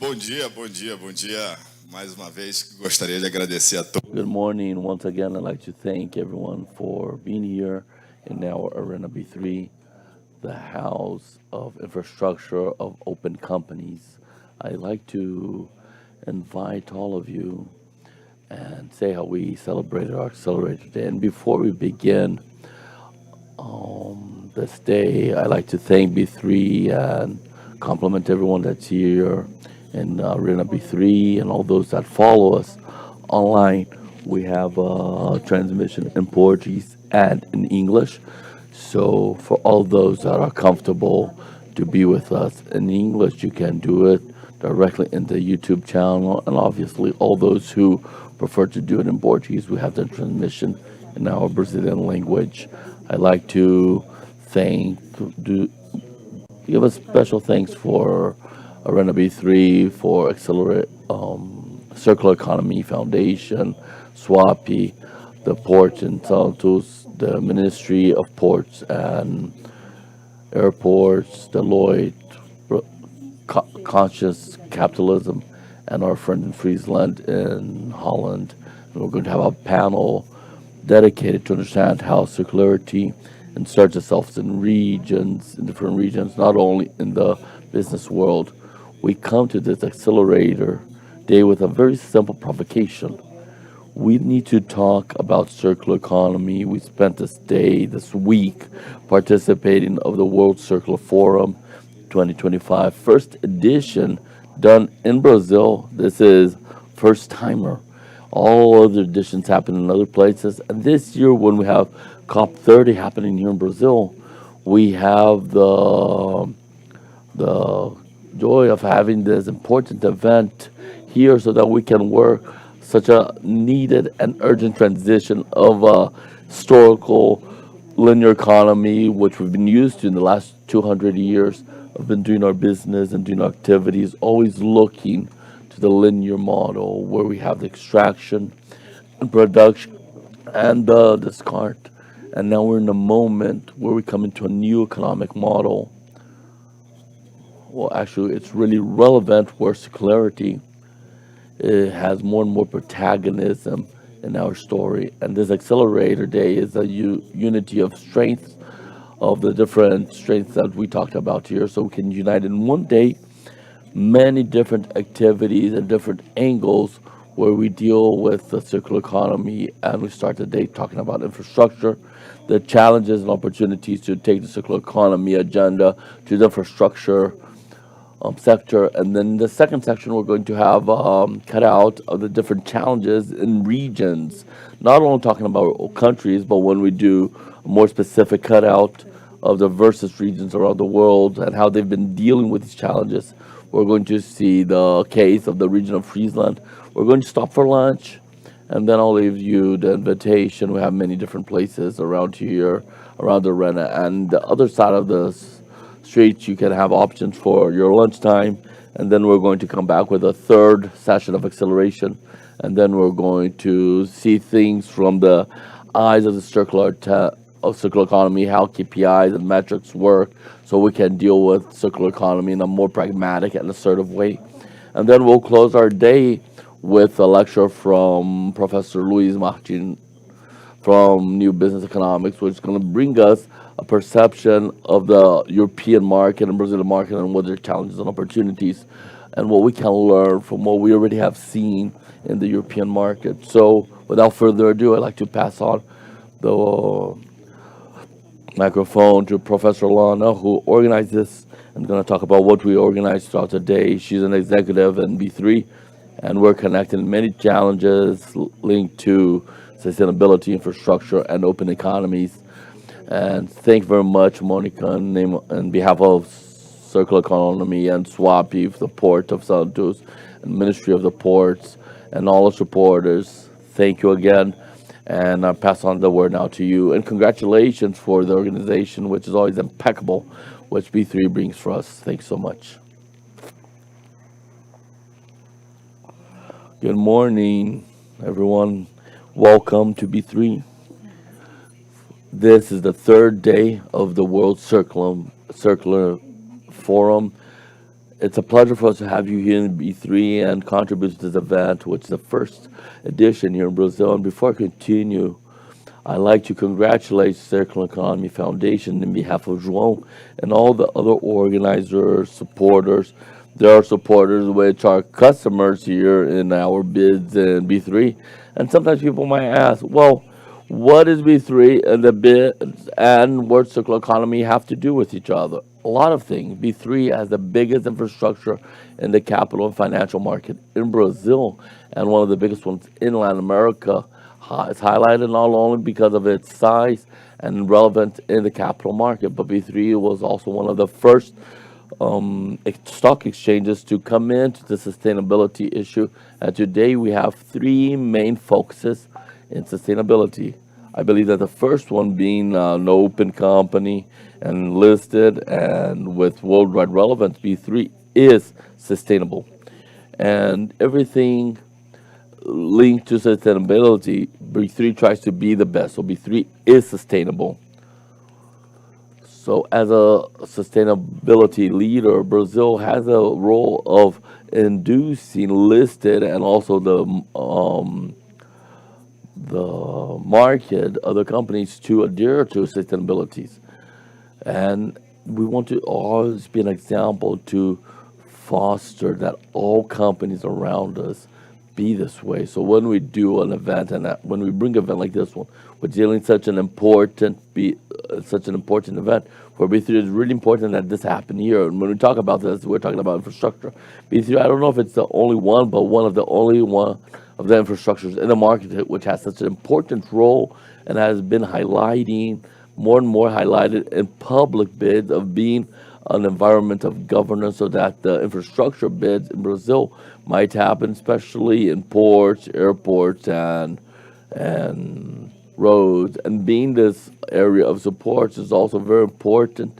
Bom dia, bom dia, bom dia. Mais uma vez, gostaria de agradecer a todos. Good morning. Once again, I'd like to thank everyone for being here in our Arena B3, the house of infrastructure of open companies. I'd like to invite all of you and say how we celebrated our Accelerator Day. And before we begin this day, I'd like to thank B3 and compliment everyone that's here in Arena B3 and all those that follow us online. We have a transmission in Portuguese and in English. So for all those that are comfortable to be with us in English, you can do it directly in the YouTube channel. And obviously, all those who prefer to do it in Portuguese, we have the transmission in our Brazilian language. I'd like to thank, do, give a special thanks for Arena B3, for Accelerate Circular Economy Foundation, SWAPI, the Ports in Santos, the Ministry of Ports and Airports, Deloitte, Conscious Capitalism, and our friend in Friesland in Holland. And we're going to have a panel dedicated to understand how circularity inserts itself in regions, in different regions, not only in the business world. We come to this accelerator day with a very simple provocation. We need to talk about circular economy. We spent this day, this week, participating of the World Circular Forum 2025, first edition done in Brazil. This is first timer. All other editions happen in other places. And this year, when we have COP30 happening here in Brazil, we have the joy of having this important event here so that we can work such a needed and urgent transition of a historical linear economy, which we've been used to in the last 200 years. Of been doing our business and doing our activities, always looking to the linear model where we have the extraction and production and the discard. And now we're in a moment where we come into a new economic model. Well, actually, it's really relevant where circularity has more and more protagonism in our story. And this accelerator day is a unity of strengths, of the different strengths that we talked about here, so we can unite in one day many different activities and different angles where we deal with the circular economy. And we start the day talking about infrastructure, the challenges and opportunities to take the circular economy agenda to the infrastructure sector. And then the second section, we're going to have cut out of the different challenges in regions, not only talking about countries, but when we do a more specific cutout of the versus regions around the world and how they've been dealing with these challenges. We're going to see the case of the region of Friesland. We're going to stop for lunch, and then I'll leave you the invitation. We have many different places around here, around the arena, and the other side of the street, you can have options for your lunchtime. And then we're going to come back with a third session of acceleration, and then we're going to see things from the eyes of the circular economy, how KPIs and metrics work, so we can deal with circular economy in a more pragmatic and assertive way. And then we'll close our day with a lecture from Professor Luis Martin from New Business Economics, which is going to bring us a perception of the European market and Brazilian market and what their challenges and opportunities and what we can learn from what we already have seen in the European market. So without further ado, I'd like to pass on the microphone to Professor Lana, who organized this and going to talk about what we organized throughout the day. She's an executive in B3, and we're connecting many challenges linked to sustainability, infrastructure, and open economies. And thank you very much, Monica, on behalf of Circular Economy and SWAPI, the Port of Santos, and Ministry of the Ports, and all the supporters. Thank you again. And I pass on the word now to you. And congratulations for the organization, which is always impeccable, which B3 brings for us. Thanks so much. Good morning, everyone. Welcome to B3. This is the third day of the World Circular Forum It's a pleasure for us to have you here in B3 and contribute to this event, which is the first edition here in Brazil. And before I continue, I'd like to congratulate Circular Economy Foundation in behalf of João and all the other organizers, supporters. There are supporters which are customers here in our bids in B3. And sometimes people might ask, well, what is B3 and the bids and what circular economy have to do with each other? A lot of things. B3 has the biggest infrastructure in the capital and financial market in Brazil and one of the biggest ones in Latin America. It's highlighted not only because of its size and relevance in the capital market, but B3 was also one of the first stock exchanges to come into the sustainability issue. And today we have three main focuses in sustainability. I believe that the first one being an open company and listed and with worldwide relevance, B3 is sustainable. And everything linked to sustainability, B3 tries to be the best. So B3 is sustainable. So as a sustainability leader, Brazil has a role of inducing listed and also the market, other companies to adhere to sustainabilities. And we want to always be an example to foster that all companies around us be this way. So when we do an event and when we bring an event like this one, we're dealing such an important event for B3. It's really important that this happen here. And when we talk about this, we're talking about infrastructure. B3, I don't know if it's the only one, but one of the only one of the infrastructures in the market which has such an important role and has been highlighting more and more highlighted in public bids of being an environment of governance, so that the infrastructure bids in Brazil might happen, especially in ports, airports, and roads. And being this area of support is also a very important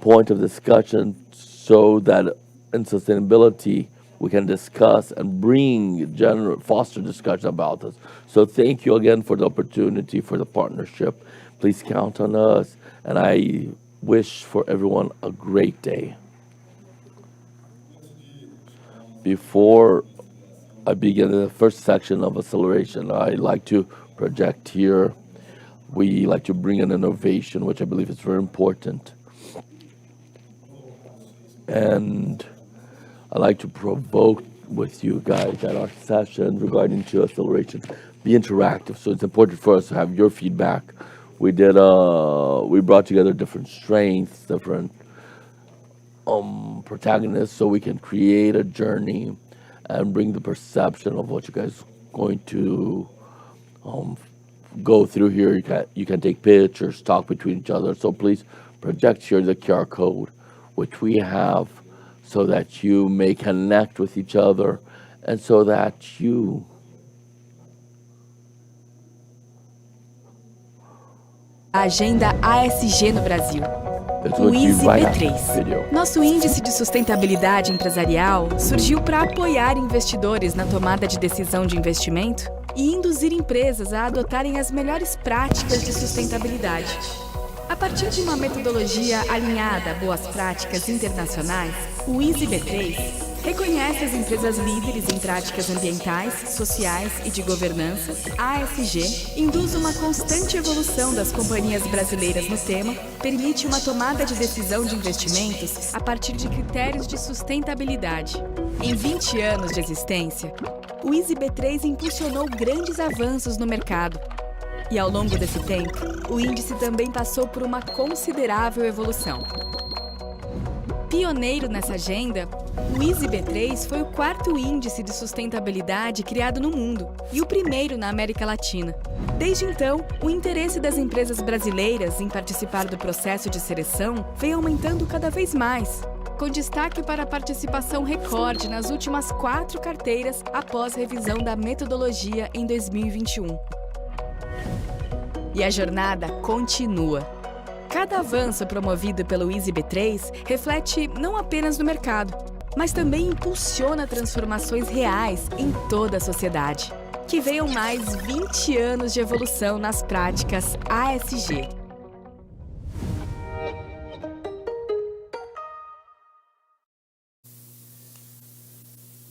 point of discussion, so that in sustainability we can discuss and foster discussion about this. So thank you again for the opportunity, for the partnership. Please count on us, and I wish for everyone a great day. Before I begin the first section of acceleration, I like to project here. We like to bring an innovation, which I believe is very important. And I like to provoke with you guys at our session regarding to acceleration. Be interactive, so it's important for us to have your feedback. We brought together different strengths, different protagonists, so we can create a journey and bring the perception of what you guys are going to go through here. You can take pictures, talk between each other. So please project here the QR code, which we have, so that you may connect with each other and so that you A agenda ASG no Brasil. O ISE B3. Nosso índice de sustentabilidade empresarial surgiu para apoiar investidores na tomada de decisão de investimento e induzir empresas a adotarem as melhores práticas de sustentabilidade. A partir de uma metodologia alinhada a boas práticas internacionais, o ISE B3 reconhece as empresas líderes em práticas ambientais, sociais e de governança. A ASG induz uma constante evolução das companhias brasileiras no tema, permite uma tomada de decisão de investimentos a partir de critérios de sustentabilidade. Em 20 anos de existência, o ISE B3 impulsionou grandes avanços no mercado. E ao longo desse tempo, o índice também passou por uma considerável evolução. Pioneiro nessa agenda, o ISE B3 foi o quarto índice de sustentabilidade criado no mundo e o primeiro na América Latina. Desde então, o interesse das empresas brasileiras em participar do processo de seleção vem aumentando cada vez mais, com destaque para a participação recorde nas últimas 4 carteiras após revisão da metodologia em 2021. E a jornada continua. Cada avanço promovido pelo ISE B3 reflete não apenas no mercado, mas também impulsiona transformações reais em toda a sociedade. Que venham mais 20 anos de evolução nas práticas ASG.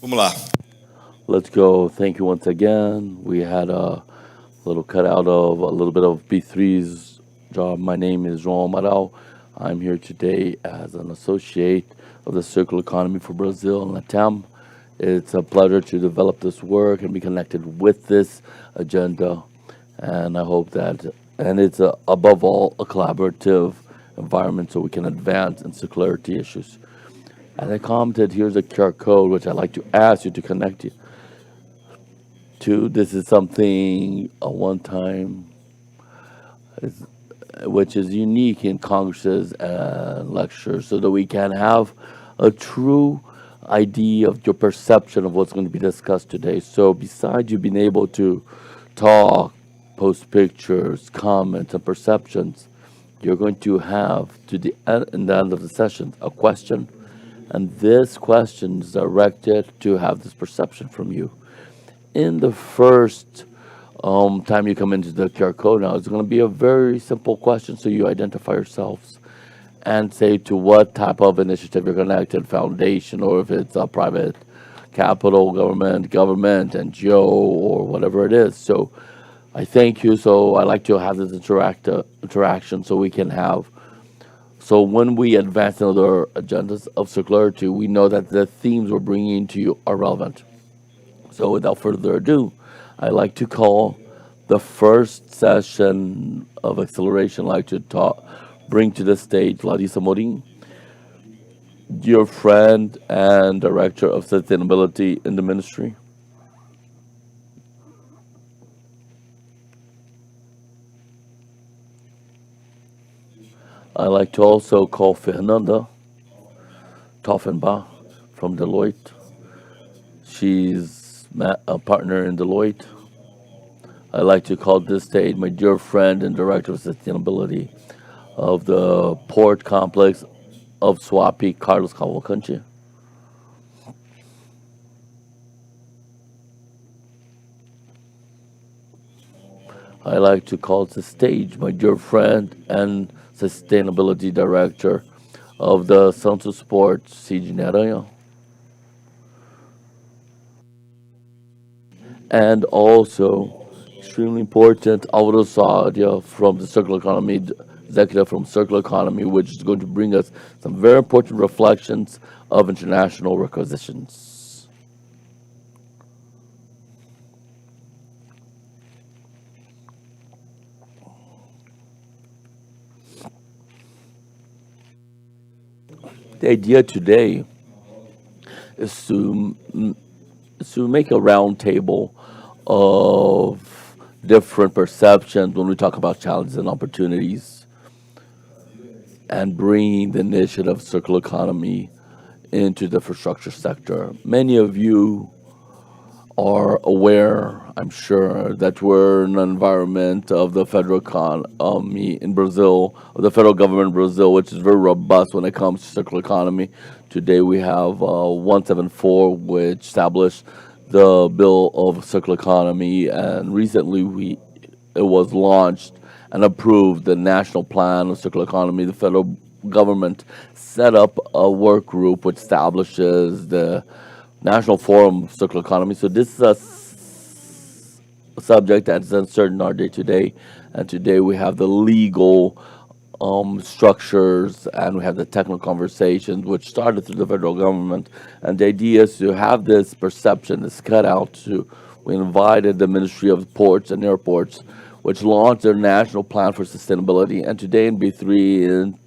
Vamos lá. Let's go. Thank you once again. We had a little cutout of a little bit of B3's job. My name is João Amaral. I'm here today as an associate of the Circular Economy for Brazil and Latam. It's a pleasure to develop this work and be connected with this agenda. And I hope that, and it's above all a collaborative environment so we can advance in circularity issues. As I commented, here's a QR code which I'd like to ask you to connect you to. This is something a one-time, which is unique in congresses and lectures, so that we can have a true idea of your perception of what's going to be discussed today. So besides you being able to talk, post pictures, comments, and perceptions, you're going to have to the end, in the end of the session a question, and this question is directed to have this perception from you. In the first time you come into the QR code now, it's going to be a very simple question, so you identify yourselves and say to what type of initiative you're connected, foundation, or if it's a private capital, government, NGO, or whatever it is. So I thank you. So I like to have this interaction so we can have, so when we advance in other agendas of circularity, we know that the themes we're bringing to you are relevant. So without further ado, I like to call the first session of acceleration, like to bring to the stage Larissa Morim, your friend and Director of Sustainability in the Ministry. I like to also call Fernanda Toffenbach from Deloitte. She's a partner in Deloitte. I like to call this stage my dear friend and Director of Sustainability of the port complex of Suape, Carlos Cavalcante. I like to call to the stage my dear friend and Sustainability Director of the Santos Port, Sidney Aranha. And also, extremely important, Alvaro Sadia from the Circular Economy, executive from Circular Economy, which is going to bring us some very important reflections of international requisitions. The idea today is to make a round table of different perceptions when we talk about challenges and opportunities, and bringing the initiative of circular economy into the infrastructure sector. Many of you are aware, I'm sure, that we're in an environment of the federal economy in Brazil, of the federal government in Brazil, which is very robust when it comes to circular economy. Today we have 174, which established the Bill of Circular Economy, and recently it was launched and approved the National Plan of Circular Economy. The federal government set up a work group which establishes the National Forum of Circular Economy. So this is a subject that is uncertain our day to day, and today we have the legal structures and we have the technical conversations which started through the federal government, and the idea is to have this perception, this cutout. We invited the Ministry of Ports and Airports, which launched their National Plan for Sustainability, and today in B3 in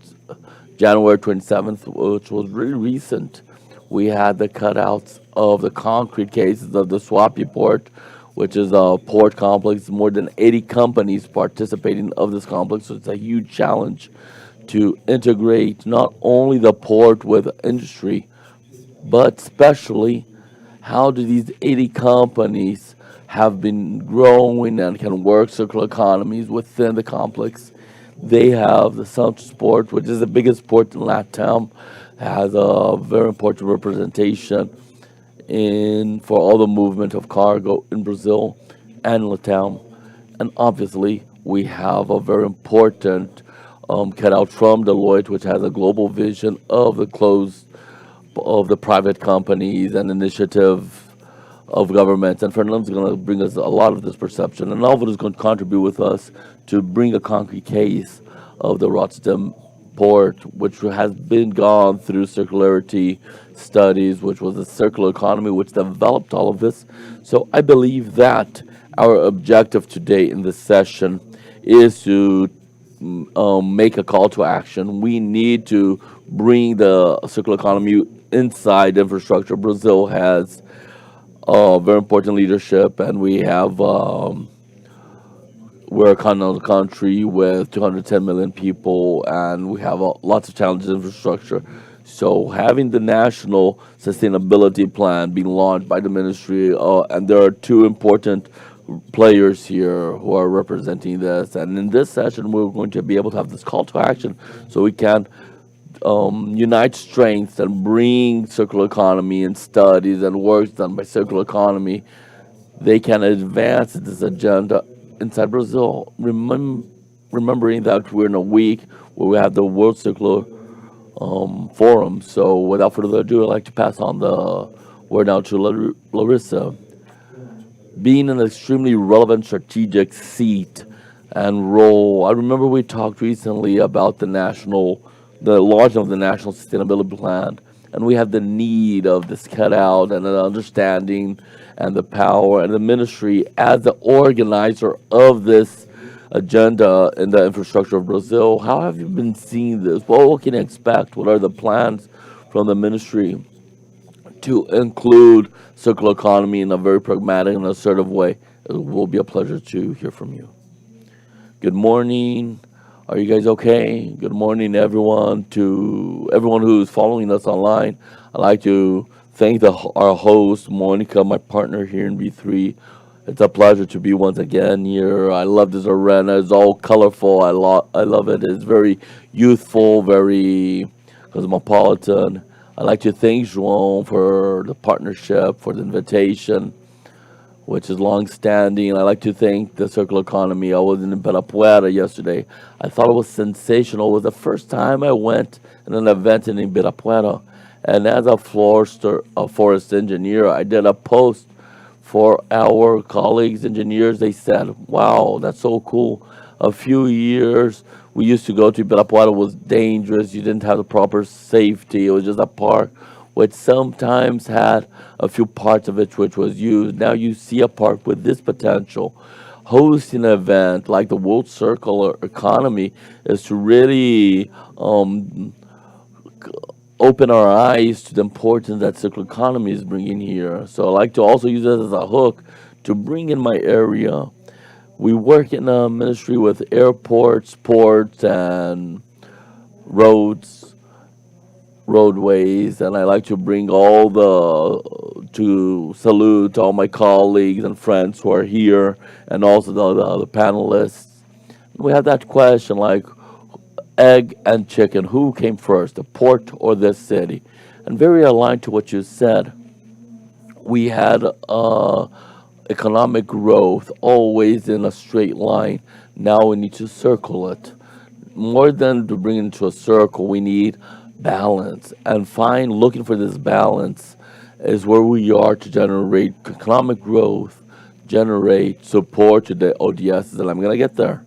January 27th, which was really recent, we had the cutouts of the concrete cases of the Suape port, which is a port complex, more than 80 companies participating of this complex. So it's a huge challenge to integrate not only the port with industry, but especially how do these 80 companies have been growing and can work circular economies within the complex. They have the Santos Port, which is the biggest port in Latam, has a very important representation for all the movement of cargo in Brazil and Latam. And obviously, we have a very important cutout from Deloitte, which has a global vision of the closed of the private companies and initiative of governments. And Fernando's going to bring us a lot of this perception. And Alvaro is going to contribute with us to bring a concrete case of the Rotterdam port, which has been gone through circularity studies, which was a circular economy, which developed all of this. So I believe that our objective today in this session is to make a call to action. We need to bring the circular economy inside infrastructure. Brazil has very important leadership, and we have we're a continental country with 210 million people, and we have lots of challenges in infrastructure. So having the national sustainability plan being launched by the ministry, and there are two important players here who are representing this. And in this session, we're going to be able to have this call to action so we can unite strengths and bring circular economy and studies and works done by circular economy. They can advance this agenda inside Brazil, remembering that we're in a week where we have the World Circular Forum. So without further ado, I'd like to pass on the word now to Larissa. Being an extremely relevant strategic seat and role, I remember we talked recently about the launch of the National Sustainability Plan, and we have the need of this cutout and an understanding and the power and the ministry as the organizer of this agenda in the infrastructure of Brazil. How have you been seeing this? What can you expect? What are the plans from the ministry to include circular economy in a very pragmatic and assertive way? It will be a pleasure to hear from you. Good morning. Are you guys okay? Good morning, everyone. To everyone who's following us online, I'd like to thank our host, Monica, my partner here in B3. It's a pleasure to be once again here. I love this arena. It's all colorful. I love it. It's very youthful, very cosmopolitan. I'd like to thank João for the partnership, for the invitation, which is long-standing. I'd like to thank the circular economy. I was in Ibirapuera yesterday. I thought it was sensational. It was the first time I went in an event in Ibirapuera. And as a forest engineer, I did a post for our colleagues, engineers. They said, wow, that's so cool. A few years, we used to go to Ibirapuera. It was dangerous. You didn't have the proper safety. It was just a park, which sometimes had a few parts of it which was used. Now you see a park with this potential. Hosting an event like the World Circular Economy is to really open our eyes to the importance that circular economy is bringing here. So I like to also use it as a hook to bring in my area. We work in a ministry with airports, ports, and roadways, and I like to bring to salute all my colleagues and friends who are here, and also the panelists. We have that question like, egg and chicken, who came first, the port or this city? And very aligned to what you said, we had economic growth always in a straight line. Now we need to circle it. More than to bring it into a circle, we need balance. And looking for this balance is where we are to generate economic growth, generate support to the ODSs, and I'm going to get there.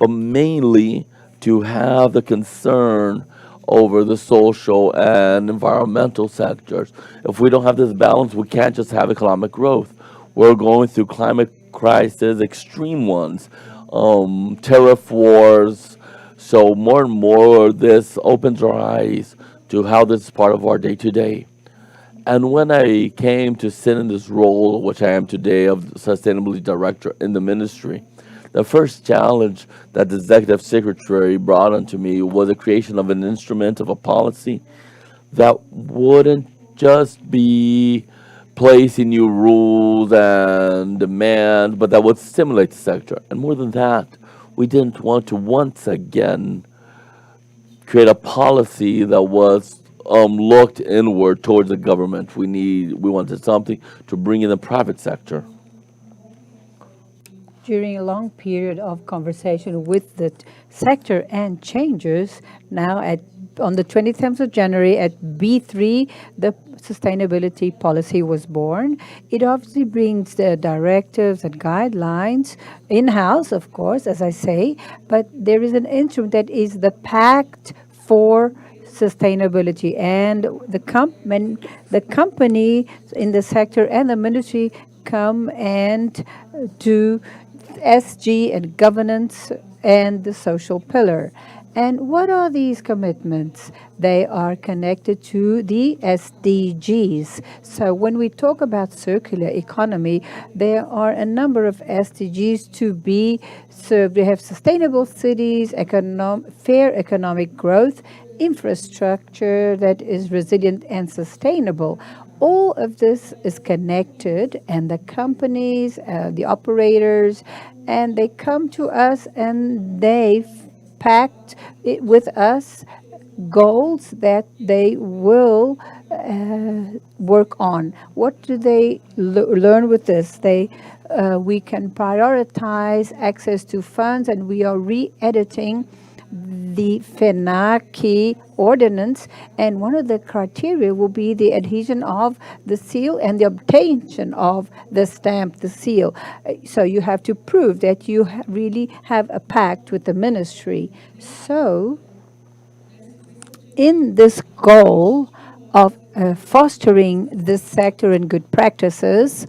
But mainly to have the concern over the social and environmental sectors. If we don't have this balance, we can't just have economic growth. We're going through climate crisis, extreme ones, tariff wars. So more and more, this opens our eyes to how this is part of our day-to-day. And when I came to sit in this role, which I am today, of Sustainability Director in the ministry, the first challenge that the Executive Secretary brought onto me was the creation of an instrument of a policy that wouldn't just be placing new rules and demands, but that would stimulate the sector. And more than that, we didn't want to once again create a policy that was looked inward towards the government. We wanted something to bring in the private sector. During a long period of conversation with the sector and changes, now at on the 27th of January at B3, the sustainability policy was born. It obviously brings the directives and guidelines in-house, of course, as I say, but there is an instrument that is the Pact for Sustainability, and the company in the sector and the ministry come and do SG and governance and the social pillar. And what are these commitments? They are connected to the SDGs. So when we talk about circular economy, there are a number of SDGs to be served. We have sustainable cities, fair economic growth, infrastructure that is resilient and sustainable. All of this is connected, and the companies, the operators, and they come to us and they pact it with us goals that they will work on. What do they learn with this? We can prioritize access to funds, and we are re-editing the FENACI ordinance, and one of the criteria will be the adhesion of the seal and the obtaintion of the stamp, the seal. So you have to prove that you really have a pact with the ministry. So in this goal of fostering this sector in good practices,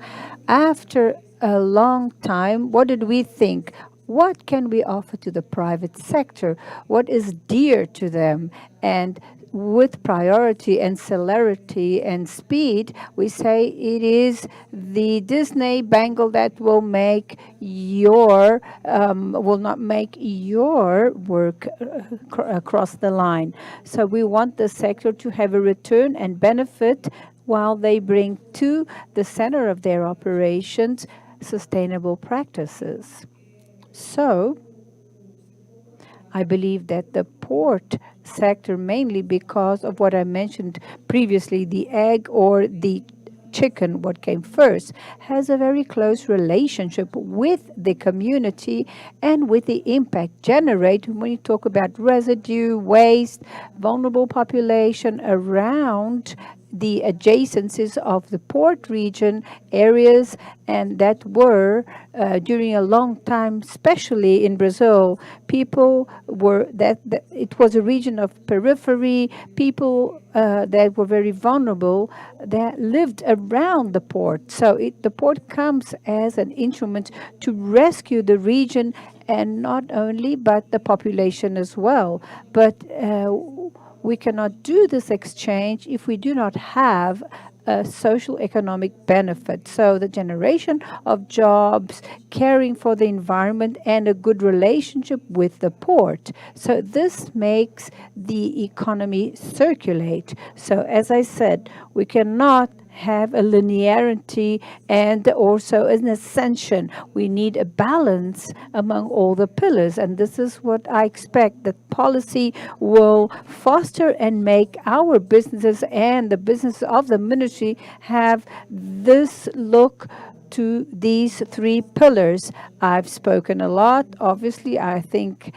after a long time, what did we think? What can we offer to the private sector? What is dear to them? And with priority and celerity and speed, we say it is the Disney bangle that will make your will not make your work across the line. So we want the sector to have a return and benefit while they bring to the center of their operations sustainable practices. So I believe that the port sector, mainly because of what I mentioned previously, the egg or the chicken, what came first, has a very close relationship with the community and with the impact generated when you talk about residue, waste, vulnerable population around the adjacencies of the port region areas, and that were during a long time, especially in Brazil, people were that it was a region of periphery, people that were very vulnerable that lived around the port. So the port comes as an instrument to rescue the region, and not only, but the population as well. But we cannot do this exchange if we do not have a social economic benefit. So the generation of jobs, caring for the environment, and a good relationship with the port. So this makes the economy circulate. So as I said, we cannot have a linearity and also an ascension. We need a balance among all the pillars, and this is what I expect that policy will foster and make our businesses and the business of the ministry have this look to these three pillars. I've spoken a lot. Obviously, I think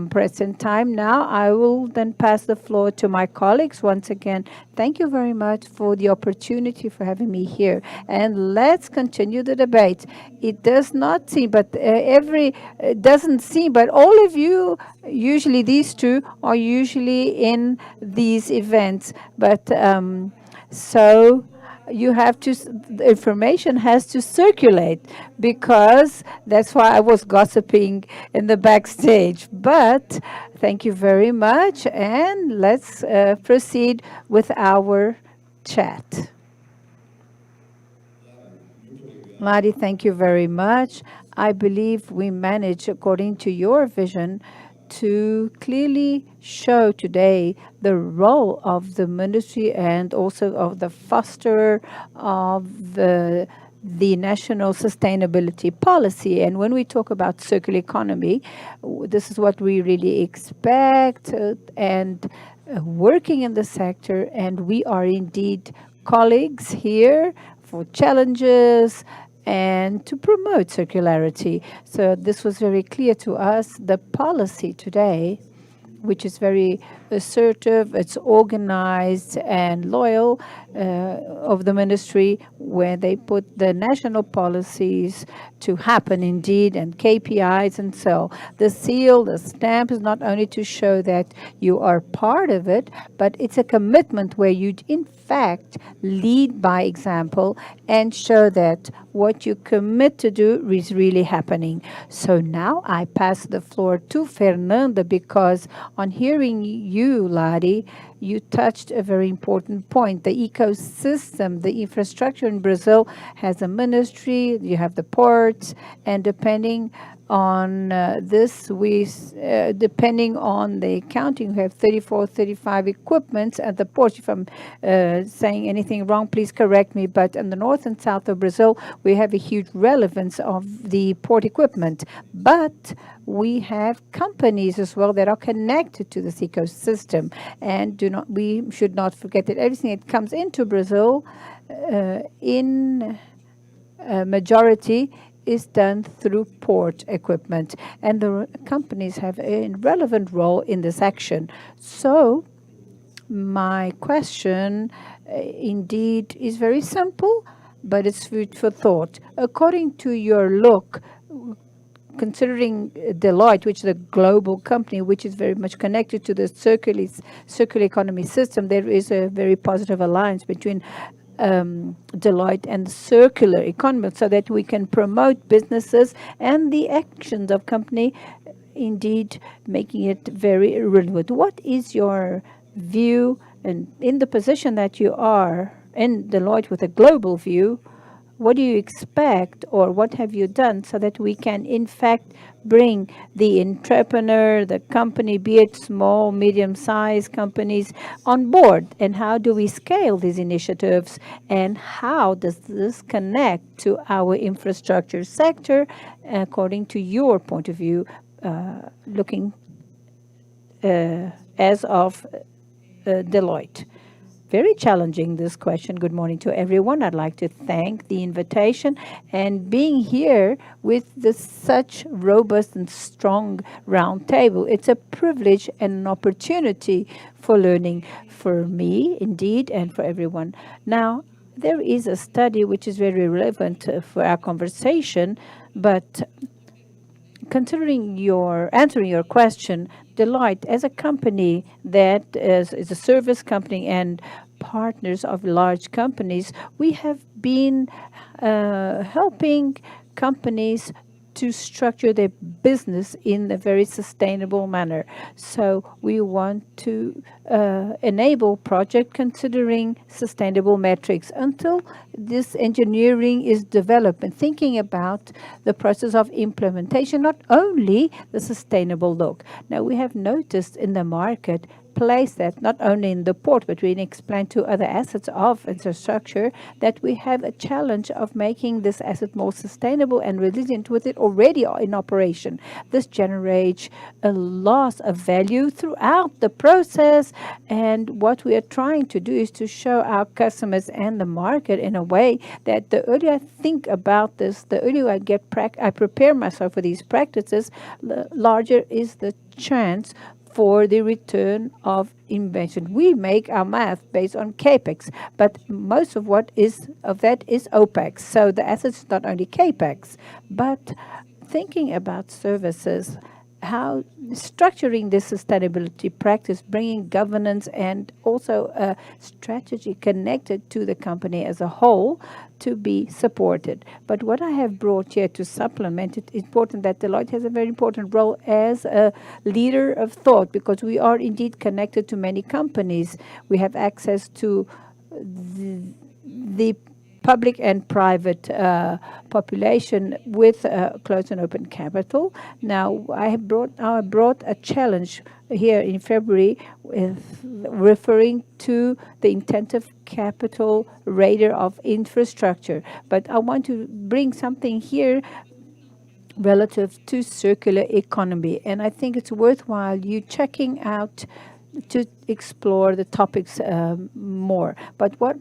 present time now. I will then pass the floor to my colleagues. Once again, thank you very much for the opportunity for having me here. And let's continue the debate. It does not seem, but it doesn't seem, but all of you, usually these two, are usually in these events. But so you have to, the information has to circulate, because that's why I was gossiping in the backstage. But thank you very much, and let's proceed with our chat. Mari, thank you very much. I believe we managed, according to your vision, to clearly show today the role of the ministry and also of the fosterer of the national sustainability policy. And when we talk about circular economy, this is what we really expect and working in the sector. And we are indeed colleagues here for challenges and to promote circularity. So this was very clear to us. The policy today which is very assertive, it's organized and loyal of the ministry, where they put the national policies to happen indeed and KPIs. And so the seal, the stamp is not only to show that you are part of it, but it's a commitment where you in fact lead by example and show that what you commit to do is really happening. So now I pass the floor to Fernanda, because on hearing you, Lari, you touched a very important point. The ecosystem, the infrastructure in Brazil has a ministry, you have the ports, and depending on depending on the accounting, we have 34, 35 equipments at the port. If I'm saying anything wrong, please correct me. But in the north and south of Brazil, we have a huge relevance of the port equipment. But we have companies as well that are connected to this ecosystem. And we should not forget that everything that comes into Brazil in majority is done through port equipment, and the companies have a relevant role in this action. So my question indeed is very simple, but it's food for thought. According to your look, considering Deloitte, which is a global company, which is very much connected to the circular economy system, there is a very positive alliance between Deloitte and the circular economy, so that we can promote businesses and the actions of company, indeed making it very relevant. What is your view, and in the position that you are in Deloitte with a global view, what do you expect, or what have you done so that we can in fact bring the entrepreneur, the company, be it small, medium-sized companies, on board? And how do we scale these initiatives? And how does this connect to our infrastructure sector, according to your point of view, looking as of Deloitte? Very challenging, this question. Good morning to everyone. I'd like to thank the invitation and being here with such robust and strong round table. It's a privilege and an opportunity for learning for me, indeed, and for everyone. Now, there is a study which is very relevant for our conversation, but answering your question, Deloitte, as a company that is a service company and partners of large companies, we have been helping companies to structure their business in a very sustainable manner. So we want to enable project considering sustainable metrics until this engineering is developed, and thinking about the process of implementation, not only the sustainable look. Now, we have noticed in the market place that not only in the port, but we explain to other assets of infrastructure that we have a challenge of making this asset more sustainable and resilient with it already in operation. This generates a loss of value throughout the process, and what we are trying to do is to show our customers and the market in a way that the earlier I think about this, the earlier I prepare myself for these practices, the larger is the chance for the return of invention. We make our math based on capex, but most of that is opex. So the asset is not only capex, but thinking about services, how structuring this sustainability practice, bringing governance and also a strategy connected to the company as a whole to be supported. But what I have brought here to supplement it, it's important that Deloitte has a very important role as a leader of thought, because we are indeed connected to many companies. We have access to the public and private population with closed and open capital. Now, I brought a challenge here in February with referring to the intensive capital radar of infrastructure. But I want to bring something here relative to circular economy. And I think it's worthwhile you checking out to explore the topics more. But what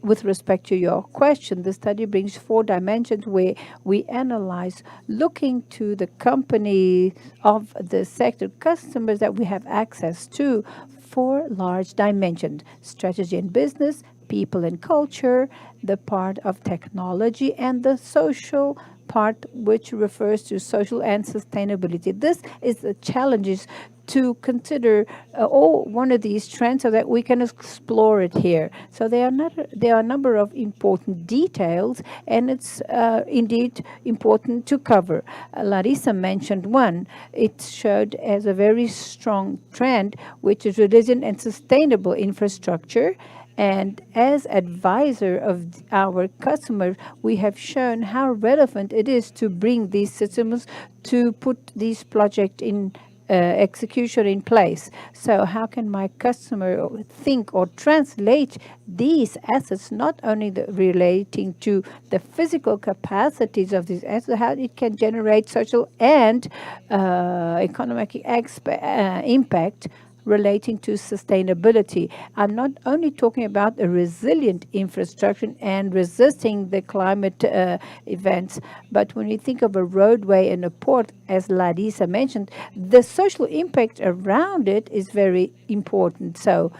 with respect to your question, the study brings 4 dimensions where we analyze, looking to the company of the sector, customers that we have access to, 4 large dimensions: strategy and business, people and culture, the part of technology, and the social part, which refers to social and sustainability. This is the challenges to consider all one of these trends so that we can explore it here. So there are a number of important details, and it's indeed important to cover. Larissa mentioned one. It showed as a very strong trend, which is resilient and sustainable infrastructure. And as advisor of our customers, we have shown how relevant it is to bring these systems, to put these projects in execution in place. So how can my customer think or translate these assets, not only relating to the physical capacities of these assets, how it can generate social and economic impact relating to sustainability. I'm not only talking about a resilient infrastructure and resisting the climate events, but when you think of a roadway and a port, as Larissa mentioned, the social impact around it is very important. So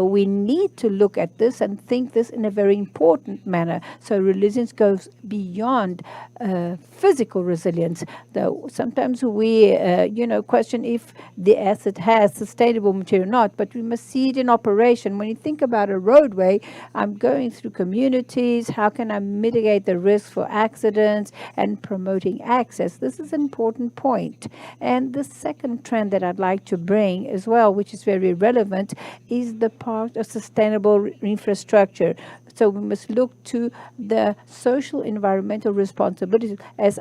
we need to look at this and think this in a very important manner. So resilience goes beyond physical resilience. Though sometimes we, question if the asset has sustainable material or not, but we must see it in operation. When you think about a roadway, I'm going through communities. How can I mitigate the risk for accidents and promoting access? This is an important point. And the second trend that I'd like to bring as well, which is very relevant, is the part of sustainable infrastructure. So we must look to the social environmental responsibilities. As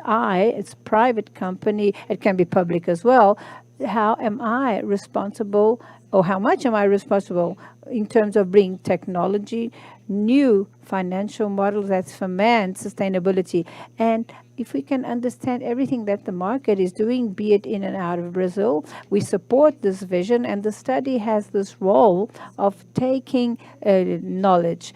private company, it can be public as well. How am I responsible, or how much am I responsible in terms of bringing technology, new financial models that foment sustainability? And if we can understand everything that the market is doing, be it in and out of Brazil, we support this vision, and the study has this role of taking knowledge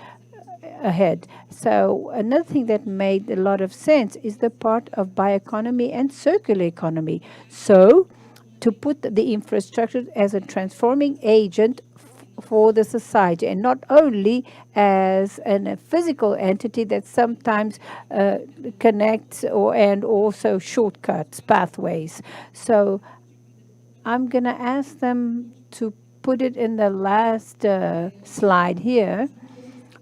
ahead. So another thing that made a lot of sense is the part of bioeconomy and circular economy. So to put the infrastructure as a transforming agent for the society, and not only as a physical entity that sometimes connects and also shortcuts pathways. So I'm going to ask them to put it in the last slide here.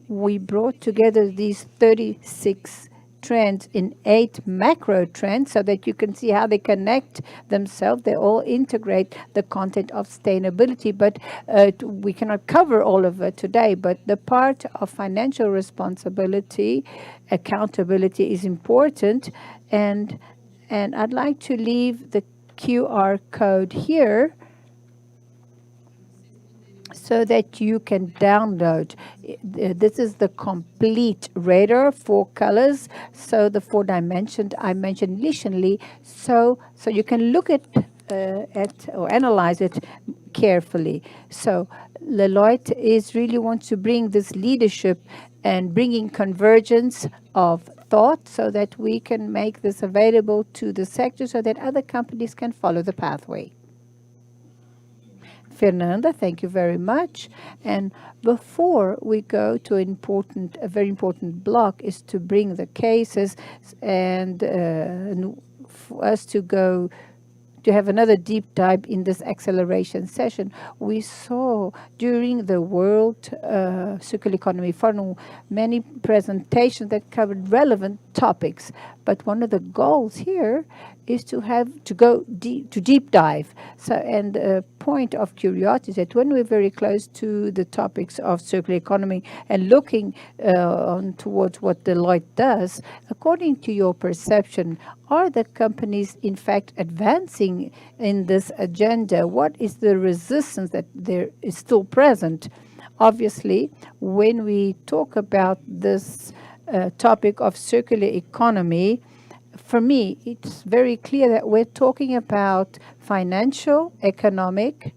We brought together these 36 trends in 8 macro trends so that you can see how they connect themselves. They all integrate the content of sustainability, but we cannot cover all of it today. But the part of financial responsibility, accountability is important. And I'd like to leave the QR code here so that you can download. This is the complete radar, 4 colors. So the 4 dimensions I mentioned initially. So you can look at or analyze it carefully. So Deloitte really wants to bring this leadership and bringing convergence of thought so that we can make this available to the sector so that other companies can follow the pathway. Fernanda, thank you very much. And before we go to a very important block is to bring the cases and for us to go to have another deep dive in this acceleration session. We saw during the World Circular Economy Forum many presentations that covered relevant topics. But one of the goals here is to go deep dive. So, and a point of curiosity is that when we're very close to the topics of circular economy and looking towards what Deloitte does, according to your perception, are the companies in fact advancing in this agenda? What is the resistance that there is still present? Obviously, when we talk about this topic of circular economy, for me, it's very clear that we're talking about financial, economic,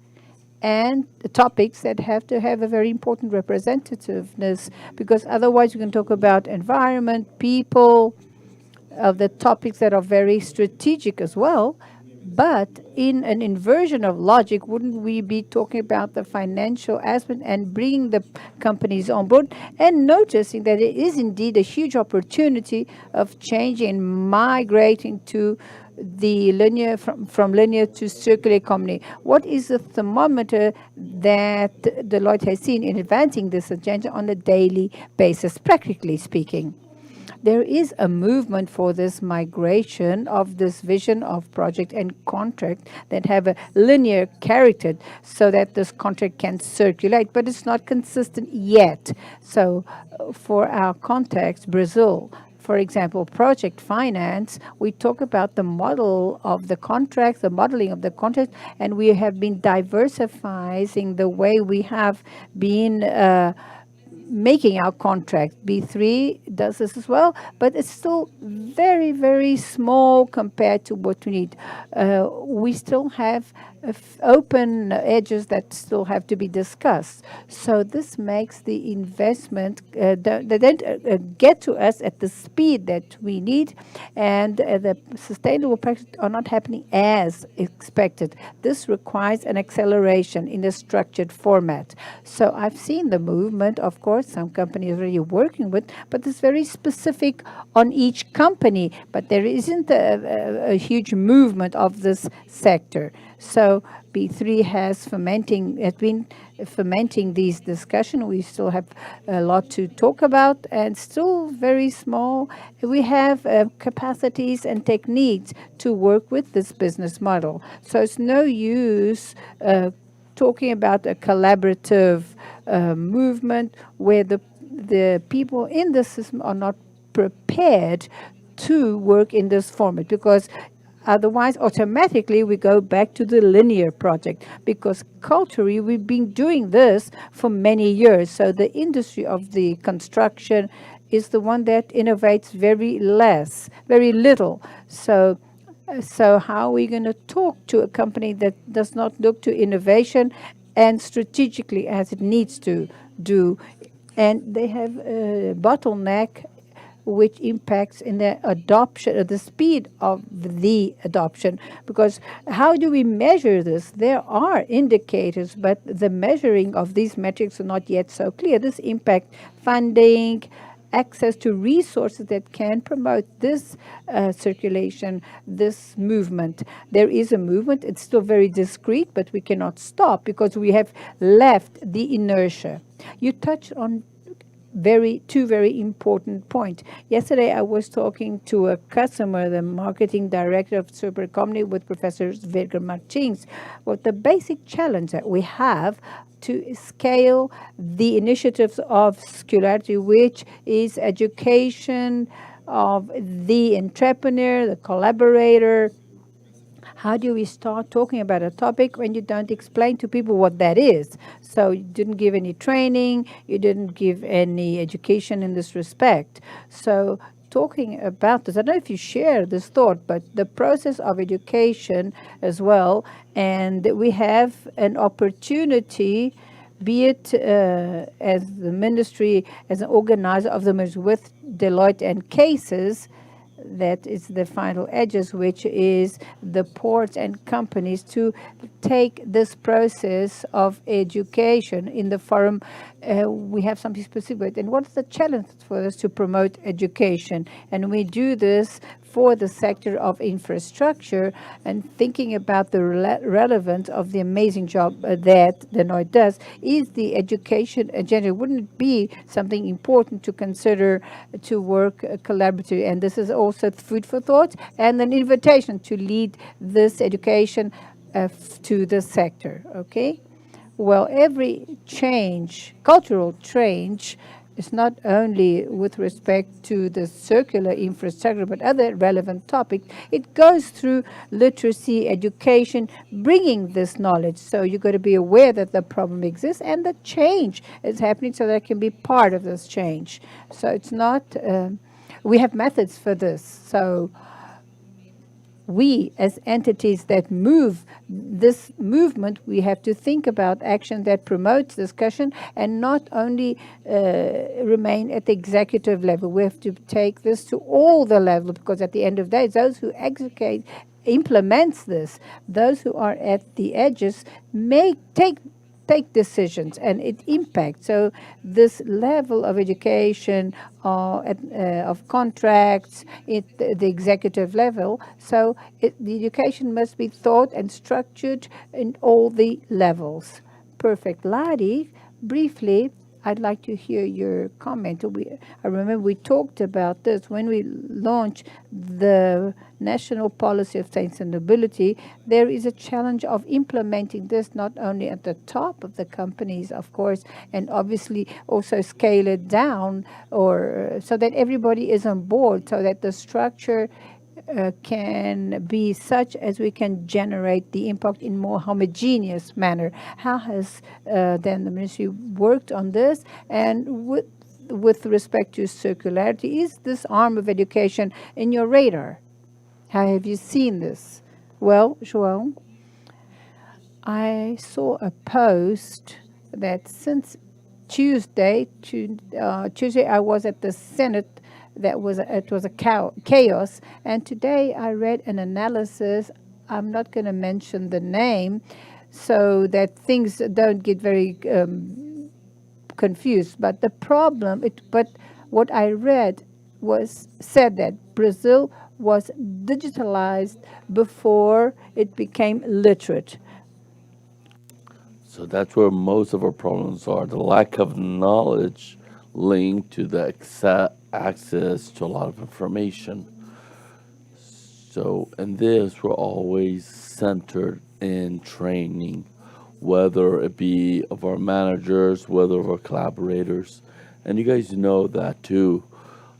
and the topics that have to have a very important representativeness, because otherwise you can talk about environment, people, of the topics that are very strategic as well. But in an inversion of logic, wouldn't we be talking about the financial aspect and bringing the companies on board and noticing that it is indeed a huge opportunity of changing and migrating to the linear from linear to circular economy? What is the thermometer that Deloitte has seen in advancing this agenda on a daily basis, practically speaking? There is a movement for this migration of this vision of project and contract that have a linear character so that this contract can circulate, but it's not consistent yet. So for our context, Brazil, for example, project finance, we talk about the model of the contract, the modeling of the contract, and we have been diversifying the way we have been making our contract. B3 does this as well, but it's still very, very small compared to what we need. We still have open edges that still have to be discussed. So this makes the investment, they don't get to us at the speed that we need, and the sustainable practices are not happening as expected. This requires an acceleration in a structured format. So I've seen the movement, of course, some companies are already working with, but it's very specific on each company, but there isn't a huge movement of this sector. So B3 has been fermenting these discussions. We still have a lot to talk about and still very small. We have capacities and techniques to work with this business model. So it's no use talking about a collaborative movement where the people in the system are not prepared to work in this format, because otherwise, automatically, we go back to the linear project, because culturally, we've been doing this for many years. So the industry of the construction is the one that innovates very little. So how are we going to talk to a company that does not look to innovation and strategically as it needs to do? And they have a bottleneck which impacts in the adoption, the speed of the adoption. Because how do we measure this? There are indicators, but the measuring of these metrics are not yet so clear. This impact funding, access to resources that can promote this circulation, this movement. There is a movement. It's still very discreet, but we cannot stop because we have left the inertia. You touched on two very important points. Yesterday, I was talking to a customer, the marketing director of Super Company, with Professor Sverker Martins. What the basic challenge that we have to scale the initiatives of Circularity, which is education of the entrepreneur, the collaborator. How do we start talking about a topic when you don't explain to people what that is? So you didn't give any training, you didn't give any education in this respect. So talking about this, I don't know if you share this thought, but the process of education as well, and we have an opportunity, be it as the ministry, as an organizer of the ministry with Deloitte and cases, that is the final edges, which is the ports and companies to take this process of education in the forum. We have something specific. And what's the challenge for us to promote education? And we do this for the sector of infrastructure and thinking about the relevance of the amazing job that Deloitte does. Is the education agenda, wouldn't it be something important to consider to work collaboratively? And this is also food for thought and an invitation to lead this education to the sector, okay? Well, every change, cultural change, is not only with respect to the circular infrastructure, but other relevant topics. It goes through literacy, education, bringing this knowledge. So you've got to be aware that the problem exists and the change is happening so that it can be part of this change. So it's not, we have methods for this. So we as entities that move this movement, we have to think about action that promotes discussion and not only remain at the executive level. We have to take this to all the levels, because at the end of the day, those who execute, implements this, those who are at the edges take decisions, and it impacts. So this level of education of contracts at the executive level, so the education must be thought and structured in all the levels. Perfect. Ladi, briefly, I'd like to hear your comment. I remember we talked about this when we launched the National Policy of Sustainability. There is a challenge of implementing this not only at the top of the companies, of course, and obviously also scale it down, or so that everybody is on board, so that the structure can be such as we can generate the impact in more homogeneous manner. How has then the ministry worked on this? And with respect to circularity, is this arm of education in your radar? How have you seen this? Well, João, I saw a post that since Tuesday I was at the Senate. It was a chaos. And today I read an analysis. I'm not going to mention the name so that things don't get very confused. But what I read said that Brazil was digitalized before it became literate. So that's where most of our problems are, the lack of knowledge linked to the access to a lot of information. So in this, we're always centered in training, whether it be of our managers, whether of our collaborators. And you guys know that too.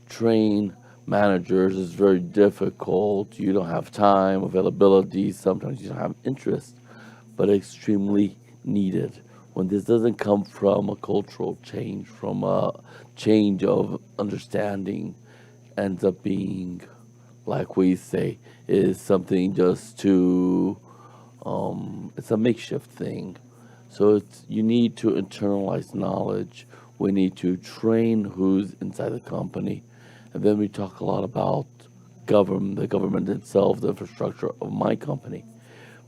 Train managers is very difficult. You don't have time, availability, sometimes you don't have interest, but extremely needed. When this doesn't come from a cultural change, from a change of understanding, ends up being, like we say, is something just to, it's a makeshift thing. So you need to internalize knowledge. We need to train who's inside the company. And then we talk a lot about the government itself, the infrastructure of my company,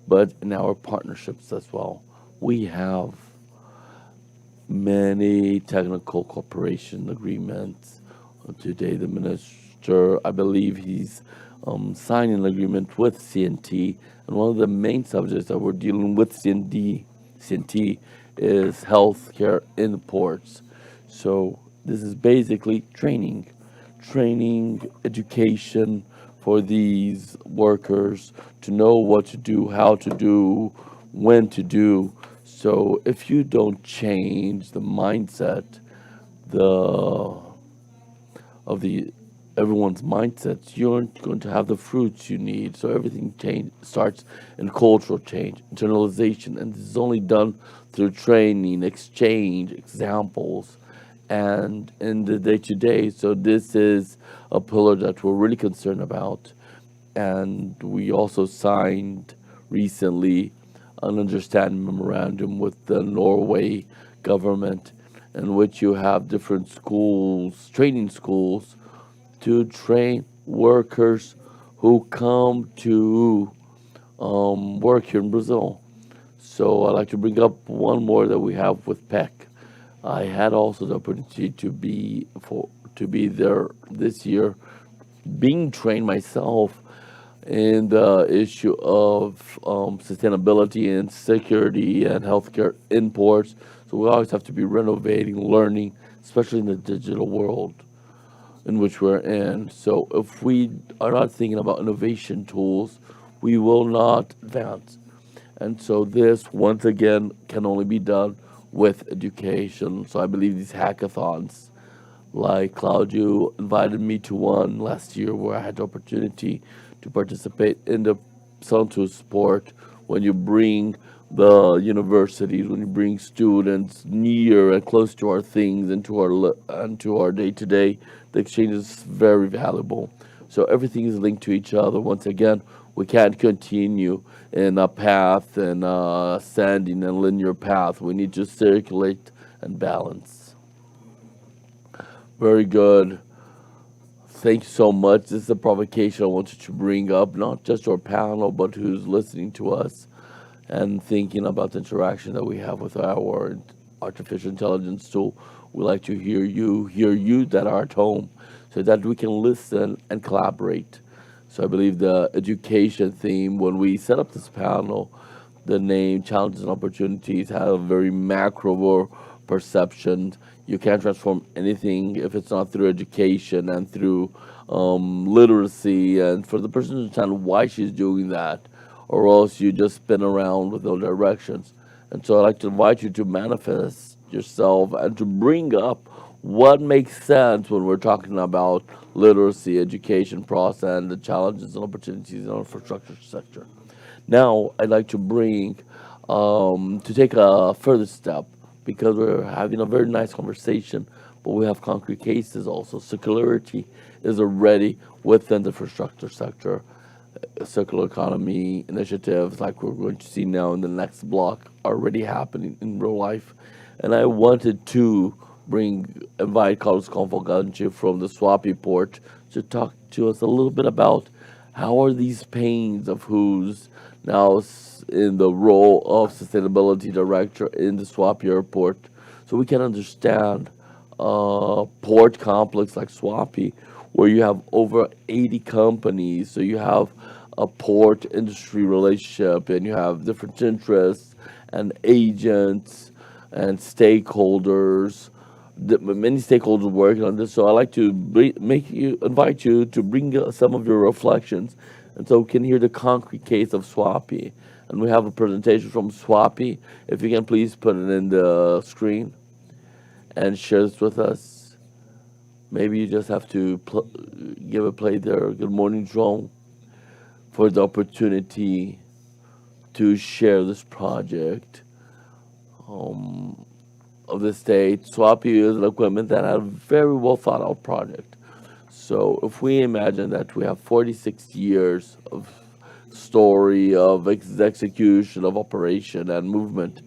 but in our partnerships as well. We have many technical cooperation agreements. Today, the minister, I believe he's signing an agreement with CNT, and one of the main subjects that we're dealing with CNT is healthcare imports. So this is basically training, education for these workers to know what to do, how to do, when to do. So if you don't change the mindset, everyone's mindset, you aren't going to have the fruits you need. So everything starts in cultural change, internalization, and this is only done through training, exchange, examples, and in the day-to-day. So this is a pillar that we're really concerned about. And we also signed recently an understanding memorandum with the Norway government, in which you have different schools, training schools, to train workers who come to work here in Brazil. So I'd like to bring up one more that we have with PEC. I had also the opportunity to be there this year, being trained myself in the issue of sustainability and security and healthcare imports. So we always have to be renovating, learning, especially in the digital world in which we're in. So if we are not thinking about innovation tools, we will not advance. And so this, once again, can only be done with education. So I believe these hackathons, like Claudio invited me to one last year where I had the opportunity to participate in the Santos sport, when you bring the universities, when you bring students near and close to our things and to our day-to-day, the exchange is very valuable. So everything is linked to each other. Once again, We can't continue in a path and ascending and linear path. We need to circulate and balance. Very good. Thank you so much. This is a provocation I wanted to bring up, not just our panel, but who's listening to us and thinking about the interaction that we have with our artificial intelligence tool. We like to hear you that are at home, so that we can listen and collaborate. So I believe the education theme, when we set up this panel, the name Challenges and Opportunities had a very macro perception. You can't transform anything if it's not through education and through literacy, and for the person to understand why she's doing that, or else you just spin around with no directions. And so I'd like to invite you to manifest yourself and to bring up what makes sense when we're talking about literacy, education process, and the challenges and opportunities in our infrastructure sector. Now, I'd like to bring, to take a further step, because we're having a very nice conversation, but we have concrete cases also. Circularity is already within the infrastructure sector. Circular economy initiatives, like we're going to see now in the next block, are already happening in real life. And I wanted to invite Carlos Convoganti from the Swapi port to talk to us a little bit about how are these pains of who's now in the role of sustainability director in the Swapi airport, so we can understand port complex like Swapi, where you have over 80 companies. So you have a port industry relationship, and you have different interests and agents and stakeholders, many stakeholders working on this. So I like to invite you to bring some of your reflections, and so we can hear the concrete case of Swapi. And we have a presentation from Swapi. If you can please put it in the screen and share this with us. Maybe you just have to give a play there. Good morning, Joan, for the opportunity to share this project of the state. Swapi is an equipment that had a very well thought out project. So if we imagine that we have 46 years of story of execution of operation and movement,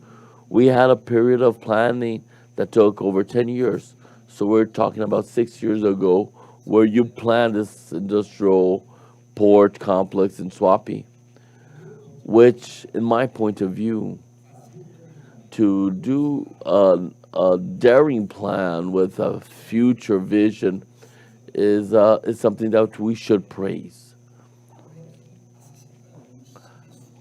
we had a period of planning that took over 10 years. So we're talking about 6 years ago, where you planned this industrial port complex in Swapi, which, in my point of view, to do a daring plan with a future vision is something that we should praise.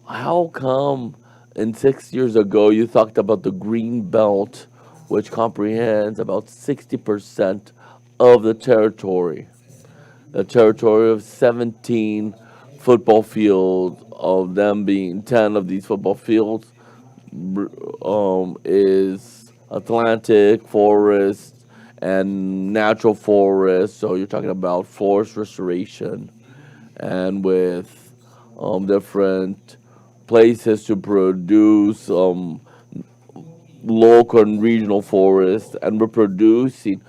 How come in 6 years ago you talked about the green belt, which comprehends about 60% of the territory of 17 football fields, of them being 10 of these football fields is Atlantic forest and natural forest. So you're talking about forest restoration, and with different places to produce local and regional forests, and reproducing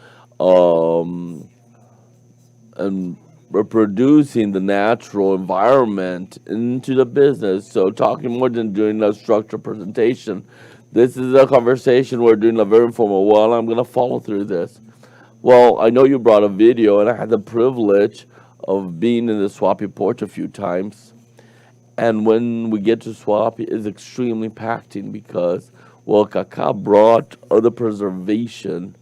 the natural environment into the business. So talking more than doing a structured presentation, this is a conversation we're doing a very informal. Well, I'm going to follow through this. Well, I know you brought a video, and I had the privilege of being in the Swapi port a few times. And when we get to Swapi, it's extremely impacting because, well, Kaká brought other preservation,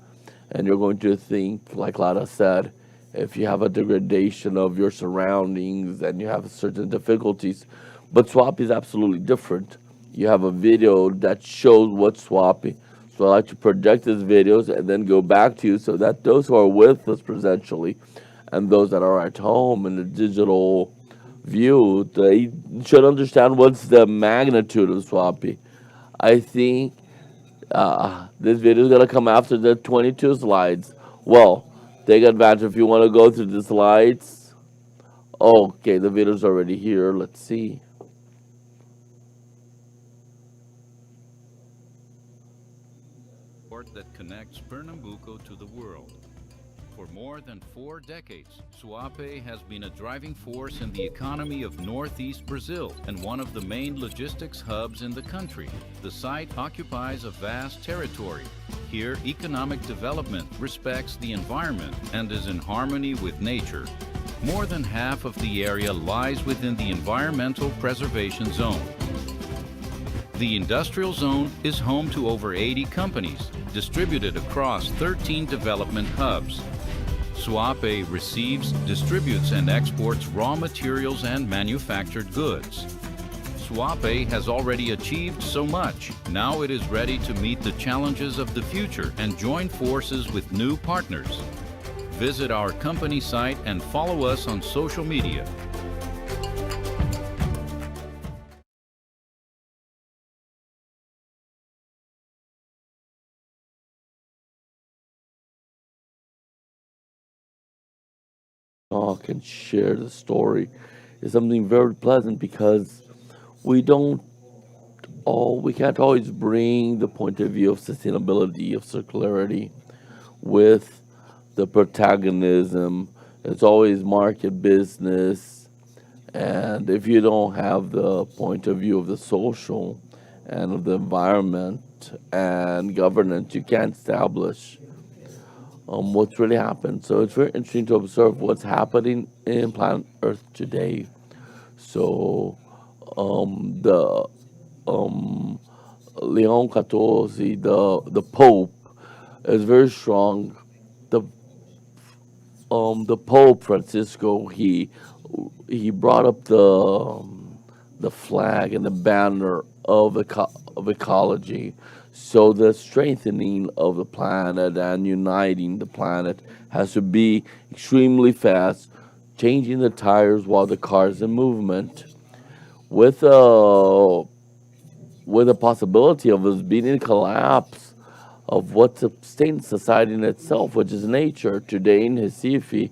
and you're going to think, like Lara said, if you have a degradation of your surroundings and you have certain difficulties. But Swapi is absolutely different. You have a video that shows what's Swapi. So I like to project these videos and then go back to you, so that those who are with us presentially and those that are at home in the digital view, they should understand what's the magnitude of Swapi. I think this video is going to come after the 22 slides. Well, take advantage if you want to go through the slides. Okay, the video's already here. Let's see. That connects Pernambuco to the world. For more than 4 decades, Suape has been a driving force in the economy of northeast Brazil and one of the main logistics hubs in the country. The site occupies a vast territory. Here, economic development respects the environment and is in harmony with nature. More than half of the area lies within the environmental preservation zone. The industrial zone is home to over 80 companies, distributed across 13 development hubs. Suape receives, distributes, and exports raw materials and manufactured goods. Suape has already achieved so much. Now it is ready to meet the challenges of the future and join forces with new partners. Visit our company site and follow us on social media. Talk and share the story is something very pleasant because we don't we can't always bring the point of view of sustainability, of circularity, with the protagonism. It's always market business, and if you don't have the point of view of the social and of the environment and governance, you can't establish what's really happened. So it's very interesting to observe what's happening in planet Earth today. So the Leon XIV, the Pope, is very strong. The Pope Francisco, he brought up the flag and the banner of ecology. So the strengthening of the planet and uniting the planet has to be extremely fast, changing the tires while the car's in movement, with a possibility of us being in collapse of what sustains society in itself, which is nature. Today in Recife,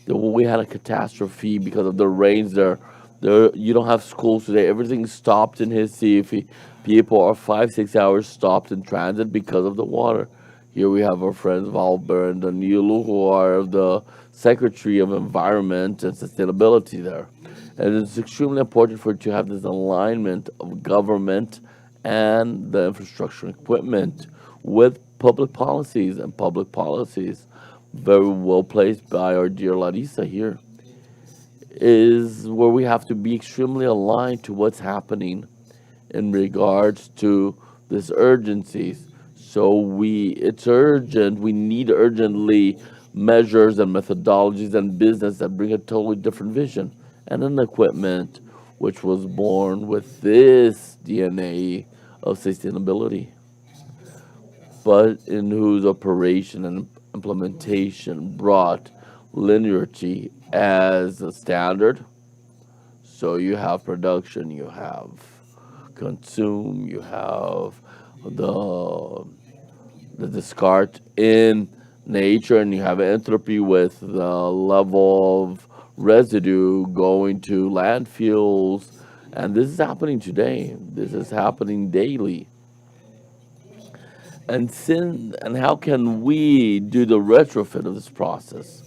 we had a catastrophe because of the rains there. You don't have schools today. Everything stopped in Recife. People are 5-6 hours stopped in transit because of the water. Here we have our friends Valber and Danilo, who are the Secretary of Environment and Sustainability there. And it's extremely important for you to have this alignment of government and the infrastructure and equipment with public policies, and public policies, very well placed by our dear Larissa here, is where we have to be extremely aligned to what's happening in regards to this urgencies. So it's urgent. We need urgently measures and methodologies and business that bring a totally different vision, and an equipment which was born with this DNA of sustainability, but in whose operation and implementation brought linearity as a standard. So you have production, you have consume, you have the discard in nature, and you have entropy with the level of residue going to landfills. And this is happening today. This is happening daily. And how can we do the retrofit of this process,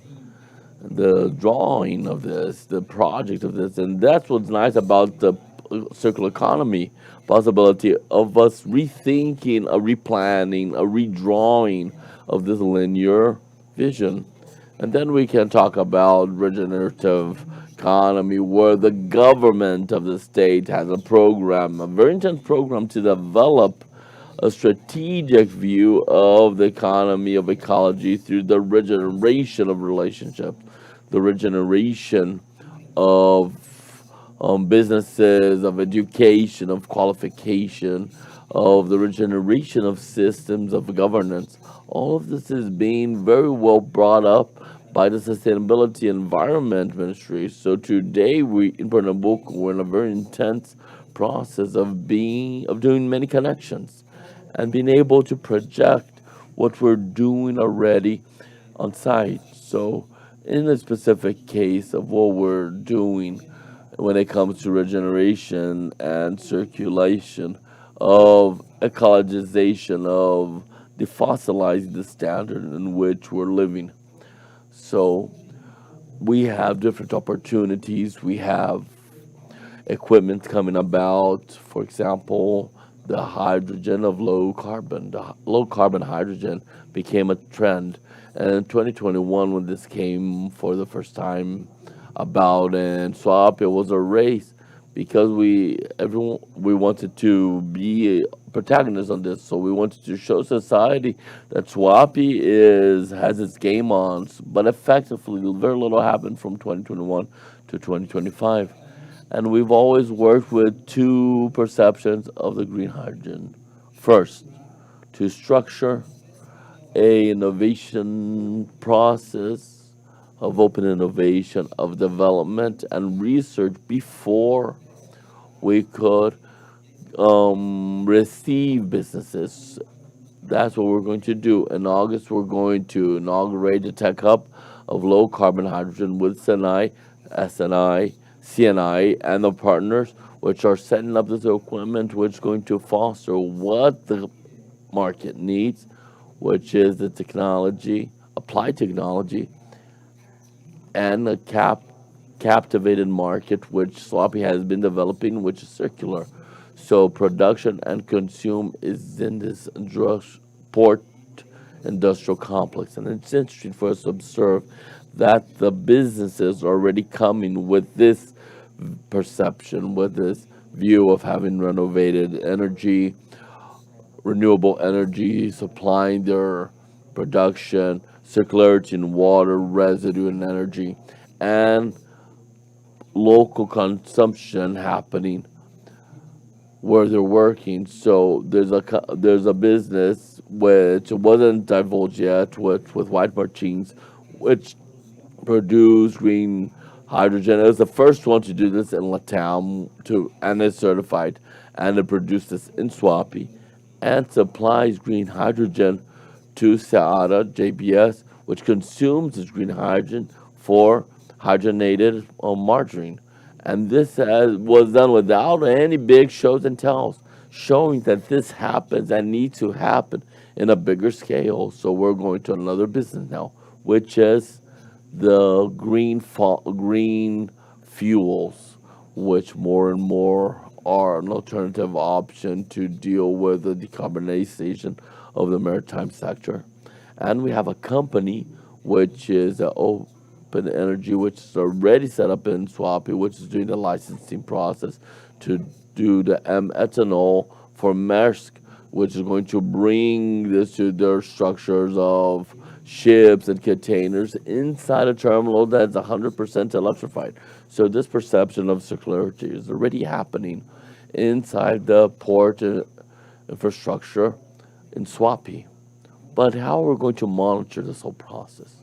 the drawing of this, the project of this? And that's what's nice about the circular economy possibility of us rethinking, a replanning, a redrawing of this linear vision. And then we can talk about regenerative economy, where the government of the state has a program, a very intense program, to develop a strategic view of the economy of ecology through the regeneration of relationships, the regeneration of businesses, of education, of qualification, of the regeneration of systems of governance. All of this is being very well brought up by the Sustainability Environment Ministry. So today in Pernambuco, we're in a very intense process of doing many connections and being able to project what we're doing already on site. So in the specific case of what we're doing when it comes to regeneration and circulation of ecologization, of defossilizing the standard in which we're living. So we have different opportunities. We have equipment coming about. For example, the hydrogen of low carbon. The low carbon hydrogen became a trend. And in 2021, when this came for the first time about and swap, it was a race because we wanted to be a protagonist on this. So we wanted to show society that Swapi has its game on, but effectively very little happened from 2021 to 2025. And we've always worked with two perceptions of the green hydrogen. First, to structure a innovation process of open innovation, of development and research before we could receive businesses. That's what we're going to do. In August, we're going to inaugurate the Tech Hub of low carbon hydrogen with SNI, CNI, and the partners, which are setting up this equipment, which is going to foster what the market needs, which is the technology, applied technology, and a captivated market, which Sloppy has been developing, which is circular. So production and consume is in this port industrial complex. And it's interesting for us to observe that the businesses are already coming with this perception, with this view of having renovated energy, renewable energy, supplying their production, circularity in water, residue and energy, and local consumption happening where they're working. So there's a business which wasn't divulged yet with White Martins, which produce green hydrogen. It was the first one to do this in Latam and is certified, and it produced this in Swapi and supplies green hydrogen to Seara JBS, which consumes this green hydrogen for hydrogenated margarine. And this was done without any big shows and tells, showing that this happens and needs to happen in a bigger scale. So we're going to another business now, which is the green fuels, which more and more are an alternative option to deal with the decarbonization of the maritime sector. And we have a company which is Open Energy, which is already set up in Swapi, which is doing the licensing process to do the ethanol for Maersk, which is going to bring this to their structures of ships and containers inside a terminal that's 100% electrified. So this perception of circularity is already happening inside the port infrastructure in Swapi. But how are we going to monitor this whole process?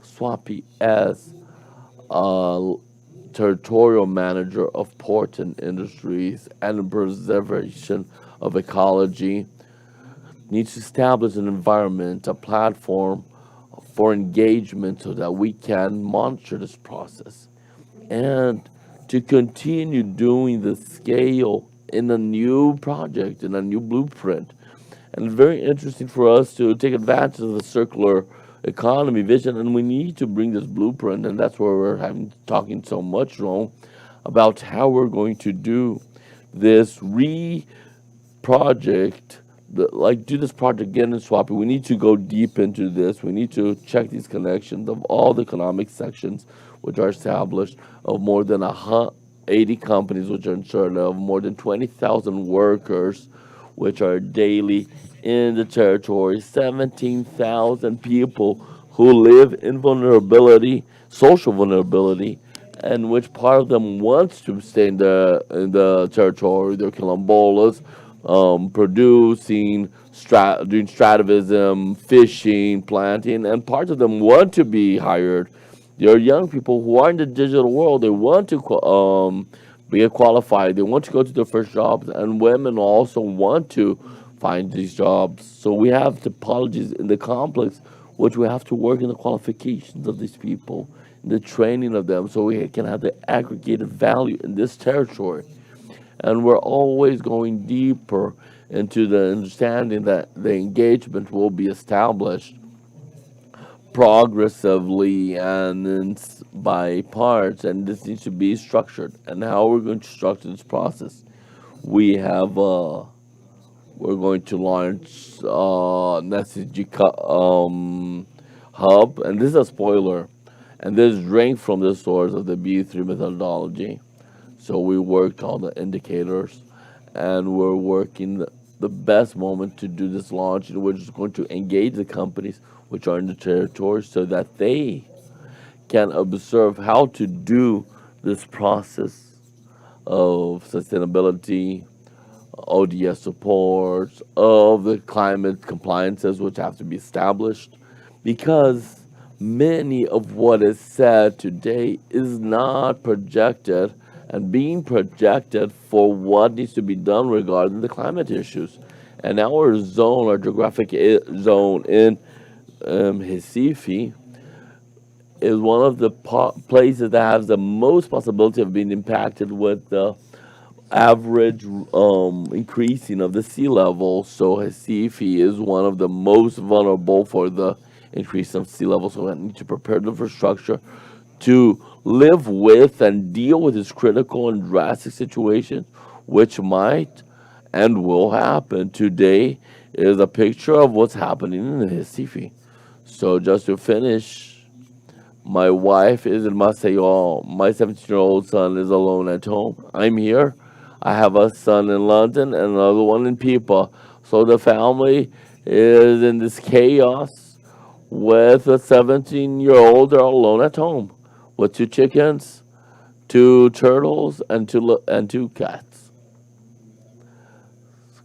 Swapi, as a territorial manager of port and industries and preservation of ecology, needs to establish an environment, a platform for engagement so that we can monitor this process and to continue doing the scale in a new project, in a new blueprint. And it's very interesting for us to take advantage of the circular economy vision, and we need to bring this blueprint, and that's where we're talking so much, Ron, about how we're going to do this project, do this project again in Swapi. We need to go deep into this. We need to check these connections of all the economic sections which are established, of more than 80 companies which are insured, of more than 20,000 workers which are daily in the territory, 17,000 people who live in vulnerability, social vulnerability, and which part of them wants to stay in the territory. They're quilombolas, producing, doing strativism, fishing, planting, and parts of them want to be hired. There are young people who are in the digital world. They want to be qualified. They want to go to their first jobs, and women also want to find these jobs. So we have topologies in the complex, which we have to work in the qualifications of these people, the training of them, so we can have the aggregated value in this territory. And we're always going deeper into the understanding that the engagement will be established progressively and by parts, and this needs to be structured. And how we're going to structure this process? We have we're going to launch an SDG hub, and this is a spoiler, and this drank from the source of the B3 methodology. So we worked on the indicators, and we're working the best moment to do this launch, and we're just going to engage the companies which are in the territory so that they can observe how to do this process of sustainability, ODS supports, of the climate compliances which have to be established, because many of what is said today is not projected and being projected for what needs to be done regarding the climate issues. And our zone, our geographic zone in Recife, is one of the places that has the most possibility of being impacted with the average increasing of the sea level. So Recife is one of the most vulnerable for the increase of sea level. So we need to prepare the infrastructure to live with and deal with this critical and drastic situation, which might and will happen. Today is a picture of what's happening in Recife. So just to finish, my wife is in Maceió. My 17-year-old son is alone at home. I'm here. I have a son in London and another one in Pipa. So the family is in this chaos with a 17-year-old. They're alone at home with 2 chickens, 2 turtles, and two cats.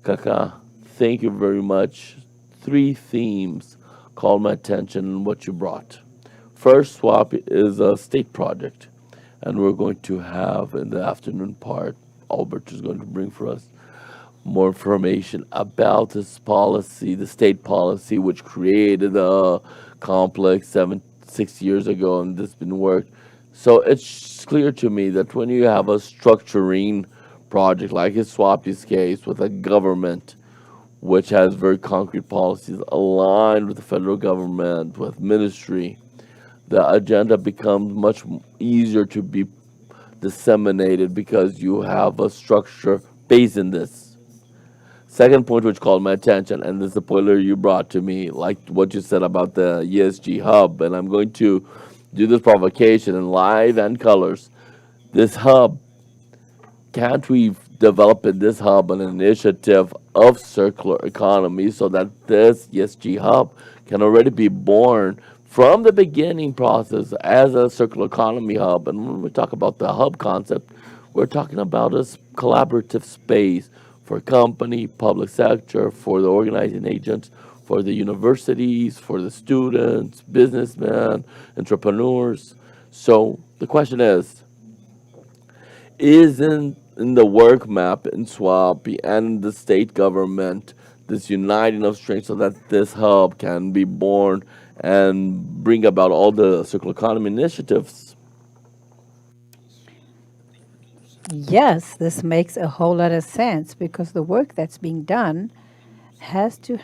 Kaka, thank you very much. 3 themes called my attention in what you brought. First, SWAP is a state project, and we're going to have in the afternoon part, Albert is going to bring for us more information about this policy, the state policy, which created a complex 6 years ago, and this has been worked. So it's clear to me that when you have a structuring project like in SWAP's case with a government which has very concrete policies aligned with the federal government, with ministry, the agenda becomes much easier to be disseminated because you have a structure based in this. Second point which called my attention, and this is the spoiler you brought to me, like what you said about the ESG hub, and I'm going to do this provocation in live and colors. This hub, can't we develop in this hub an initiative of circular economy so that this ESG hub can already be born from the beginning process as a circular economy hub? And when we talk about the hub concept, we're talking about a collaborative space for company, public sector, for the organizing agents, for the universities, for the students, businessmen, entrepreneurs. So the question is in the work map in SWAP and the state government this uniting of strength so that this hub can be born and bring about all the circular economy initiatives? Yes, this makes a whole lot of sense because the work that's being done you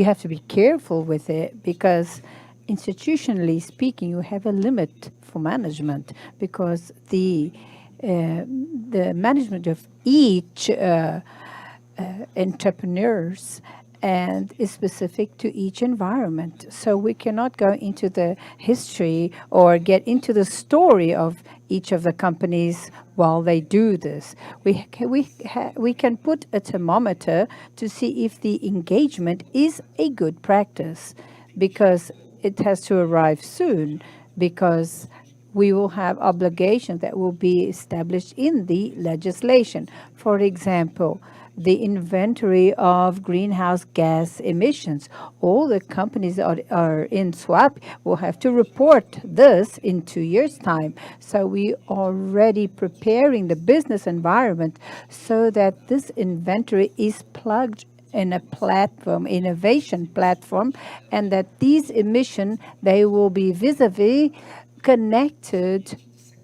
have to be careful with it because institutionally speaking, you have a limit for management because the management of each entrepreneurs and is specific to each environment. So we cannot go into the history or get into the story of each of the companies while they do this. We can put a thermometer to see if the engagement is a good practice because it has to arrive soon because we will have obligations that will be established in the legislation. For example, the inventory of greenhouse gas emissions. All the companies that are in SWAP will have to report this in 2 years' time. So we already preparing the business environment so that this inventory is plugged in a platform, innovation platform, and that these emissions, they will be vis-a-vis connected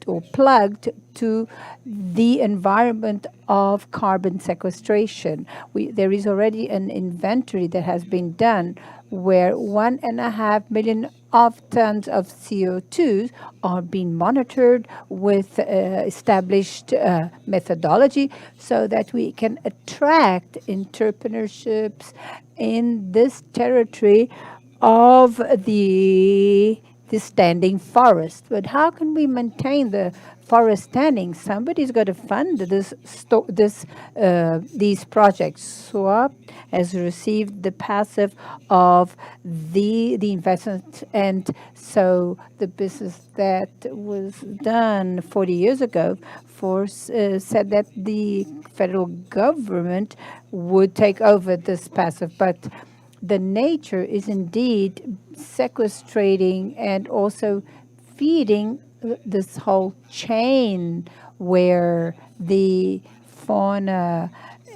or plugged to the environment of carbon sequestration. There is already an inventory that has been done where 1.5 million of tons of CO2 are being monitored with established methodology so that we can attract entrepreneurships in this territory of the standing forest. But how can we maintain the forest standing? Somebody's got to fund these projects. SWAP has received the passive of the investment, and so the business that was done 40 years ago said that the federal government would take over this passive, but the nature is indeed sequestrating and also feeding this whole chain where the fauna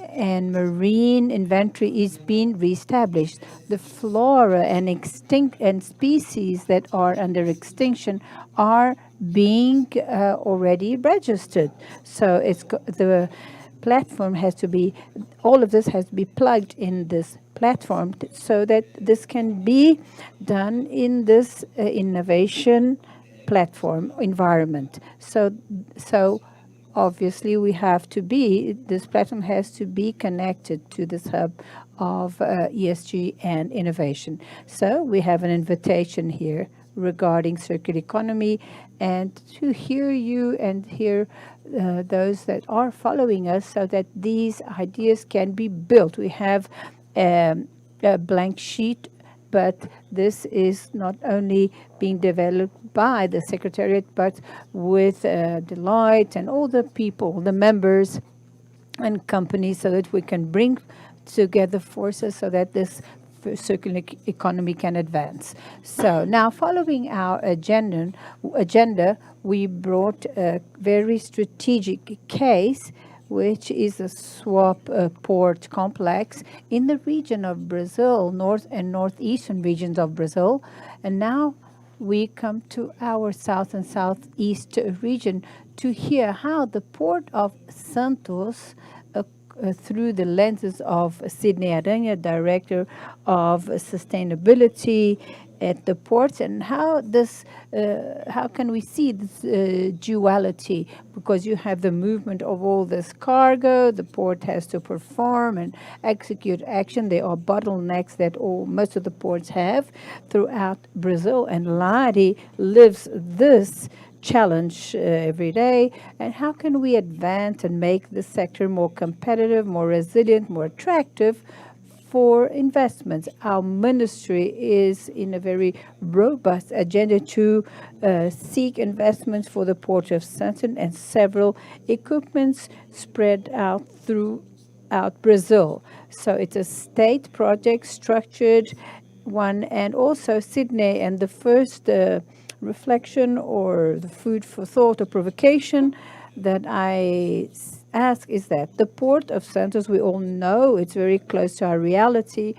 and marine inventory is being reestablished. The flora and species that are under extinction are being already registered. So the platform has to be, all of this has to be plugged in this platform so that this can be done in this innovation platform environment. So obviously this platform has to be connected to this hub of ESG and innovation. So we have an invitation here regarding circular economy, and to hear you and hear those that are following us so that these ideas can be built. We have a blank sheet, but this is not only being developed by the Secretariat, but with Deloitte and all the people, the members and companies, so that we can bring together forces so that this circular economy can advance. So now, following our agenda, we brought a very strategic case, which is a swap port complex in the region of Brazil, north and northeastern regions of Brazil. And now we come to our south and southeast region to hear how the Port of Santos, through the lenses of Sidney Aranha, Director of Sustainability at the ports, and how can we see this duality? Because you have the movement of all this cargo, the port has to perform and execute action. There are bottlenecks that most of the ports have throughout Brazil, and Lari lives this challenge every day. And how can we advance and make the sector more competitive, more resilient, more attractive for investments? Our ministry is in a very robust agenda to seek investments for the Port of Santos and several equipments spread out throughout Brazil. So it's a state project, structured one, and also Sydney. And the first reflection or the food for thought or provocation that I ask is that the Port of Santos, we all know it's very close to our reality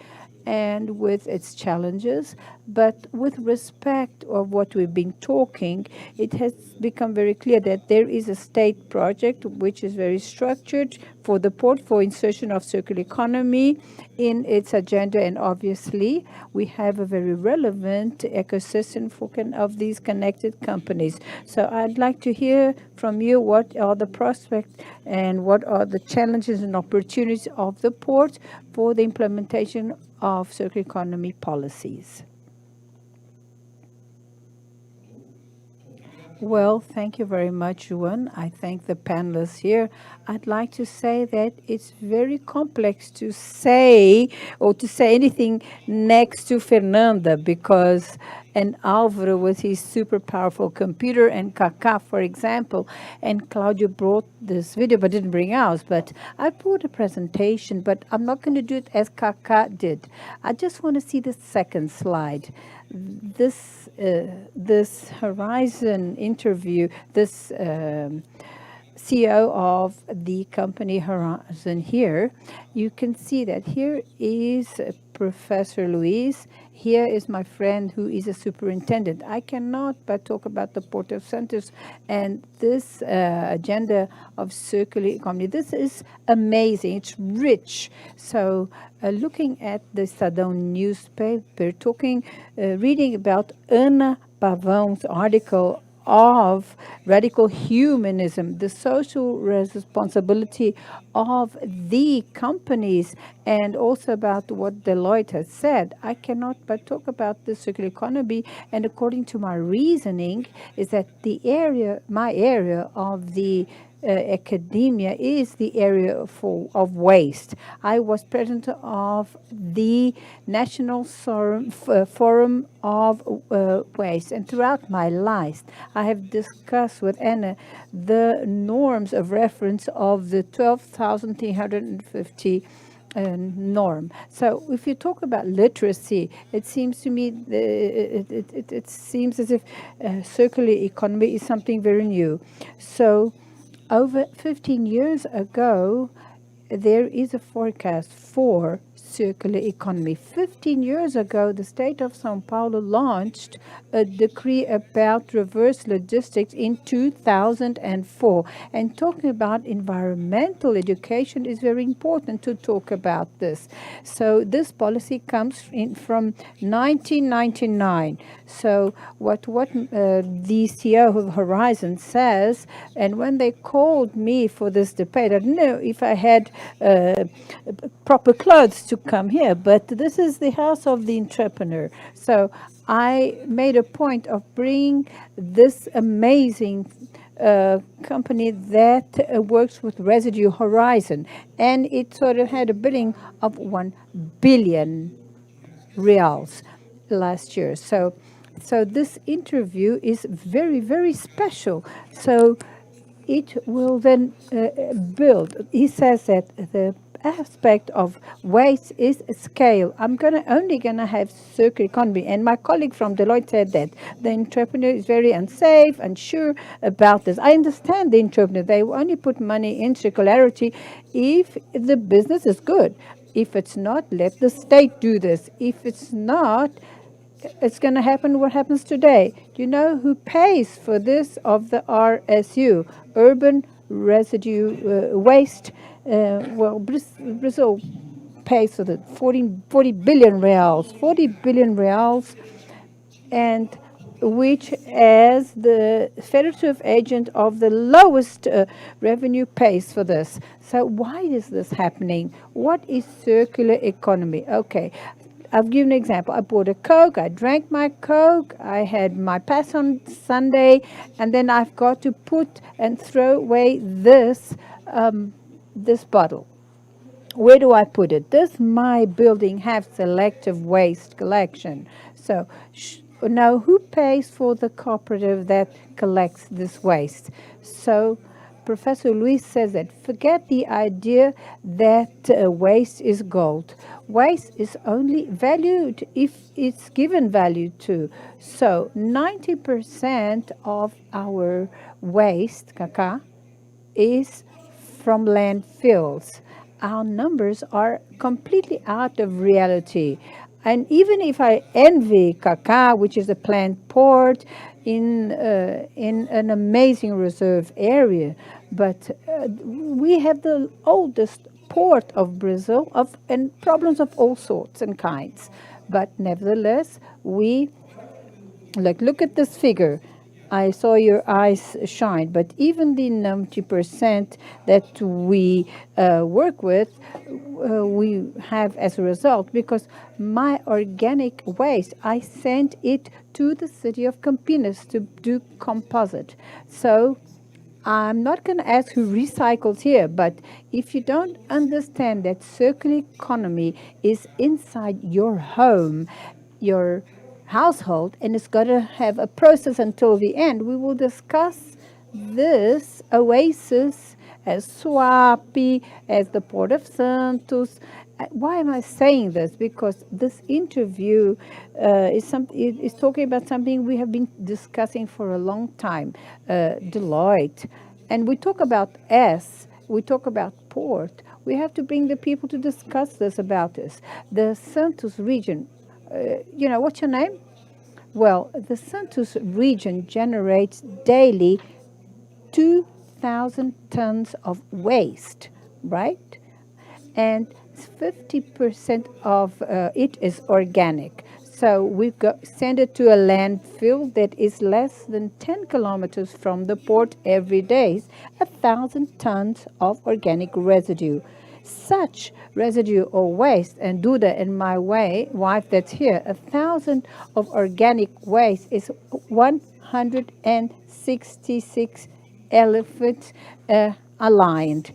and with its challenges, but with respect of what we've been talking, it has become very clear that there is a state project which is very structured for the port for insertion of circular economy in its agenda, and obviously we have a very relevant ecosystem of these connected companies. So I'd like to hear from you what are the prospects and what are the challenges and opportunities of the port for the implementation of circular economy policies. Well, thank you very much, Juan. I thank the panelists here. I'd like to say that it's very complex to say anything next to Fernanda, because and Álvaro with his super powerful computer, and Kaká, for example, and Claudio brought this video but didn't bring ours. But I brought a presentation, but I'm not going to do it as Kaká did. I just want to see the second slide. This Horizon interview, this CEO of the company Horizon here, you can see that here is Professor Luis. Here is my friend who is a superintendent. I cannot but talk about the Port of Santos and this agenda of circular economy. This is amazing. It's rich. So looking at the Estadão newspaper, reading about Ana Pavão's article of radical humanism, the social responsibility of the companies, and also about what Deloitte has said, I cannot but talk about the circular economy. And according to my reasoning, is that my area of the academia is the area of waste. I was president of the National Forum of Waste, and throughout my life, I have discussed with Anna the norms of reference of the 12,350 norm. So if you talk about literacy, it seems to me it seems as if circular economy is something very new. So over 15 years ago, there is a forecast for circular economy. 15 years ago, the state of São Paulo launched a decree about reverse logistics in 2004. And talking about environmental education is very important to talk about this. So this policy comes in from 1999. So what the CEO of Horizon says, and when they called me for this debate, I didn't know if I had proper clothes to come here, but this is the house of the entrepreneur. So I made a point of bringing this amazing company that works with residue Horizon, and it sort of had a billing of 1 billion reals last year. So this interview is very, very special. So it will then build. He says that the aspect of waste is scale. I'm only gonna have circular economy. And my colleague from Deloitte said that the entrepreneur is very unsafe, unsure about this. I understand the entrepreneur. They only put money in circularity if the business is good. If it's not, let the state do this. If it's not, it's going to happen what happens today. Do you know who pays for this of the RSU, urban residue waste? Brazil pays for the 40 billion reals, 40 billion reals, and which as the federative agent of the lowest revenue pays for this. So why is this happening? What is circular economy? Okay. I'll give an example. I bought a Coke, I drank my Coke, I had my pass on Sunday, and then I've got to put and throw away this bottle. Where do I put it? Does my building have selective waste collection? So now who pays for the cooperative that collects this waste? So Professor Luis says that forget the idea that waste is gold. Waste is only valued if it's given value to. So 90% of our waste, Kaká, is from landfills. Our numbers are completely out of reality. And even if I envy Kaká, which is a planned port in an amazing reserve area, but we have the oldest port of Brazil and problems of all sorts and kinds. But nevertheless, look at this figure. I saw your eyes shine, but even the 90% that we work with, we have as a result, because my organic waste, I sent it to the city of Campinas to do composite. So I'm not going to ask who recycles here, but if you don't understand that circular economy is inside your home, your household, and it's got to have a process until the end, we will discuss this oasis as Suape, as the Port of Santos. Why am I saying this? Because this interview is talking about something we have been discussing for a long time, Deloitte. And we talk about we talk about port. We have to bring the people to discuss this about this. The Santos region, what's your name? Well, the Santos region generates daily 2,000 tons of waste, right? And 50% of it is organic. So we send it to a landfill that is less than 10 kilometers from the port every day, 1,000 tons of organic residue. Such residue or waste, and Duda and my wife that's here, 1,000 of organic waste is 166 elephants aligned.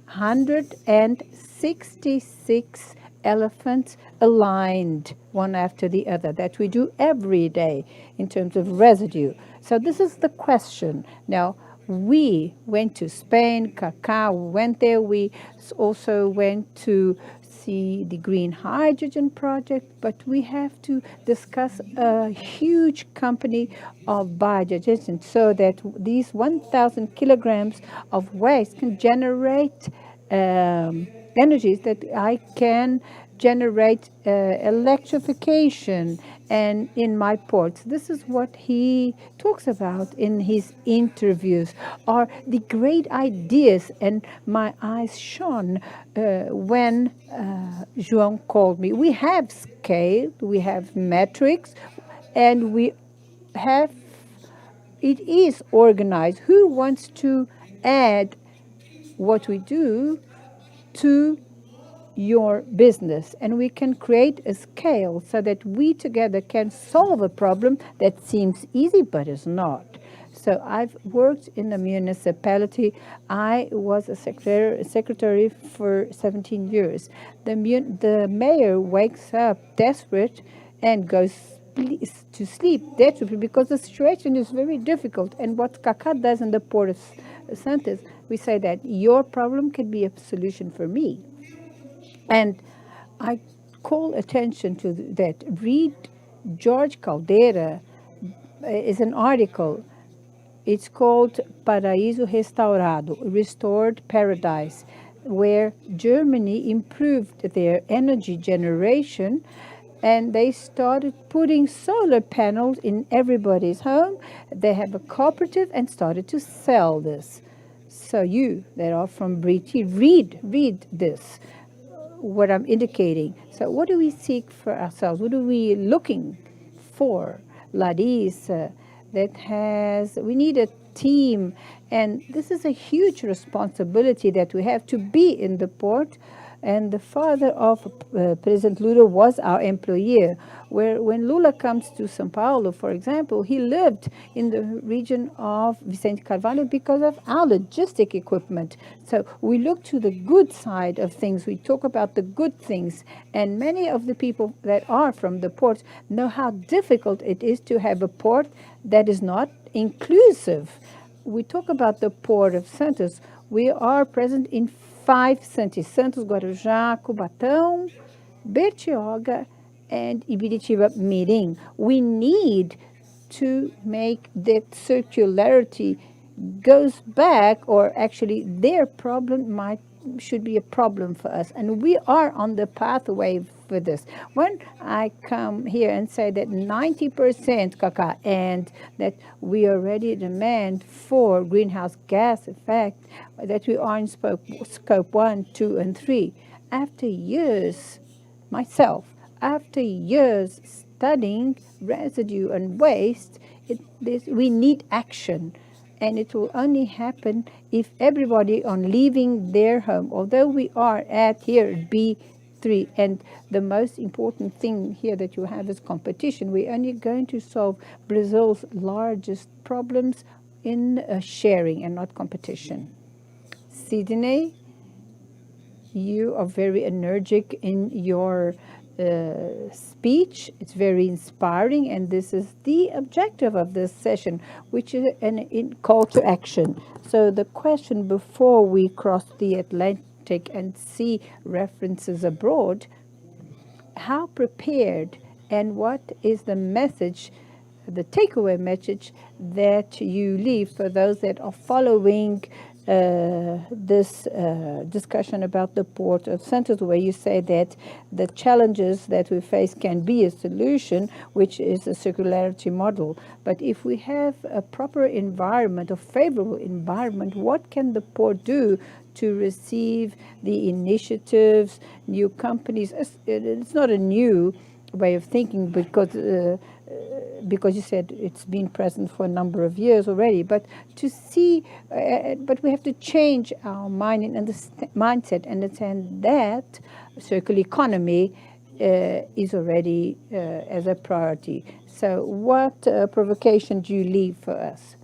166 elephants aligned one after the other that we do every day in terms of residue. So this is the question. Now, we went to Spain, Cacao went there. We also went to see the green hydrogen project, but we have to discuss a huge company of biodigestion so that these 1,000 kilograms of waste can generate energies that I can generate electrification and in my ports. This is what he talks about in his interviews, are the great ideas, and my eyes shone when João called me. We have scale, we have metrics, and it is organized. Who wants to add what we do to your business? And we can create a scale so that we together can solve a problem that seems easy but is not. So I've worked in a municipality. I was a secretary for 17 years. The mayor wakes up desperate and goes to sleep desperately because the situation is very difficult. And what Kaká does in the Port of Santos, we say that your problem can be a solution for me. And I call attention to that. Read George Caldeira is an article. It's called Paraíso Restaurado, Restored Paradise, where Germany improved their energy generation and they started putting solar panels in everybody's home. They have a cooperative and started to sell this. So you that are from Briti, read this, what I'm indicating. So what do we seek for ourselves? What are we looking for? Larissa, we need a team, and this is a huge responsibility that we have to be in the port. And the father of President Lula was our employer, where when Lula comes to São Paulo, for example, he lived in the region of Vicente Carvalho because of our logistic equipment. So we look to the good side of things. We talk about the good things. And many of the people that are from the ports know how difficult it is to have a port that is not inclusive. We talk about the Port of Santos. We are present in 5 cities: Santos, Guarujá, Cubatão, Bertioga, and Ibiritiba Mirim. We need to make that circularity goes back, or actually their problem should be a problem for us. And we are on the pathway for this. When I come here and say that 90% Kaká, and that we already demand for greenhouse gas effect, that we are in scope 1, 2, and 3, after years studying residue and waste, we need action. And it will only happen if everybody on leaving their home, although we are at here B3, and the most important thing here that you have is competition. We're only going to solve Brazil's largest problems in sharing and not competition. Sydney, you are very energetic in your speech. It's very inspiring, and this is the objective of this session, which is a call to action. So the question before we cross the Atlantic and see references abroad, how prepared and what is the message, the takeaway message that you leave for those that are following this discussion about the Port of Santos, where you say that the challenges that we face can be a solution, which is a circularity model. But if we have a proper environment, a favorable environment, what can the port do to receive the initiatives, new companies? It's not a new way of thinking because you said it's been present for a number of years already, but to see, but we have to change our mind and mindset and understand that circular economy is already as a priority. So what provocation do you leave for us?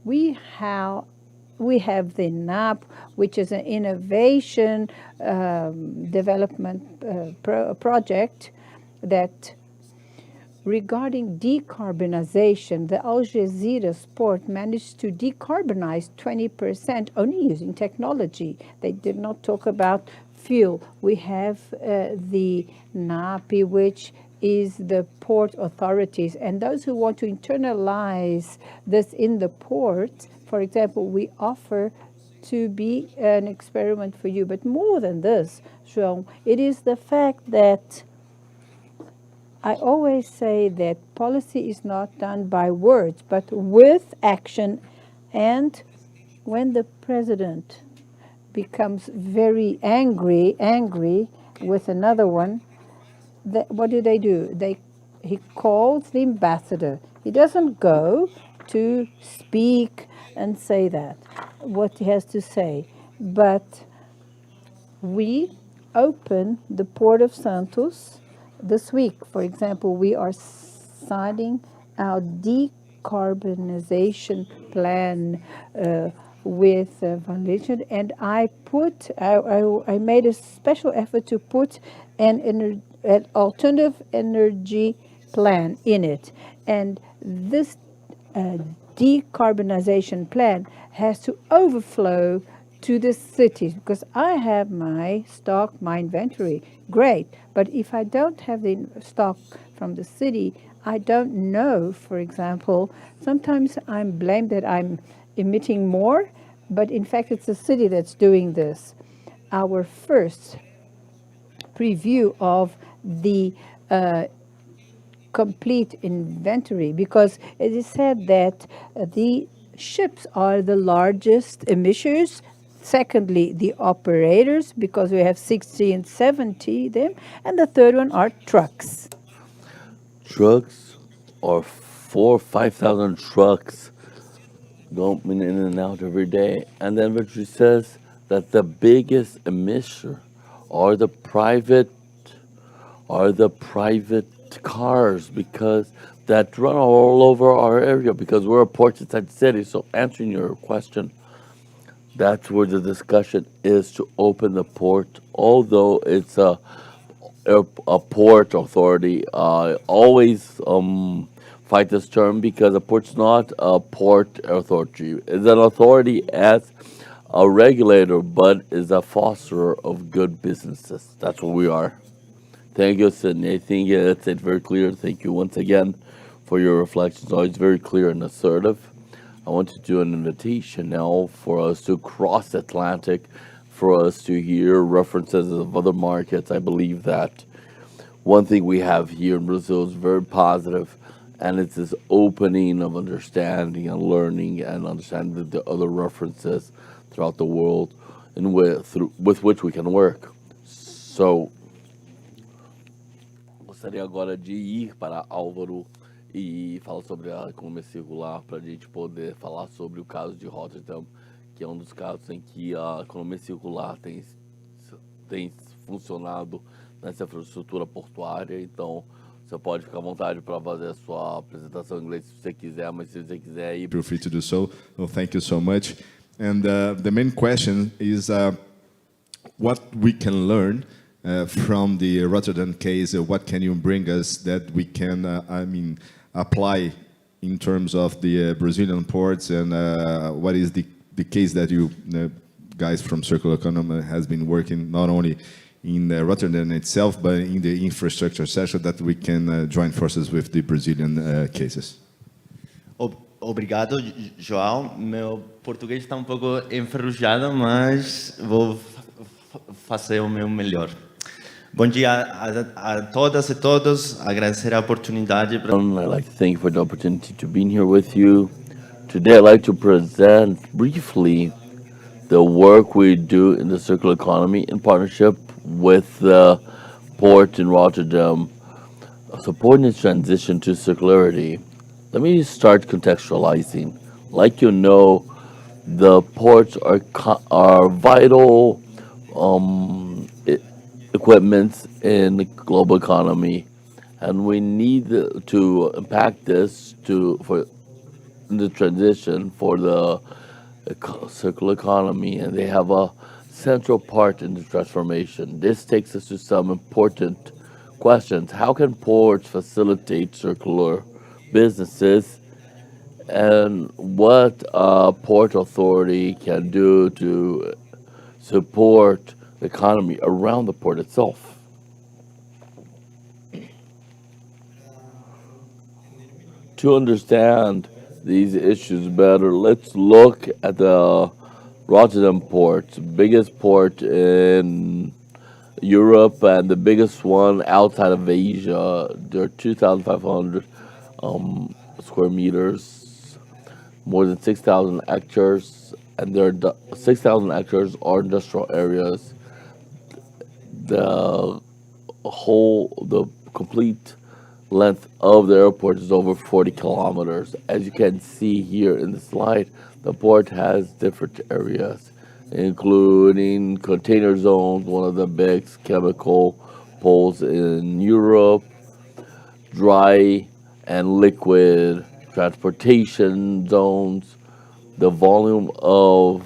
We have the NAP, which is an innovation development project that regarding decarbonization, the Algeciras port managed to decarbonize 20% only using technology. They did not talk about fuel. We have the NAPI, which is the port authorities, and those who want to internalize this in the port. For example, we offer to be an experiment for you. But more than this, João, it is the fact that I always say that policy is not done by words, but with action. And when the president becomes very angry with another one, what do? He calls the ambassador. He doesn't go to speak and say that, what he has to say. But we open the Port of Santos this week. For example, we are signing our decarbonization plan with Valiant, and I made a special effort to put an alternative energy plan in it. And this decarbonization plan has to overflow to the cities, because I have my stock, my inventory, great. But if I don't have the stock from the city, I don't know, for example, sometimes I'm blamed that I'm emitting more, but in fact it's the city that's doing this. Our first preview of the complete inventory, because it is said that the ships are the largest emitters. Secondly, the operators, because we have 60 and 70 them. And the third one are trucks. Trucks are 4,000 or 5,000 trucks going in and out every day. And then Richard says that the biggest emitter are the private cars, because that run all over our area, because we're a port-inside city. So answering your question, that's where the discussion is, to open the port. Although it's a port authority, always fight this term, because a port's not a port authority. It's an authority as a regulator, but is a fosterer of good businesses. That's what we are. Thank you, Sydney. I think it's very clear. Thank you once again for your reflections. Always very clear and assertive. I want to do an invitation now for us to cross Atlantic, for us to hear references of other markets. I believe that one thing we have here in Brazil is very positive, and it's this opening of understanding and learning and understanding the other references throughout the world and with which we can work. So, gostaria agora de ir para Álvaro e falar sobre a economia circular, para a gente poder falar sobre o caso de Rotterdam, que é dos casos em que a economia circular tem funcionado nessa infraestrutura portuária. Então, você pode ficar à vontade para fazer a sua apresentação em inglês se você quiser, mas se você quiser ir... Feel free to do so. Well, thank you so much. And the main question is what we can learn from the Rotterdam case. What can you bring us that we can, apply in terms of the Brazilian ports, and what is the case that you guys from Circular Economy has been working not only in Rotterdam itself, but in the infrastructure sector, that we can join forces with the Brazilian cases? Oh, Obrigado, João. Meu português está um pouco enferrujado, mas vou fazer o meu melhor. Bom dia a todas e todos. Agradecer a oportunidade. I'd like to thank you for the opportunity to be here with you. Today I'd like to present briefly the work we do in the circular economy in partnership with the port in Rotterdam, supporting its transition to circularity. Let me start contextualizing. Like you know, the ports are vital equipments in the global economy, and we need to impact this for the transition for the circular economy, and they have a central part in the transformation. This takes us to some important questions. How can ports facilitate circular businesses, and what a port authority can do to support the economy around the port itself? To understand these issues better, let's look at the Rotterdam port, biggest port in Europe and the biggest one outside of Asia. There are 2,500 square meters, more than 6,000 hectares, and 6,000 hectares are industrial areas. The complete length of the airport is over 40 kilometers. As you can see here in the slide, the port has different areas, including container zones, one of the big chemical poles in Europe, dry and liquid transportation zones. The volume of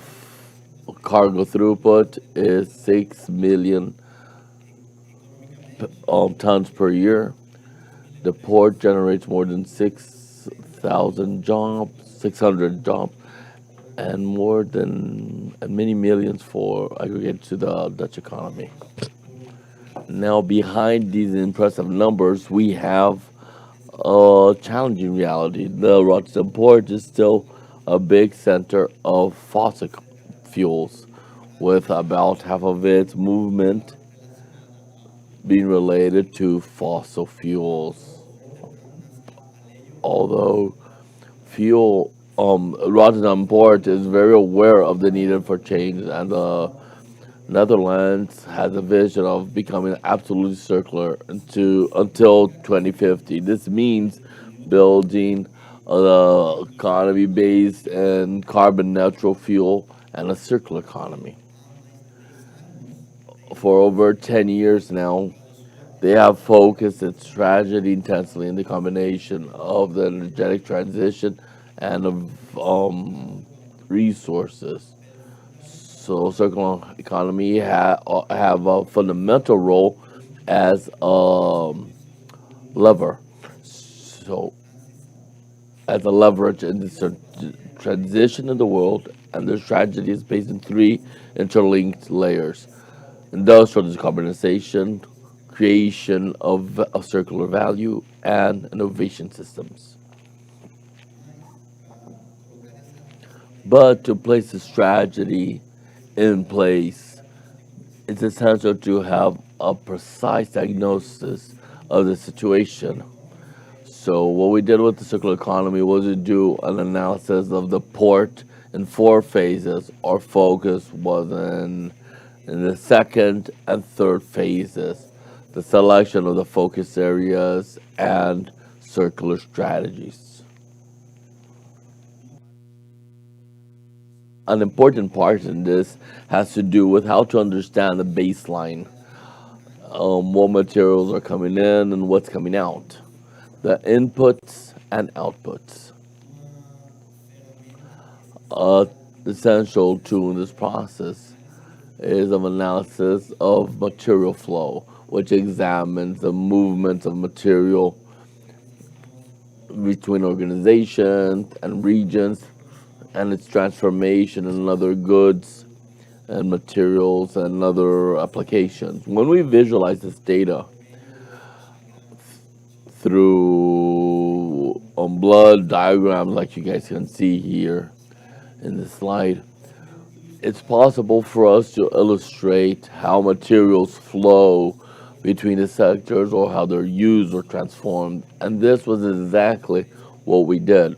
cargo throughput is 6 million tons per year. The port generates more than 600 jobs, and many millions for aggregate to the Dutch economy. Now, behind these impressive numbers, we have a challenging reality. The Rotterdam port is still a big center of fossil fuels, with about half of its movement being related to fossil fuels. Although Rotterdam port is very aware of the need for change, and the Netherlands has a vision of becoming absolutely circular until 2050. This means building an economy based in carbon neutral fuel and a circular economy. For over 10 years now, they have focused its strategy intensely in the combination of the energetic transition and of resources. So, circular economy have a fundamental role as a lever. So, as a leverage in the transition in the world, and their strategy is based in three interlinked layers: industrial decarbonization, creation of circular value, and innovation systems. But to place the strategy in place, it's essential to have a precise diagnosis of the situation. So what we did with the circular economy was to do an analysis of the port in 4 phases. Our focus was in the second and third phases, the selection of the focus areas, and circular strategies. An important part in this has to do with how to understand the baseline, what materials are coming in and what's coming out, the inputs and outputs. Essential to this process is an analysis of material flow, which examines the movement of material between organizations and regions, and its transformation in other goods and materials and other applications. When we visualize this data through blood diagrams like you guys can see here in the slide, it's possible for us to illustrate how materials flow between the sectors or how they're used or transformed. And this was exactly what we did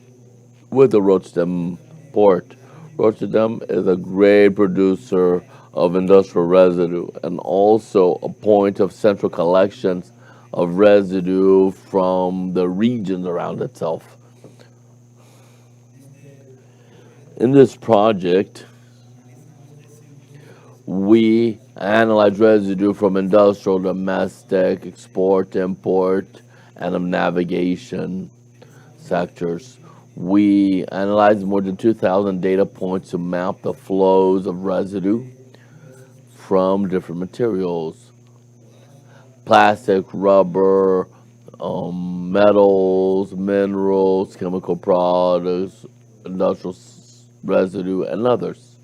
with the Rotterdam port. Rotterdam is a great producer of industrial residue and also a point of central collections of residue from the regions around itself. In this project, we analyze residue from industrial, domestic, export, import, and navigation sectors. We analyzed more than 2,000 data points to map the flows of residue from different materials: plastic, rubber, metals, minerals, chemical products, industrial residue, and others.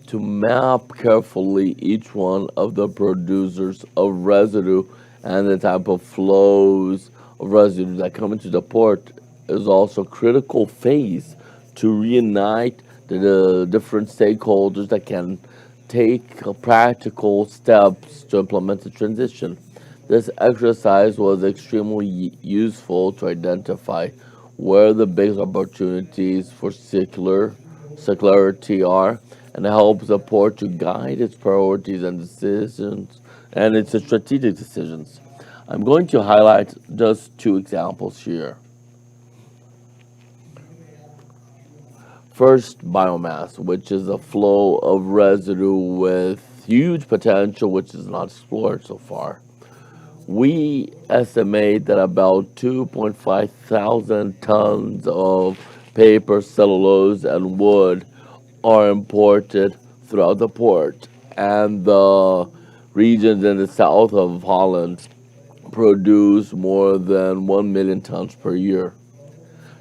To map carefully each one of the producers of residue and the type of flows of residue that come into the port is also a critical phase to reunite the different stakeholders that can take practical steps to implement the transition. This exercise was extremely useful to identify where the biggest opportunities for circularity are, and helps the port to guide its priorities and decisions and its strategic decisions. I'm going to highlight just two examples here. First, biomass, which is a flow of residue with huge potential, which is not explored so far. We estimate that about 2.5 thousand tons of paper, cellulose, and wood are imported throughout the port, and the regions in the south of Holland produce more than 1 million tons per year.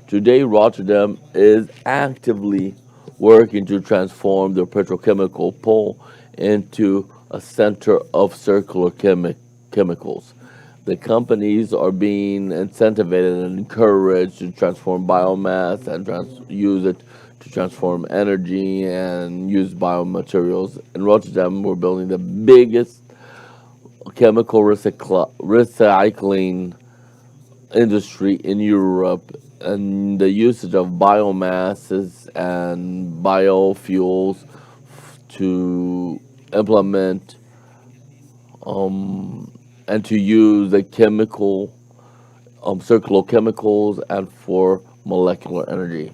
Today, Rotterdam is actively working to transform the petrochemical pole into a center of circular chemicals. The companies are being incentivized and encouraged to transform biomass and use it to transform energy and use biomaterials. In Rotterdam, we're building the biggest chemical recycling industry in Europe, and the usage of biomasses and biofuels to implement and to use the chemical circular chemicals and for molecular energy.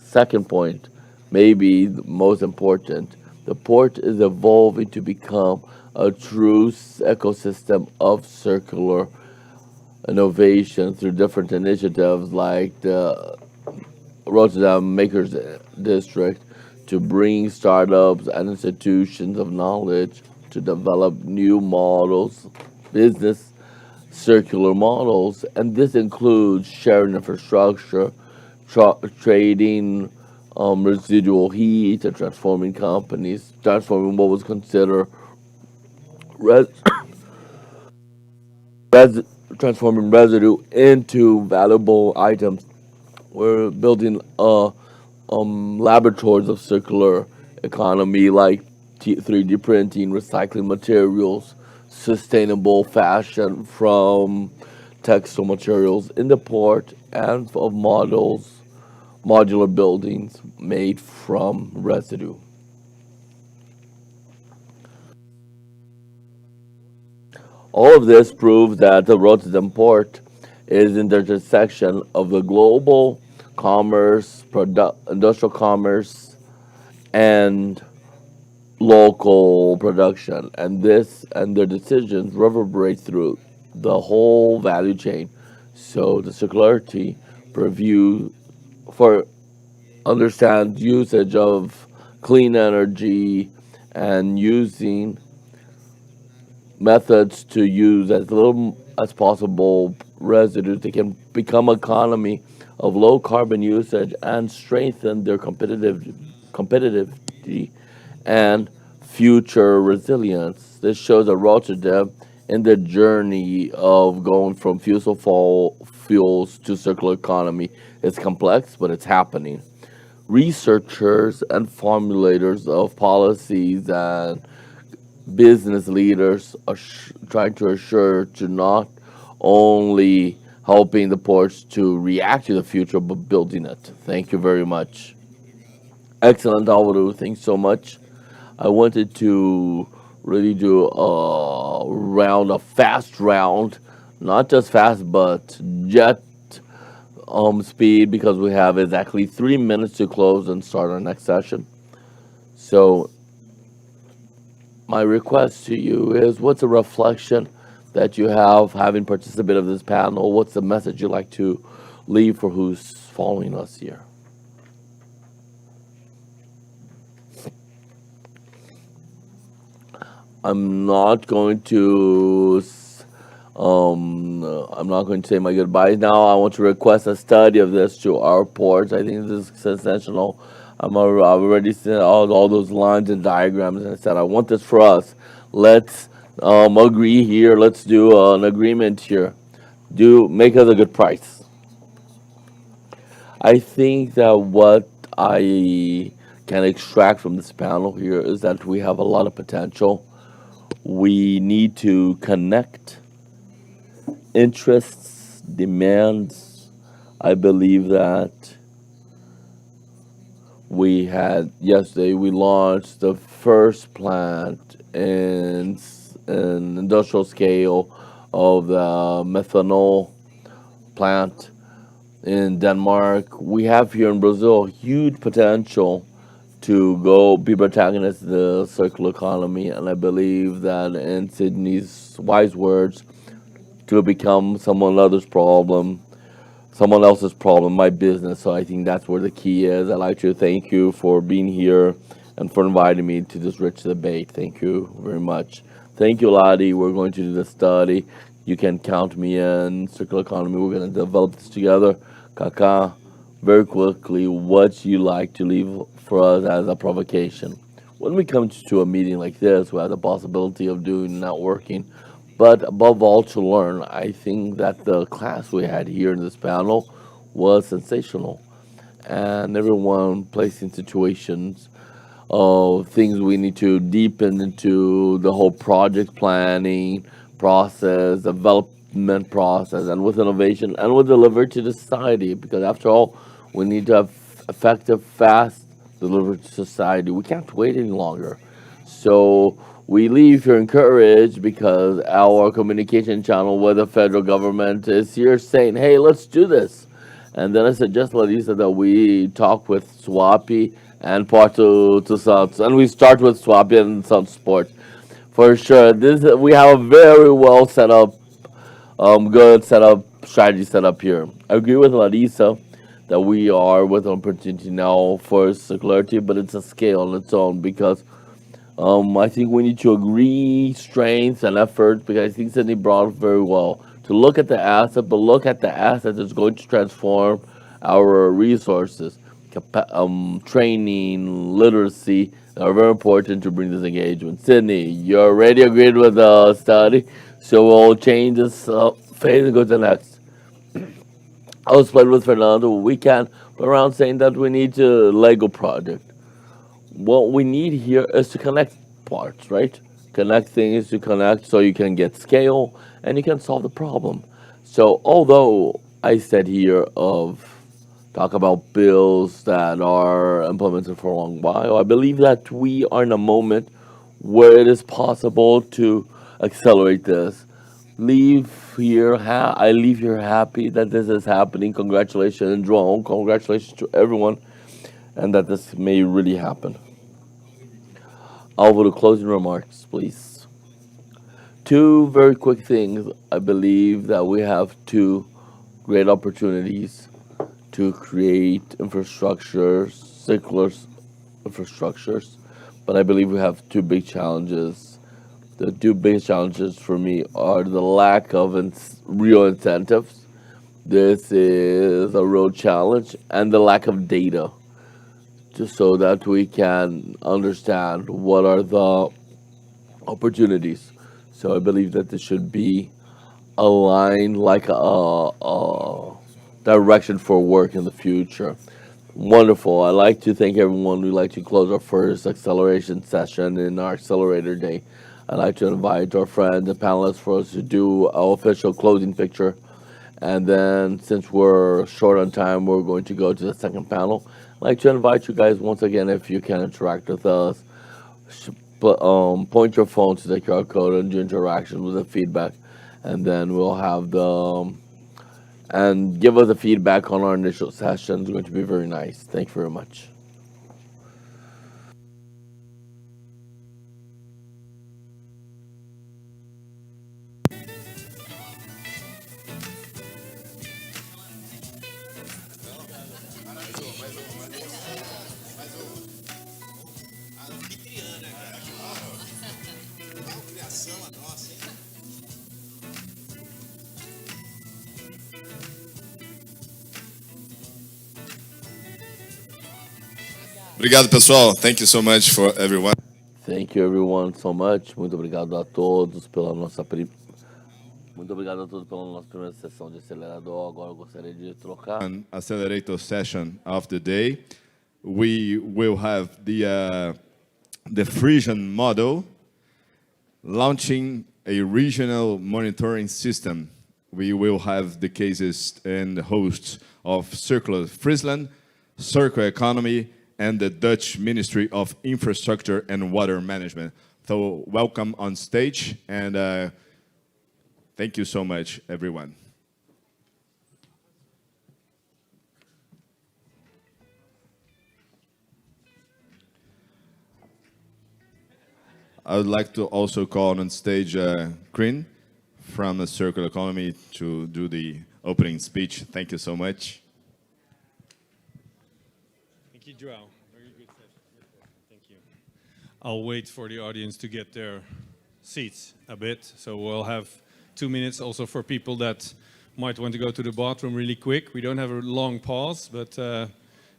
Second point, maybe the most important, the port is evolving to become a true ecosystem of circular innovation through different initiatives like the Rotterdam Makers District to bring startups and institutions of knowledge to develop new models, business circular models, and this includes sharing infrastructure, trading residual heat, and transforming companies, transforming what was considered res- res- transforming residue into valuable items. We're building laboratories of circular economy like 3D printing, recycling materials, sustainable fashion from textile materials in the port, and of modular buildings made from residue. All of this proves that the Rotterdam port is in the intersection of the global commerce, industrial commerce, and local production, and this and their decisions reverberate through the whole value chain. So the circularity review for understand usage of clean energy and using methods to use as little as possible residues. They can become economy of low carbon usage and strengthen their competitivity and future resilience. This shows that Rotterdam in the journey of going from fossil fuels to circular economy is complex, but it's happening. Researchers and formulators of policies and business leaders are trying to assure to not only helping the ports to react to the future, but building it. Thank you very much. Excellent, Alvaro. Thanks so much. I wanted to really do a fast round, not just fast, but jet speed, because we have exactly 3 minutes to close and start our next session. So my request to you is, what's a reflection that you have having participated in this panel? What's the message you'd like to leave for who's following us here? I'm not going to say my goodbyes now. I want to request a study of this to our ports. I think this is sensational. I've already seen all those lines and diagrams, and I said I want this for us. Let's agree here. Let's do an agreement here. Make us a good price. I think that what I can extract from this panel here is that we have a lot of potential. We need to connect interests, demands. I believe that yesterday we launched the first plant in industrial scale of the methanol plant in Denmark. We have here in Brazil huge potential to go be protagonists of the circular economy, and I believe that in Sydney's wise words, to become someone else's problem, my business. So I think that's where the key is. I'd like to thank you for being here and for inviting me to this rich debate. Thank you very much. Thank you, Lottie. We're going to do the study. You can count me in. Circular economy, we're going to develop this together. Kaká, very quickly, what you like to leave for us as a provocation? When we come to a meeting like this, we have the possibility of doing networking, but above all to learn. I think that the class we had here in this panel was sensational, and everyone placed in situations of things we need to deepen into the whole project planning process, development process, and with innovation and with delivery to the society, because after all, we need to have effective, fast delivery to society. We can't wait any longer. So we leave here encouraged because our communication channel with the federal government is here saying, hey, let's do this. And then I suggest, Larissa, that we talk with Swapi and Porto to Santos. And we start with Swapi and Santos Sport. For sure, we have a very well set up, good strategy set up here. I agree with Larissa that we are with an opportunity now for circularity, but it's a scale on its own, because I think we need to agree strengths and efforts, because I think Sydney brought it very well to look at the asset, but look at the asset that's going to transform our resources, training, literacy are very important to bring this engagement. Sydney, you already agreed with the study, so we'll change this phase and go to the next. I was playing with Fernando. We can go around saying that we need a Lego project. What we need here is to connect parts, right? Connect things to connect so you can get scale and you can solve the problem. So although I said here talk about bills that are implemented for a long while, I believe that we are in a moment where it is possible to accelerate this. I leave here happy that this is happening. Congratulations, João. Congratulations to everyone, and that this may really happen. Alvaro, closing remarks, please. Two very quick things. I believe that we have two great opportunities to create infrastructures, circular infrastructures, but I believe we have two big challenges. The two biggest challenges for me are the lack of real incentives. This is a real challenge, and the lack of data, just so that we can understand what are the opportunities. So I believe that this should be aligned like a direction for work in the future. Wonderful. I'd like to thank everyone. We'd like to close our first acceleration session in our accelerator day. I'd like to invite our friends and panelists for us to do our official closing picture. And then, since we're short on time, we're going to go to the second panel. I'd like to invite you guys once again, if you can interact with us, point your phone to the QR code and do interaction with the feedback. And then we'll have and give us the feedback on our initial session. It's going to be very nice. Thank you very much. Obrigado, pessoal. Thank you so much for everyone. Thank you everyone so much. Muito obrigado a todos pela nossa Muito obrigado a todos pela nossa primeira sessão de acelerador. Agora eu gostaria de trocar. An accelerator session of the day. We will have the Frisian model launching a regional monitoring system. We will have the cases and the hosts of Circular Friesland, Circular Economy, and the Dutch Ministry of Infrastructure and Water Management. So welcome on stage, and thank you so much, everyone. I would like to also call on stage Krin from the Circular Economy to do the opening speech. Thank you so much. Thank you, Joao. Very good session. Thank you. I'll wait for the audience to get their seats a bit. So we'll have 2 minutes also for people that might want to go to the bathroom really quick. We don't have a long pause, but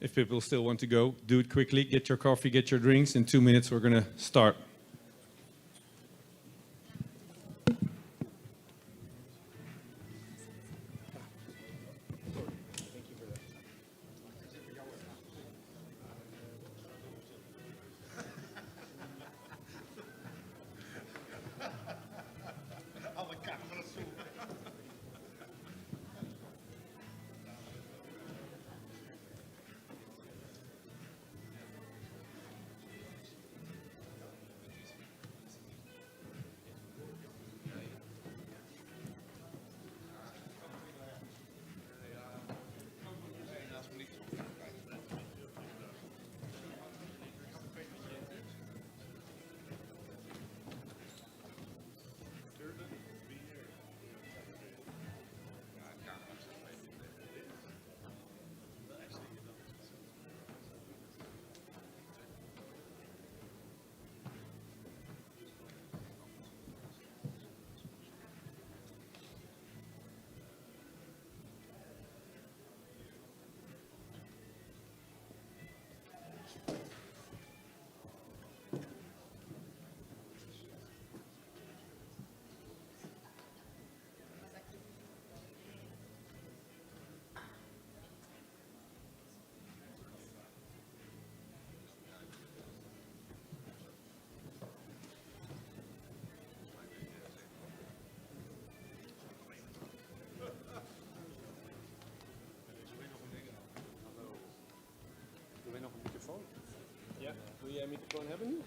if people still want to go, do it quickly. Get your coffee, get your drinks. In 2 minutes, we're going to start. Ja, wil jij een microfoon hebben nu?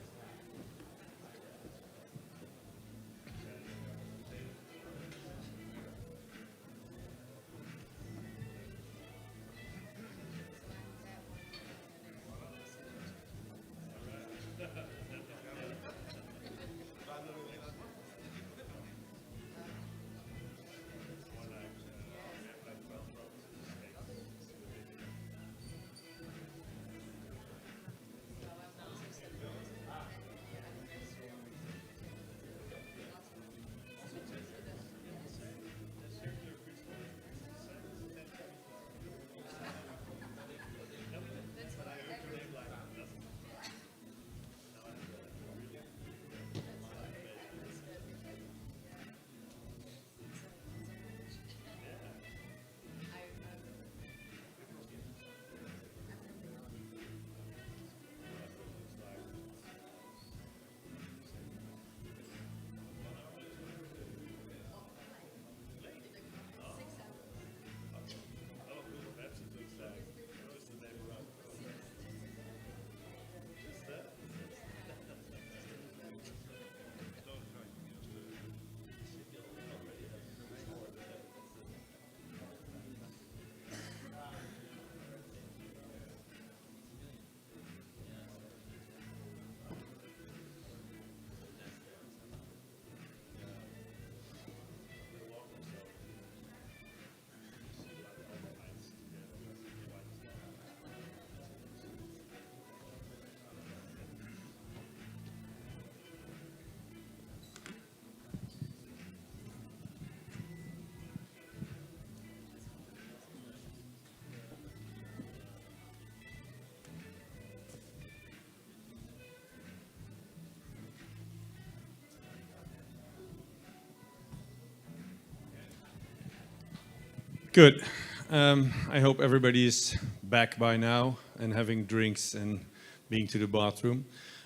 Good. I hope everybody is back by now and having drinks and being to the bathroom.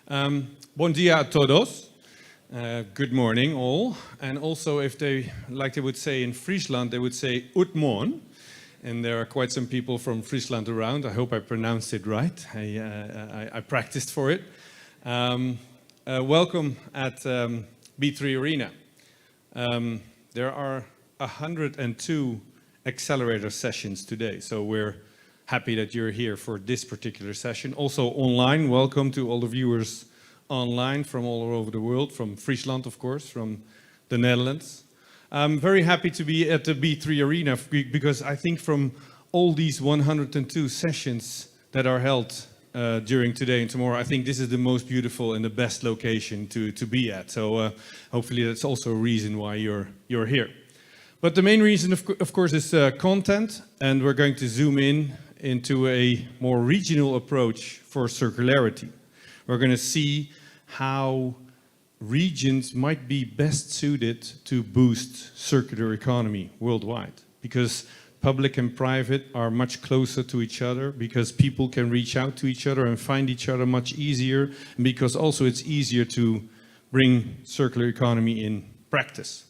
Bom dia a todos. Good morning, all. And also, if they, like they would say in Friesland, they would say Utmorn. And there are quite some people from Friesland around. I hope I pronounced it right. I practiced for it. Welcome at B3 Arena. There are 102 accelerator sessions today, so we're happy that you're here for this particular session. Also online, welcome to all the viewers online from all over the world, from Friesland, of course, from the Netherlands. I'm very happy to be at the B3 Arena because I think from all these 102 sessions that are held during today and tomorrow, I think this is the most beautiful and the best location to be at. So hopefully that's also a reason why you're here. But the main reason, of course, is content, and we're going to zoom into a more regional approach for circularity. We're going to see how regions might be best suited to boost circular economy worldwide, because public and private are much closer to each other, because people can reach out to each other and find each other much easier, and because also it's easier to bring circular economy in practice.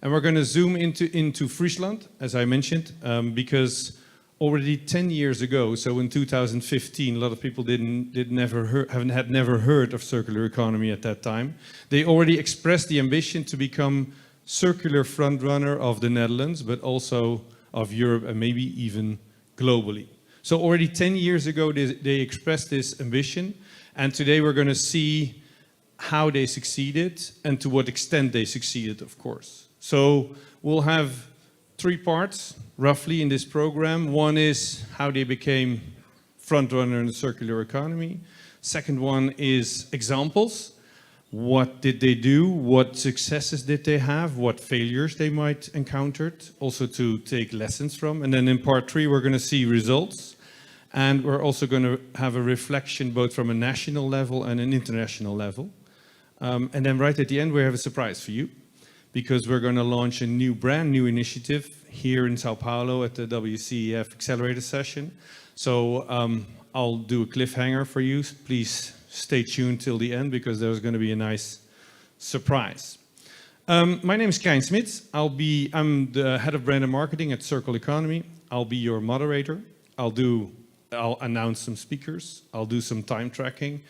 And we're going to zoom into Friesland, as I mentioned, because already 10 years ago, so in 2015, a lot of people had never heard of circular economy at that time. They already expressed the ambition to become circular frontrunner of the Netherlands, but also of Europe and maybe even globally. So already 10 years ago, they expressed this ambition, and today we're going to see how they succeeded and to what extent they succeeded, of course. So we'll have 3 parts, roughly, in this program. One is how they became frontrunner in the circular economy. Second one is examples. What did they do? What successes did they have? What failures they might encountered? Also to take lessons from. And then in part 3, we're going to see results. And we're also going to have a reflection both from a national level and an international level. And then right at the end, we have a surprise for you, because we're going to launch a brand new initiative here in Sao Paulo at the WCEF Accelerator session. So I'll do a cliffhanger for you. Please stay tuned till the end, because there's going to be a nice surprise. My name is Kijn Smits. I'm the head of brand and marketing at Circle Economy. I'll be your moderator. I'll announce some speakers. I'll do some time tracking.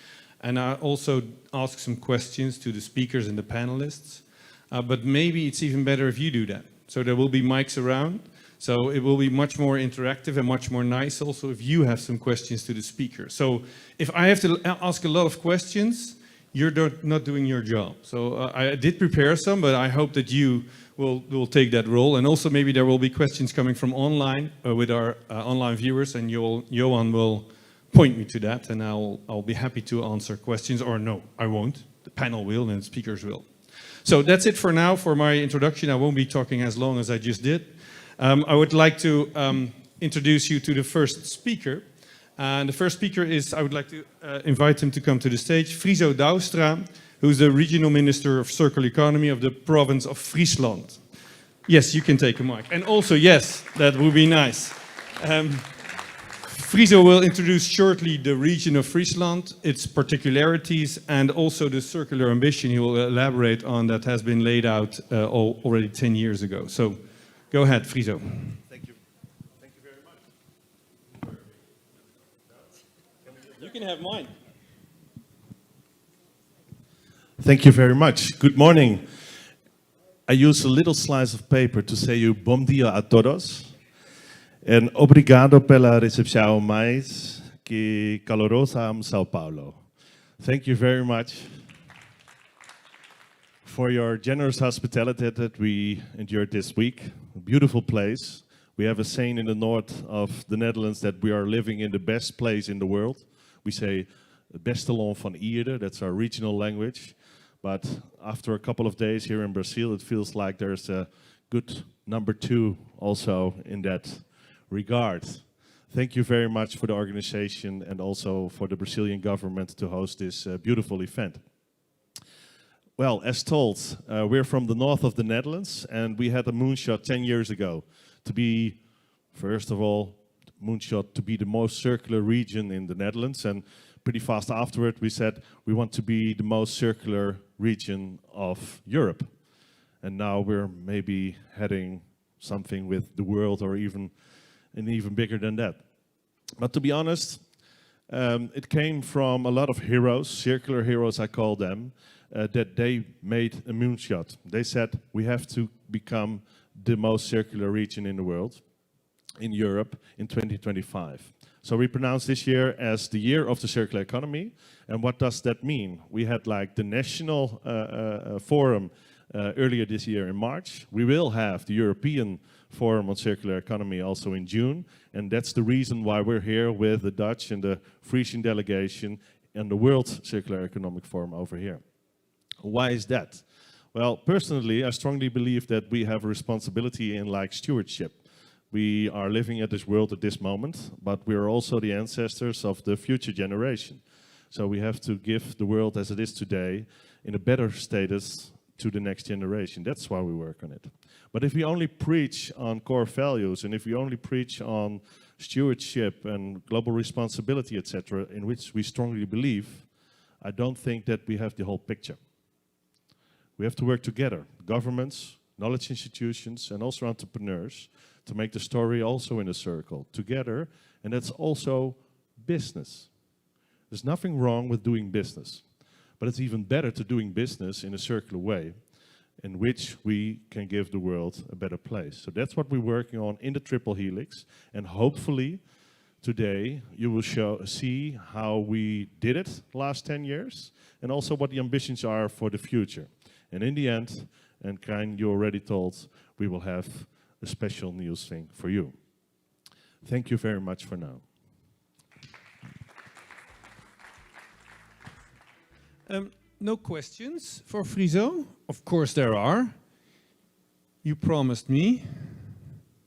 And I'll also ask some questions to the speakers and the panelists. But maybe it's even better if you do that. So there will be mics around. So it will be much more interactive and much more nice also if you have some questions to the speaker. So if I have to ask a lot of questions, you're not doing your job. So I did prepare some, but I hope that you will take that role. And also maybe there will be questions coming from online with our online viewers, and Johan will point me to that, and I'll be happy to answer questions. Or no, I won't. The panel will and the speakers will. So that's it for now for my introduction. I won't be talking as long as I just did. I would like to introduce you to the first speaker. And the first speaker is, I would like to invite him to come to the stage, Friso Douwstra, who's the Regional Minister of Circular Economy of the province of Friesland. Yes, you can take a mic. And also, yes, that would be nice. Friso will introduce shortly the region of Friesland, its particularities, and also the circular ambition he will elaborate on that has been laid out already 10 years ago. So go ahead, Friso. Thank you. Thank you very much. You can have mine. Thank you very much. Good morning. I use a little slice of paper to say you bom dia a todos. And obrigado pela recepção mais que calorosa em São Paulo. Thank you very much for your generous hospitality that we endured this week. A beautiful place. We have a saying in the north of the Netherlands that we are living in the best place in the world. We say, beste land van Ierden, that's our regional language. But after a couple of days here in Brazil, it feels like there's a good number 2 also in that regard. Thank you very much for the organization and also for the Brazilian government to host this beautiful event. Well, as told, we're from the north of the Netherlands, and we had a moonshot 10 years ago to be First of all, moonshot to be the most circular region in the Netherlands, and pretty fast afterward we said we want to be the most circular region of Europe. And now we're maybe heading something with the world or even bigger than that. But to be honest, it came from a lot of heroes, circular heroes I call them, that they made a moonshot. They said we have to become the most circular region in the world, in Europe, in 2025. So we pronounced this year as the year of the circular economy. And what does that mean? We had like the national forum earlier this year in March. We will have the European Forum on Circular Economy also in June. And that's the reason why we're here with the Dutch and the Frisian delegation and the World Circular Economic Forum over here. Why is that? Well, personally, I strongly believe that we have a responsibility in like stewardship. We are living at this world at this moment, but we are also the ancestors of the future generation. So we have to give the world as it is today in a better status to the next generation. That's why we work on it. But if we only preach on core values, and if we only preach on stewardship and global responsibility, etc., in which we strongly believe, I don't think that we have the whole picture. We have to work together, governments, knowledge institutions, and also entrepreneurs, to make the story also in a circle together, and that's also business. There's nothing wrong with doing business, but it's even better to doing business in a circular way in which we can give the world a better place. So that's what we're working on in the Triple Helix, and hopefully today you will see how we did it last 10 years and also what the ambitions are for the future. And in the end, and Krijn, you already told, we will have a special news thing for you. Thank you very much for now. No questions for Friso? Of course there are. You promised me.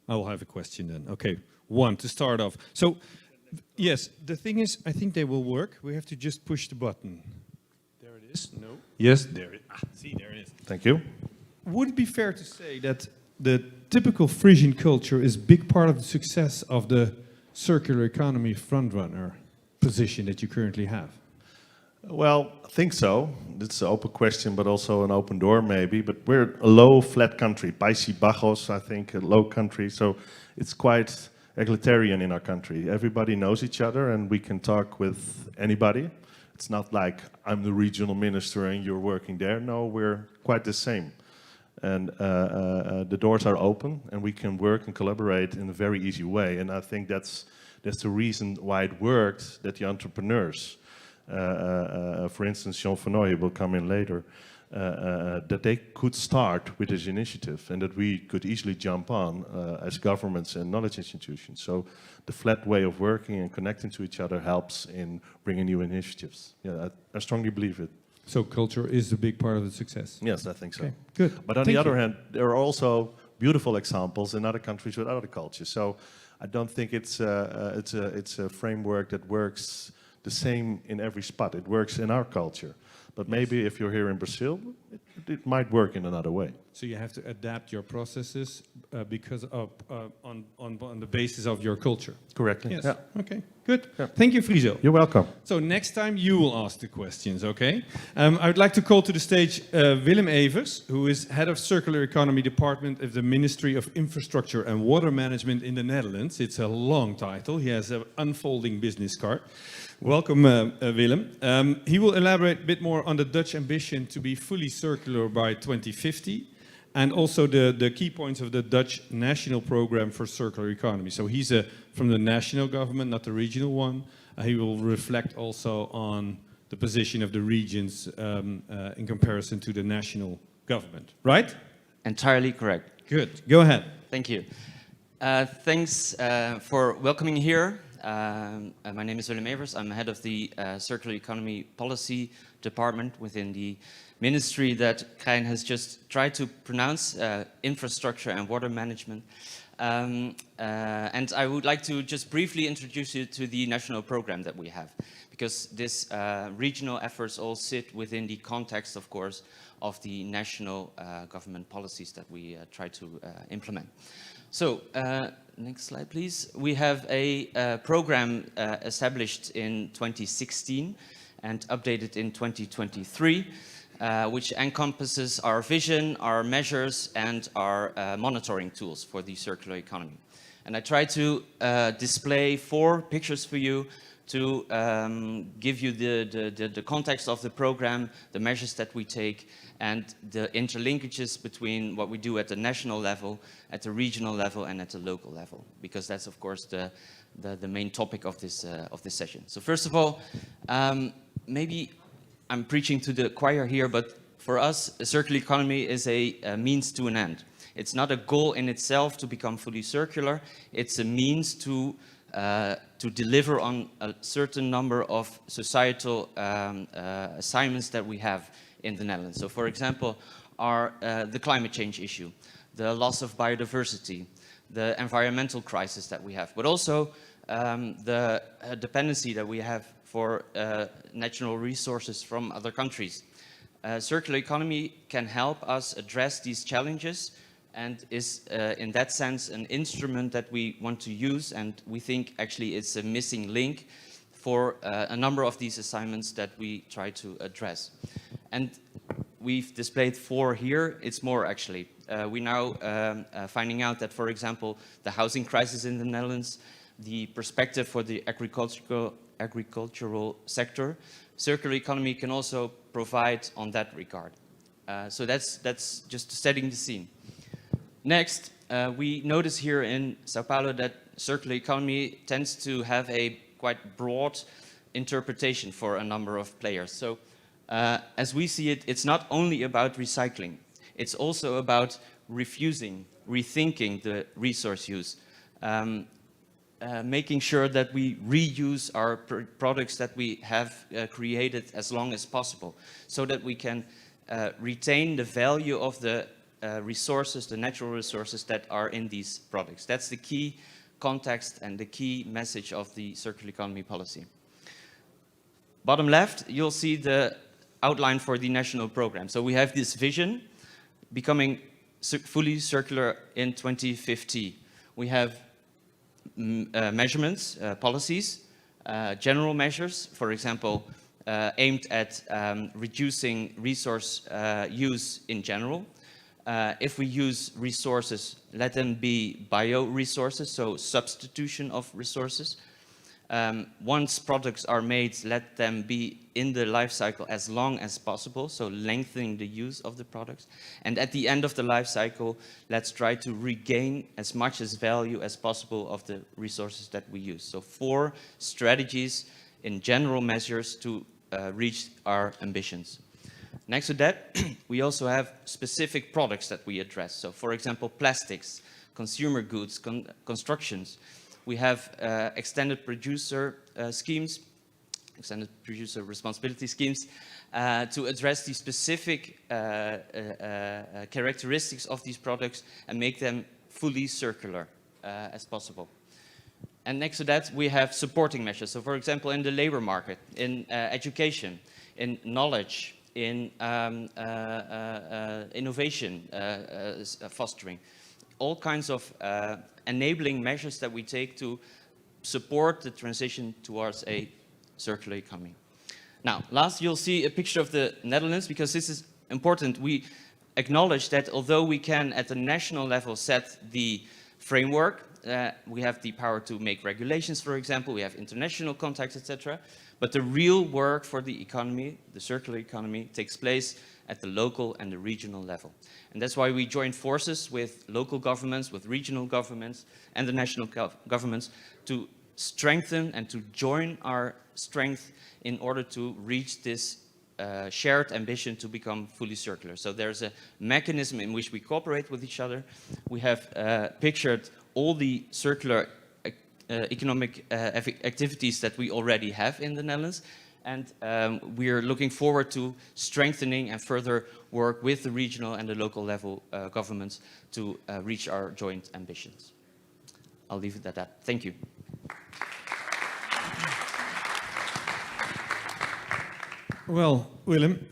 I will have a question then. Okay, one to start off. So, yes, the thing is, I think they will work. We have to just push the button. There it is. No. Yes, there it is. See, there it is. Thank you. Would it be fair to say that the typical Frisian culture is a big part of the success of the circular economy frontrunner position that you currently have? Well, I think so. It's an open question, but also an open door maybe. But we're a low, flat country. Paisi Bajos, I think, a low country. So it's quite egalitarian in our country. Everybody knows each other and we can talk with anybody. It's not like I'm the regional minister and you're working there. No, we're quite the same. And the doors are open and we can work and collaborate in a very easy way. And I think that's the reason why it worked, that the entrepreneurs, for instance, Jean Vernooy will come in later, that they could start with this initiative and that we could easily jump on as governments and knowledge institutions. So the flat way of working and connecting to each other helps in bringing new initiatives. Yeah, I strongly believe it. So culture is a big part of the success? Yes, I think so. Okay, good. But on the other hand, there are also beautiful examples in other countries with other cultures. So I don't think it's a framework that works the same in every spot. It works in our culture. But maybe if you're here in Brazil, it might work in another way. So you have to adapt your processes because of on the basis of your culture. Correctly. Yes. Yeah. Okay. Good. Yeah. Thank you, Friso. You're welcome. So next time you will ask the questions. Okay. I would like to call to the stage Willem Evers, who is head of Circular Economy Department of the Ministry of Infrastructure and Water Management in the Netherlands. It's a long title. He has an unfolding business card. Welcome, Willem. He will elaborate a bit more on the Dutch ambition to be fully circular by 2050, and also the key points of the Dutch national program for circular economy. So he's from the national government, not the regional one. He will reflect also on the position of the regions in comparison to the national government, right? Entirely correct. Good. Go ahead. Thank you. Thanks for welcoming here. My name is Willem Evers. I'm head of the Circular Economy Policy Department within the ministry that Krijn has just tried to pronounce, Infrastructure and Water Management. And I would like to just briefly introduce you to the national program that we have, because this regional efforts all sit within the context, of course, of the national government policies that we try to implement. So, next slide, please. We have a program established in 2016 and updated in 2023, which encompasses our vision, our measures, and our monitoring tools for the circular economy. And I try to display 4 pictures for you to give you the context of the program, the measures that we take, and the interlinkages between what we do at the national level, at the regional level, and at the local level, because that's, of course, the main topic of this session. So first of all, maybe I'm preaching to the choir here, but for us, a circular economy is a means to an end. It's not a goal in itself to become fully circular. It's a means to deliver on a certain number of societal assignments that we have in the Netherlands. So, for example, the climate change issue, the loss of biodiversity, the environmental crisis that we have, but also the dependency that we have for natural resources from other countries. Circular economy can help us address these challenges and is, in that sense, an instrument that we want to use, and we think actually it's a missing link for a number of these assignments that we try to address. And we've displayed 4 here. It's more, actually. We now finding out that, for example, the housing crisis in the Netherlands, the perspective for the agricultural sector, circular economy can also provide on that regard. So that's just setting the scene. Next, we notice here in Sao Paulo that circular economy tends to have a quite broad interpretation for a number of players. So as we see it, it's not only about recycling. It's also about rethinking the resource use, making sure that we reuse our products that we have created as long as possible, so that we can retain the value of the resources, the natural resources that are in these products. That's the key context and the key message of the circular economy policy. Bottom left, you'll see the outline for the national program. So we have this vision, becoming fully circular in 2050. We have measurements, policies, general measures, for example, aimed at reducing resource use in general. If we use resources, let them be bioresources, so substitution of resources. Once products are made, let them be in the life cycle as long as possible, so lengthening the use of the products. And at the end of the life cycle, let's try to regain as much as value as possible of the resources that we use. So 4 strategies in general measures to reach our ambitions. Next to that, we also have specific products that we address. So, for example, plastics, consumer goods, constructions. We have extended producer schemes, extended producer responsibility schemes, to address the specific characteristics of these products and make them fully circular as possible. And next to that, we have supporting measures. So, for example, in the labor market, in education, in knowledge, in innovation fostering, all kinds of enabling measures that we take to support the transition towards a circular economy. Now, last, you'll see a picture of the Netherlands, because this is important. We acknowledge that although we can, at the national level, set the framework, we have the power to make regulations, for example, we have international contacts, etc. But the real work for the economy, the circular economy, takes place at the local and the regional level. And that's why we join forces with local governments, with regional governments, and the national governments to strengthen and to join our strength in order to reach this shared ambition to become fully circular. So there's a mechanism in which we cooperate with each other. We have pictured all the circular economic activities that we already have in the Netherlands, and we are looking forward to strengthening and further work with the regional and the local level governments to reach our joint ambitions. I'll leave it at that. Thank you. Well, Willem,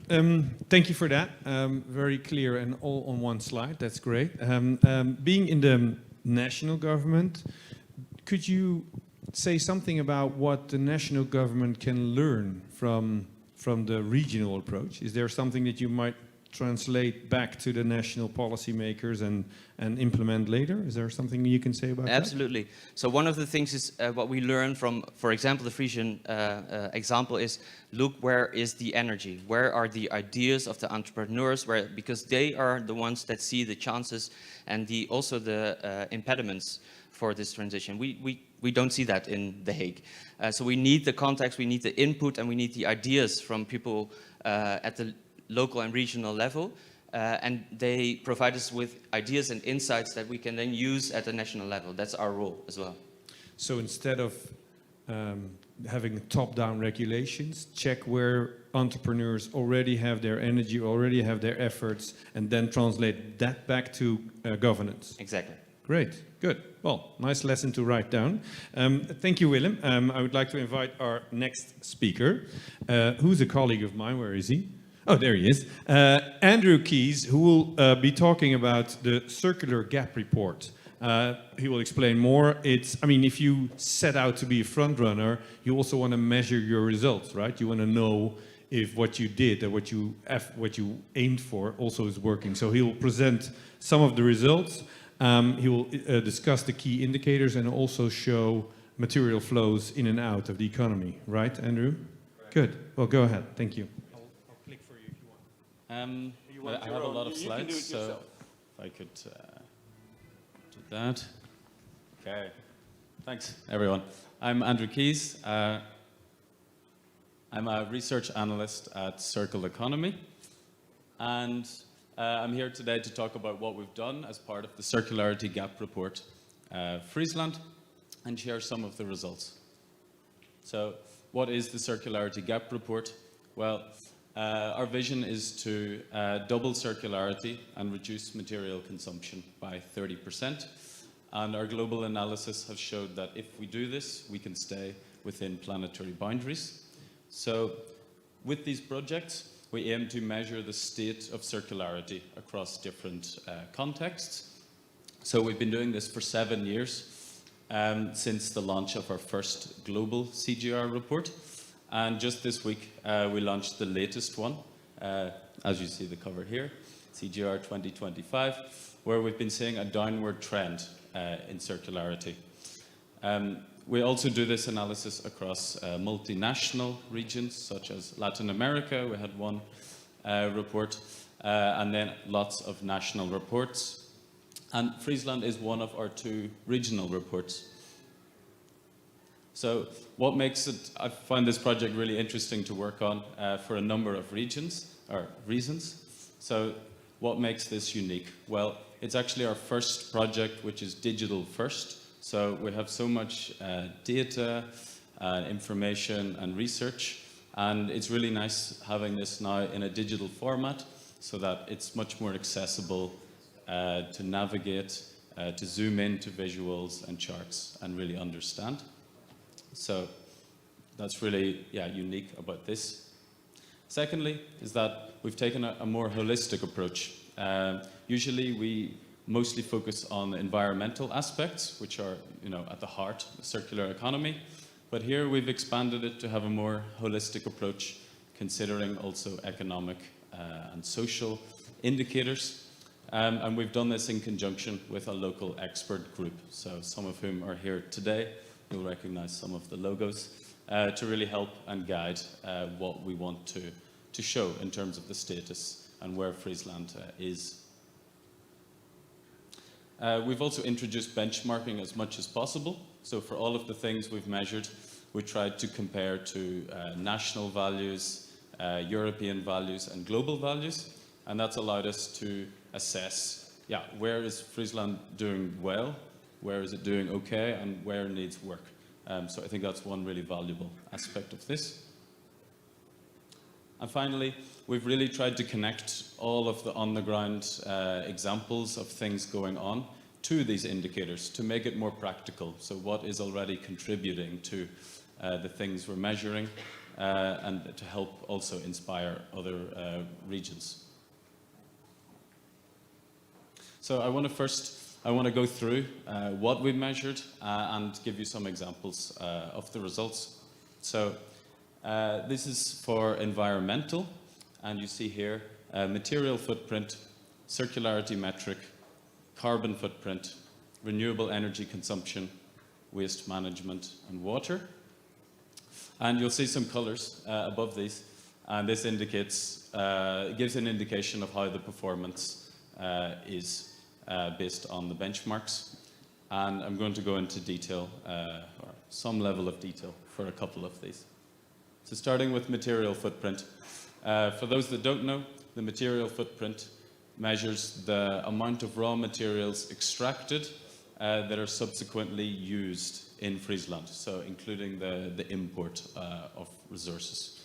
thank you for that. Very clear and all on one slide. That's great. Being in the national government, could you say something about what the national government can learn from the regional approach? Is there something that you might translate back to the national policymakers and implement later? Is there something you can say about that? Absolutely. So one of the things is what we learn from, for example, the Frisian example is, look, where is the energy? Where are the ideas of the entrepreneurs? Because they are the ones that see the chances and also the impediments for this transition. We don't see that in The Hague. So we need the context, we need the input, and we need the ideas from people at the local and regional level, and they provide us with ideas and insights that we can then use at the national level. That's our role as well. So instead of having top-down regulations, check where entrepreneurs already have their energy, already have their efforts, and then translate that back to governance. Exactly. Great, good. Well, nice lesson to write down. Thank you, Willem. I would like to invite our next speaker, who's a colleague of mine. Where is he? Oh, there he is. Andrew Keyes, who will be talking about the Circular Gap Report. He will explain more. I mean, if you set out to be a front runner, you also want to measure your results, right? You want to know if what you did or what you aimed for also is working. So he will present some of the results. He will discuss the key indicators and also show material flows in and out of the economy, right, Andrew? Right. Good. Well, go ahead. Thank you. I have a lot of slides, so if I could do that. Okay, thanks everyone. I'm Andrew Keyes. I'm a research analyst at Circle Economy, and I'm here today to talk about what we've done as part of the Circularity Gap Report, Friesland, and share some of the results. So, what is the Circularity Gap Report? Well, our vision is to double circularity and reduce material consumption by 30%. And our global analysis has showed that if we do this, we can stay within planetary boundaries. So with these projects, we aim to measure the state of circularity across different contexts. So we've been doing this for 7 years since the launch of our first global CGR report. And just this week, we launched the latest one, as you see the cover here, CGR 2025, where we've been seeing a downward trend in circularity. We also do this analysis across multinational regions, such as Latin America. We had one report, and then lots of national reports. And Friesland is one of our 2 regional reports. So what makes it, I find this project really interesting to work on for a number of reasons. So what makes this unique? Well, it's actually our first project which is digital first. So we have so much data, information and research, and it's really nice having this now in a digital format so that it's much more accessible to navigate, to zoom into visuals and charts and really understand. So that's really, unique about this. Secondly, is that we've taken a more holistic approach. Usually we mostly focus on environmental aspects, which are, at the heart of the circular economy. But here we've expanded it to have a more holistic approach, considering also economic and social indicators. And we've done this in conjunction with a local expert group. So some of whom are here today. You'll recognize some of the logos to really help and guide what we want to show in terms of the status and where Friesland is. We've also introduced benchmarking as much as possible. So for all of the things we've measured, we tried to compare to national values, European values and global values. And that's allowed us to assess, where is Friesland doing well? Where is it doing okay, and where needs work? So I think that's one really valuable aspect of this. And finally, we've really tried to connect all of the on-the-ground examples of things going on to these indicators to make it more practical. So what is already contributing to the things we're measuring, and to help also inspire other regions. So I want to go through what we measured and give you some examples of the results. So this is for environmental, and you see here material footprint, circularity metric, carbon footprint, renewable energy consumption, waste management, and water. And you'll see some colors above these, and this indicates, gives an indication of how the performance is based on the benchmarks. And I'm going to go into detail, or some level of detail, for a couple of these. So starting with material footprint. For those that don't know, the material footprint measures the amount of raw materials extracted that are subsequently used in Friesland, so including the import of resources,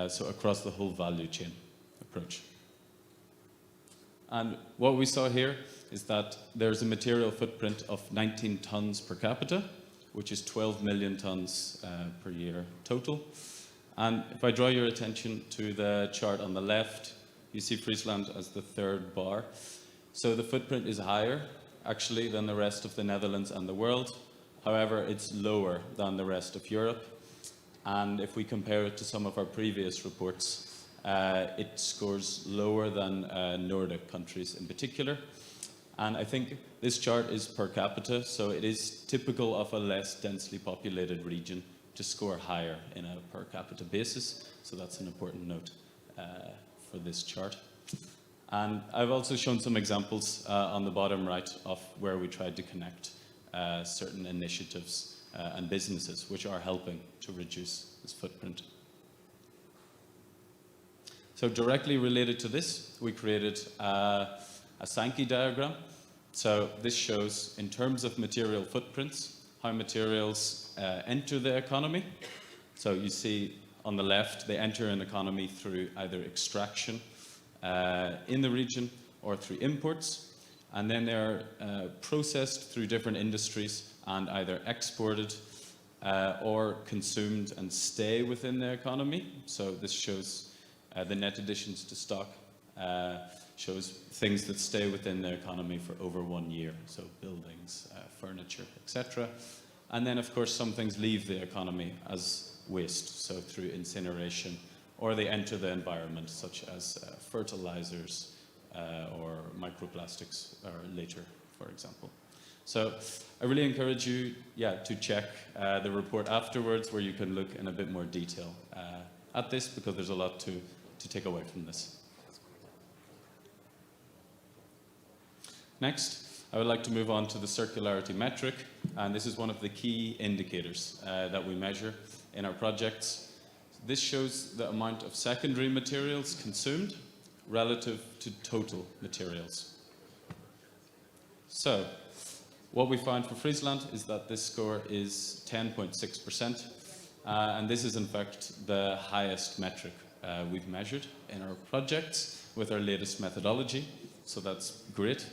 so across the whole value chain approach. And what we saw here is that there's a material footprint of 19 tons per capita, which is 12 million tons per year total. And if I draw your attention to the chart on the left, you see Friesland as the third bar. So the footprint is higher, actually, than the rest of the Netherlands and the world. However, it's lower than the rest of Europe. And if we compare it to some of our previous reports, it scores lower than Nordic countries in particular. And I think this chart is per capita, so it is typical of a less densely populated region to score higher in a per capita basis. So that's an important note for this chart. And I've also shown some examples on the bottom right of where we tried to connect certain initiatives and businesses which are helping to reduce this footprint. So directly related to this, we created a Sankey diagram. So this shows, in terms of material footprints, how materials enter the economy. So you see on the left, they enter an economy through either extraction in the region or through imports. And then they're processed through different industries and either exported or consumed and stay within the economy. So this shows the net additions to stock, shows things that stay within the economy for over 1 year, so buildings, furniture, etc. And then, of course, some things leave the economy as waste, so through incineration, or they enter the environment, such as fertilizers or microplastics, or later, for example. So I really encourage you, to check the report afterwards, where you can look in a bit more detail at this, because there's a lot to take away from this. Next, I would like to move on to the circularity metric, and this is one of the key indicators that we measure in our projects. This shows the amount of secondary materials consumed relative to total materials. So, what we found for Friesland is that this score is 10.6%, and this is in fact the highest metric we've measured in our projects with our latest methodology, so that's great.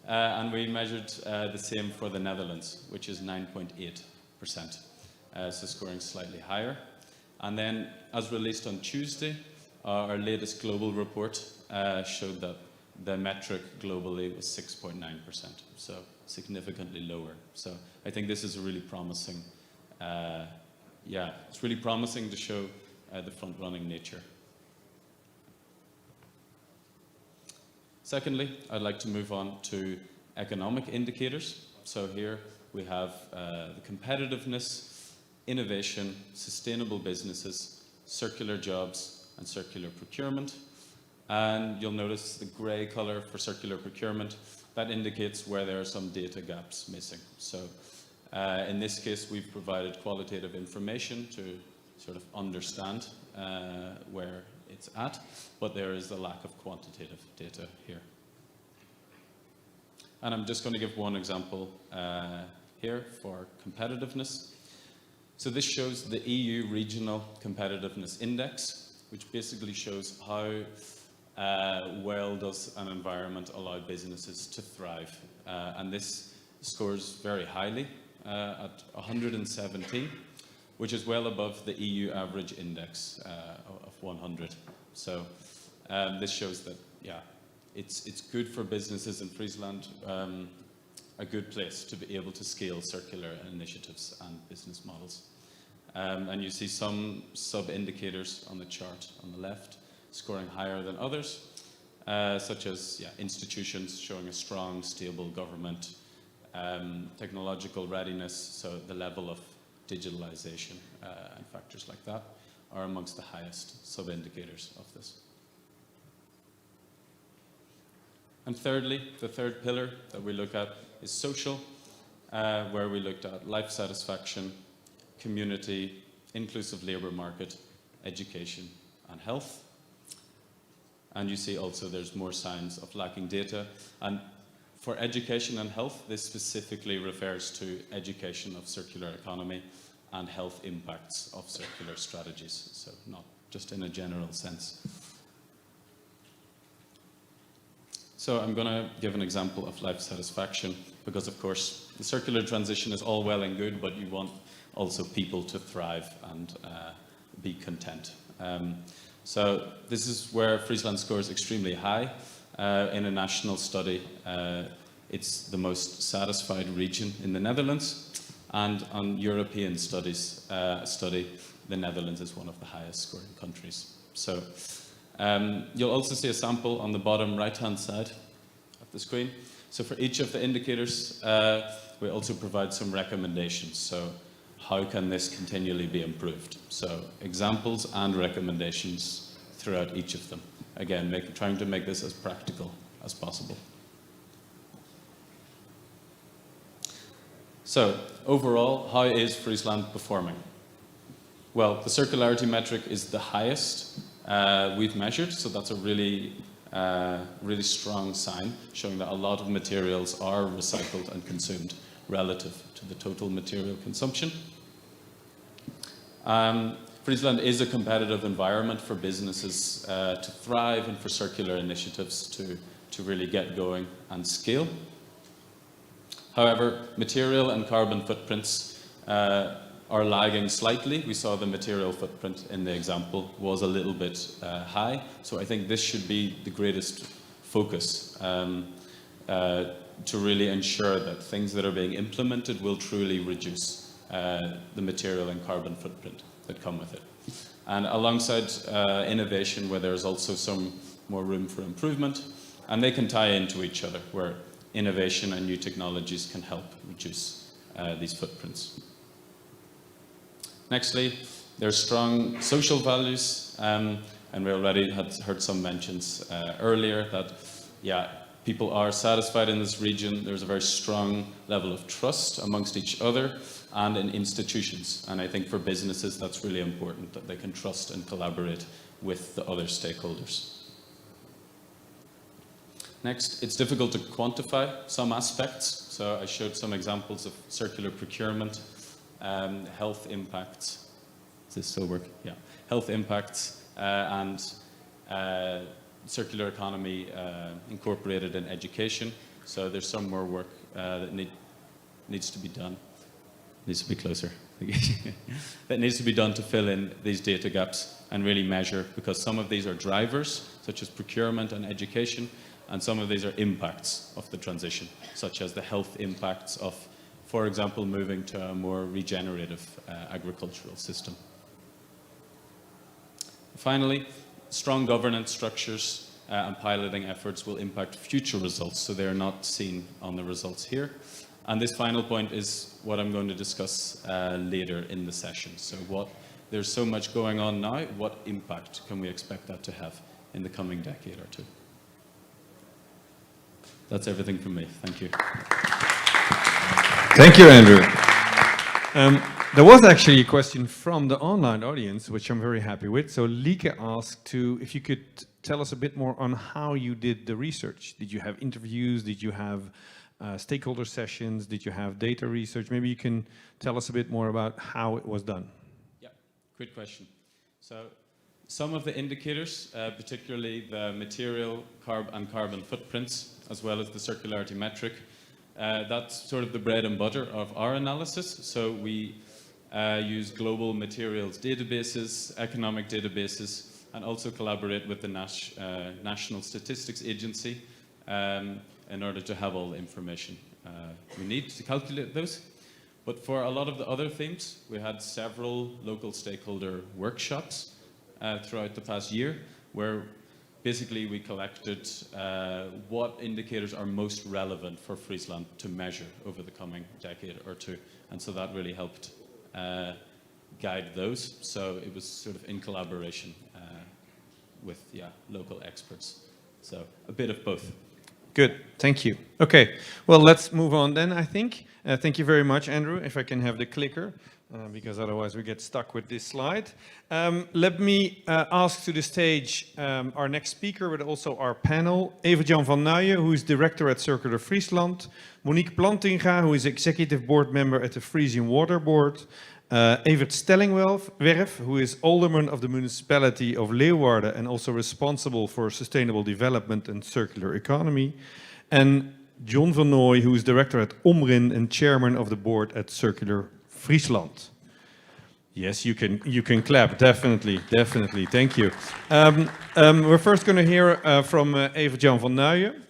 And we measured the same for the Netherlands, which is 9.8%, so scoring slightly higher. And then, as released on Tuesday, our latest global report showed that the metric globally was 6.9%, so significantly lower. So I think this is a really promising, it's really promising to show the front-running nature. Secondly, I'd like to move on to economic indicators. So here we have the competitiveness, innovation, sustainable businesses, circular jobs, and circular procurement. And you'll notice the gray color for circular procurement. That indicates where there are some data gaps missing. So in this case, we've provided qualitative information to sort of understand where it's at, but there is a lack of quantitative data here. And I'm just going to give one example here for competitiveness. So this shows the EU Regional Competitiveness Index, which basically shows how well does an environment allow businesses to thrive. And this scores very highly at 117. which is well above the EU average index of 100. So this shows that, yeah, it's good for businesses in Friesland, a good place to be able to scale circular initiatives and business models. And you see some sub-indicators on the chart on the left scoring higher than others, such as institutions showing a strong, stable government, technological readiness, so the level of digitalization and factors like that are amongst the highest sub-indicators of this. And thirdly, the third pillar that we look at is social, where we looked at life satisfaction, community, inclusive labour market, education and health. And you see also there's more signs of lacking data. And for education and health, this specifically refers to education of circular economy and health impacts of circular strategies, so not just in a general sense. So I'm going to give an example of life satisfaction, because of course the circular transition is all well and good, but you want also people to thrive and be content. So this is where Friesland scores extremely high. In a national study, it's the most satisfied region in the Netherlands, and on European studies, the Netherlands is one of the highest scoring countries. So you'll also see a sample on the bottom right-hand side of the screen. So for each of the indicators, we also provide some recommendations. So how can this continually be improved? So examples and recommendations throughout each of them. Again, trying to make this as practical as possible. So overall, how is Friesland performing? Well, the circularity metric is the highest we've measured, so that's a really strong sign, showing that a lot of materials are recycled and consumed relative to the total material consumption. Friesland is a competitive environment for businesses to thrive and for circular initiatives to really get going and scale. However, material and carbon footprints are lagging slightly. We saw the material footprint in the example was a little bit high, so I think this should be the greatest focus to really ensure that things that are being implemented will truly reduce the material and carbon footprint that come with it. And alongside innovation, where there's also some more room for improvement, and they can tie into each other, where innovation and new technologies can help reduce these footprints. Nextly, there's strong social values, and we already had heard some mentions earlier that, people are satisfied in this region. There's a very strong level of trust amongst each other and in institutions. And I think for businesses, that's really important, that they can trust and collaborate with the other stakeholders. Next, it's difficult to quantify some aspects. So I showed some examples of circular procurement, health impacts. Does this still work? Yeah. Health impacts and circular economy incorporated in education. So there's some more work that needs to be done. Needs to be closer. That needs to be done to fill in these data gaps and really measure, because some of these are drivers, such as procurement and education, and some of these are impacts of the transition, such as the health impacts of, for example, moving to a more regenerative agricultural system. Finally, strong governance structures and piloting efforts will impact future results, so they're not seen on the results here. And this final point is what I'm going to discuss later in the session. So there's so much going on now, what impact can we expect that to have in the coming decade or two? That's everything from me. Thank you. Thank you, Andrew. There was actually a question from the online audience, which I'm very happy with. So Lieke asked if you could tell us a bit more on how you did the research. Did you have interviews? Did you have stakeholder sessions? Did you have data research? Maybe you can tell us a bit more about how it was done. Yeah, great question. So some of the indicators, particularly the material and carbon footprints, as well as the circularity metric, that's sort of the bread and butter of our analysis. So we use global materials databases, economic databases, and also collaborate with the National Statistics Agency in order to have all the information we need to calculate those. But for a lot of the other themes, we had several local stakeholder workshops throughout the past year, where basically we collected what indicators are most relevant for Friesland to measure over the coming decade or two. And so that really helped guide those. So it was sort of in collaboration with local experts. So a bit of both. Good, thank you. Okay, well, let's move on then, I think. Thank you very much, Andrew. If I can have the clicker, because otherwise we get stuck with this slide. Let me ask to the stage our next speaker, but also our panel. Evert-Jan van Nuijen, who is director at Circular Friesland. Monique Plantinga, who is executive board member at the Frisian Water Board. Evert Stellingwerf, who is alderman of the municipality of Leeuwarden and also responsible for sustainable development and circular economy. And John van Nooy, who is director at Omrin and chairman of the board at Circular Friesland. Yes, you can clap, definitely, thank you. We're first going to hear from Evert-Jan van Nuijen,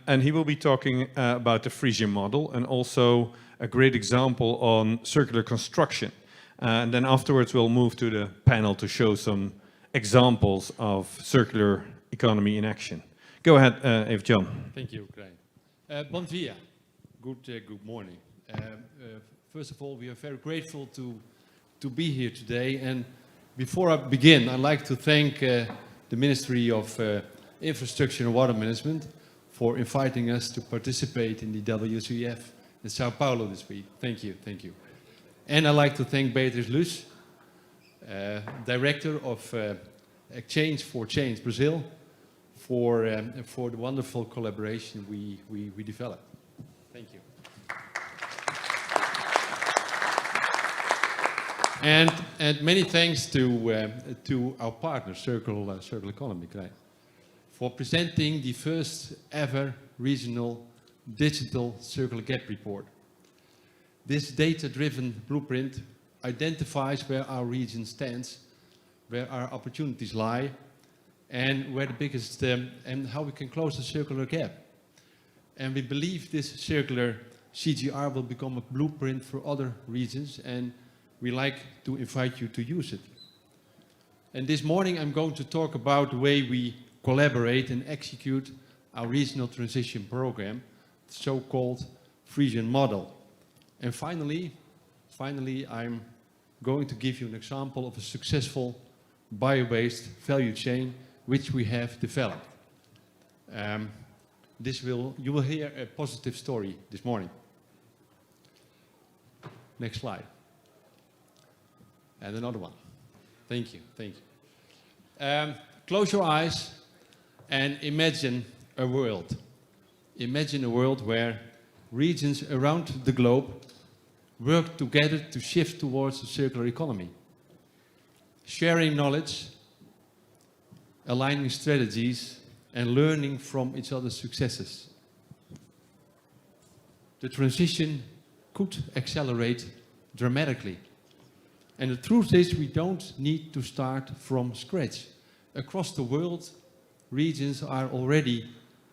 and he will be talking about the Frisian model and also a great example on circular construction. And then afterwards we'll move to the panel to show some examples of circular economy in action. Go ahead, Evert-Jan. Thank you, Krijn. Bon dia. Good morning. First of all, we are very grateful to be here today. And before I begin, I'd like to thank the Ministry of Infrastructure and Water Management for inviting us to participate in the WCEF in Sao Paulo this week. Thank you, thank you. And I'd like to thank Beatrice Luz, Director of Exchange for Change Brazil, for the wonderful collaboration we developed. Thank you. And many thanks to our partner, Circular Economy, for presenting the first ever regional digital Circular Gap Report. This data-driven blueprint identifies where our region stands, where our opportunities lie, and where the biggest, and how we can close the circular gap. And we believe this circular CGR will become a blueprint for other regions, and we like to invite you to use it. And this morning I'm going to talk about the way we collaborate and execute our regional transition program, the so-called Frisian model. And finally, I'm going to give you an example of a successful bio-based value chain which we have developed. You will hear a positive story this morning. Next slide. And another one. Thank you, thank you. Close your eyes and imagine a world. Imagine a world where regions around the globe work together to shift towards a circular economy. Sharing knowledge, aligning strategies, and learning from each other's successes. The transition could accelerate dramatically. And the truth is, we don't need to start from scratch. Across the world, regions are already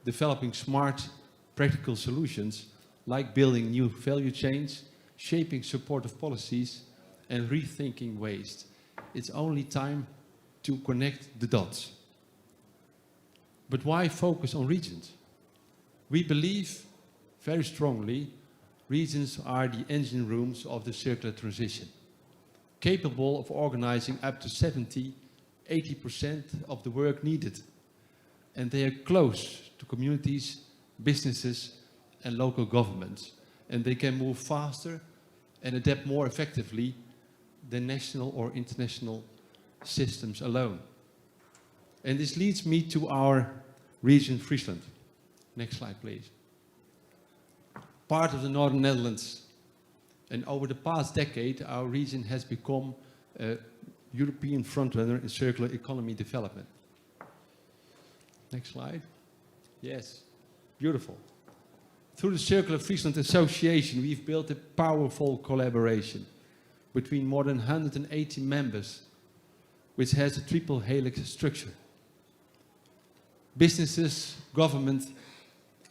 developing smart, practical solutions, like building new value chains, shaping supportive policies, and rethinking waste. It's only time to connect the dots. But why focus on regions? We believe very strongly regions are the engine rooms of the circular transition, capable of organizing up to 80% of the work needed. And they are close to communities, businesses, and local governments. And they can move faster and adapt more effectively than national or international systems alone. And this leads me to our region, Friesland. Next slide, please. Part of the Northern Netherlands. And over the past decade, our region has become a European frontrunner in circular economy development. Next slide. Yes, beautiful. Through the Circular Friesland Association, we've built a powerful collaboration between more than 180 members, which has a triple helix structure. Businesses, government,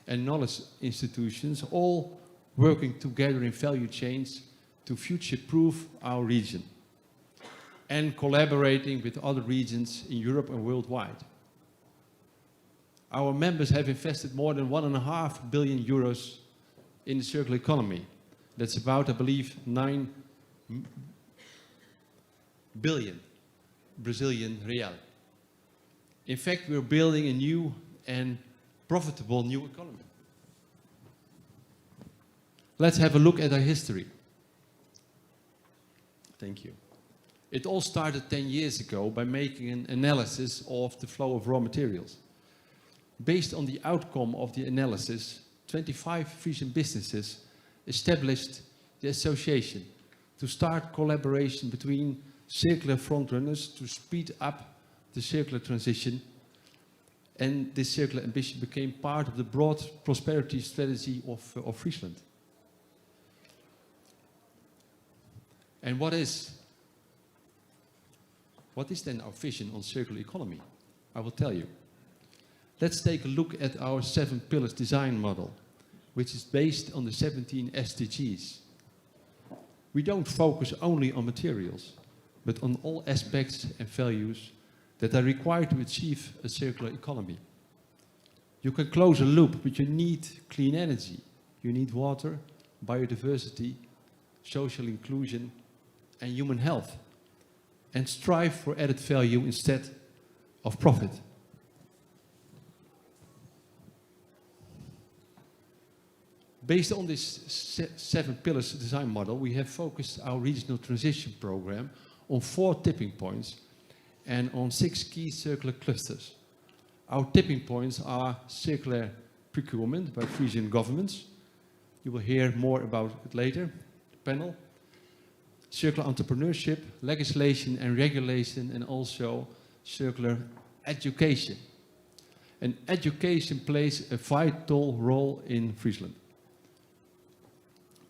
and knowledge institutions all working together in value chains to future-proof our region and collaborating with other regions in Europe and worldwide. Our members have invested more than 1.5 billion euros in the circular economy. That's about, I believe, 9 billion Brazilian real. In fact, we're building a new and profitable new economy. Let's have a look at our history. Thank you. It all started 10 years ago by making an analysis of the flow of raw materials. Based on the outcome of the analysis, 25 Frisian businesses established the association to start collaboration between circular frontrunners to speed up the circular transition, and this circular ambition became part of the broad prosperity strategy of Friesland. And what is then our vision on circular economy? I will tell you. Let's take a look at our 7 pillars design model, which is based on the 17 SDGs. We don't focus only on materials, but on all aspects and values that are required to achieve a circular economy. You can close a loop, but you need clean energy. You need water, biodiversity, social inclusion, and human health. And strive for added value instead of profit. Based on this 7 pillars design model, we have focused our regional transition program on 4 tipping points and on 6 key circular clusters. Our tipping points are circular procurement by Frisian governments. You will hear more about it later, the panel. Circular entrepreneurship, legislation and regulation, and also circular education. And education plays a vital role in Friesland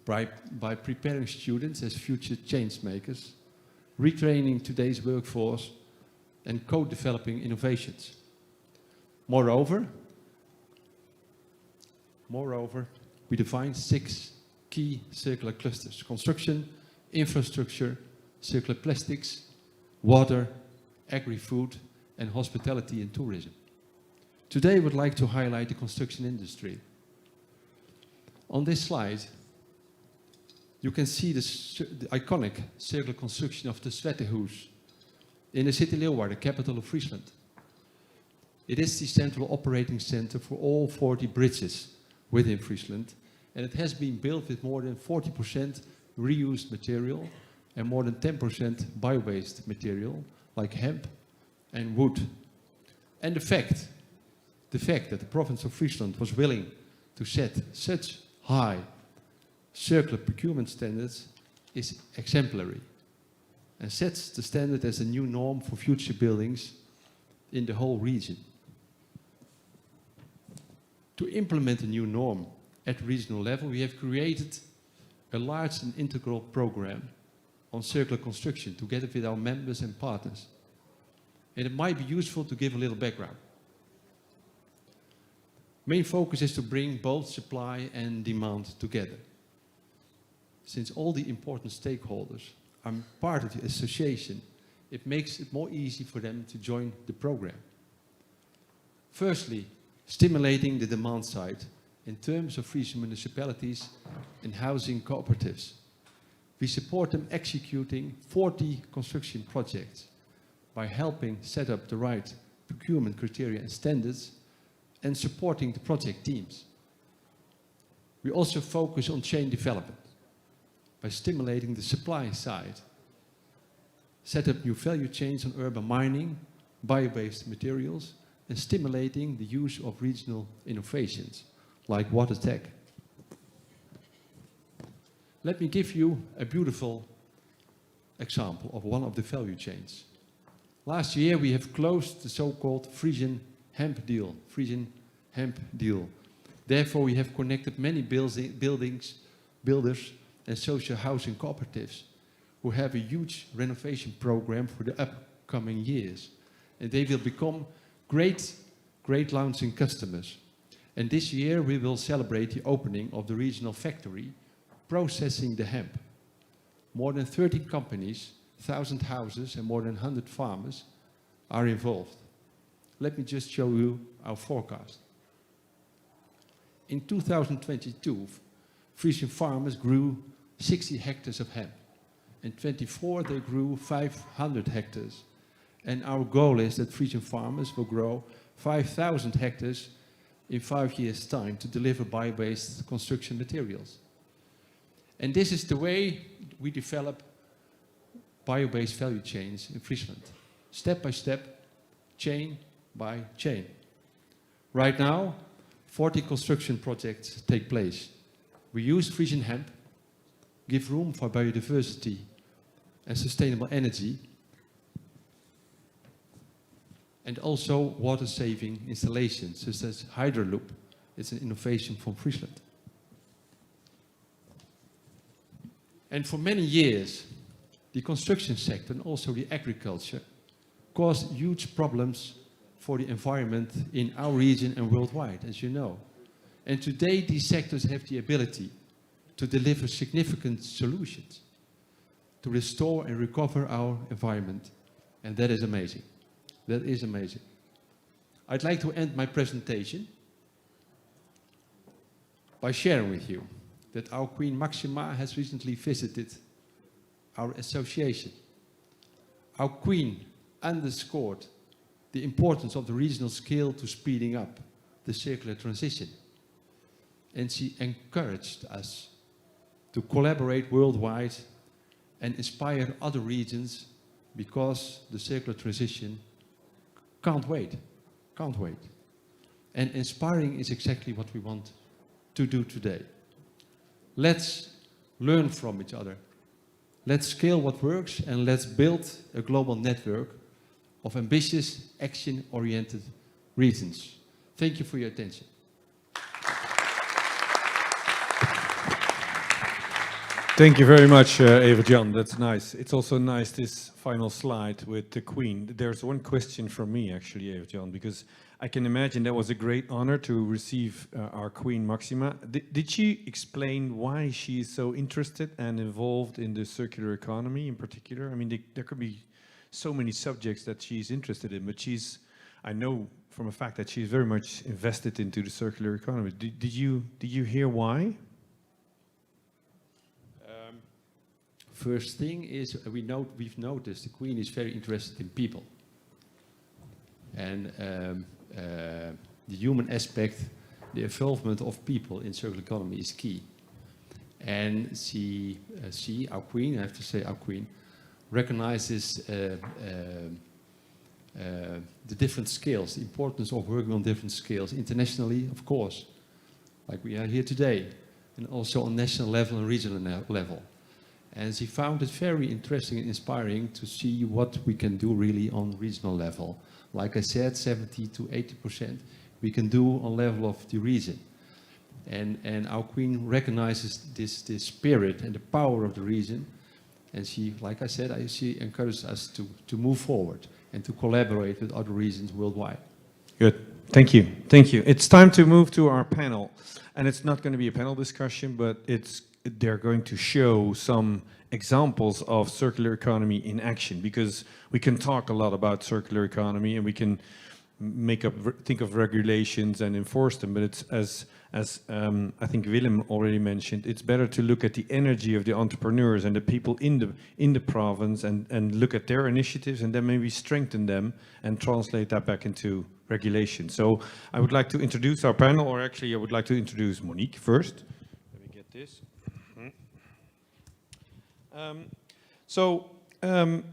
by preparing students as future change makers, retraining today's workforce, and co-developing innovations. Moreover, we define 6 key circular clusters: construction, infrastructure, circular plastics, water, agri-food, and hospitality and tourism. Today I would like to highlight the construction industry. On this slide, you can see the iconic circular construction of the Swettehus in the city Leeuwarden, capital of Friesland. It is the central operating center for all 40 bridges within Friesland, and it has been built with more than 40% reused material and more than 10% bio-based material like hemp and wood. And the fact that the province of Friesland was willing to set such high circular procurement standards is exemplary and sets the standard as a new norm for future buildings in the whole region. To implement a new norm at regional level, we have created a large and integral program on circular construction together with our members and partners. And it might be useful to give a little background. Main focus is to bring both supply and demand together. Since all the important stakeholders are part of the association, it makes it more easy for them to join the program. Firstly, stimulating the demand side in terms of Frisian municipalities and housing cooperatives. We support them executing 40 construction projects by helping set up the right procurement criteria and standards and supporting the project teams. We also focus on chain development by stimulating the supply side, set up new value chains on urban mining, bio-based materials, and stimulating the use of regional innovations like water tech. Let me give you a beautiful example of one of the value chains. Last year we have closed the so-called Frisian hemp deal. Therefore we have connected many builders and social housing cooperatives who have a huge renovation program for the upcoming years. And they will become great launching customers. And this year we will celebrate the opening of the regional factory processing the hemp. More than 30 companies, 1,000 houses and more than 100 farmers are involved. Let me just show you our forecast. In 2022, Frisian farmers grew 60 hectares of hemp. In 24, they grew 500 hectares. And our goal is that Frisian farmers will grow 5,000 hectares in 5 years' time to deliver bio-based construction materials. And this is the way we develop bio-based value chains in Friesland. Step by step, chain by chain. Right now, 40 construction projects take place. We use Frisian hemp, give room for biodiversity and sustainable energy, and also water-saving installations, such as Hydroloop. It's an innovation from Friesland. And for many years, the construction sector and also the agriculture caused huge problems for the environment in our region and worldwide, as you know. And today, these sectors have the ability to deliver significant solutions to restore and recover our environment. And that is amazing. That is amazing. I'd like to end my presentation by sharing with you that our Queen Maxima has recently visited our association. Our Queen underscored the importance of the regional scale to speeding up the circular transition. And she encouraged us to collaborate worldwide and inspire other regions, because the circular transition can't wait. And inspiring is exactly what we want to do today. Let's learn from each other. Let's scale what works, and let's build a global network of ambitious, action-oriented regions. Thank you for your attention. Thank you very much, Evert-Jan. That's nice. It's also nice, this final slide with the Queen. There's one question from me, actually, Evert-Jan, because I can imagine that was a great honor to receive our Queen Maxima. Did she explain why she is so interested and involved in the circular economy in particular? I mean, there could be so many subjects that she's interested in, but I know from a fact that she's very much invested into the circular economy. Did you hear why? First thing is, we've noticed the Queen is very interested in people. And the human aspect, the involvement of people in circular economy is key. And she, our Queen, I have to say our Queen, recognizes the different scales, the importance of working on different scales, internationally, of course, like we are here today, and also on national level and regional level. And she found it very interesting and inspiring to see what we can do really on regional level. Like I said, 70 to 80% we can do on level of the region. And our Queen recognizes this spirit and the power of the region. And she, like I said, she encourages us to move forward and to collaborate with other regions worldwide. Good. Thank you. Thank you. It's time to move to our panel. And it's not going to be a panel discussion, but they're going to show some examples of circular economy in action, because we can talk a lot about circular economy and we can think of regulations and enforce them, but it's as I think Willem already mentioned, it's better to look at the energy of the entrepreneurs and the people in the province and look at their initiatives and then maybe strengthen them and translate that back into regulation. So I would like to introduce our panel, or actually I would like to introduce Monique first. Let me get this.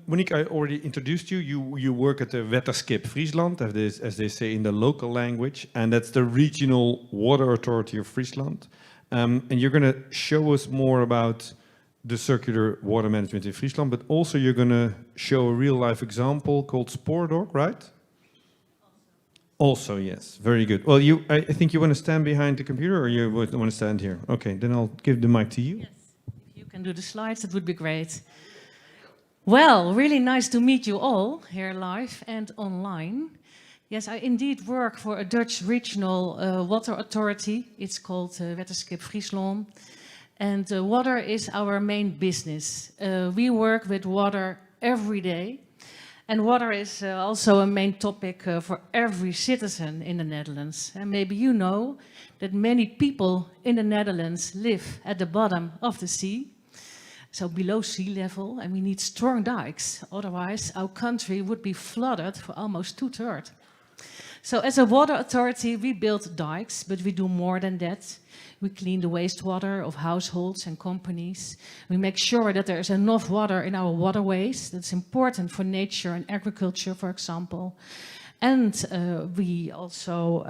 Monique, I already introduced you. You work at the Waterschap Friesland, as they say in the local language, and that's the regional water authority of Friesland. And you're going to show us more about the circular water management in Friesland, but also you're going to show a real-life example called Spoordok, right? Also, yes. Very good. Well, I think you want to stand behind the computer, or you want to stand here? Okay, then I'll give the mic to you. Yes. If you can do the slides, that would be great. Well, really nice to meet you all here live and online. Yes, I indeed work for a Dutch regional water authority. It's called WCEF Friesland. And water is our main business. We work with water every day. And water is also a main topic for every citizen in the Netherlands. And maybe you know that many people in the Netherlands live at the bottom of the sea. So below sea level, and we need strong dikes. Otherwise, our country would be flooded for almost 2/3. So as a water authority, we build dikes, but we do more than that. We clean the wastewater of households and companies. We make sure that there is enough water in our waterways. That's important for nature and agriculture, for example. And we also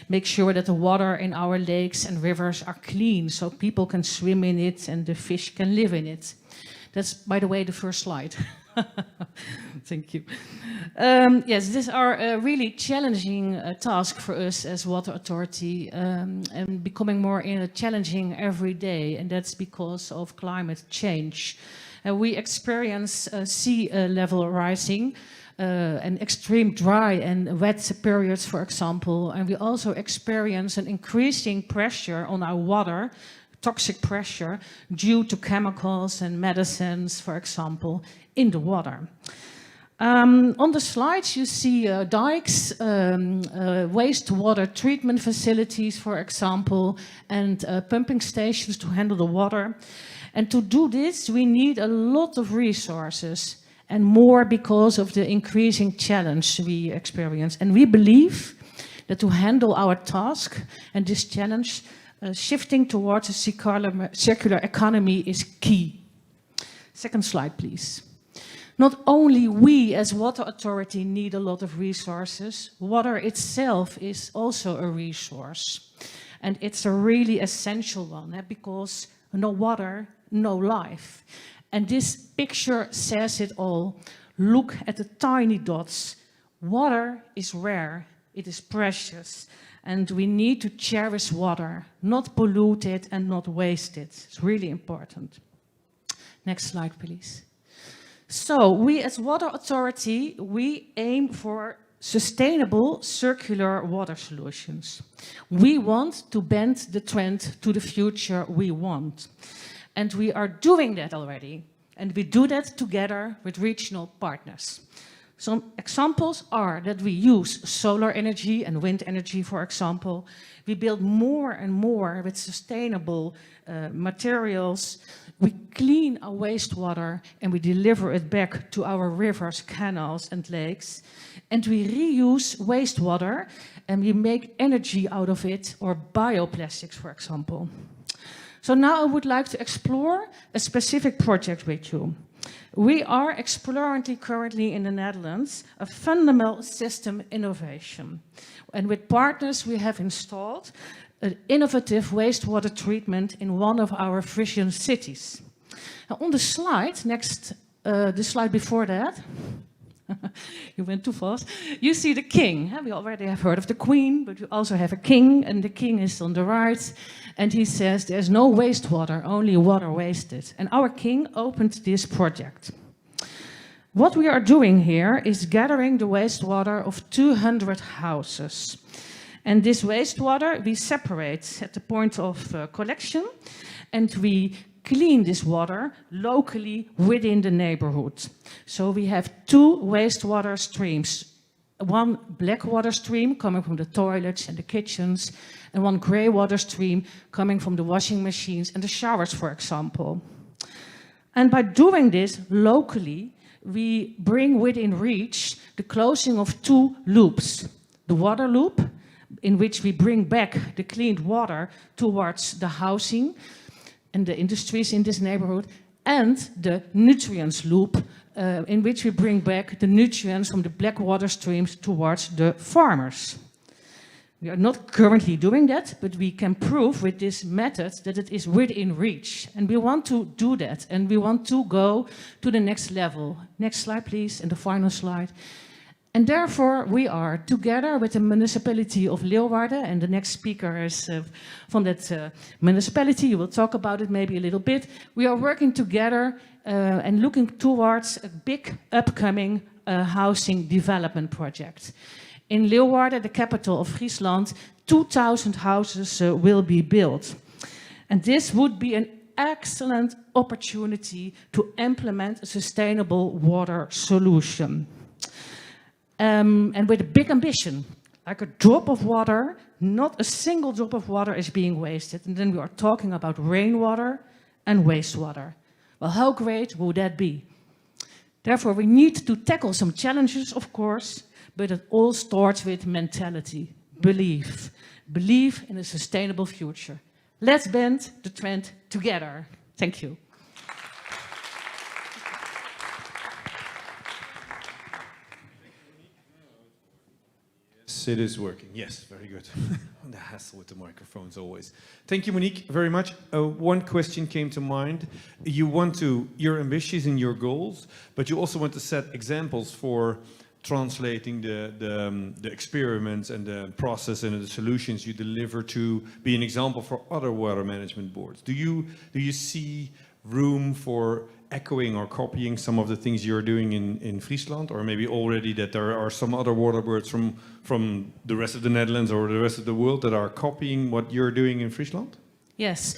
make sure that the water in our lakes and rivers are clean, so people can swim in it and the fish can live in it. That's, by the way, the first slide. Thank you. Yes, these are a really challenging task for us as water authority, and becoming more challenging every day, and that's because of climate change. We experience sea level rising, and extreme dry and wet periods, for example, and we also experience an increasing pressure on our water, toxic pressure, due to chemicals and medicines, for example, in the water. On the slides you see dikes, wastewater treatment facilities, for example, and pumping stations to handle the water. And to do this we need a lot of resources, and more because of the increasing challenge we experience. And we believe that to handle our task and this challenge, shifting towards a circular economy is key. Second slide, please. Not only we as water authority need a lot of resources, water itself is also a resource. And it's a really essential one, because no water, no life. And this picture says it all. Look at the tiny dots. Water is rare, it is precious, and we need to cherish water, not pollute it and not waste it. It's really important. Next slide, please. So we as water authority, we aim for sustainable circular water solutions. We want to bend the trend to the future we want. And we are doing that already. And we do that together with regional partners. Some examples are that we use solar energy and wind energy, for example. We build more and more with sustainable materials. We clean our wastewater and we deliver it back to our rivers, canals and lakes. And we reuse wastewater and we make energy out of it, or bioplastics, for example. So now I would like to explore a specific project with you. We are exploring currently in the Netherlands a fundamental system innovation. And with partners we have installed an innovative wastewater treatment in one of our Frisian cities. Now on the slide, the slide before that, you went too fast. You see the king. We already have heard of the queen, but we also have a king, and the king is on the right. And he says there's no wastewater, only water wasted. And our king opened this project. What we are doing here is gathering the wastewater of 200 houses. And this wastewater we separate at the point of collection, and we clean this water locally within the neighborhood. So we have two wastewater streams. One black water stream coming from the toilets and the kitchens, and one grey water stream coming from the washing machines and the showers, for example. And by doing this locally, we bring within reach the closing of two loops. The water loop, in which we bring back the cleaned water towards the housing and the industries in this neighborhood, and the nutrients loop, in which we bring back the nutrients from the black water streams towards the farmers. We are not currently doing that, but we can prove with this method that it is within reach. And we want to do that, and we want to go to the next level. Next slide, please, and the final slide. And therefore, we are together with the municipality of Leeuwarden, and the next speaker is from that municipality. You will talk about it maybe a little bit. We are working together and looking towards a big upcoming housing development project. In Leeuwarden, the capital of Friesland, 2,000 houses will be built. And this would be an excellent opportunity to implement a sustainable water solution. And with a big ambition, like a drop of water, not a single drop of water is being wasted. And then we are talking about rainwater and wastewater. Well, how great would that be? Therefore, we need to tackle some challenges, of course, but it all starts with mentality, belief. Believe in a sustainable future. Let's bend the trend together. Thank you. It is working. Yes, very good. The hassle with the microphones always. Thank you, Monique, very much. One question came to mind. You're ambitious in your goals, but you also want to set examples for translating the experiments and the process and the solutions you deliver to be an example for other water management boards. Do you see room for echoing or copying some of the things you're doing in Friesland, or maybe already that there are some other water boards from the rest of the Netherlands or the rest of the world that are copying what you're doing in Friesland? Yes.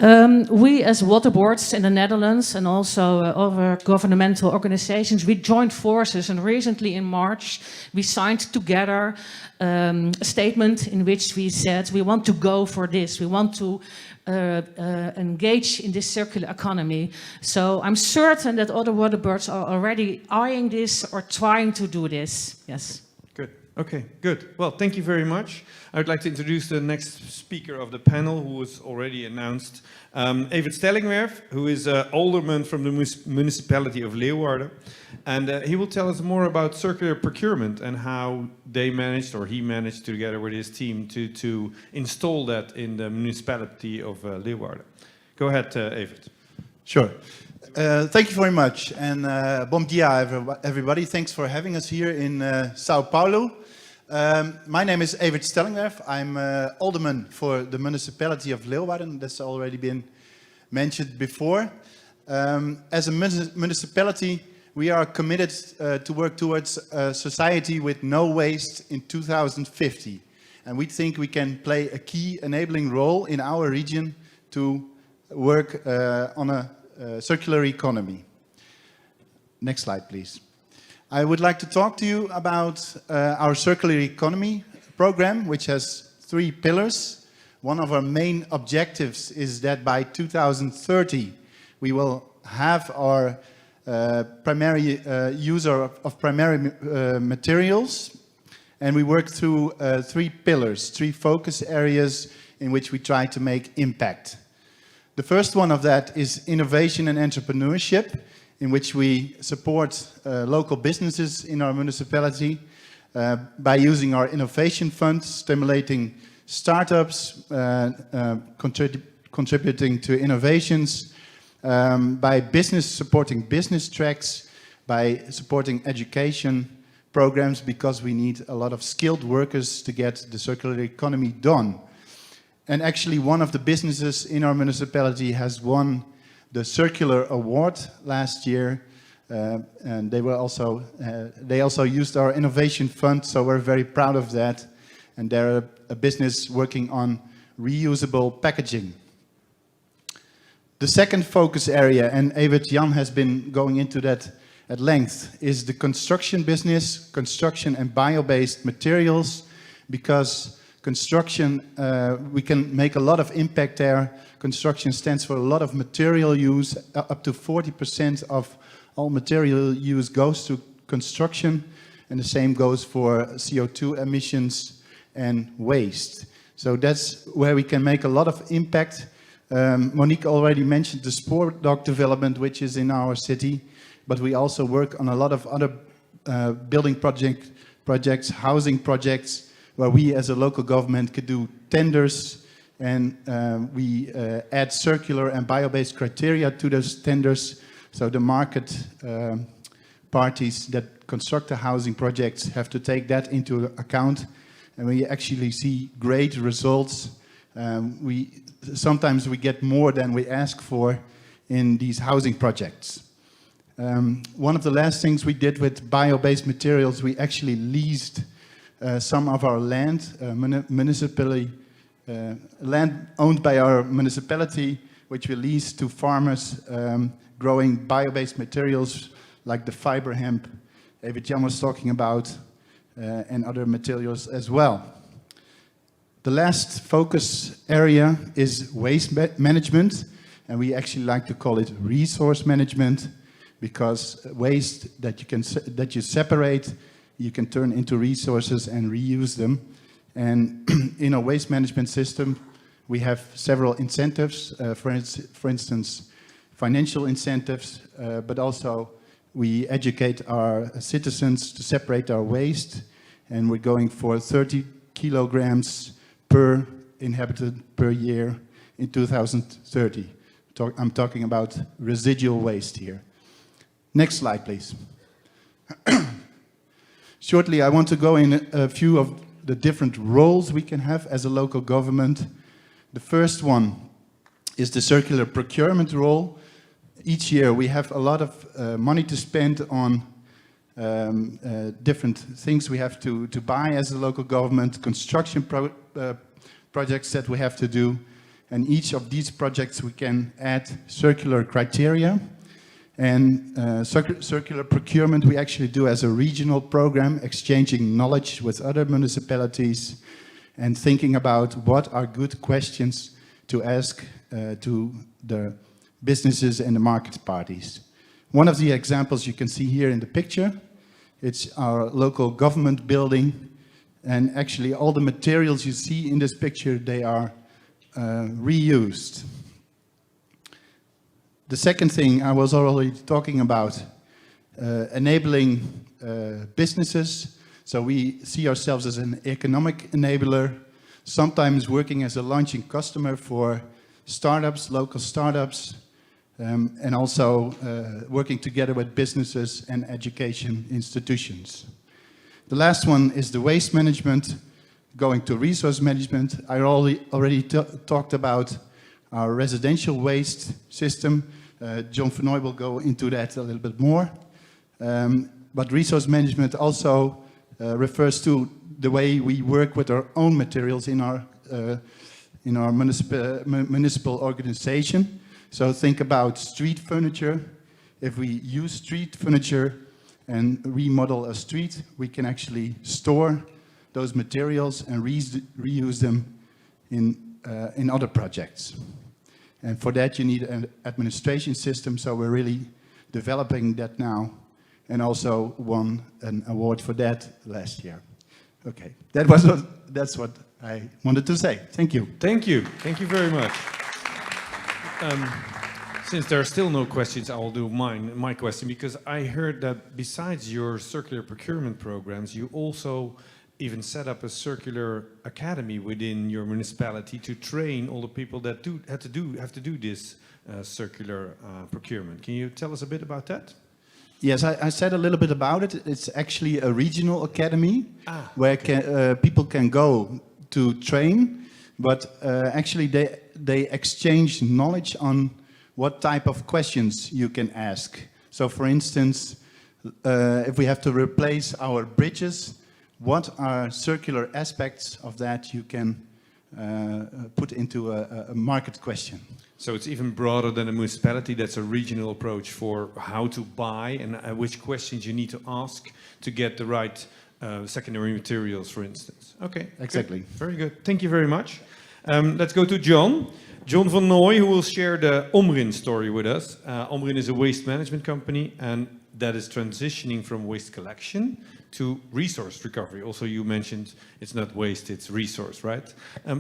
We as water boards in the Netherlands and also other governmental organizations, we joined forces, and recently in March we signed together a statement in which we said we want to go for this, we want to engage in this circular economy. So I'm certain that other water boards are already eyeing this or trying to do this. Yes. Good. Okay, good. Well, thank you very much. I would like to introduce the next speaker of the panel, who was already announced, Evert Stellingwerf, who is alderman from the municipality of Leeuwarden. And he will tell us more about circular procurement and how they managed, or he managed together with his team, to install that in the municipality of Leeuwarden. Go ahead, Evert. Sure. Thank you very much. And bom dia, everybody. Thanks for having us here in Sao Paulo. My name is Evert Stellingwerf. I'm alderman for the municipality of Leeuwarden. That's already been mentioned before. As a municipality, we are committed to work towards a society with no waste in 2050. And we think we can play a key enabling role in our region to work on a circular economy. Next slide, please. I would like to talk to you about our circular economy program, which has 3 pillars. One of our main objectives is that by 2030, we will have our primary user of primary materials. And we work through 3 pillars, 3 focus areas in which we try to make impact. The first one of that is innovation and entrepreneurship, in which we support local businesses in our municipality by using our innovation fund, stimulating startups, contributing to innovations, by supporting business tracks, by supporting education programs, because we need a lot of skilled workers to get the circular economy done. And actually, one of the businesses in our municipality has won the Circular Award last year, and they also used our innovation fund, so we're very proud of that. And they're a business working on reusable packaging. The second focus area, and Evert Jan has been going into that at length, is the construction business, construction and bio-based materials, because construction, we can make a lot of impact there. Construction stands for a lot of material use. Up to 40% of all material use goes to construction, and the same goes for CO2 emissions and waste. So that's where we can make a lot of impact. Monique already mentioned the sport dock development, which is in our city, but we also work on a lot of other building projects, housing projects, where we as a local government could do tenders, and we add circular and bio-based criteria to those tenders, so the market parties that construct the housing projects have to take that into account, and we actually see great results. Sometimes we get more than we ask for in these housing projects. One of the last things we did with bio-based materials, we actually leased some of our land, land owned by our municipality, which we leased to farmers growing bio-based materials like the fiber hemp David-Jan was talking about, and other materials as well. The last focus area is waste management, and we actually like to call it resource management, because waste that you separate, you can turn into resources and reuse them. And in a waste management system, we have several incentives, for instance, financial incentives, but also we educate our citizens to separate our waste, and we're going for 30 kilograms per inhabitant per year in 2030. I'm talking about residual waste here. Next slide, please. Shortly, I want to go in a few of the different roles we can have as a local government. The first one is the circular procurement role. Each year we have a lot of money to spend on different things we have to buy as a local government, construction projects that we have to do. And each of these projects we can add circular criteria. And circular procurement we actually do as a regional program, exchanging knowledge with other municipalities and thinking about what are good questions to ask to the businesses and the market parties. One of the examples you can see here in the picture, it's our local government building, and actually all the materials you see in this picture, they are reused. The second thing I was already talking about, enabling businesses. So we see ourselves as an economic enabler, sometimes working as a launching customer for startups, local startups, and also working together with businesses and education institutions. The last one is the waste management, going to resource management. I already talked about our residential waste system. John Vernooy will go into that a little bit more. But resource management also refers to the way we work with our own materials in our municipal organization. So think about street furniture. If we use street furniture and remodel a street, we can actually store those materials and reuse them in other projects. And for that you need an administration system, so we're really developing that now, and also won an award for that last year. Okay, that's what I wanted to say. Thank you. Thank you. Thank you very much. Since there are still no questions, I will do my question, because I heard that besides your circular procurement programs, you also even set up a circular academy within your municipality to train all the people that have to do this circular procurement. Can you tell us a bit about that? Yes, I said a little bit about it. It's actually a regional academy where people can go to train, but actually they exchange knowledge on what type of questions you can ask. So for instance, if we have to replace our bridges, what are circular aspects of that you can put into a market question? So it's even broader than a municipality. That's a regional approach for how to buy and which questions you need to ask to get the right secondary materials, for instance. Okay, exactly. Good. Very good. Thank you very much. Let's go to John. John Vernooy, who will share the Omrin story with us. Omrin is a waste management company, and that is transitioning from waste collection to resource recovery. Also, you mentioned it's not waste, it's resource, right?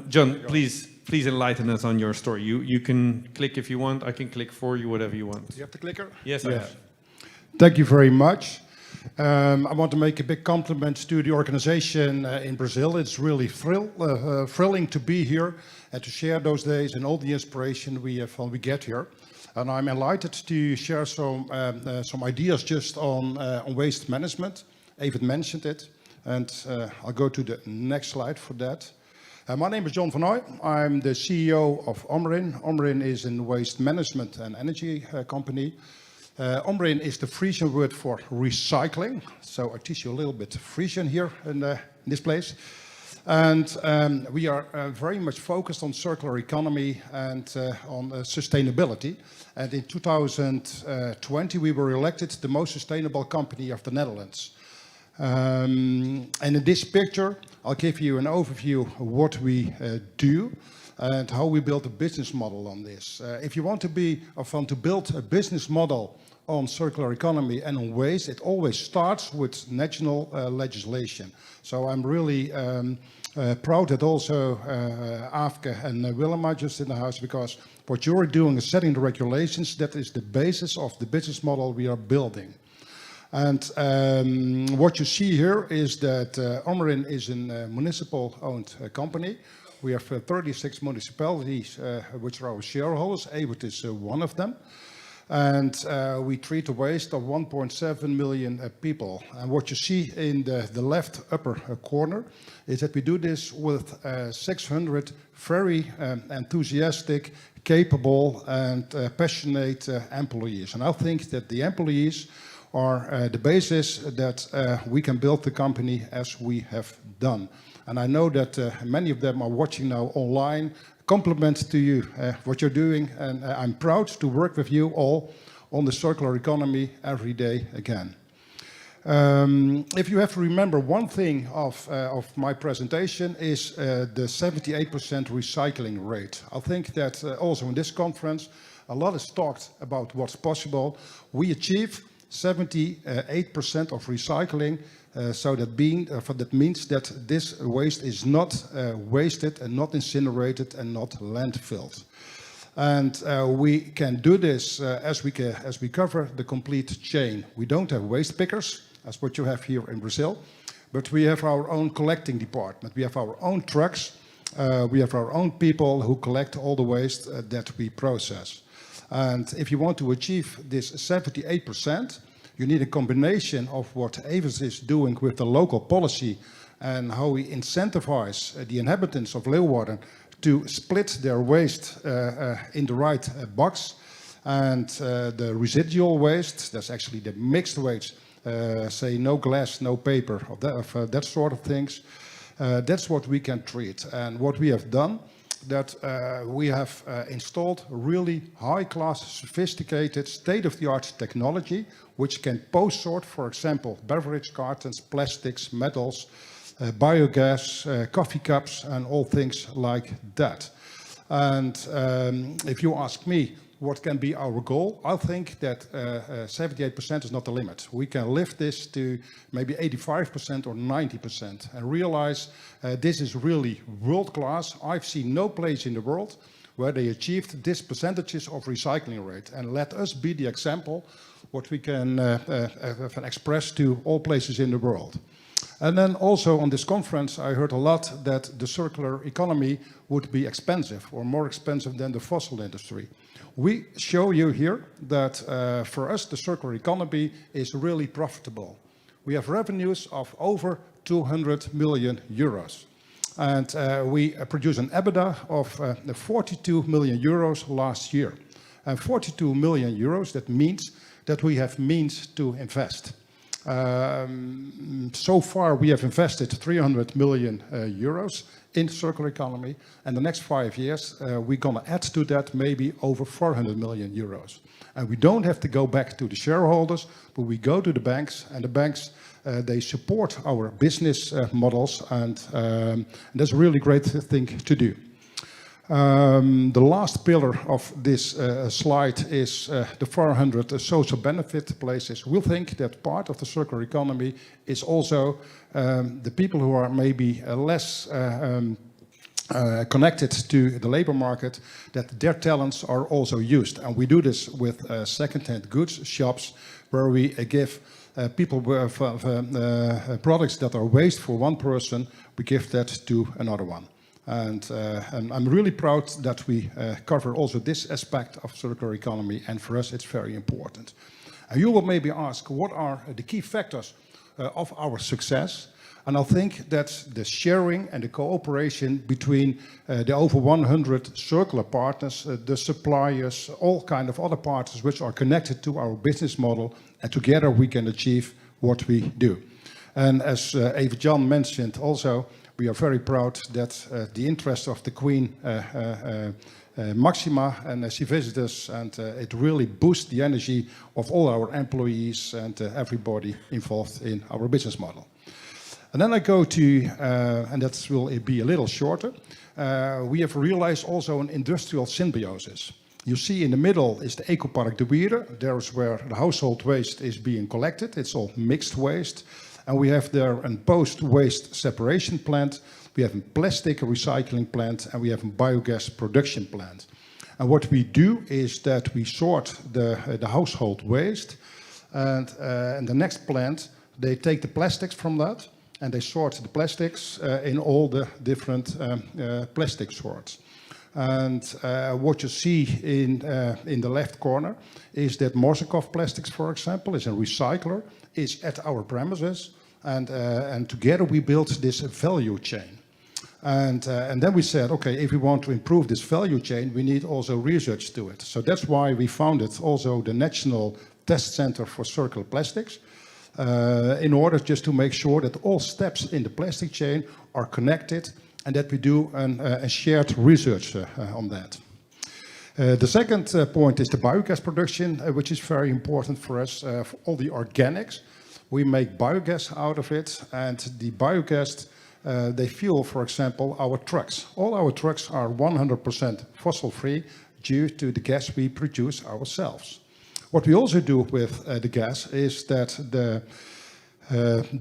John, please enlighten us on your story. You can click if you want. I can click for you, whatever you want. You have the clicker? Yes, I have. Thank you very much. I want to make a big compliment to the organization in Brazil. It's really thrilling to be here and to share those days and all the inspiration we have when we get here. And I'm enlightened to share some ideas just on waste management. David mentioned it, and I'll go to the next slide for that. My name is John van Ooy. I'm the CEO of Omrin. Omrin is a waste management and energy company. Omrin is the Frisian word for recycling, so I teach you a little bit Frisian here in this place. And we are very much focused on circular economy and on sustainability. And in 2020, we were elected the most sustainable company of the Netherlands. And in this picture, I'll give you an overview of what we do and how we build a business model on this. If you want to build a business model on circular economy and on waste, it always starts with national legislation. So I'm really proud that also Aafke and Willem are just in the house, because what you're doing is setting the regulations. That is the basis of the business model we are building. And what you see here is that Omrin is a municipal-owned company. We have 36 municipalities which are our shareholders. Ewert is one of them. And we treat the waste of 1.7 million people. And what you see in the left upper corner is that we do this with 600 very enthusiastic, capable and passionate employees. And I think that the employees are the basis that we can build the company as we have done. And I know that many of them are watching now online. Compliment to you what you're doing, and I'm proud to work with you all on the circular economy every day again. If you have to remember one thing of my presentation is the 78% recycling rate. I think that also in this conference a lot is talked about what's possible. We achieve 78% of recycling, so that means that this waste is not wasted and not incinerated and not landfilled. And we can do this as we cover the complete chain. We don't have waste pickers, as what you have here in Brazil, but we have our own collecting department. We have our own trucks. We have our own people who collect all the waste that we process. And if you want to achieve this 78%, you need a combination of what Avis is doing with the local policy and how we incentivize the inhabitants of Leeuwarden to split their waste in the right box. And the residual waste, that's actually the mixed waste, say no glass, no paper, of that sort of things. That's what we can treat. And what we have done, that we have installed really high-class, sophisticated, state-of-the-art technology which can post-sort, for example, beverage cartons, plastics, metals, biogas, coffee cups, and all things like that. And if you ask me what can be our goal, I think that 78% is not the limit. We can lift this to maybe 85% or 90% and realize this is really world-class. I've seen no place in the world where they achieved this percentages of recycling rate. And let us be the example what we can express to all places in the world. And then also on this conference, I heard a lot that the circular economy would be expensive or more expensive than the fossil industry. We show you here that for us, the circular economy is really profitable. We have revenues of over 200 million euros. And we produce an EBITDA of 42 million euros last year. And 42 million euros, that means that we have means to invest. So far, we have invested 300 million euros in circular economy, and the next 5 years, we're going to add to that maybe over 400 million euros. And we don't have to go back to the shareholders, but we go to the banks, and the banks, they support our business models, and that's a really great thing to do. The last pillar of this slide is the 400 social benefit places. We think that part of the circular economy is also the people who are maybe less connected to the labor market, that their talents are also used. And we do this with second-hand goods shops, where we give people products that are waste for one person, we give that to another one. And I'm really proud that we cover also this aspect of circular economy, and for us it's very important. And you will maybe ask, what are the key factors of our success? And I think that the sharing and the cooperation between the over 100 circular partners, the suppliers, all kind of other partners which are connected to our business model, and together we can achieve what we do. And as Eva-Jan mentioned also, we are very proud that the interest of the Queen Maxima, and she visits us, and it really boosts the energy of all our employees and everybody involved in our business model. And then I go to, and that will be a little shorter, we have realized also an industrial symbiosis. You see in the middle is the Ecopark de Wierde. There's where the household waste is being collected. It's all mixed waste. And we have there a post-waste separation plant. We have a plastic recycling plant, and we have a biogas production plant. And what we do is that we sort the household waste, and the next plant, they take the plastics from that, and they sort the plastics in all the different plastic sorts. And what you see in the left corner is that Morsakov Plastics, for example, is a recycler, is at our premises, and together we built this value chain. And then we said, okay, if we want to improve this value chain, we need also research to it. So that's why we founded also the National Test Center for Circular Plastics, in order just to make sure that all steps in the plastic chain are connected, and that we do a shared research on that. The second point is the biogas production, which is very important for us, for all the organics. We make biogas out of it, and the biogas, they fuel, for example, our trucks. All our trucks are 100% fossil-free due to the gas we produce ourselves. What we also do with the gas is that the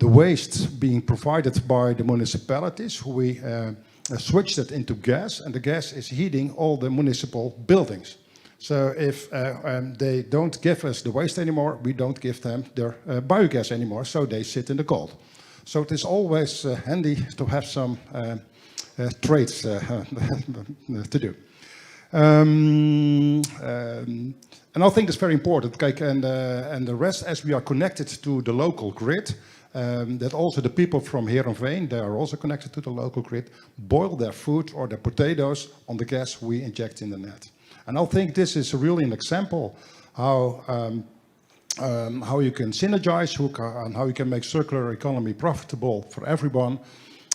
waste being provided by the municipalities, we switch it into gas, and the gas is heating all the municipal buildings. So if they don't give us the waste anymore, we don't give them their biogas anymore, so they sit in the cold. So it is always handy to have some trades to do. And I think that's very important. And the rest, as we are connected to the local grid, that also the people from Heerenveen, they are also connected to the local grid, boil their food or their potatoes on the gas we inject in the net. And I think this is really an example how you can synergize, and how you can make circular economy profitable for everyone.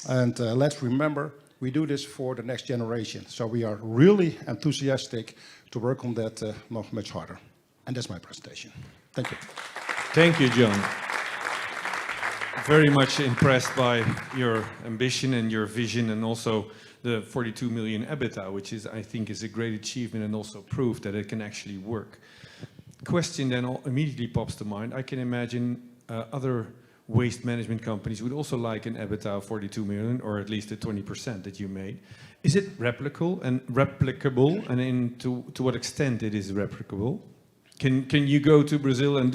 And let's remember, we do this for the next generation. So we are really enthusiastic to work on that much harder. And that's my presentation. Thank you. Thank you, John. Very much impressed by your ambition and your vision, and also the 42 million EBITDA, which is, I think, is a great achievement and also proof that it can actually work. Question then immediately pops to mind. I can imagine other waste management companies would also like an EBITDA of 42 million, or at least the 20% that you made. Is it replicable, and to what extent it is replicable? Can you go to Brazil and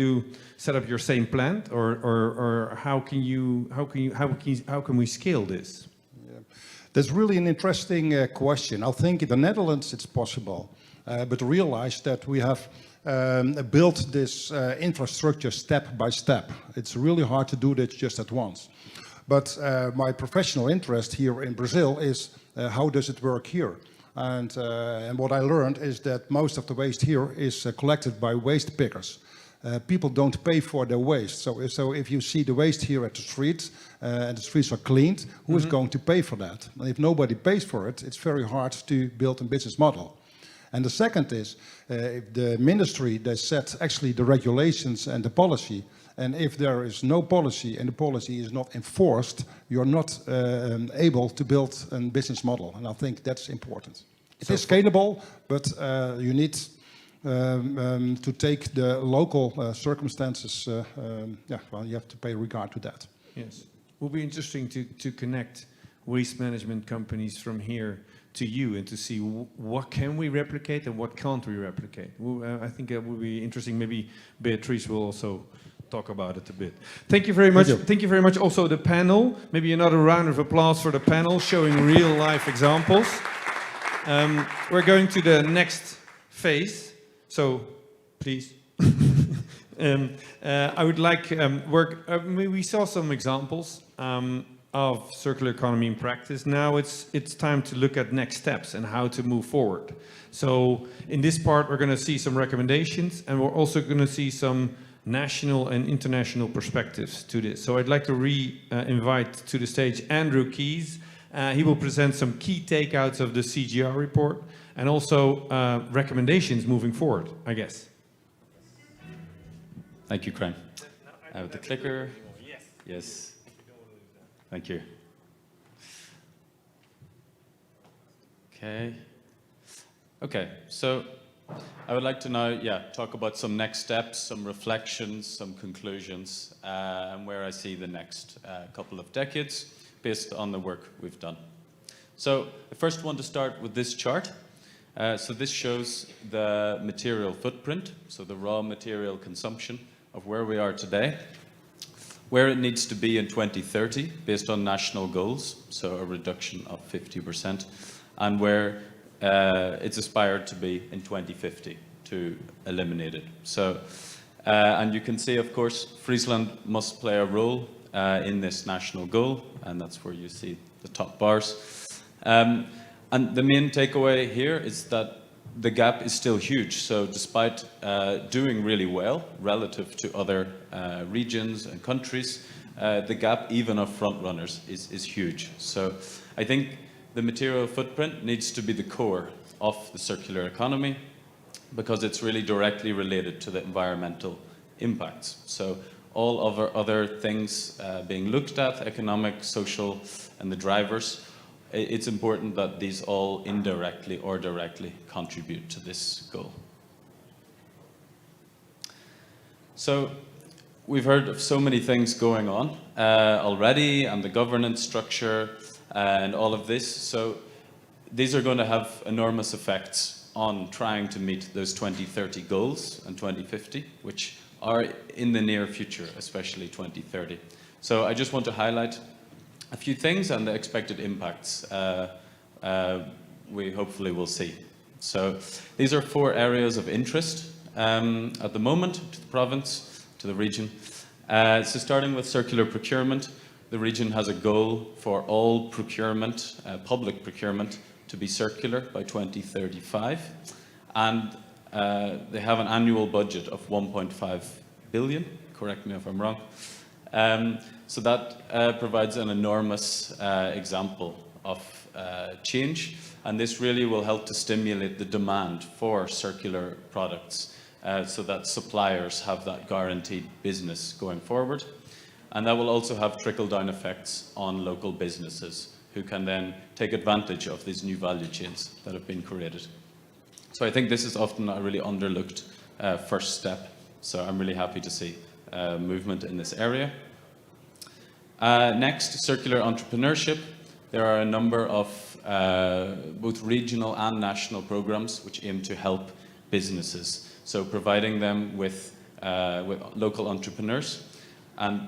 set up your same plant, or how can we scale this? Yeah. That's really an interesting question. I think in the Netherlands it's possible, but realize that we have built this infrastructure step by step. It's really hard to do this just at once. But my professional interest here in Brazil is how does it work here? And what I learned is that most of the waste here is collected by waste pickers. People don't pay for their waste. So if you see the waste here at the streets, and the streets are cleaned, who is going to pay for that? And if nobody pays for it, it's very hard to build a business model. And the second is, if the ministry, they set actually the regulations and the policy, and if there is no policy and the policy is not enforced, you're not able to build a business model. And I think that's important. It is scalable, but you need to take the local circumstances. Well, you have to pay regard to that. Yes. It will be interesting to connect waste management companies from here to you and to see what can we replicate and what can't we replicate. I think that would be interesting. Maybe Beatrice will also talk about it a bit. Thank you very much. Thank you very much also the panel. Maybe another round of applause for the panel showing real life examples. We're going to the next phase. So please. I would like we saw some examples of circular economy in practice. Now it's time to look at next steps and how to move forward. So in this part, we're going to see some recommendations, and we're also going to see some national and international perspectives to this. So I'd like to invite to the stage Andrew Keys. He will present some key takeouts of the CGR report and also recommendations moving forward, I guess. Thank you, Crane. With the clicker. Yes. Thank you. Okay, so I would like to now, talk about some next steps, some reflections, some conclusions, and where I see the next couple of decades based on the work we've done. So I first want to start with this chart. So this shows the material footprint, so the raw material consumption of where we are today, where it needs to be in 2030 based on national goals, so a reduction of 50%, and where it's aspired to be in 2050 to eliminate it. So, and you can see, of course, Friesland must play a role in this national goal, and that's where you see the top bars. And the main takeaway here is that the gap is still huge. So despite doing really well relative to other regions and countries, the gap even of front runners is huge. So I think the material footprint needs to be the core of the circular economy because it's really directly related to the environmental impacts. So all of our other things being looked at, economic, social, and the drivers, it's important that these all indirectly or directly contribute to this goal. So we've heard of so many things going on already, and the governance structure and all of this. So these are going to have enormous effects on trying to meet those 2030 goals and 2050, which are in the near future, especially 2030. So I just want to highlight a few things and the expected impacts we hopefully will see. So these are 4 areas of interest at the moment to the province, to the region. So starting with circular procurement, the region has a goal for all procurement, public procurement, to be circular by 2035. And they have an annual budget of 1.5 billion, correct me if I'm wrong. So that provides an enormous example of change, and this really will help to stimulate the demand for circular products so that suppliers have that guaranteed business going forward. And that will also have trickle-down effects on local businesses who can then take advantage of these new value chains that have been created. So I think this is often a really underlooked first step. So I'm really happy to see movement in this area. Next, circular entrepreneurship. There are a number of both regional and national programs which aim to help businesses. So providing them with local entrepreneurs. And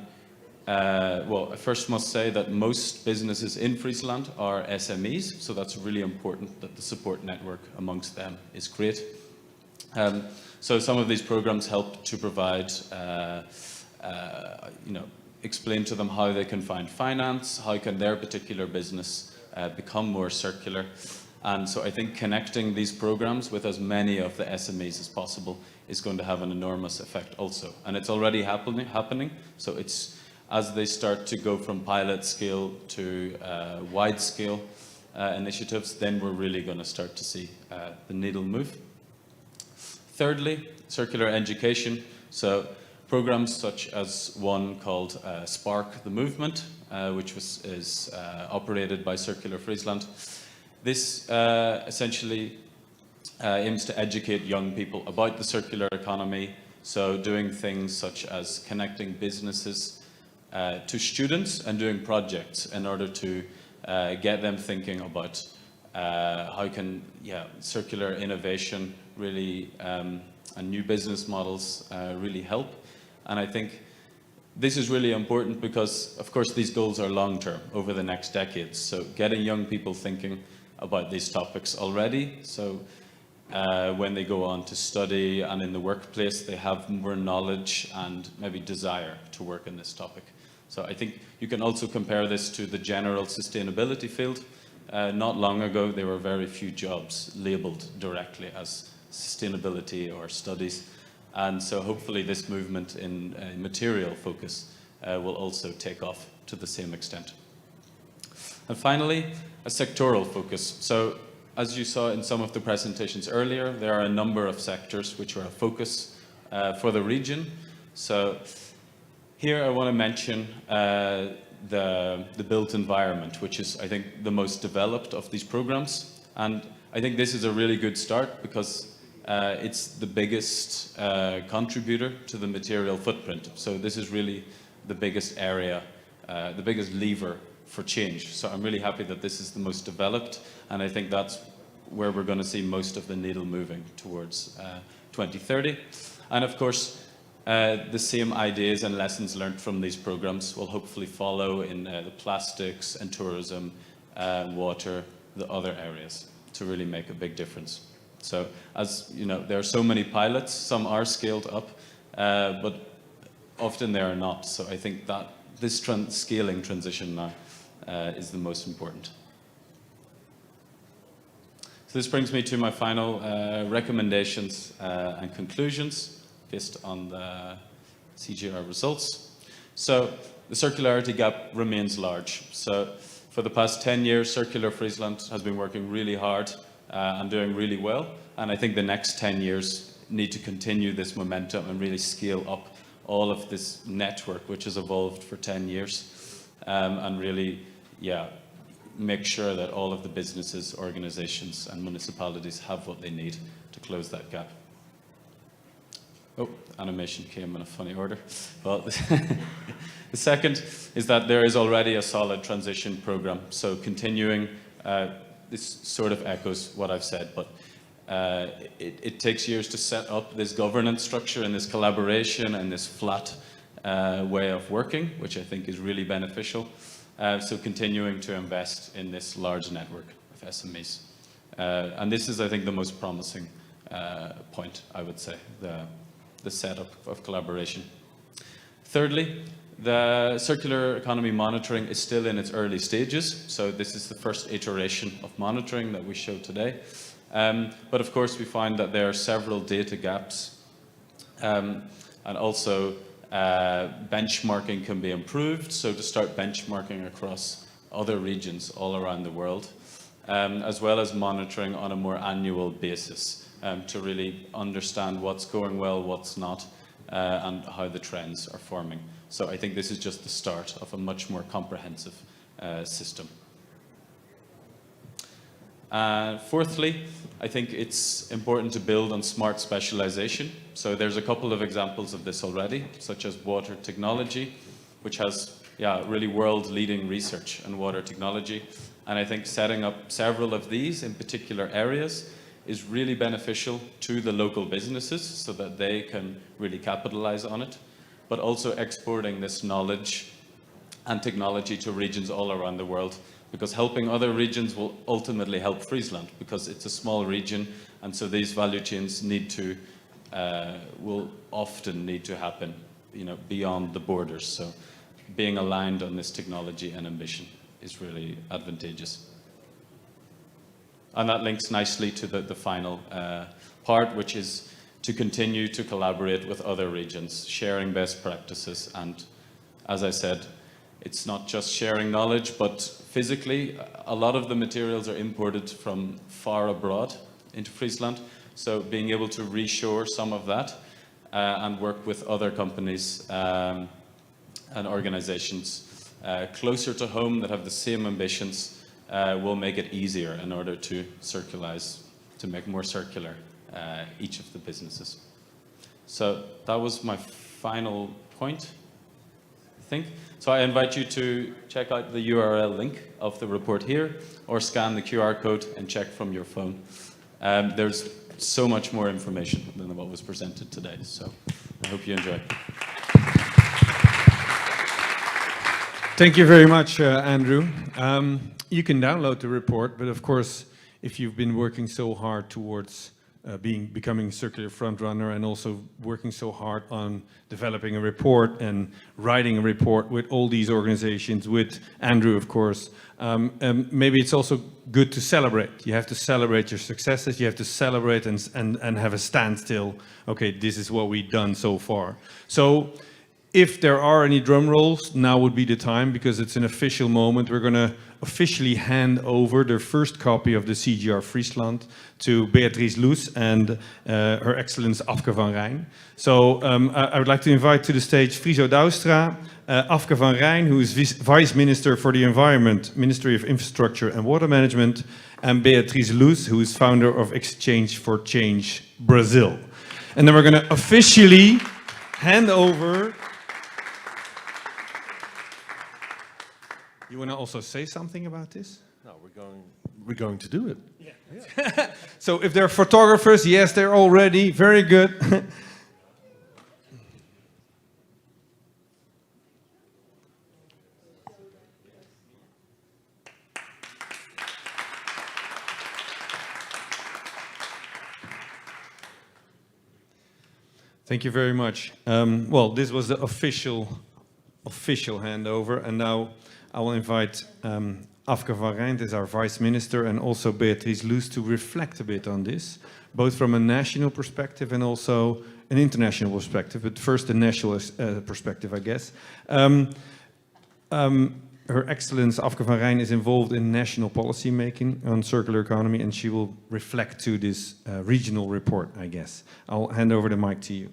well, I first must say that most businesses in Friesland are SMEs, so that's really important that the support network amongst them is great. So some of these programs help to provide, explain to them how they can find finance, how can their particular business become more circular. And so I think connecting these programs with as many of the SMEs as possible is going to have an enormous effect also. And it's already happening. So it's as they start to go from pilot scale to wide scale initiatives, then we're really going to start to see the needle move. Thirdly, circular education. So programs such as one called Spark the Movement, which is operated by Circular Friesland. This essentially aims to educate young people about the circular economy, so doing things such as connecting businesses to students and doing projects in order to get them thinking about how can circular innovation really and new business models really help. And I think this is really important because, of course, these goals are long-term, over the next decades. So getting young people thinking about these topics already, so when they go on to study and in the workplace, they have more knowledge and maybe desire to work in this topic. So I think you can also compare this to the general sustainability field. Not long ago, there were very few jobs labeled directly as sustainability or studies. And so hopefully this movement in material focus will also take off to the same extent. And finally, a sectoral focus. So as you saw in some of the presentations earlier, there are a number of sectors which are a focus for the region. So here I want to mention the built environment, which is, I think, the most developed of these programs. And I think this is a really good start because it's the biggest contributor to the material footprint. So this is really the biggest area, the biggest lever for change. So I'm really happy that this is the most developed, and I think that's where we're going to see most of the needle moving towards 2030. And of course, the same ideas and lessons learned from these programs will hopefully follow in the plastics and tourism, water, the other areas to really make a big difference. So as you know, there are so many pilots, some are scaled up, but often they are not. So I think that this scaling transition now is the most important. So this brings me to my final recommendations and conclusions based on the CGR results. So the circularity gap remains large. So for the past 10 years, Circular Friesland has been working really hard and doing really well. And I think the next 10 years need to continue this momentum and really scale up all of this network, which has evolved for 10 years, and really, make sure that all of the businesses, organizations, and municipalities have what they need to close that gap. Oh, animation came in a funny order. Well, the second is that there is already a solid transition program. So continuing, this sort of echoes what I've said, but it takes years to set up this governance structure and this collaboration and this flat way of working, which I think is really beneficial. So continuing to invest in this large network of SMEs. And this is, I think, the most promising point, I would say, the setup of collaboration. Thirdly, the circular economy monitoring is still in its early stages. So this is the first iteration of monitoring that we showed today. But of course, we find that there are several data gaps, and also benchmarking can be improved. So to start benchmarking across other regions all around the world, as well as monitoring on a more annual basis to really understand what's going well, what's not, and how the trends are forming. So I think this is just the start of a much more comprehensive system. Fourthly, I think it's important to build on smart specialization. So there's a couple of examples of this already, such as water technology, which has really world-leading research in water technology. And I think setting up several of these in particular areas is really beneficial to the local businesses so that they can really capitalize on it, but also exporting this knowledge and technology to regions all around the world, because helping other regions will ultimately help Friesland, because it's a small region, and so these value chains will often need to happen, beyond the borders. So being aligned on this technology and ambition is really advantageous. And that links nicely to the final part, which is to continue to collaborate with other regions, sharing best practices. And as I said, it's not just sharing knowledge, but physically, a lot of the materials are imported from far abroad into Friesland. So being able to reshore some of that and work with other companies and organizations closer to home that have the same ambitions will make it easier in order to circularize, to make more circular each of the businesses. So that was my final point. think. So I invite you to check out the URL link of the report here, or scan the QR code and check from your phone. There's so much more information than what was presented today, so I hope you enjoy. Thank you very much, Andrew. You can download the report, but of course, if you've been working so hard towards becoming circular frontrunner and also working so hard on developing a report and writing a report with all these organizations, with Andrew, of course, maybe it's also good to celebrate. You have to celebrate your successes. You have to celebrate and have a standstill. Okay, this is what we've done so far. So if there are any drum rolls, now would be the time, because it's an official moment. We're going to officially hand over the first copy of the CGR Friesland to Beatrice Loes and Her Excellence Afke van Rijn. So I would like to invite to the stage Friso Douwstra, Afke van Rijn, who is Vice Minister for the Environment, Ministry of Infrastructure and Water Management, and Beatrice Loes, who is founder of Exchange for Change Brazil. And then we're going to officially hand over. You want to also say something about this? No, we're going to do it. Yeah. So if there are photographers, yes, they're all ready. Very good. Thank you very much. Well, this was the official handover, and now I will invite Afke van Rijn, as our Vice Minister, and also Beatrice Loes to reflect a bit on this, both from a national perspective and also an international perspective, but first the national perspective, I guess. Her Excellence Afke van Rijn is involved in national policy making on circular economy, and she will reflect to this regional report, I guess. I'll hand over the mic to you.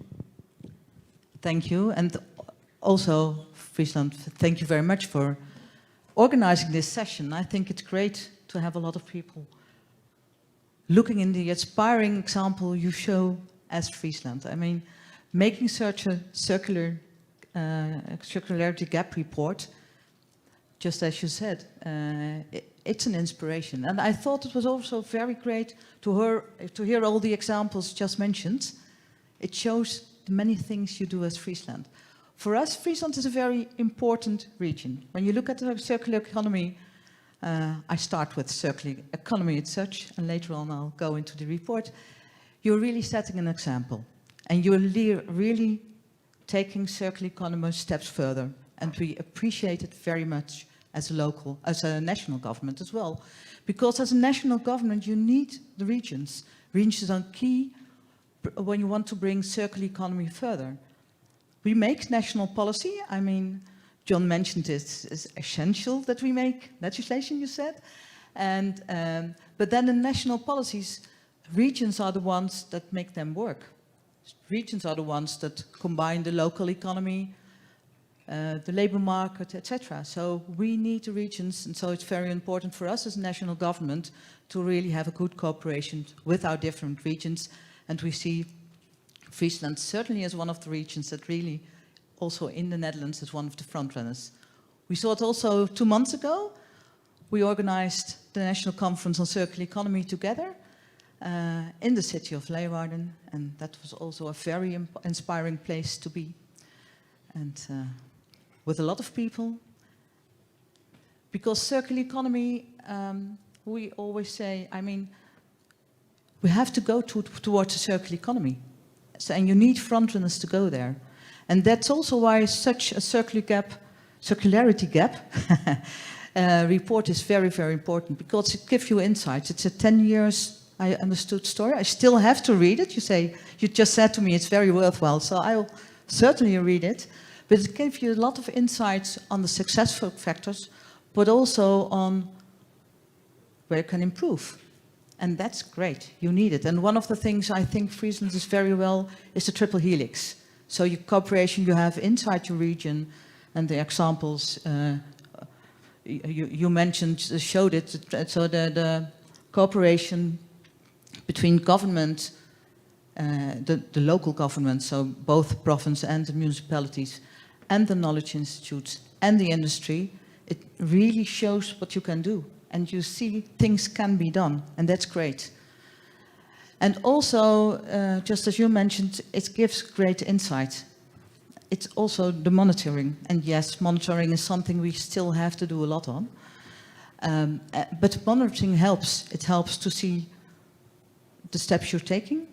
Thank you, and also, Friesland, thank you very much for organizing this session. I think it's great to have a lot of people looking in the inspiring example you show as Friesland. I mean, making such a circularity gap report, just as you said, it's an inspiration. And I thought it was also very great to hear all the examples just mentioned. It shows the many things you do as Friesland. For us, Friesland is a very important region. When you look at the circular economy, I start with circular economy as such, and later on I'll go into the report. You're really setting an example, and you're really taking circular economy steps further. And we appreciate it very much as a national government as well. Because as a national government, you need the regions. Regions are key when you want to bring circular economy further. We make national policy. I mean, John mentioned it, it's essential that we make legislation, you said. And, but then the national policies, regions are the ones that make them work. Regions are the ones that combine the local economy, the labor market, etc. So we need the regions, and so it's very important for us as a national government to really have a good cooperation with our different regions. And we see Friesland certainly as one of the regions that really, also in the Netherlands, is one of the front runners. We saw it also 2 months ago. We organized the National Conference on Circular Economy together in the city of Leeuwarden, and that was also a very inspiring place to be. And with a lot of people, because circular economy, we always say, I mean, we have to go towards a circular economy. So, and you need frontrunners to go there. And that's also why such a circularity gap report is very, very important, because it gives you insights. It's a 10 years, I understood, story. I still have to read it. You just said to me it's very worthwhile, so I'll certainly read it. But it gives you a lot of insights on the successful factors, but also on where you can improve. And that's great, you need it. And one of the things I think Friesland is very well is the triple helix. So your cooperation you have inside your region, and the examples you mentioned showed it. So the cooperation between government, the local government, so both province and the municipalities, and the knowledge institutes and the industry, it really shows what you can do. And you see things can be done, and that's great. And also, just as you mentioned, it gives great insight. It's also the monitoring. And yes, monitoring is something we still have to do a lot on. But monitoring helps. It helps to see the steps you're taking.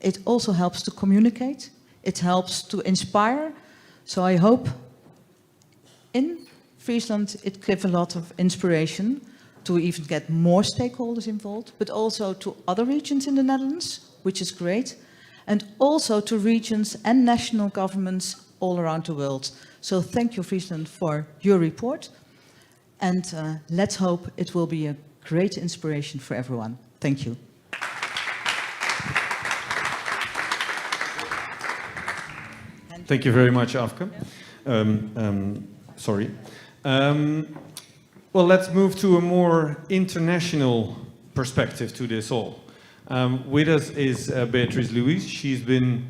It also helps to communicate. It helps to inspire. So I hope in Friesland it gives a lot of inspiration to even get more stakeholders involved, but also to other regions in the Netherlands, which is great, and also to regions and national governments all around the world. So thank you, Friesland, for your report, and let's hope it will be a great inspiration for everyone. Thank you. Thank you very much, Afke. Sorry. Well, let's move to a more international perspective to this all. With us is Beatriz Luiz. She's been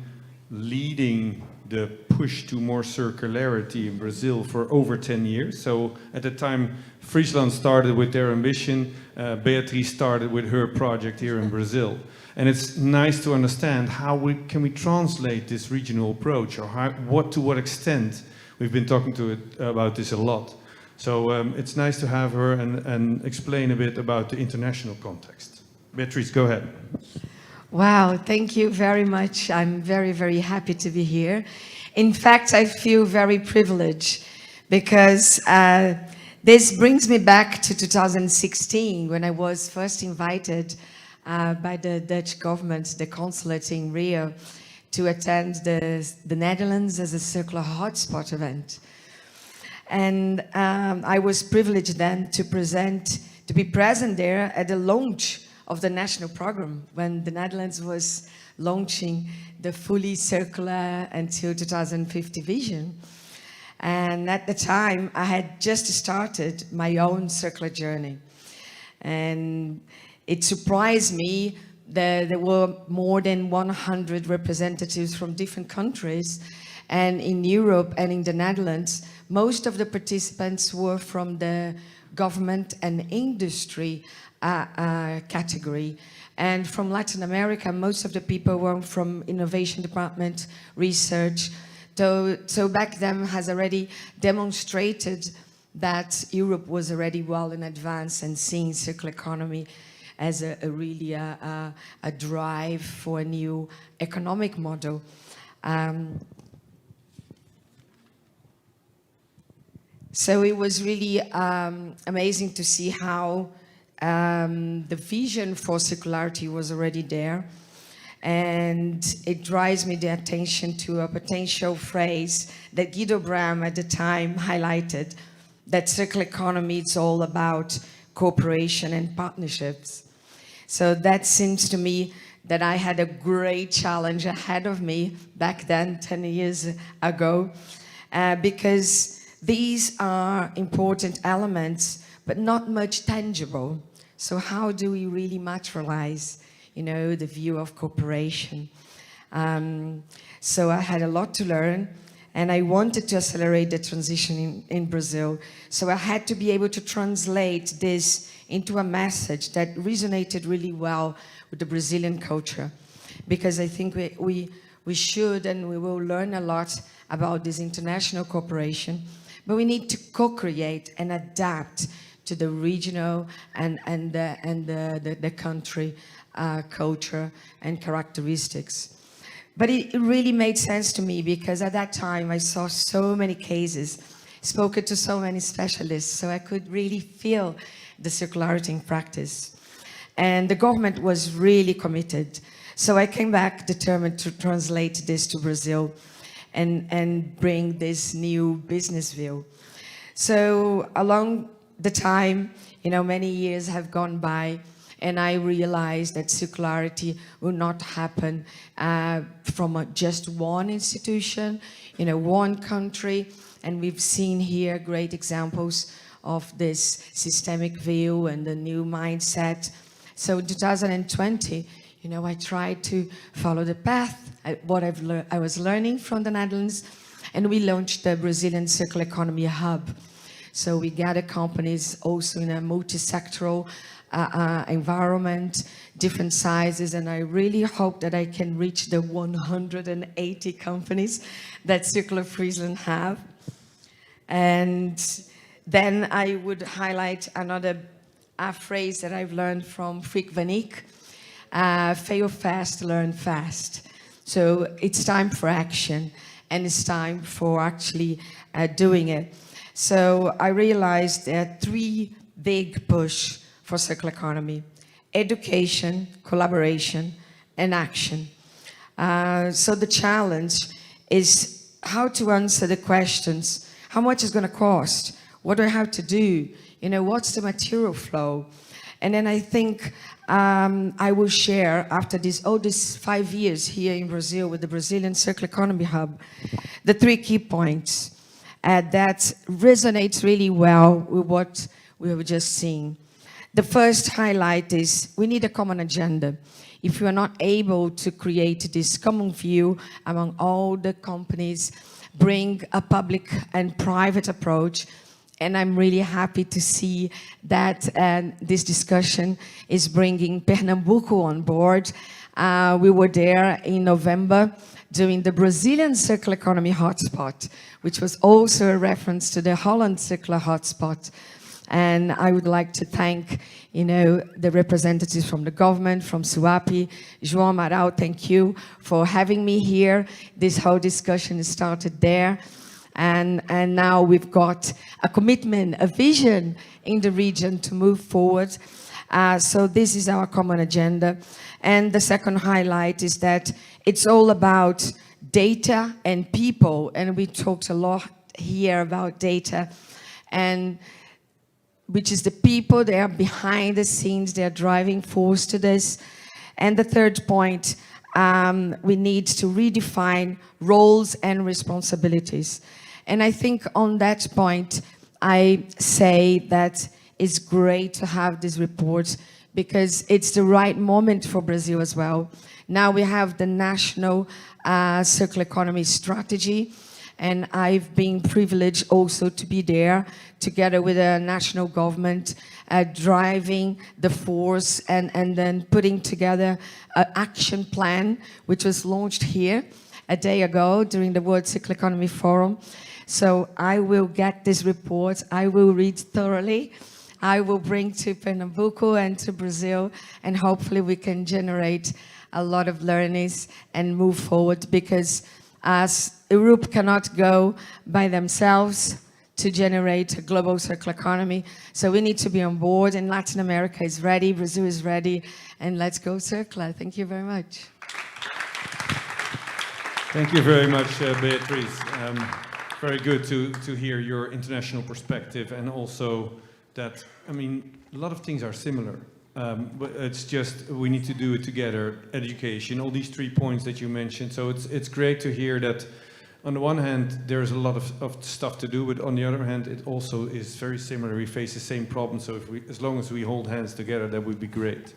leading the push to more circularity in Brazil for over 10 years. So at the time Friesland started with their ambition, Beatriz started with her project here in Brazil. And it's nice to understand how can we translate this regional approach, or to what extent. We've been talking about this a lot. So it's nice to have her and explain a bit about the international context. Beatrice, go ahead. Wow, thank you very much. I'm very, very happy to be here. In fact, I feel very privileged because this brings me back to 2016 when I was first invited by the Dutch government, the consulate in Rio, to attend the Netherlands as a circular hotspot event. And I was privileged then to be present there at the launch of the national program when the Netherlands was launching the fully circular until 2050 vision. And at the time, I had just started my own circular journey. And it surprised me that there were more than 100 representatives from different countries. And in Europe and in the Netherlands, most of the participants were from the government and industry category. And from Latin America, most of the people were from innovation department, research. So back then has already demonstrated that Europe was already well in advance and seeing circular economy as a really a drive for a new economic model. So it was really amazing to see how the vision for circularity was already there. And it drives me the attention to a potential phrase that Guido Bram at the time highlighted, that circular economy is all about cooperation and partnerships. So that seems to me that I had a great challenge ahead of me back then, 10 years ago, because these are important elements, but not much tangible. So how do we really materialize, the view of cooperation? So I had a lot to learn, and I wanted to accelerate the transition in Brazil. So I had to be able to translate this into a message that resonated really well with the Brazilian culture, because I think we should and we will learn a lot about this international cooperation. But we need to co-create and adapt to the regional and the country culture and characteristics. But it really made sense to me because at that time I saw so many cases, spoken to so many specialists, so I could really feel the circularity in practice. And the government was really committed. So I came back determined to translate this to Brazil and bring this new business view. So along the time, many years have gone by, and I realized that circularity will not happen from just one institution, one country. And we've seen here great examples of this systemic view and the new mindset. So in 2020, I tried to follow the path, what I was learning from the Netherlands, And we launched the Brazilian Circular Economy Hub. So we gather companies also in a multi-sectoral environment, different sizes, and I really hope that I can reach the 180 companies that Circular Friesland have. And then I would highlight another phrase that I've learned from Frick van Eek, fail fast, learn fast. So it's time for action, and it's time for actually doing it. So I realized there are three big push for circular economy: education, collaboration, and action. So the challenge is how to answer the questions: how much is going to cost? What do I have to do? You know, what's the material flow? And then I think I will share, after all these 5 years here in Brazil with the Brazilian Circular Economy Hub, the 3 key points that resonates really well with what we have just seen. The first highlight is we need a common agenda. If you are not able to create this common view among all the companies, bring a public and private approach, and I'm really happy to see that this discussion is bringing Pernambuco on board. We were there in November doing the Brazilian Circular Economy Hotspot, which was also a reference to the Holland Circular Hotspot. And I would like to thank, you know, the representatives from the government, from SUAPE. João Amaral, thank you for having me here. This whole discussion started there. And now we've got a commitment, a vision in the region to move forward. So this is our common agenda. And the second highlight is that it's all about data and people. And we talked a lot here about data, and which is the people that are behind the scenes, they are driving force to this. And the third point, we need to redefine roles and responsibilities. And I think on that point, I say that it's great to have this report because it's the right moment for Brazil as well. Now we have the national circular economy strategy, and I've been privileged also to be there together with the national government, driving the force and then putting together an action plan, which was launched here a day ago during the World Circular Economy Forum. So I will get this report, I will read thoroughly, I will bring to Pernambuco and to Brazil, and hopefully we can generate a lot of learnings and move forward, because as Europe cannot go by themselves to generate a global circular economy. So we need to be on board, and Latin America is ready, Brazil is ready, and let's go circular. Thank you very much. Thank you very much, Beatrice. Very good to hear your international perspective, and also that, I mean, a lot of things are similar. But it's just, we need to do it together, education, all these 3 points that you mentioned. So it's great to hear that on the one hand, there's a lot of stuff to do, but on the other hand, it also is very similar. We face the same problem, so as long as we hold hands together, that would be great.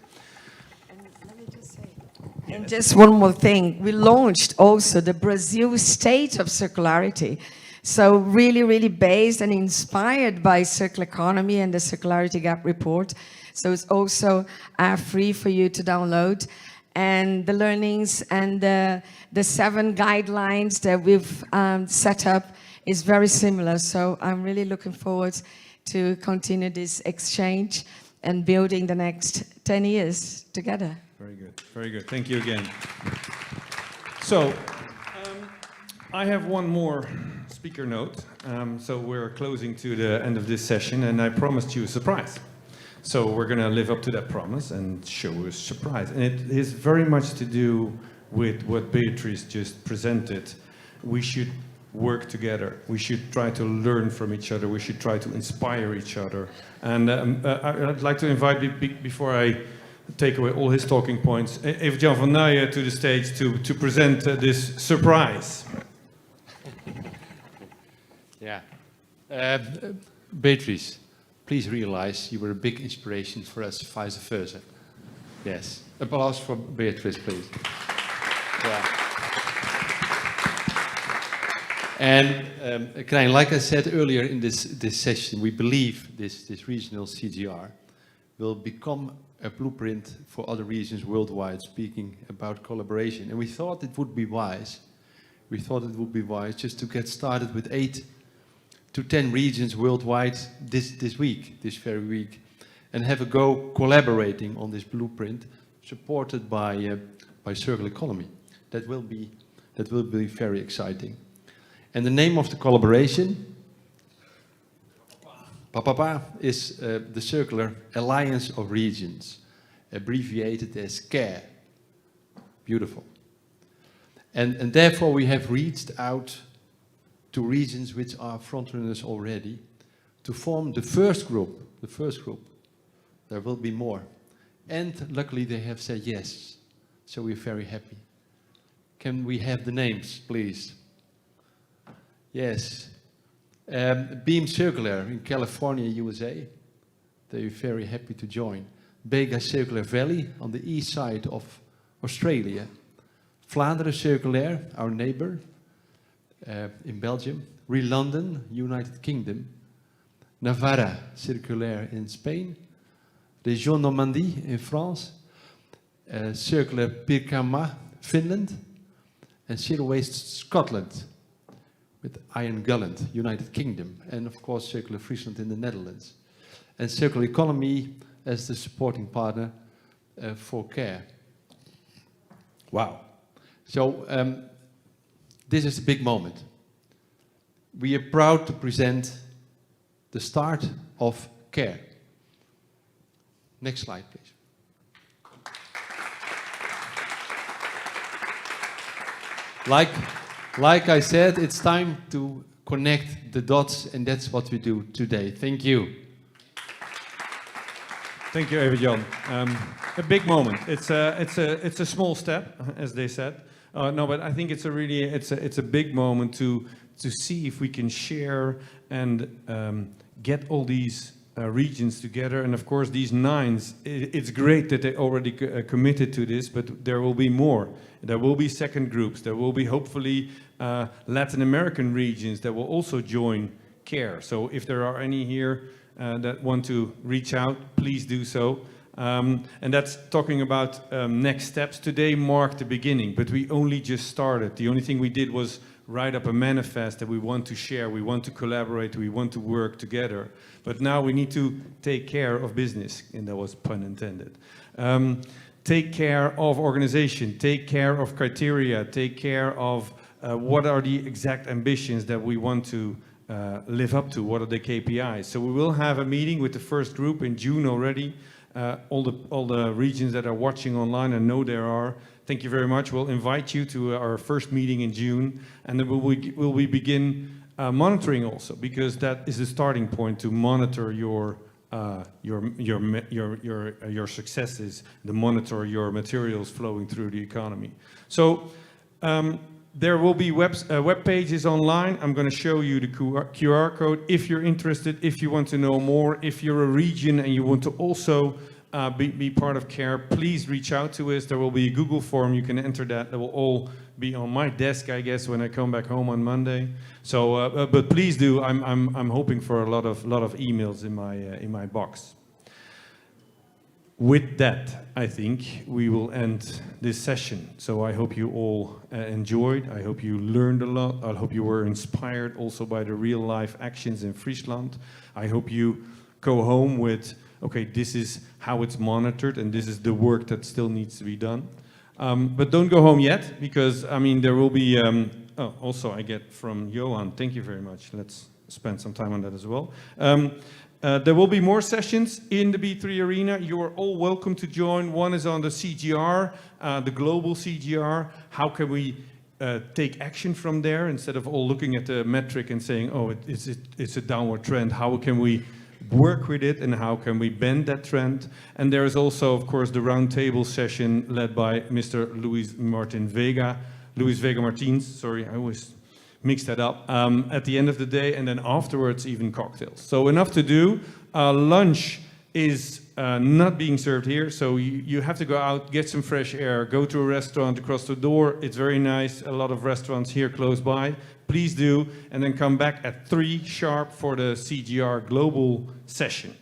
And just one more thing, we launched also the Brazil State of Circularity. So really, really based and inspired by circular economy and the Circularity Gap Report. So it's also free for you to download. And the learnings and the 7 guidelines that we've set up is very similar. So I'm really looking forward to continue this exchange and building the next 10 years together. Very good, very good. Thank you again. So, I have one more speaker note. So we're closing to the end of this session, and I promised you a surprise. So we're going to live up to that promise and show a surprise. And it is very much to do with what Beatrice just presented. We should work together. We should try to learn from each other. We should try to inspire each other. And I'd like to invite, before I take away all his talking points, Eva-Jan van Nijen to the stage to present this surprise. Yeah. Beatrice, please realize you were a big inspiration for us, vice versa. Yes. Applause for Beatrice, please. Yeah. And Krijn, like I said earlier in this session, we believe this regional CGR will become a blueprint for other regions worldwide, speaking about collaboration. And we thought it would be wise. We thought it would be wise just to get started with 8 to 10 regions worldwide this very week, and have a go collaborating on this blueprint, supported by circular economy. That will be very exciting. And the name of the collaboration, PAPAPA, is the Circular Alliance of Regions, abbreviated as CARE. Beautiful. And therefore we have reached out to regions which are frontrunners already to form the first group. There will be more. And luckily they have said yes. So we're very happy. Can we have the names, please? Yes. Beam Circular in California, USA. They're very happy to join. Bega Circular Valley on the east side of Australia. Vlaanderen Circulaire, our neighbor, in Belgium. London, United Kingdom. Navarra Circulaire in Spain. Région Normandie in France. Circular Pirkanmaa, Finland. And Zero Waste Scotland with Iron Gulland, United Kingdom. And of course Circular Friesland in the Netherlands. And Circular Economy as the supporting partner for CARE. Wow. So this is a big moment. We are proud to present the start of CARE. Next slide, please. Like I said, it's time to connect the dots, and that's what we do today. Thank you. Thank you, Evert-Jan. A big moment. It's a small step, as they said. No, but I think it's a big moment to see if we can share and get all these regions together. And of course, these 9s. It's great that they already committed to this, but there will be more. There will be second groups. There will be hopefully Latin American regions that will also join CARE. So if there are any here that want to reach out, please do so. And that's talking about next steps. Today marked the beginning, but we only just started. The only thing we did was write up a manifest that we want to share, we want to collaborate, we want to work together. But now we need to take care of business, and that was pun intended. Take care of organization, take care of criteria, take care of what are the exact ambitions that we want to live up to, what are the KPIs. So we will have a meeting with the first group in June already. All the regions that are watching online, I know there are. Thank you very much. We'll invite you to our first meeting in June, and then we begin monitoring also, because that is the starting point to monitor your successes, to monitor your materials flowing through the economy. So there will be web pages online. I'm going to show you the QR code if you're interested, if you want to know more, if you're a region and you want to also be part of CARE, please reach out to us. There will be a Google form. You can enter that. That will all be on my desk, I guess, when I come back home on Monday. So, but please do. I'm hoping for a lot of emails in my box. With that, I think we will end this session. So I hope you all enjoyed. I hope you learned a lot. I hope you were inspired also by the real-life actions in Friesland. I hope you go home with, okay, this is how it's monitored, and this is the work that still needs to be done. But don't go home yet, because, I mean, there will be... also, I get from Johan, thank you very much. Let's spend some time on that as well. There will be more sessions in the B3 Arena. You are all welcome to join. One is on the CGR, the global CGR. How can we take action from there instead of all looking at the metric and saying, oh, it's a downward trend. How can we work with it and how can we bend that trend? And there is also, of course, the roundtable session led by Mr. Luis Vega Martins, sorry, I always mix that up, at the end of the day, and then afterwards even cocktails. So enough to do. Lunch is not being served here, so you have to go out, get some fresh air, go to a restaurant across the door. It's very nice, a lot of restaurants here close by. please do, and then come back at 3 sharp for the CGR Global session.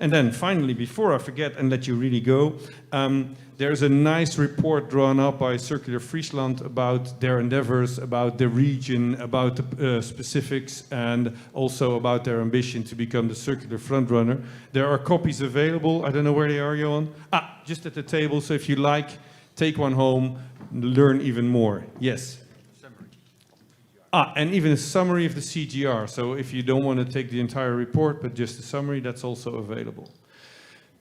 And then finally, before I forget and let you really go, there's a nice report drawn up by Circular Friesland about their endeavors, about the region, about the specifics, and also about their ambition to become the circular frontrunner. There are copies available. I don't know where they are, Johan. Just at the table, so if you like, take one home, learn even more. Yes? And even a summary of the CGR. So if you don't want to take the entire report, but just a summary, that's also available.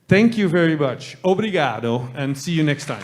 Thank you very much. Obrigado, and see you next time.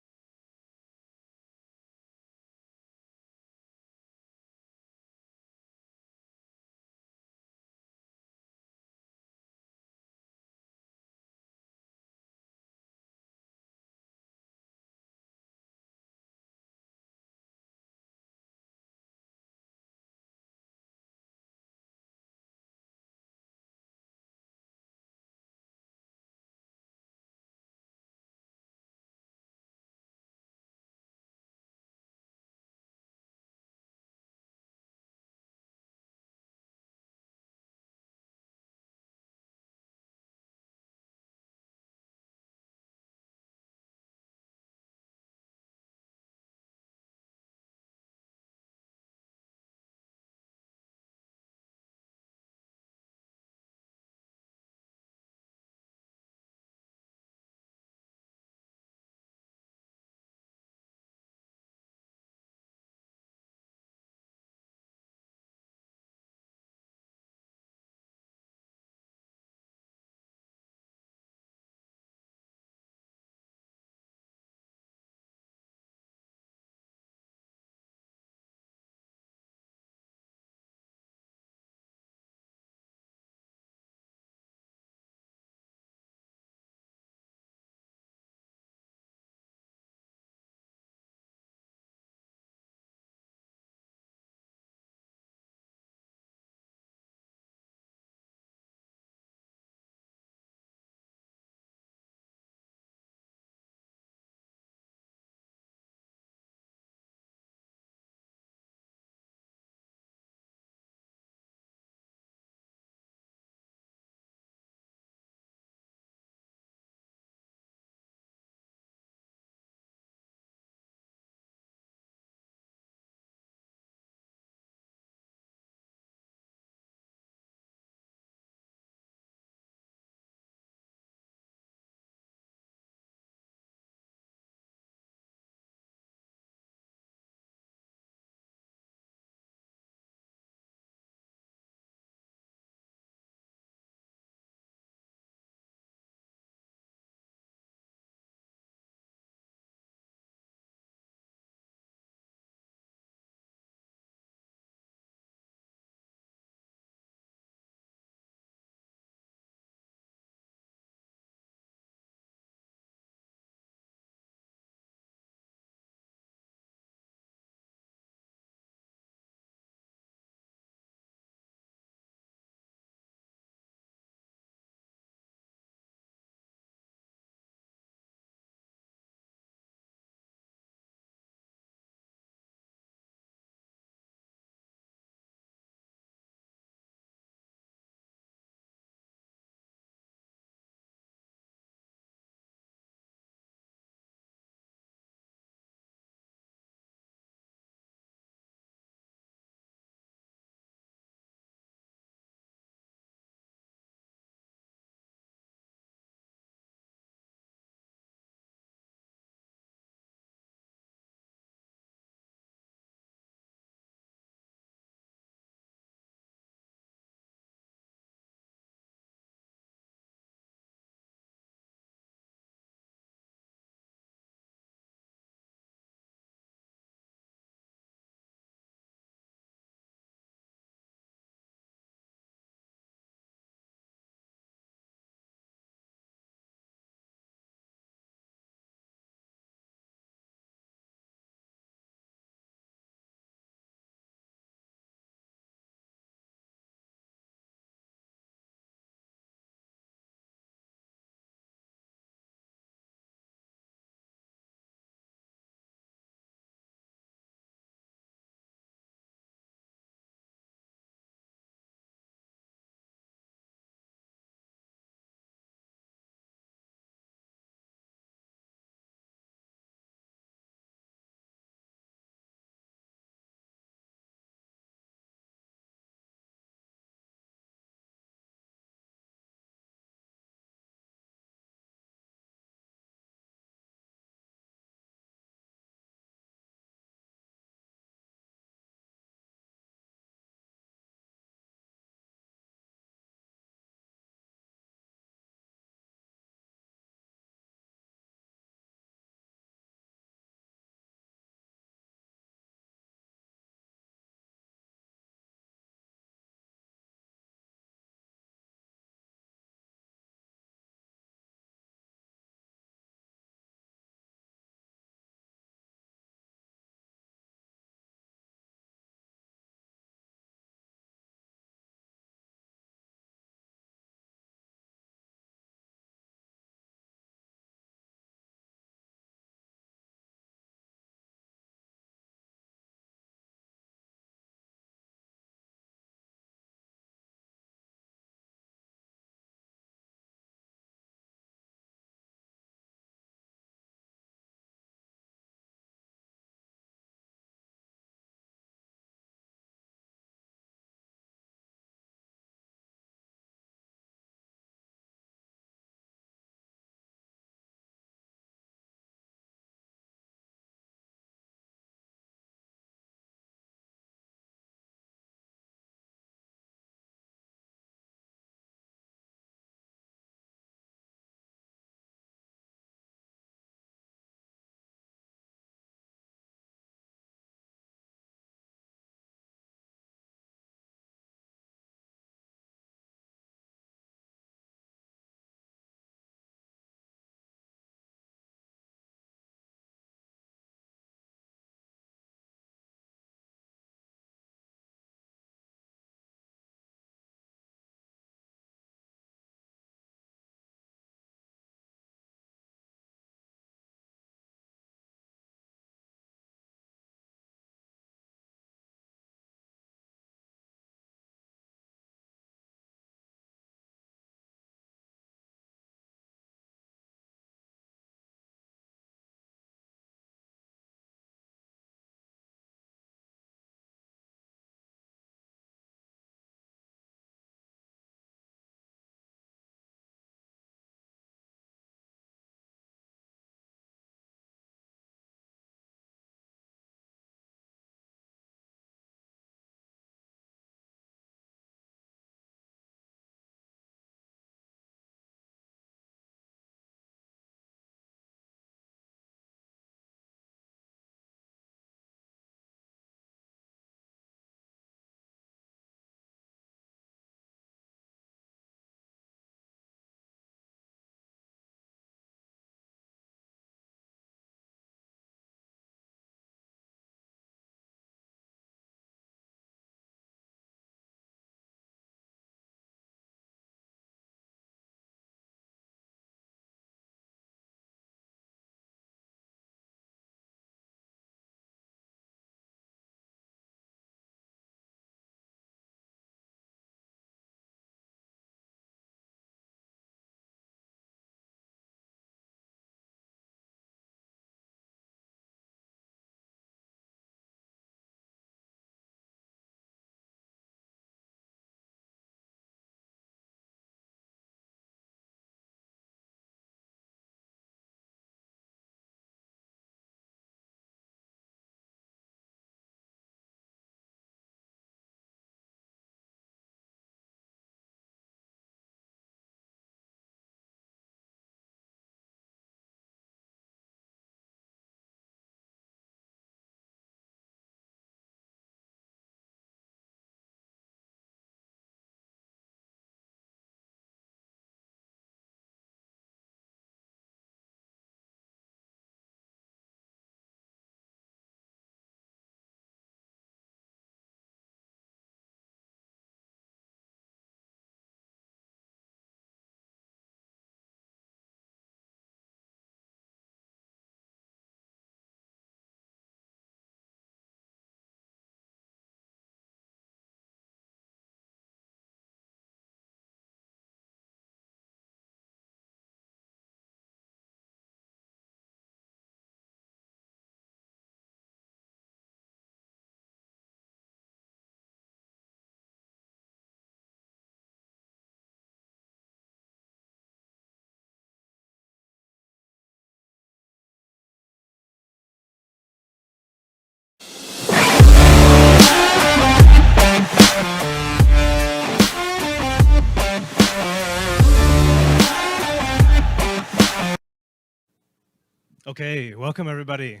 Okay, welcome everybody.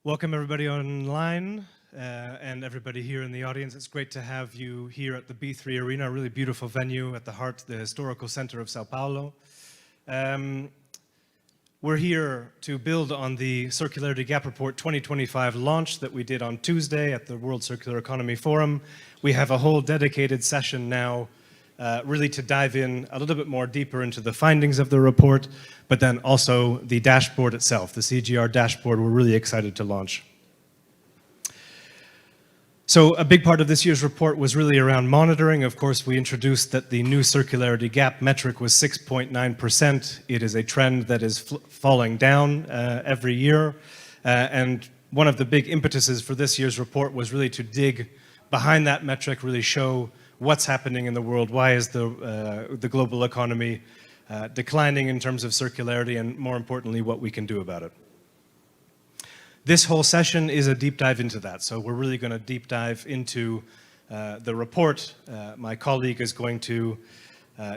Welcome everybody online and everybody here in the audience. It's great to have you here at the B3 Arena, a really beautiful venue at the heart, the historical center of Sao Paulo. We're here to build on the Circularity Gap Report 2025 launch that we did on Tuesday at the World Circular Economy Forum. We have a whole dedicated session now really to dive in a little bit more deeper into the findings of the report, but then also the dashboard itself, the CGR dashboard we're really excited to launch. So a big part of this year's report was really around monitoring. Of course, we introduced that the new circularity gap metric was 6.9%. It is a trend that is falling down every year. And one of the big impetuses for this year's report was really to dig behind that metric, really show what's happening in the world. Why is the global economy declining in terms of circularity, and more importantly, what we can do about it. This whole session is a deep dive into that. So we're really going to deep dive into the report. My colleague is going to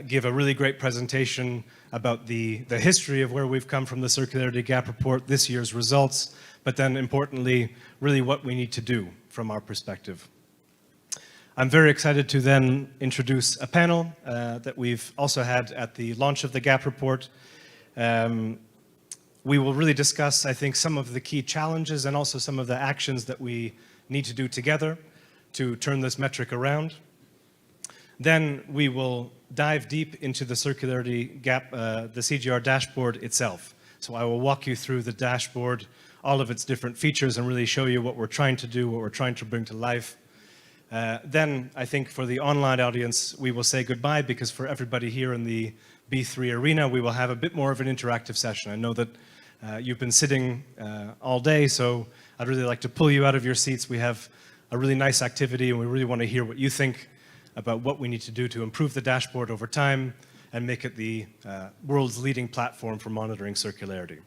give a really great presentation about the history of where we've come from the Circularity Gap Report, this year's results, but then importantly, really what we need to do from our perspective. I'm very excited to then introduce a panel that we've also had at the launch of the Gap Report. We will really discuss, I think, some of the key challenges and also some of the actions that we need to do together to turn this metric around. Then we will dive deep into the Circularity Gap, the CGR dashboard itself. So I will walk you through the dashboard, all of its different features, and really show you what we're trying to do, what we're trying to bring to life. Then I think for the online audience, we will say goodbye, because for everybody here in the B3 Arena, we will have a bit more of an interactive session. I know that you've been sitting all day, so I'd really like to pull you out of your seats. We have a really nice activity, and we really want to hear what you think about what we need to do to improve the dashboard over time and make it the world's leading platform for monitoring circularity.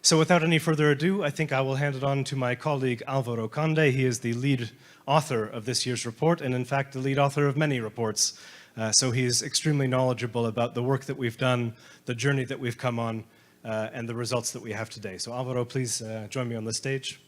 So without any further ado, I think I will hand it on to my colleague Álvaro Conde. He is the lead author of this year's report, and in fact the lead author of many reports. So he's extremely knowledgeable about the work that we've done, the journey that we've come on, and the results that we have today. So Álvaro, please join me on the stage.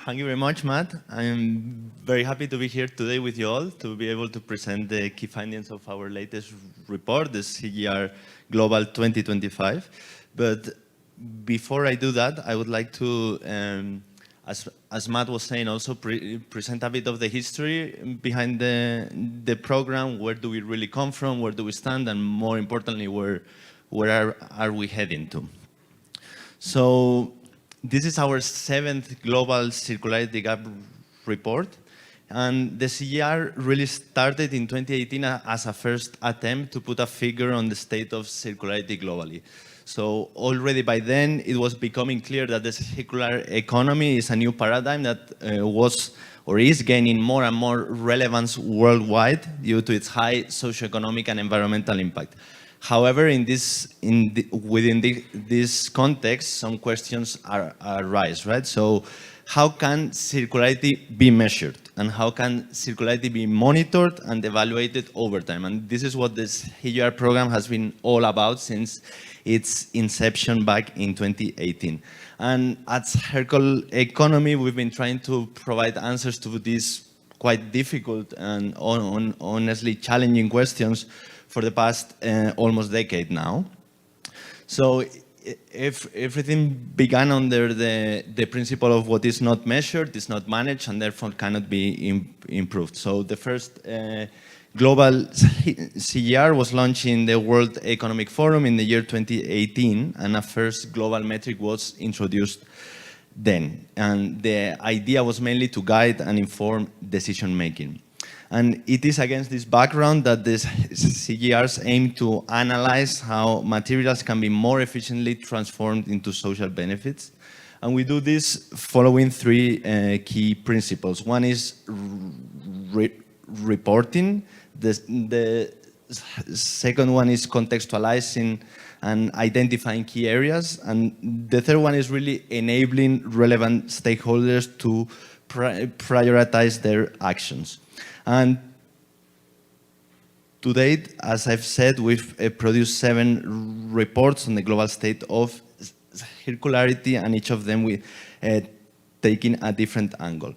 Thank you very much, Matt. I'm very happy to be here today with you all to be able to present the key findings of our latest report, the CGR Global 2025. But before I do that, I would like to, as Matt was saying, also present a bit of the history behind the program. Where do we really come from? Where do we stand? And more importantly, where are we heading to? So this is our 7th Global Circularity Gap Report. And the CGR really started in 2018 as a first attempt to put a figure on the state of circularity globally. So already by then, it was becoming clear that the circular economy is a new paradigm that was or is gaining more and more relevance worldwide due to its high socioeconomic and environmental impact. However, within this context, some questions arise, right? So how can circularity be measured? And how can circularity be monitored and evaluated over time? And this is what this CGR program has been all about since its inception back in 2018. And at Circle Economy, we've been trying to provide answers to these quite difficult and honestly challenging questions for the past almost decade now. So if everything began under the principle of what is not measured is not managed and therefore cannot be improved. So the first global CGR was launched in the World Economic Forum in the year 2018, and a first global metric was introduced then. And the idea was mainly to guide and inform decision making. And it is against this background that the CGRs aim to analyze how materials can be more efficiently transformed into social benefits. And we do this following 3 key principles. One is reporting. The second one is contextualizing and identifying key areas. And the third one is really enabling relevant stakeholders to prioritize their actions. And to date, as I've said, we've produced 7 reports on the global state of circularity, and each of them we taking a different angle.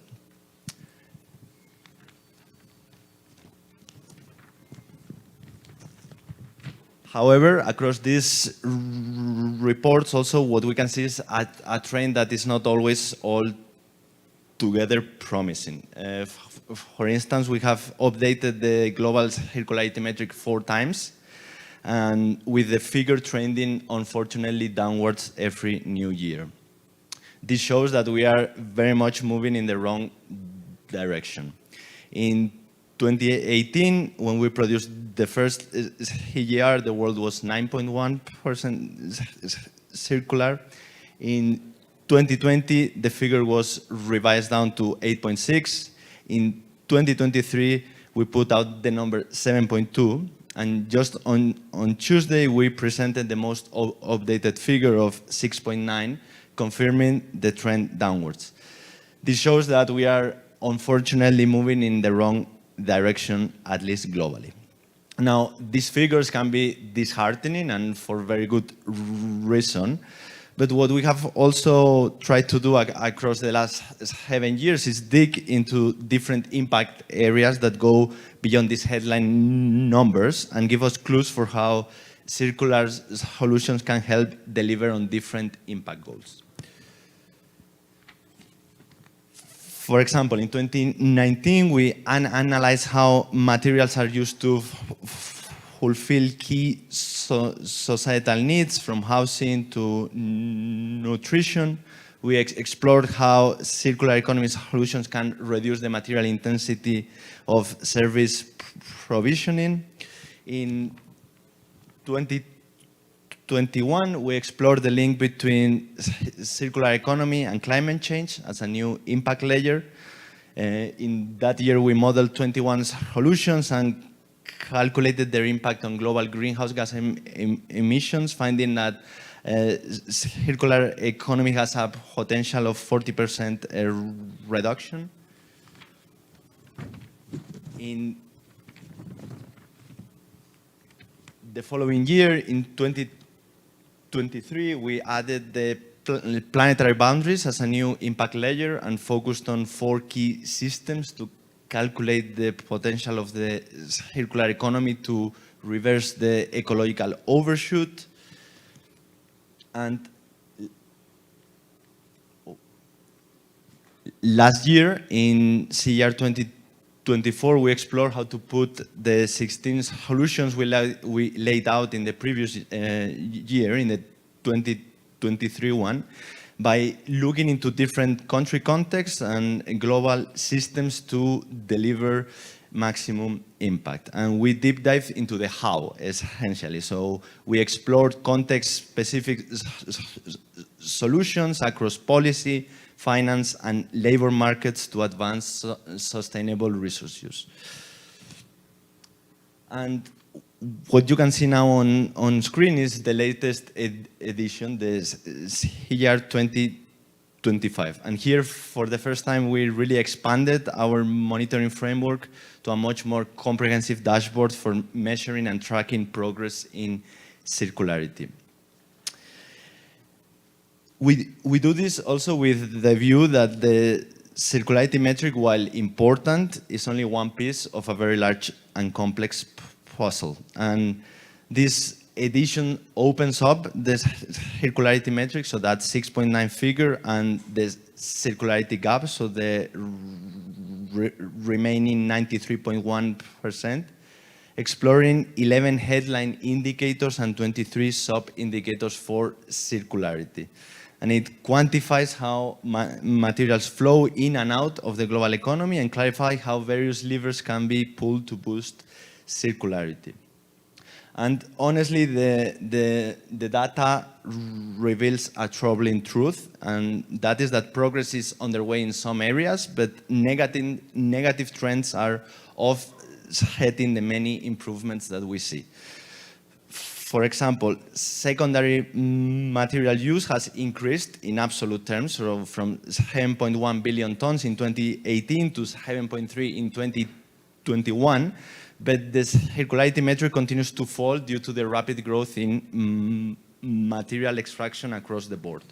However, across these reports also what we can see is a trend that is not always all together promising. For instance, we have updated the global circularity metric 4 times, and with the figure trending unfortunately downwards every new year. This shows that we are very much moving in the wrong direction. In 2018, when we produced the first CGR, the world was 9.1% circular. In 2020, the figure was revised down to 8.6. In 2023, we put out the number 7.2. And just on Tuesday, we presented the most updated figure of 6.9, confirming the trend downwards. This shows that we are unfortunately moving in the wrong direction, at least globally. Now, these figures can be disheartening and for very good reason. But what we have also tried to do across the last 7 years is dig into different impact areas that go beyond these headline numbers and give us clues for how circular solutions can help deliver on different impact goals. For example, in 2019, we analyzed how materials are used to fulfill key societal needs, from housing to nutrition. We explored how circular economy solutions can reduce the material intensity of service provisioning. In 2021, we explored the link between circular economy and climate change as a new impact layer. In that year, we modeled 21 solutions and calculated their impact on global greenhouse gas emissions, finding that circular economy has a potential of 40% reduction. In the following year, in 2023, we added the planetary boundaries as a new impact layer and focused on 4 key systems to calculate the potential of the circular economy to reverse the ecological overshoot. And last year, in CER 2024, we explored how to put the 16 solutions we laid out in the previous year, in the 2023 one, by looking into different country contexts and global systems to deliver maximum impact. And we deep dive into the how, essentially. So we explored context-specific solutions across policy, finance, and labor markets to advance sustainable resource use. And what you can see now on screen is the latest edition, the CER 2025. And here, for the first time, we really expanded our monitoring framework to a much more comprehensive dashboard for measuring and tracking progress in circularity. We do this also with the view that the circularity metric, while important, is only one piece of a very large and complex puzzle. And this edition opens up the circularity metric, so that's 6.9 figure, and the circularity gap, so the remaining 93.1%, exploring 11 headline indicators and 23 sub-indicators for circularity. And it quantifies how materials flow in and out of the global economy and clarify how various levers can be pulled to boost circularity. And honestly, the data reveals a troubling truth, and that is that progress is underway in some areas, but negative trends are offsetting the many improvements that we see. For example, secondary material use has increased in absolute terms, so from 7.1 billion tons in 2018 to 7.3 in 2021, but the circularity metric continues to fall due to the rapid growth in material extraction across the board.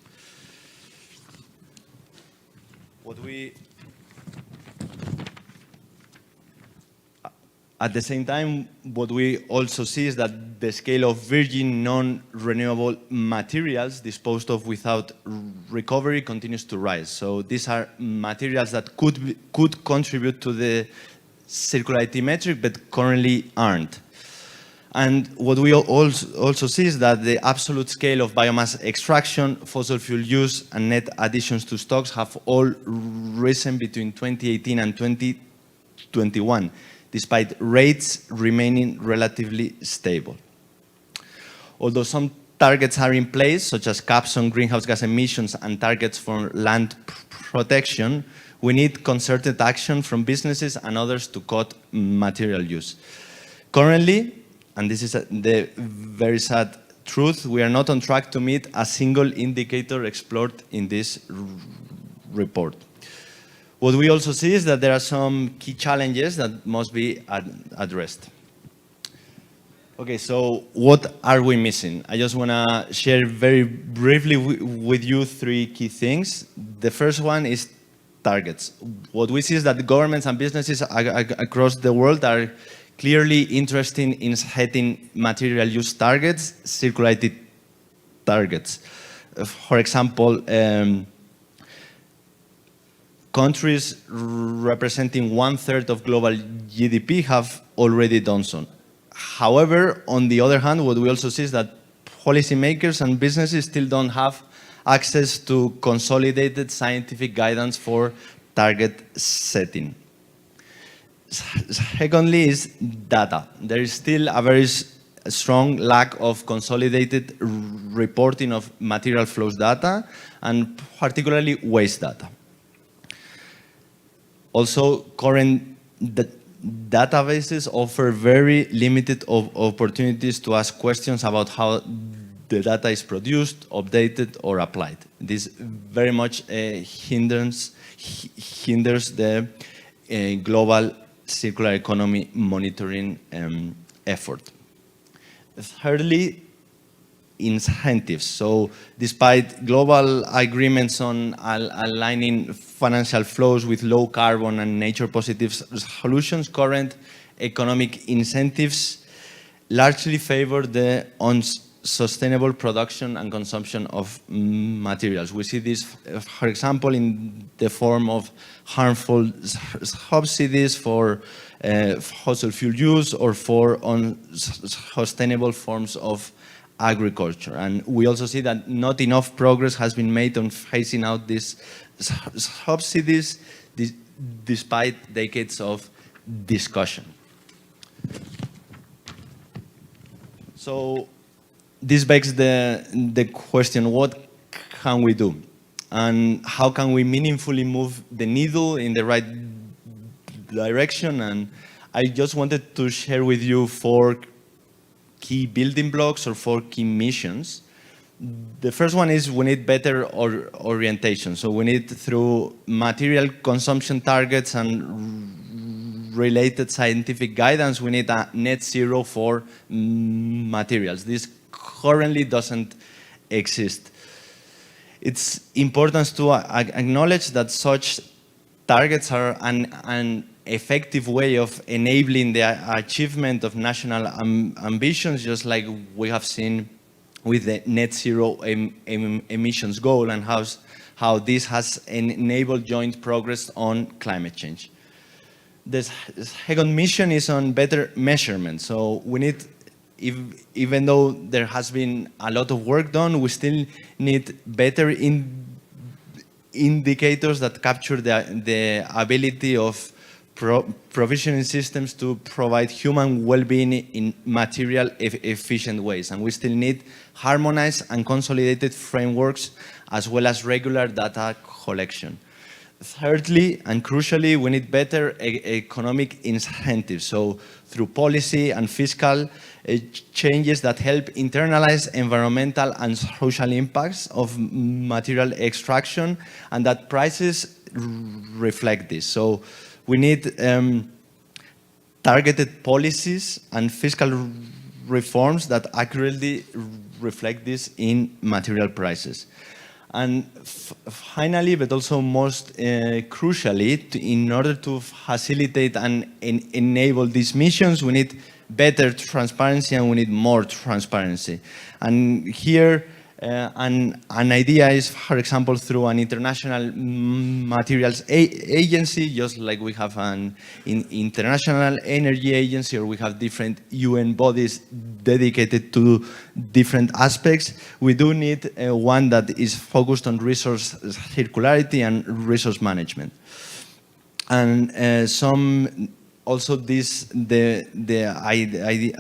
At the same time, what we also see is that the scale of virgin non-renewable materials disposed of without recovery continues to rise. So these are materials that could contribute to the circularity metric, but currently aren't. And what we also see is that the absolute scale of biomass extraction, fossil fuel use, and net additions to stocks have all risen between 2018 and 2021. Despite rates remaining relatively stable. Although some targets are in place, such as caps on greenhouse gas emissions and targets for land protection, we need concerted action from businesses and others to cut material use. Currently, and this is the very sad truth, we are not on track to meet a single indicator explored in this report. What we also see is that there are some key challenges that must be addressed. Okay, so what are we missing? I just want to share very briefly with you 3 key things. The first one is targets. What we see is that the governments and businesses across the world are clearly interested in setting material use targets, circularity targets. For example, countries representing 1/3 of global GDP have already done so. However, on the other hand, what we also see is that policymakers and businesses still don't have access to consolidated scientific guidance for target setting. Secondly is data. There is still a very strong lack of consolidated reporting of material flows data, and particularly waste data. Also, current databases offer very limited opportunities to ask questions about how the data is produced, updated, or applied. This very much hinders the global circular economy monitoring effort. Thirdly, incentives. So despite global agreements on aligning financial flows with low carbon and nature positive solutions, current economic incentives largely favor the unsustainable production and consumption of materials. We see this, for example, in the form of harmful subsidies for fossil fuel use or for unsustainable forms of agriculture. And we also see that not enough progress has been made on phasing out these subsidies despite decades of discussion. So this begs the question, what can we do? And how can we meaningfully move the needle in the right direction? And I just wanted to share with you 4 key building blocks or 4 key missions. The first one is we need better orientation. So we need, through material consumption targets and related scientific guidance, we need a net zero for materials. This currently doesn't exist. It's important to acknowledge that such targets are an effective way of enabling the achievement of national ambitions, just like we have seen with the net zero emissions goal and how this has enabled joint progress on climate change. The second mission is on better measurement. So we need, even though there has been a lot of work done, we still need better indicators that capture the ability of provisioning systems to provide human well-being in material efficient ways. And we still need harmonized and consolidated frameworks as well as regular data collection. Thirdly, and crucially, we need better economic incentives. So through policy and fiscal changes that help internalize environmental and social impacts of material extraction, and that prices reflect this. So we need targeted policies and fiscal reforms that accurately reflect this in material prices. And finally, but also most crucially, in order to facilitate and enable these missions, we need better transparency and we need more transparency. And here, an idea is, for example, through an international materials agency, just like we have an international energy agency, or we have different UN bodies dedicated to different aspects. We do need one that is focused on resource circularity and resource management. And also the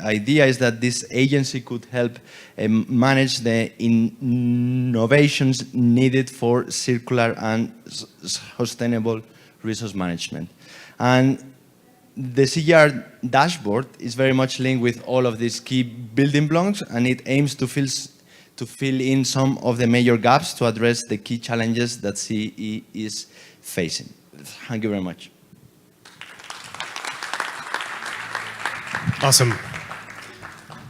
idea is that this agency could help manage the innovations needed for circular and sustainable resource management. And the CGR dashboard is very much linked with all of these key building blocks, and it aims to fill in some of the major gaps to address the key challenges that CE is facing. Thank you very much. Awesome.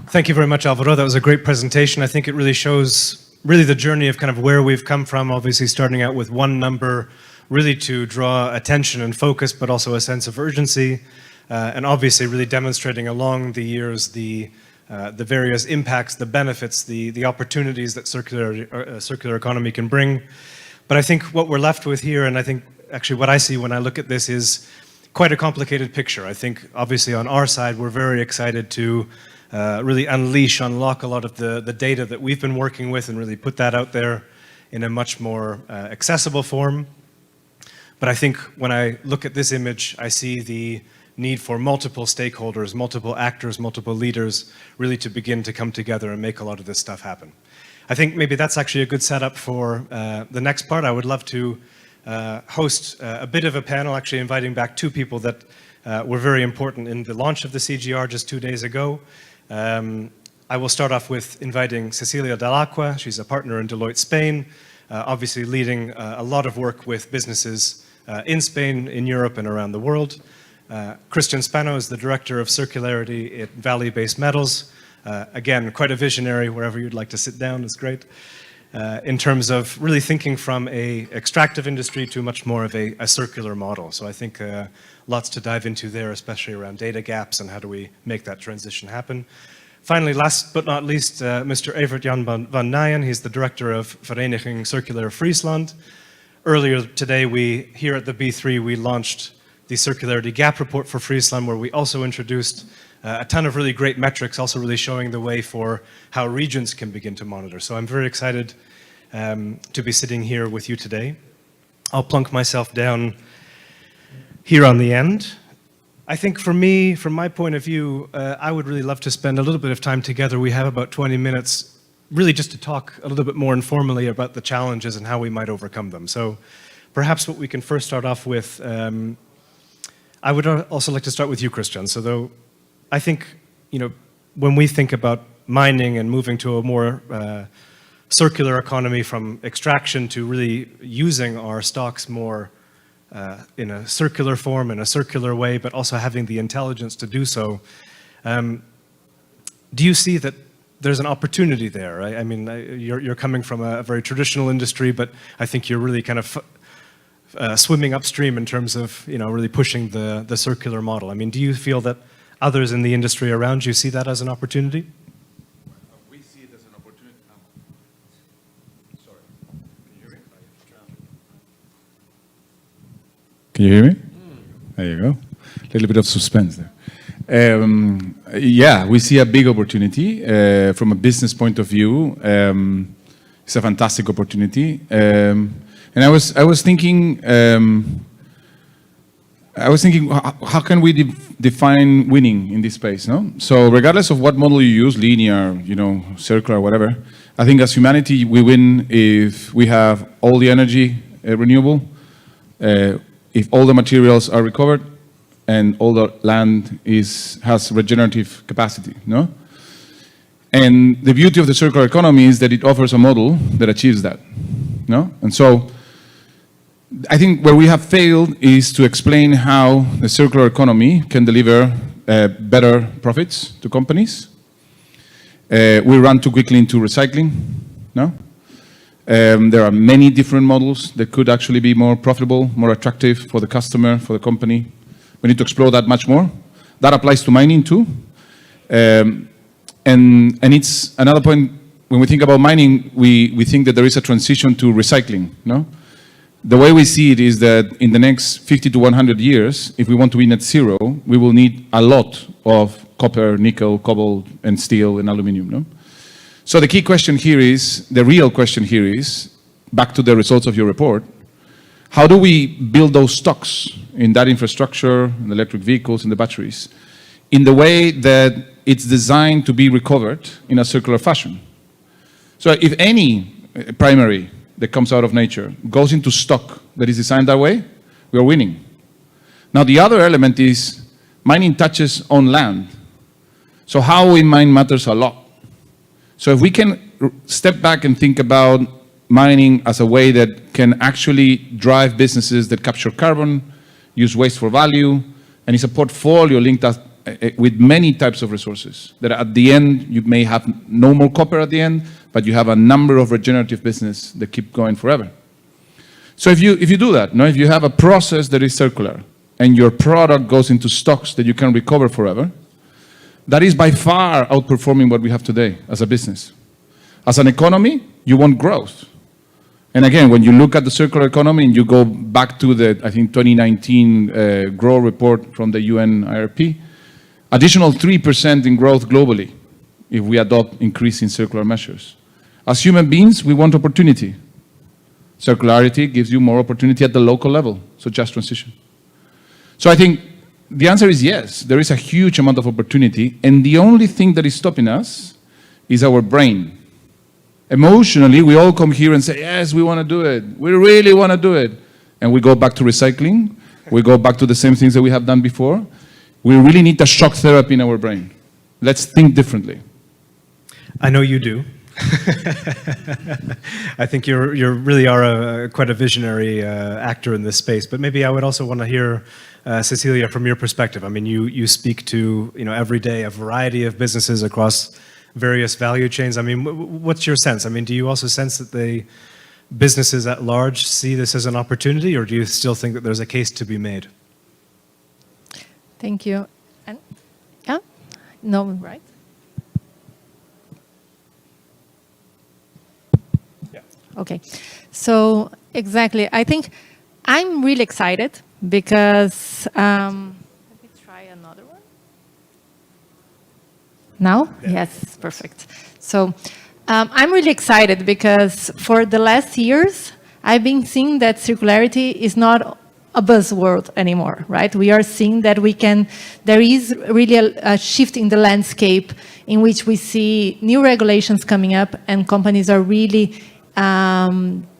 Thank you very much, Alvaro. That was a great presentation. I think it really shows the journey of kind of where we've come from, obviously starting out with one number, really to draw attention and focus, but also a sense of urgency, and obviously really demonstrating along the years the various impacts, the benefits, the opportunities that circular economy can bring. But I think what we're left with here, and I think actually what I see when I look at this, is quite a complicated picture. I think obviously on our side, we're very excited to really unlock a lot of the data that we've been working with and really put that out there in a much more accessible form. But I think when I look at this image, I see the need for multiple stakeholders, multiple actors, multiple leaders, really to begin to come together and make a lot of this stuff happen. I think maybe that's actually a good setup for the next part. I would love to host a bit of a panel, actually inviting back two people that were very important in the launch of the CGR just 2 days ago. I will start off with inviting Cecilia Dalacqua. She's a partner in Deloitte Spain, obviously leading a lot of work with businesses in Spain, in Europe, and around the world. Christian Spano is the director of circularity at Valley-Based Metals. Again, quite a visionary. Wherever you'd like to sit down is great. In terms of really thinking from a extractive industry to much more of a circular model. So I think lots to dive into there, especially around data gaps and how do we make that transition happen. Finally, last but not least, Mr. Evert-Jan van Nijen. He's the director of Vereniging Circulair Friesland. Earlier today, here at the B3, we launched the Circularity Gap Report for Friesland, where we also introduced a ton of really great metrics, also really showing the way for how regions can begin to monitor. So I'm very excited to be sitting here with you today. I'll plunk myself down here on the end. I think for me, from my point of view, I would really love to spend a little bit of time together. We have about 20 minutes, really just to talk a little bit more informally about the challenges and how we might overcome them. So perhaps what we can first start off with, I would also like to start with you, Christian. So though, I think, when we think about mining and moving to a more circular economy from extraction to really using our stocks more in a circular form, in a circular way, but also having the intelligence to do so, do you see that there's an opportunity there, right? I mean, you're coming from a very traditional industry, but I think you're really kind of swimming upstream in terms of, really pushing the circular model. I mean, do you feel that others in the industry around you see that as an opportunity? We see it as an opportunity. Sorry, can you hear me? Can you hear me? There you go. A little bit of suspense there. Yeah, we see a big opportunity from a business point of view. It's a fantastic opportunity, and I was thinking. How can we define winning in this space? No, so regardless of what model you use, linear, circular, whatever, I think as humanity we win if we have all the energy renewable, if all the materials are recovered and all the land has regenerative capacity, no? And the beauty of the circular economy is that it offers a model that achieves that, no? And so I think where we have failed is to explain how the circular economy can deliver better profits to companies. We run too quickly into recycling, no? There are many different models that could actually be more profitable, more attractive for the customer, for the company. We need to explore that much more. That applies to mining too. And it's another point, when we think about mining, we think that there is a transition to recycling, no? The way we see it is that in the next 50 to 100 years, if we want to be net zero, we will need a lot of copper, nickel, cobalt, and steel, and aluminum, no? So the key question here is, the real question here is, back to the results of your report, how do we build those stocks in that infrastructure, in the electric vehicles, in the batteries, in the way that it's designed to be recovered in a circular fashion? So if any primary that comes out of nature goes into stock that is designed that way, we are winning. Now the other element is mining touches on land. So how we mine matters a lot. So if we can step back and think about mining as a way that can actually drive businesses that capture carbon, use waste for value, and it's a portfolio linked up with many types of resources, that at the end you may have no more copper at the end, but you have a number of regenerative business that keep going forever. So if you do that, no, if you have a process that is circular and your product goes into stocks that you can recover forever, that is by far outperforming what we have today as a business. As an economy, you want growth. And again, when you look at the circular economy and you go back to the, I think, 2019 GROW report from the UN IRP, additional 3% in growth globally if we adopt increasing circular measures. As human beings, we want opportunity. Circularity gives you more opportunity at the local level, so just transition. So I think the answer is yes, there is a huge amount of opportunity, and the only thing that is stopping us is our brain. Emotionally, we all come here and say, yes, we want to do it. We really want to do it. And we go back to recycling. We go back to the same things that we have done before. We really need a shock therapy in our brain. Let's think differently. I know you do. I think you really are quite a visionary actor in this space. But maybe I would also want to hear, Cecilia, from your perspective. I mean, you speak to every day a variety of businesses across various value chains. I mean, what's your sense? I mean, do you also sense that the businesses at large see this as an opportunity, or do you still think that there's a case to be made? Thank you. And yeah, no, right? Yeah. Okay. So exactly, I think I'm really excited because let me try another one. Now? Yeah. Yes, perfect. So I'm really excited because for the last years, I've been seeing that circularity is not a buzzword anymore, right? We are seeing that there is really a shift in the landscape in which we see new regulations coming up and companies are really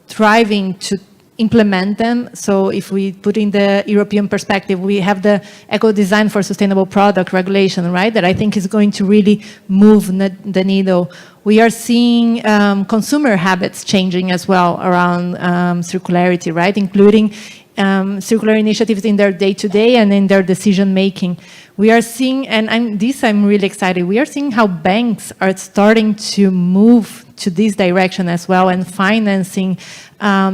thriving to implement them. So if we put in the European perspective, we have the Eco Design for Sustainable Product regulation, right? That I think is going to really move the needle. We are seeing consumer habits changing as well around circularity, right? Including circular initiatives in their day-to-day and in their decision-making. We are seeing, and I'm really excited, we are seeing how banks are starting to move to this direction as well and financing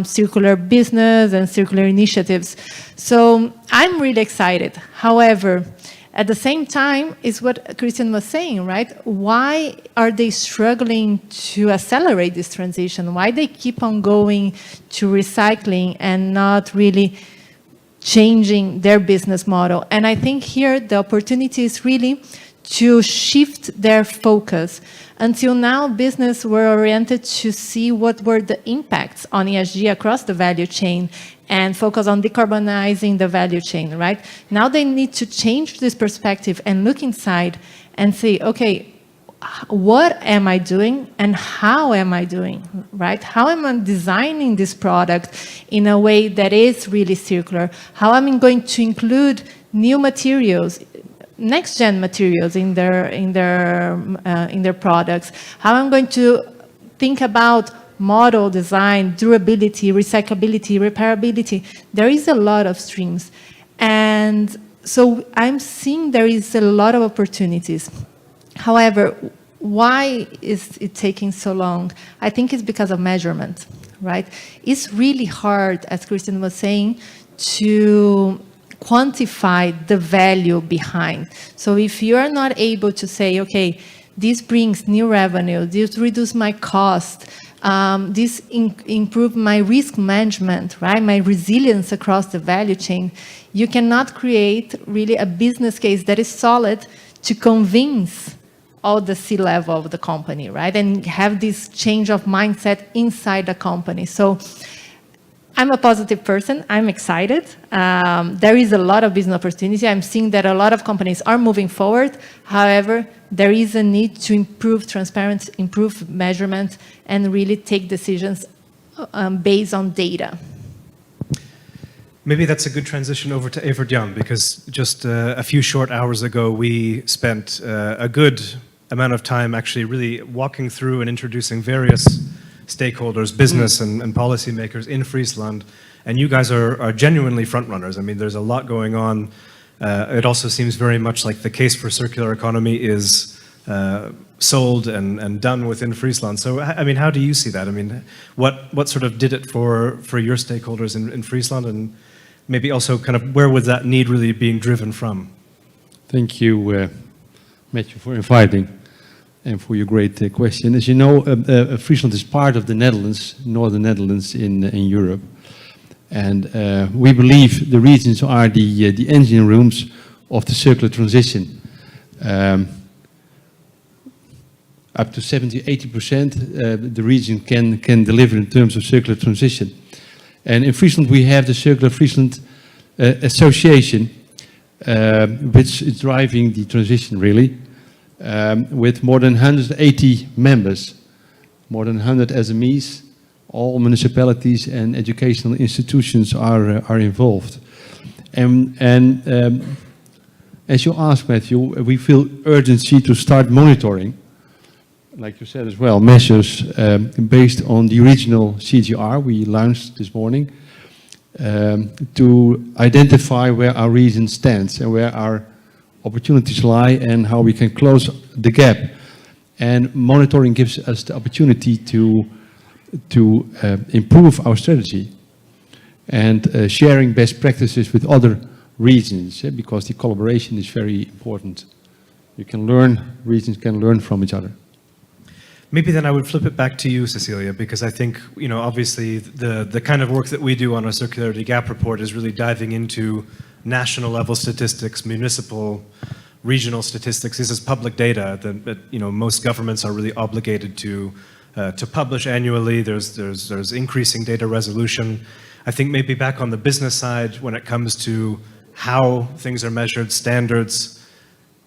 circular business and circular initiatives. So I'm really excited. However, at the same time, is what Christian was saying, right? Why are they struggling to accelerate this transition? Why they keep on going to recycling and not really changing their business model? And I think here the opportunity is really to shift their focus. Until now, business were oriented to see what were the impacts on ESG across the value chain and focus on decarbonizing the value chain, right? Now they need to change this perspective and look inside and say, okay, what am I doing and how am I doing, right? How am I designing this product in a way that is really circular? How am I going to include new materials, next-gen materials in their products? How I'm going to think about model design, durability, recyclability, repairability. There is a lot of streams. And so I'm seeing there is a lot of opportunities. However, why is it taking so long? I think it's because of measurement, right? It's really hard, as Christian was saying, to quantify the value behind. So if you are not able to say, okay, this brings new revenue, this reduces my cost, this improve my risk management, right? My resilience across the value chain, you cannot create really a business case that is solid to convince all the C-level of the company, right? And have this change of mindset inside the company. So I'm a positive person. I'm excited. There is a lot of business opportunity. I'm seeing that a lot of companies are moving forward. However, there is a need to improve transparency, improve measurement, and really take decisions based on data. Maybe that's a good transition over to Evert Jan, because just a few short hours ago, we spent a good amount of time actually really walking through and introducing various stakeholders, business and policymakers in Friesland, and you guys are genuinely front runners. I mean, there's a lot going on. It also seems very much like the case for circular economy is sold and done within Friesland. So, I mean, how do you see that? I mean, what sort of did it for your stakeholders in Friesland, and maybe also kind of where was that need really being driven from? Thank you, Matthew, for inviting and for your great question. As you know, Friesland is part of the Netherlands, northern Netherlands in Europe. And we believe the regions are the engine rooms of the circular transition. Up to 70–80% the region can deliver in terms of circular transition. And in Friesland we have the Circular Friesland Association, which is driving the transition really. With more than 180 members, more than 100 SMEs, all municipalities and educational institutions are involved. And as you asked, Matthew, we feel urgency to start monitoring, like you said as well, measures based on the original CGR we launched this morning to identify where our region stands and where our opportunities lie and how we can close the gap. And monitoring gives us the opportunity to improve our strategy and sharing best practices with other regions, because the collaboration is very important. You can learn, regions can learn from each other. Maybe then I would flip it back to you, Cecilia, because I think, you know, obviously the kind of work that we do on our Circularity Gap Report is really diving into national level statistics, municipal, regional statistics. This is public data that you know, most governments are really obligated to publish annually. There's increasing data resolution. I think maybe back on the business side, when it comes to how things are measured, standards,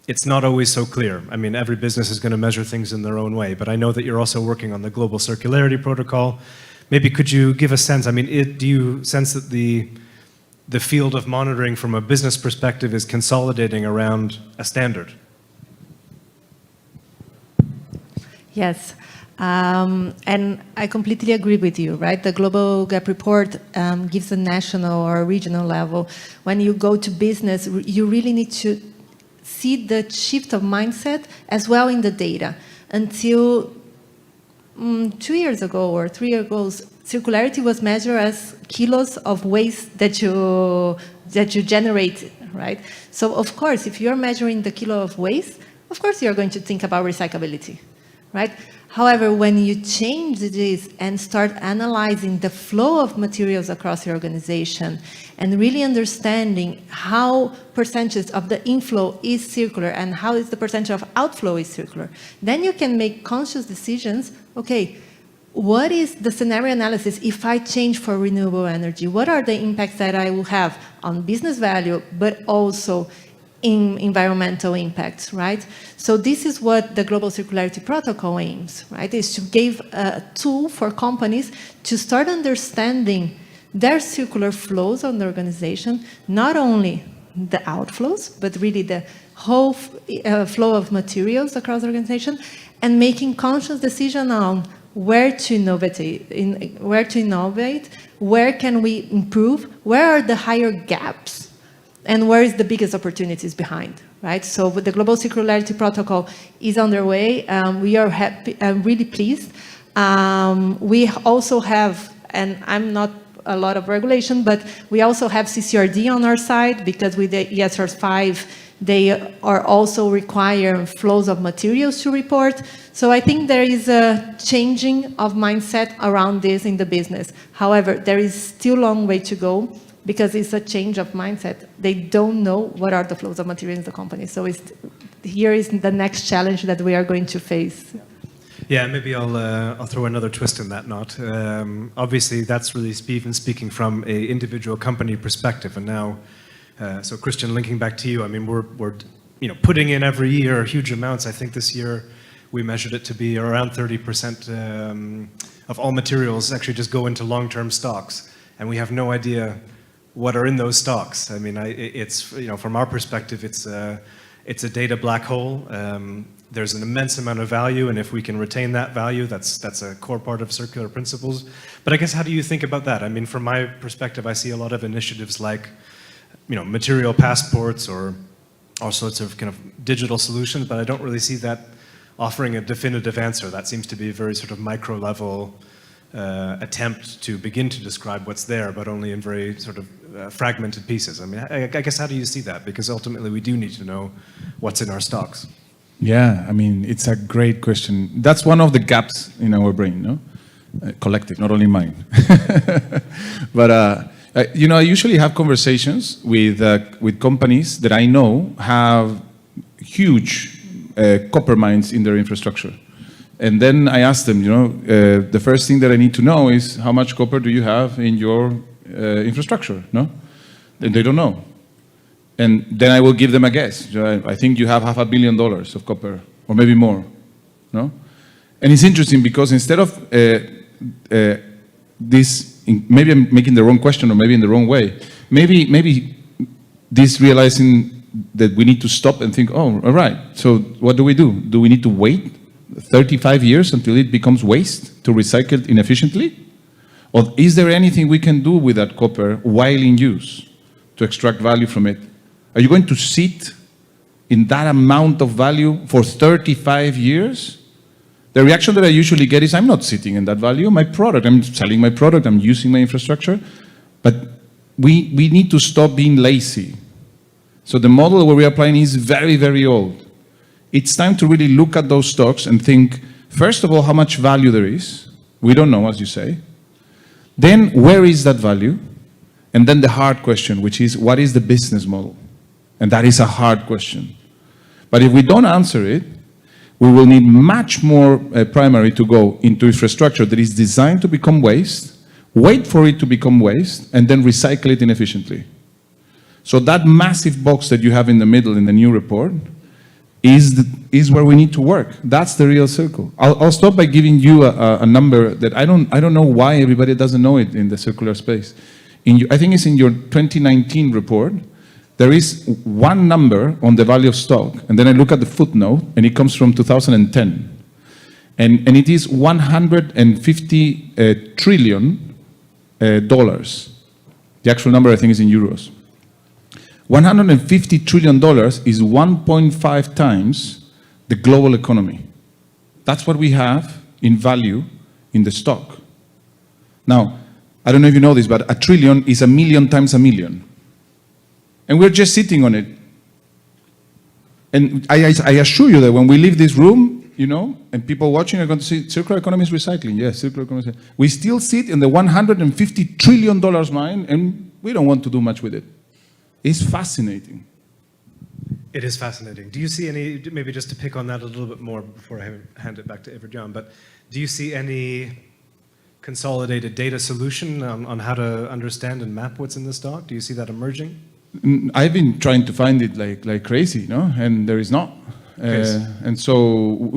it's not always so clear. I mean, every business is going to measure things in their own way, but I know that you're also working on the Global Circularity Protocol. Maybe could you give a sense, I mean, do you sense that the field of monitoring from a business perspective is consolidating around a standard? Yes, and I completely agree with you, right? The Global Gap Report gives a national or regional level. When you go to business, you really need to see the shift of mindset as well in the data. Until 2 years ago or 3 years ago, circularity was measured as kilos of waste that you generate, right? So of course, if you're measuring the kilo of waste, of course you're going to think about recyclability, right? However, when you change this and start analyzing the flow of materials across your organization and really understanding how percentage of the inflow is circular and how is the percentage of outflow is circular, then you can make conscious decisions. Okay, what is the scenario analysis if I change for renewable energy? What are the impacts that I will have on business value, but also in environmental impacts, right? So this is what the Global Circularity Protocol aims, right? Is to give a tool for companies to start understanding their circular flows on the organization, not only the outflows, but really the whole flow of materials across the organization, and making conscious decision on where to innovate, where can we improve, where are the higher gaps, and where is the biggest opportunities behind, right? So with the Global Circularity Protocol is underway. We are happy, really pleased. We also have, and I'm not a lot of regulation, but we also have CCRD on our side, because with the ESR 5, they are also requiring flows of materials to report. So I think there is a changing of mindset around this in the business. However, there is still a long way to go, because it's a change of mindset. They don't know what are the flows of materials in the company. So here is the next challenge that we are going to face. Yeah, maybe I'll throw another twist in that knot. Obviously, that's really speaking from an individual company perspective. And now, so Christian, linking back to you, I mean, we're putting in every year huge amounts. I think this year we measured it to be around 30% of all materials actually just go into long-term stocks, and we have no idea what are in those stocks. I mean, it's from our perspective, it's a data black hole. There's an immense amount of value, and if we can retain that value, that's a core part of circular principles. But I guess, how do you think about that? I mean, from my perspective, I see a lot of initiatives like, material passports or all sorts of kind of digital solutions, but I don't really see that offering a definitive answer. That seems to be a very sort of micro level attempt to begin to describe what's there, but only in very sort of fragmented pieces. I mean, I guess, how do you see that? Because ultimately we do need to know what's in our stocks. Yeah, I mean, it's a great question. That's one of the gaps in our brain, no? Collective, not only mine. But, I usually have conversations with companies that I know have huge copper mines in their infrastructure. And then I ask them, the first thing that I need to know is, how much copper do you have in your infrastructure, no? And they don't know. And then I will give them a guess. I think you have $500 million of copper, or maybe more, no? And it's interesting because instead of maybe I'm making the wrong question, or maybe in the wrong way, maybe this realizing that we need to stop and think, oh, all right, so what do? Do we need to wait 35 years until it becomes waste to recycle it inefficiently? Or is there anything we can do with that copper while in use to extract value from it? Are you going to sit in that amount of value for 35 years? The reaction that I usually get is, I'm not sitting in that value. My product, I'm selling my product, I'm using my infrastructure. But we need to stop being lazy. So the model where we are applying is very, very old. It's time to really look at those stocks and think, first of all, how much value there is. We don't know, as you say. Then, where is that value? And then the hard question, which is, what is the business model? And that is a hard question. But if we don't answer it, we will need much more primary to go into infrastructure that is designed to become waste, wait for it to become waste, and then recycle it inefficiently. So that massive box that you have in the middle in the new report is where we need to work. That's the real circle. I'll stop by giving you a number that I don't know why everybody doesn't know it in the circular space. I think it's in your 2019 report. There is one number on the value of stock, and then I look at the footnote, and it comes from 2010. And it is $150 trillion. The actual number, I think, is in euros. $150 trillion is 1.5 times the global economy. That's what we have in value in the stock. Now, I don't know if you know this, but a trillion is 1,000,000 times 1,000,000. And we're just sitting on it. And I assure you that when we leave this room, and people watching are going to see circular economy is recycling. Yes, circular economy is recycling. We still sit in the $150 trillion mine, and we don't want to do much with it. It's fascinating. It is fascinating. Do you see any, maybe just to pick on that a little bit more before I hand it back to Evert-Jan, but do you see any consolidated data solution on how to understand and map what's in the stock? Do you see that emerging? I've been trying to find it like crazy, and there is not. And so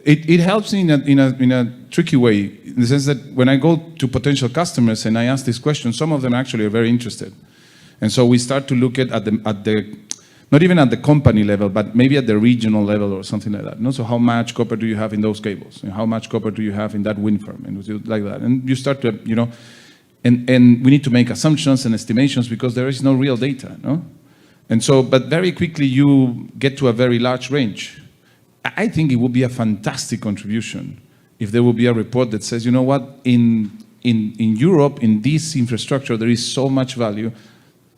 it helps in a tricky way, in the sense that when I go to potential customers and I ask this question, some of them actually are very interested. And so we start to look at the not even at the company level, but maybe at the regional level or something like that. So how much copper do you have in those cables? And how much copper do you have in that wind farm? And like that. And you start to, and we need to make assumptions and estimations because there is no real data, And so, but very quickly you get to a very large range. I think it would be a fantastic contribution if there would be a report that says, you know what, in Europe, in this infrastructure, there is so much value.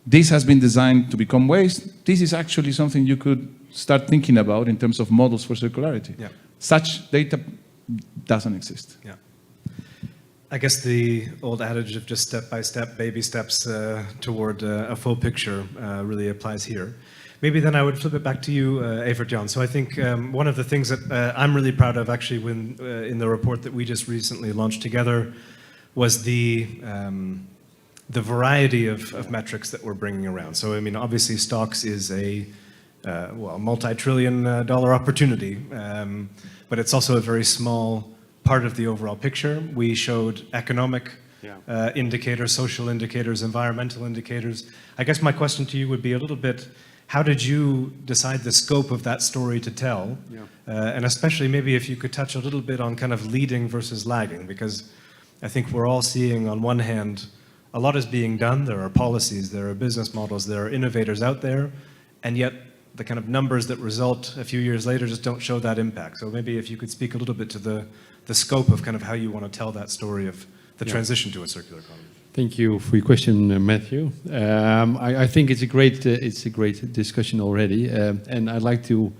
This has been designed to become waste. This is actually something you could start thinking about in terms of models for circularity. Yeah. Such data doesn't exist. Yeah. I guess the old adage of just step by step, baby steps toward a full picture really applies here. Maybe then I would flip it back to you, Evert-Jan. So I think one of the things that I'm really proud of actually when in the report that we just recently launched together was the variety of metrics that we're bringing around. So, I mean, obviously stocks is a multi-trillion dollar opportunity, but it's also a very small part of the overall picture. We showed economic indicators, social indicators, environmental indicators. I guess my question to you would be a little bit, how did you decide the scope of that story to tell? And especially maybe if you could touch a little bit on kind of leading versus lagging, because I think we're all seeing on one hand, a lot is being done. There are policies, there are business models, there are innovators out there, and yet the kind of numbers that result a few years later just don't show that impact. So maybe if you could speak a little bit to the scope of kind of how you want to tell that story of the transition to a circular economy. Thank you for your question, Matthew. I think it's a great discussion already, and I'd like to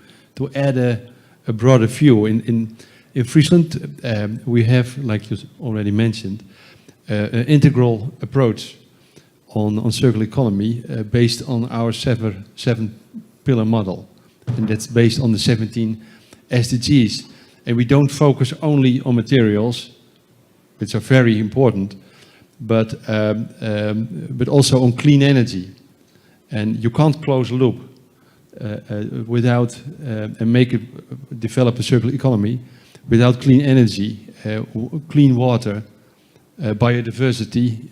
add a broader view. In Friesland, we have, like you already mentioned, an integral approach on circular economy based on our seven-pillar model, and that's based on the 17 SDGs. And we don't focus only on materials, which are very important, but also on clean energy. And you can't close a loop without and develop a circular economy without clean energy, clean water, biodiversity,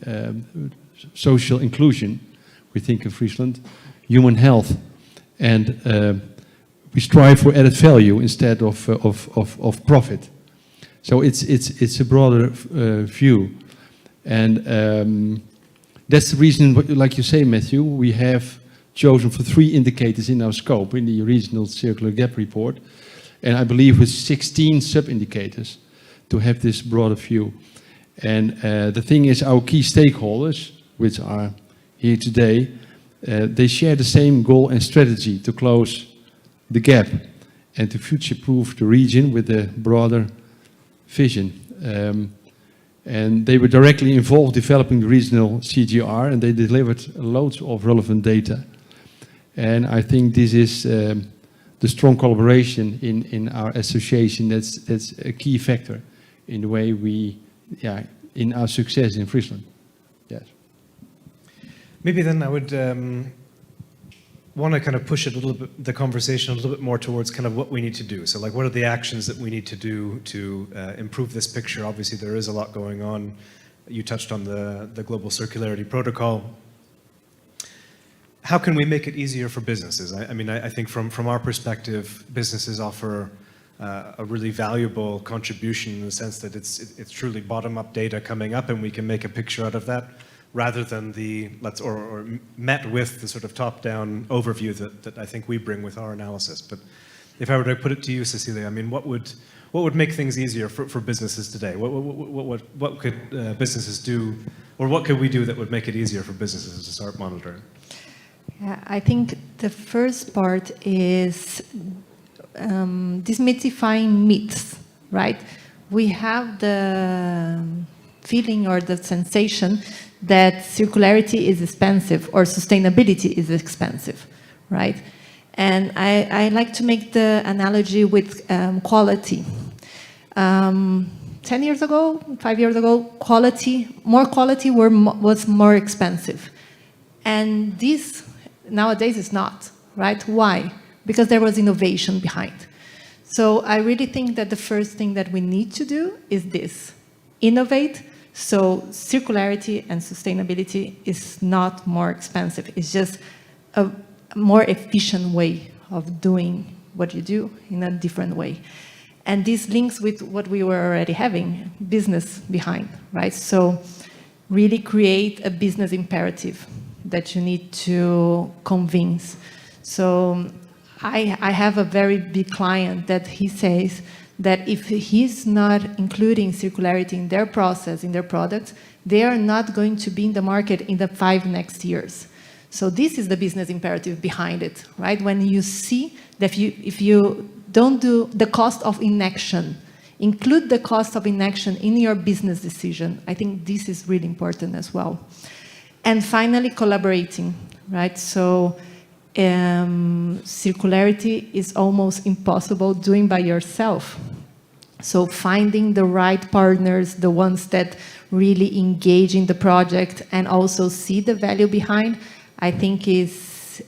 social inclusion. We think in Friesland, human health, and we strive for added value instead of profit. So it's a broader view. And that's the reason, like you say, Matthew, we have chosen for 3 indicators in our scope in the regional Circular Gap Report. And I believe with 16 sub-indicators to have this broader view. And the thing is, our key stakeholders, which are here today, they share the same goal and strategy to close the gap and to future-proof the region with a broader vision. And they were directly involved developing the regional CGR, and they delivered loads of relevant data. And I think this is the strong collaboration in our association. That's a key factor in the way we, in our success in Friesland. Yes. Maybe then I would want to kind of push it a little bit, the conversation a little bit more towards kind of what we need to do. So like, what are the actions that we need to do to improve this picture? Obviously, there is a lot going on. You touched on the Global Circularity Protocol. How can we make it easier for businesses? I mean, I think from our perspective, businesses offer a really valuable contribution in the sense that it's truly bottom-up data coming up, and we can make a picture out of that, rather than or met with the sort of top-down overview that I think we bring with our analysis. But if I were to put it to you, Cecilia, I mean, what would make things easier for businesses today? What could businesses do, or what could we do that would make it easier for businesses to start monitoring? Yeah, I think the first part is demystifying myths, right? We have the feeling or the sensation that circularity is expensive or sustainability is expensive, right? And I like to make the analogy with quality. 10 years ago, 5 years ago, more quality was more expensive. And this nowadays is not, right? Why? Because there was innovation behind. So I really think that the first thing that we need to do is this: innovate. So circularity and sustainability is not more expensive. It's just a more efficient way of doing what you do in a different way. And this links with what we were already having, business behind, right? So really create a business imperative that you need to convince. So I have a very big client that he says that if he's not including circularity in their process, in their products, they are not going to be in the market in the 5 next years. So this is the business imperative behind it, right? When you see that if you don't do the cost of inaction, include the cost of inaction in your business decision, I think this is really important as well. And finally, collaborating, right? So circularity is almost impossible doing by yourself. So finding the right partners, the ones that really engage in the project and also see the value behind, I think is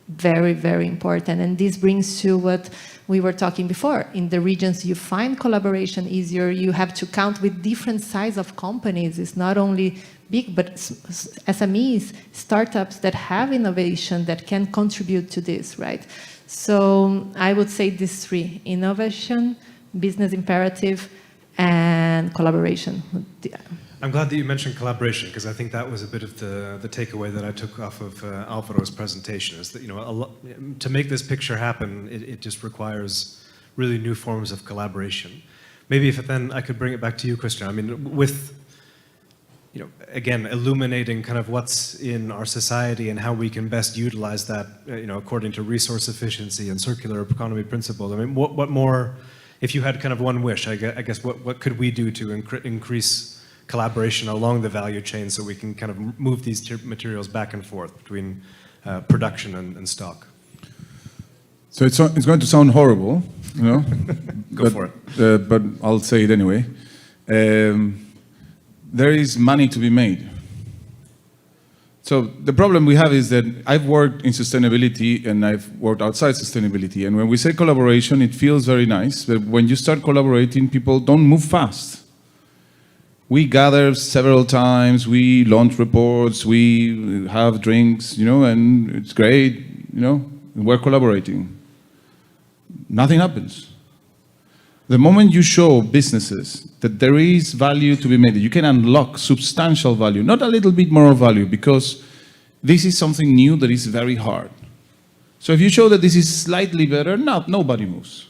very, very important. And this brings to what we were talking before. In the regions, you find collaboration easier. You have to count with different size of companies. It's not only big, but SMEs, startups that have innovation that can contribute to this, right? So I would say these 3: innovation, business imperative, and collaboration. I'm glad that you mentioned collaboration, because I think that was a bit of the takeaway that I took off of Alvaro's presentation, is that, you know, to make this picture happen, it just requires really new forms of collaboration. Maybe if then I could bring it back to you, Christian. I mean, with, you know, again, illuminating kind of what's in our society and how we can best utilize that, you know, according to resource efficiency and circular economy principles. I mean, what more, if you had kind of one wish, I guess, what could we do to increase collaboration along the value chain so we can kind of move these materials back and forth between production and stock? So it's going to sound horrible, you know. Go for it. But I'll say it anyway. There is money to be made. So the problem we have is that I've worked in sustainability and I've worked outside sustainability. And when we say collaboration, it feels very nice. But when you start collaborating, people don't move fast. We gather several times, we launch reports, we have drinks, you know, and it's great, you know, we're collaborating. Nothing happens. The moment you show businesses that there is value to be made, that you can unlock substantial value, not a little bit more value, because this is something new that is very hard. So if you show that this is slightly better, nobody moves.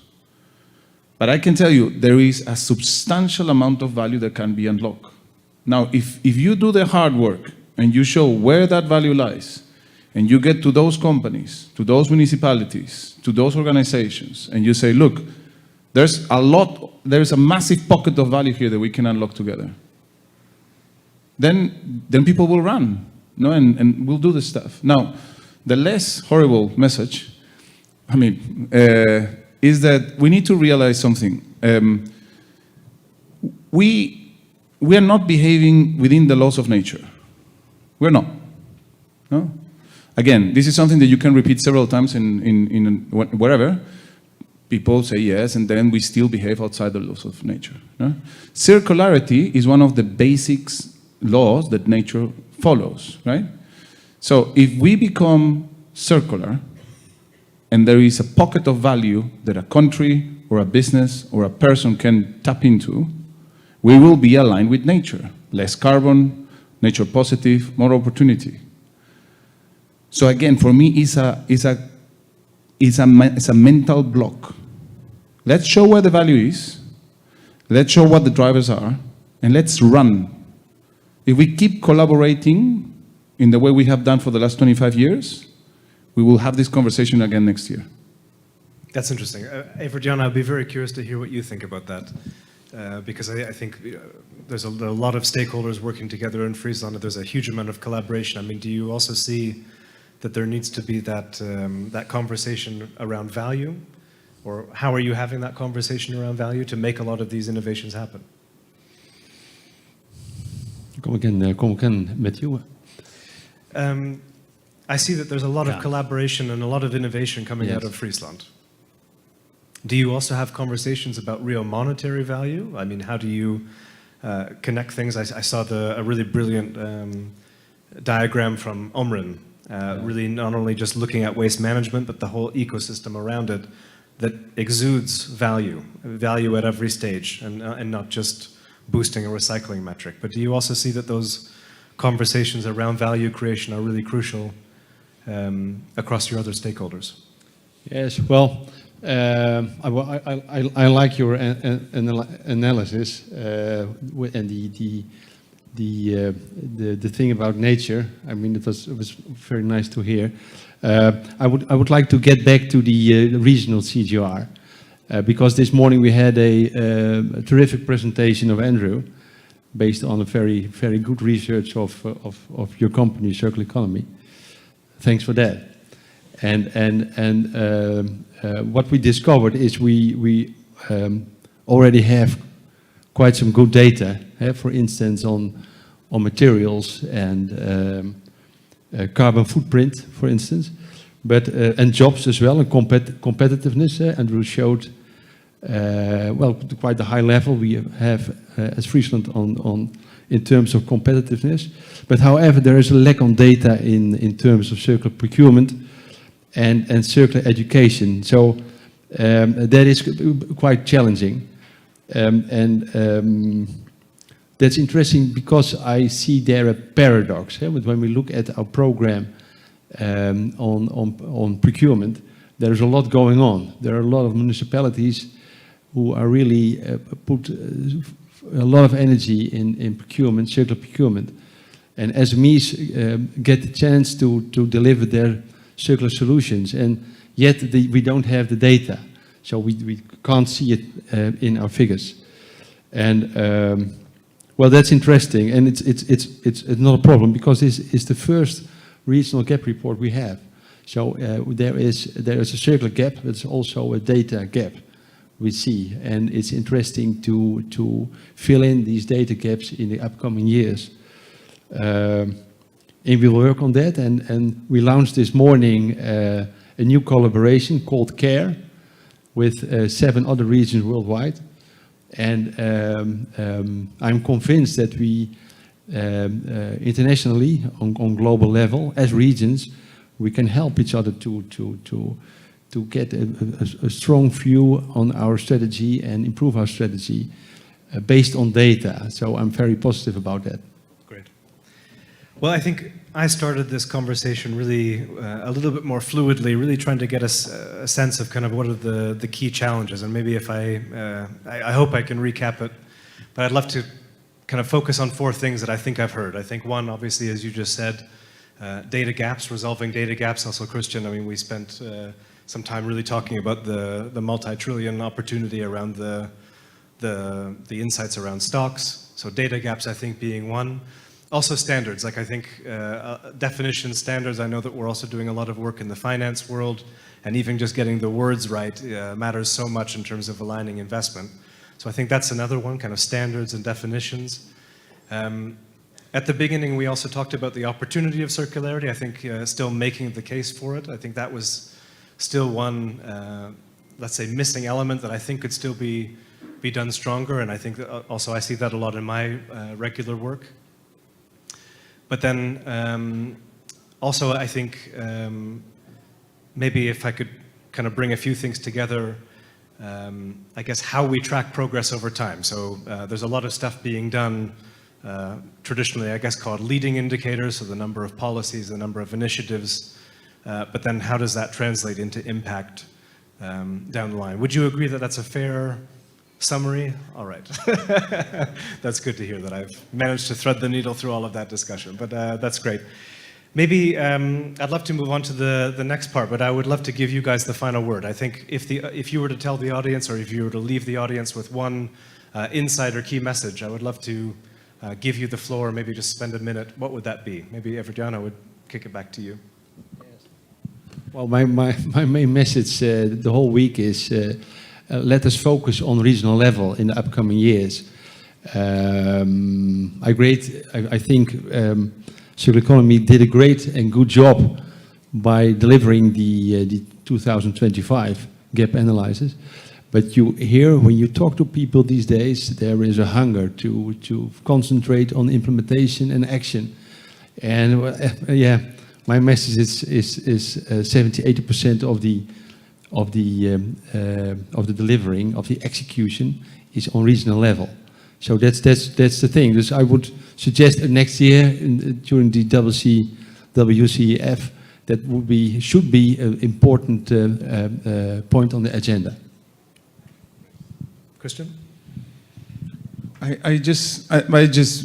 But I can tell you, there is a substantial amount of value that can be unlocked. Now, if you do the hard work and you show where that value lies, and you get to those companies, to those municipalities, to those organizations, and you say, look, there's a massive pocket of value here that we can unlock together. Then people will run, you know, and we'll do this stuff. Now, the less horrible message, I mean, is that we need to realize something. We are not behaving within the laws of nature. We're not. No? Again, this is something that you can repeat several times in wherever. People say yes, and then we still behave outside the laws of nature. No? Circularity is one of the basic laws that nature follows, right? So if we become circular, and there is a pocket of value that a country or a business or a person can tap into, we will be aligned with nature. Less carbon, nature positive, more opportunity. So again, for me, it's a mental block. Let's show where the value is. Let's show what the drivers are, and let's run. If we keep collaborating in the way we have done for the last 25 years, we will have this conversation again next year. That's interesting. Evert-Jan, I'd be very curious to hear what you think about that. Because I think there's a lot of stakeholders working together in Friesland. There's a huge amount of collaboration. I mean, do you also see that there needs to be that conversation around value? Or how are you having that conversation around value to make a lot of these innovations happen? Kom again, met you. I see that there's a lot of Yeah. collaboration and a lot of innovation coming out Yes. of Friesland. Do you also have conversations about real monetary value? I mean, how do you connect things? I saw a really brilliant diagram from Omrin, really not only just looking at waste management, but the whole ecosystem around it that exudes value at every stage, and not just boosting a recycling metric. But do you also see that those conversations around value creation are really crucial across your other stakeholders? Yes, well, I like your analysis and the thing about nature. I mean, it was very nice to hear. I would like to get back to the regional CGR because this morning we had a terrific presentation of Andrew, based on a very good research of your company, Circular Economy. Thanks for that. And what we discovered is we already have quite some good data, for instance, on materials and carbon footprint, for instance, but and jobs as well, and competitiveness. Andrew showed well, quite a high level we have as Friesland in terms of competitiveness. But however, there is a lack on data in terms of circular procurement and circular education. So that is quite challenging. That's interesting because I see there a paradox. When we look at our program on procurement, there is a lot going on. There are a lot of municipalities who are really put a lot of energy in procurement, circular procurement. And SMEs get the chance to deliver their circular solutions, and yet we don't have the data. So we can't see it in our figures. And well, that's interesting, and it's not a problem because this is the first regional gap report we have. So there is a circular gap, but it's also a data gap we see, and it's interesting to fill in these data gaps in the upcoming years. And we'll work on that, and we launched this morning a new collaboration called CARE with 7 other regions worldwide. And I'm convinced that we internationally, on global level, as regions, we can help each other to get a strong view on our strategy and improve our strategy based on data. So I'm very positive about that. Great. Well, I think I started this conversation really a little bit more fluidly, really trying to get us a sense of kind of what are the key challenges. And maybe if I hope I can recap it, but I'd love to kind of focus on 4 things that I think I've heard. I think one, obviously, as you just said, data gaps, resolving data gaps. Also, Christian, I mean, we spent some time really talking about the multi-trillion opportunity around the insights around stocks. So data gaps, I think, being one. Also standards, like I think definition standards. I know that we're also doing a lot of work in the finance world, and even just getting the words right matters so much in terms of aligning investment. So I think that's another one, kind of standards and definitions. At the beginning, we also talked about the opportunity of circularity. I think still making the case for it. I think that was still one, let's say, missing element that I think could still be done stronger. And I think that also I see that a lot in my regular work. But then also I think maybe if I could kind of bring a few things together, I guess how we track progress over time. So there's a lot of stuff being done traditionally, I guess, called leading indicators, so the number of policies, the number of initiatives, but then how does that translate into impact down the line? Would you agree that that's a fair summary? All right. That's good to hear that I've managed to thread the needle through all of that discussion, but that's great. Maybe I'd love to move on to the next part, but I would love to give you guys the final word. I think if you were to tell the audience, or if you were to leave the audience with one insight or key message, I would love to give you the floor, maybe just spend a minute. What would that be? Maybe Evert-Jan, I would kick it back to you. Well, my main message the whole week is let us focus on regional level in the upcoming years. I think Circular Economy did a great and good job by delivering the 2025 gap analysis. But you hear, when you talk to people these days, there is a hunger to concentrate on implementation and action. And yeah, my message is 70–80% of the delivering, of the execution, is on regional level. So that's the thing. So I would suggest next year during the WCEF that should be an important point on the agenda. Christian? I just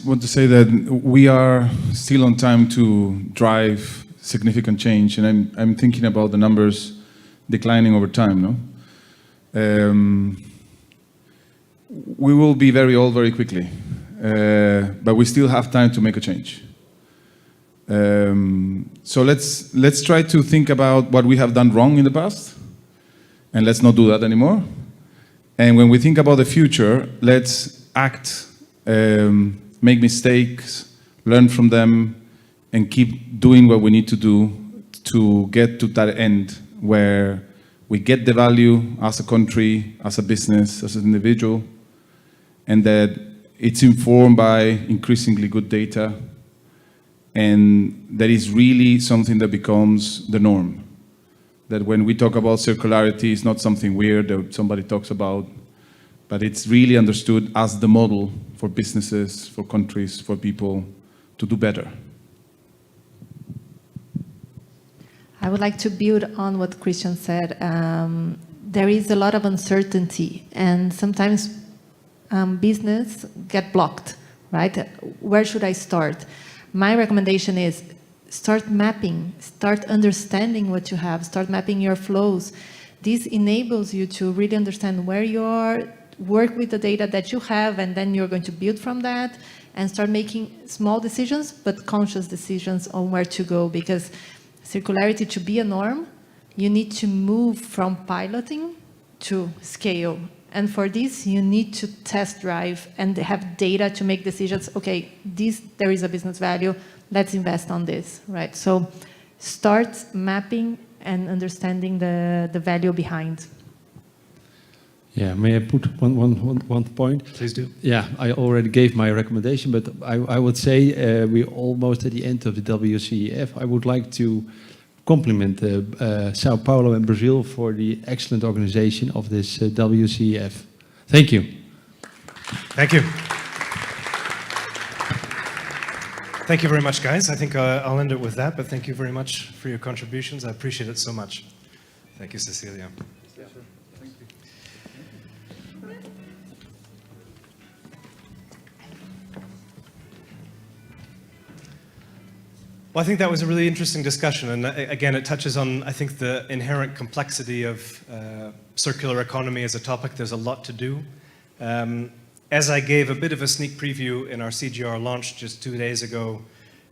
want to say that we are still on time to drive significant change, and I'm thinking about the numbers declining over time. No, we will be very old very quickly, but we still have time to make a change. So let's try to think about what we have done wrong in the past, and let's not do that anymore. And when we think about the future, let's act, make mistakes, learn from them, and keep doing what we need to do to get to that end where we get the value as a country, as a business, as an individual, and that it's informed by increasingly good data, and that is really something that becomes the norm. That when we talk about circularity, it's not something weird that somebody talks about, but it's really understood as the model for businesses, for countries, for people to do better. I would like to build on what Christian said. There is a lot of uncertainty, and sometimes business get blocked, right? Where should I start? My recommendation is start mapping, start understanding what you have, start mapping your flows. This enables you to really understand where you are, work with the data that you have, and then you're going to build from that and start making small decisions, but conscious decisions on where to go. Because circularity, to be a norm, you need to move from piloting to scale. And for this, you need to test drive and have data to make decisions. Okay, there is a business value. Let's invest on this, right? So start mapping and understanding the value behind. Yeah, may I put one point? Please do. Yeah, I already gave my recommendation, but I would say we're almost at the end of the WCEF. I would like to compliment Sao Paulo and Brazil for the excellent organization of this WCEF. Thank you. Thank you. Thank you very much, guys. I think I'll end it with that, but thank you very much for your contributions. I appreciate it so much. Thank you, Cecilia. Yeah, sure. Thank you. Well, I think that was a really interesting discussion, and again, it touches on, I think, the inherent complexity of circular economy as a topic. There's a lot to do. As I gave a bit of a sneak preview in our CGR launch just 2 days ago,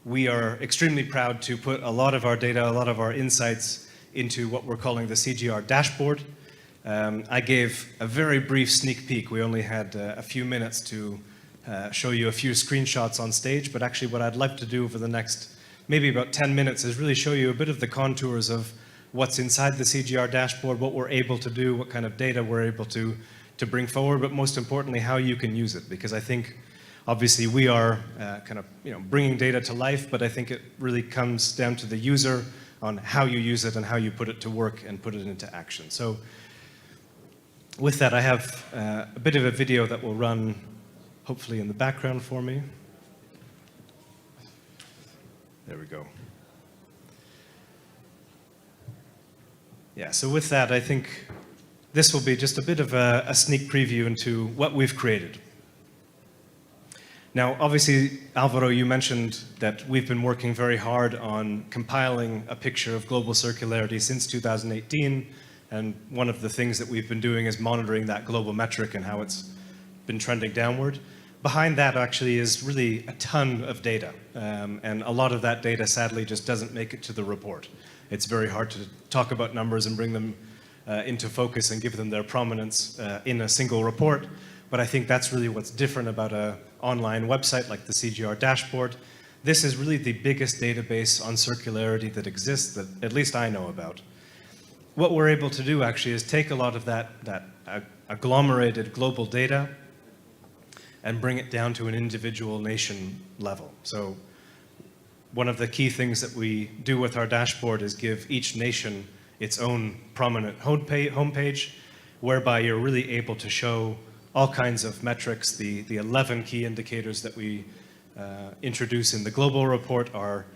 we are extremely proud to put a lot of our data, a lot of our insights into what we're calling the CGR dashboard. I gave a very brief sneak peek. We only had a few minutes to show you a few screenshots on stage, but actually what I'd like to do for the next maybe about 10 minutes is really show you a bit of the contours of what's inside the CGR dashboard, what we're able to do, what kind of data we're able to bring forward, but most importantly, how you can use it. Because I think, obviously, we are kind of bringing data to life, but I think it really comes down to the user on how you use it and how you put it to work and put it into action. So with that, I have a bit of a video that will run, hopefully, in the background for me. There we go. Yeah, so with that, I think this will be just a bit of a sneak preview into what we've created. Now, obviously, Alvaro, you mentioned that we've been working very hard on compiling a picture of global circularity since 2018, and one of the things that we've been doing is monitoring that global metric and how it's been trending downward. Behind that actually is really a ton of data, and a lot of that data sadly just doesn't make it to the report. It's very hard to talk about numbers and bring them into focus and give them their prominence in a single report, but I think that's really what's different about an online website like the CGR dashboard, This is really the biggest database on circularity that exists, that at least I know about. What we're able to do actually is take a lot of that agglomerated global data and bring it down to an individual nation level. So one of the key things that we do with our dashboard is give each nation its own prominent homepage, whereby you're really able to show all kinds of metrics. The 11 key indicators that we introduce in the global report are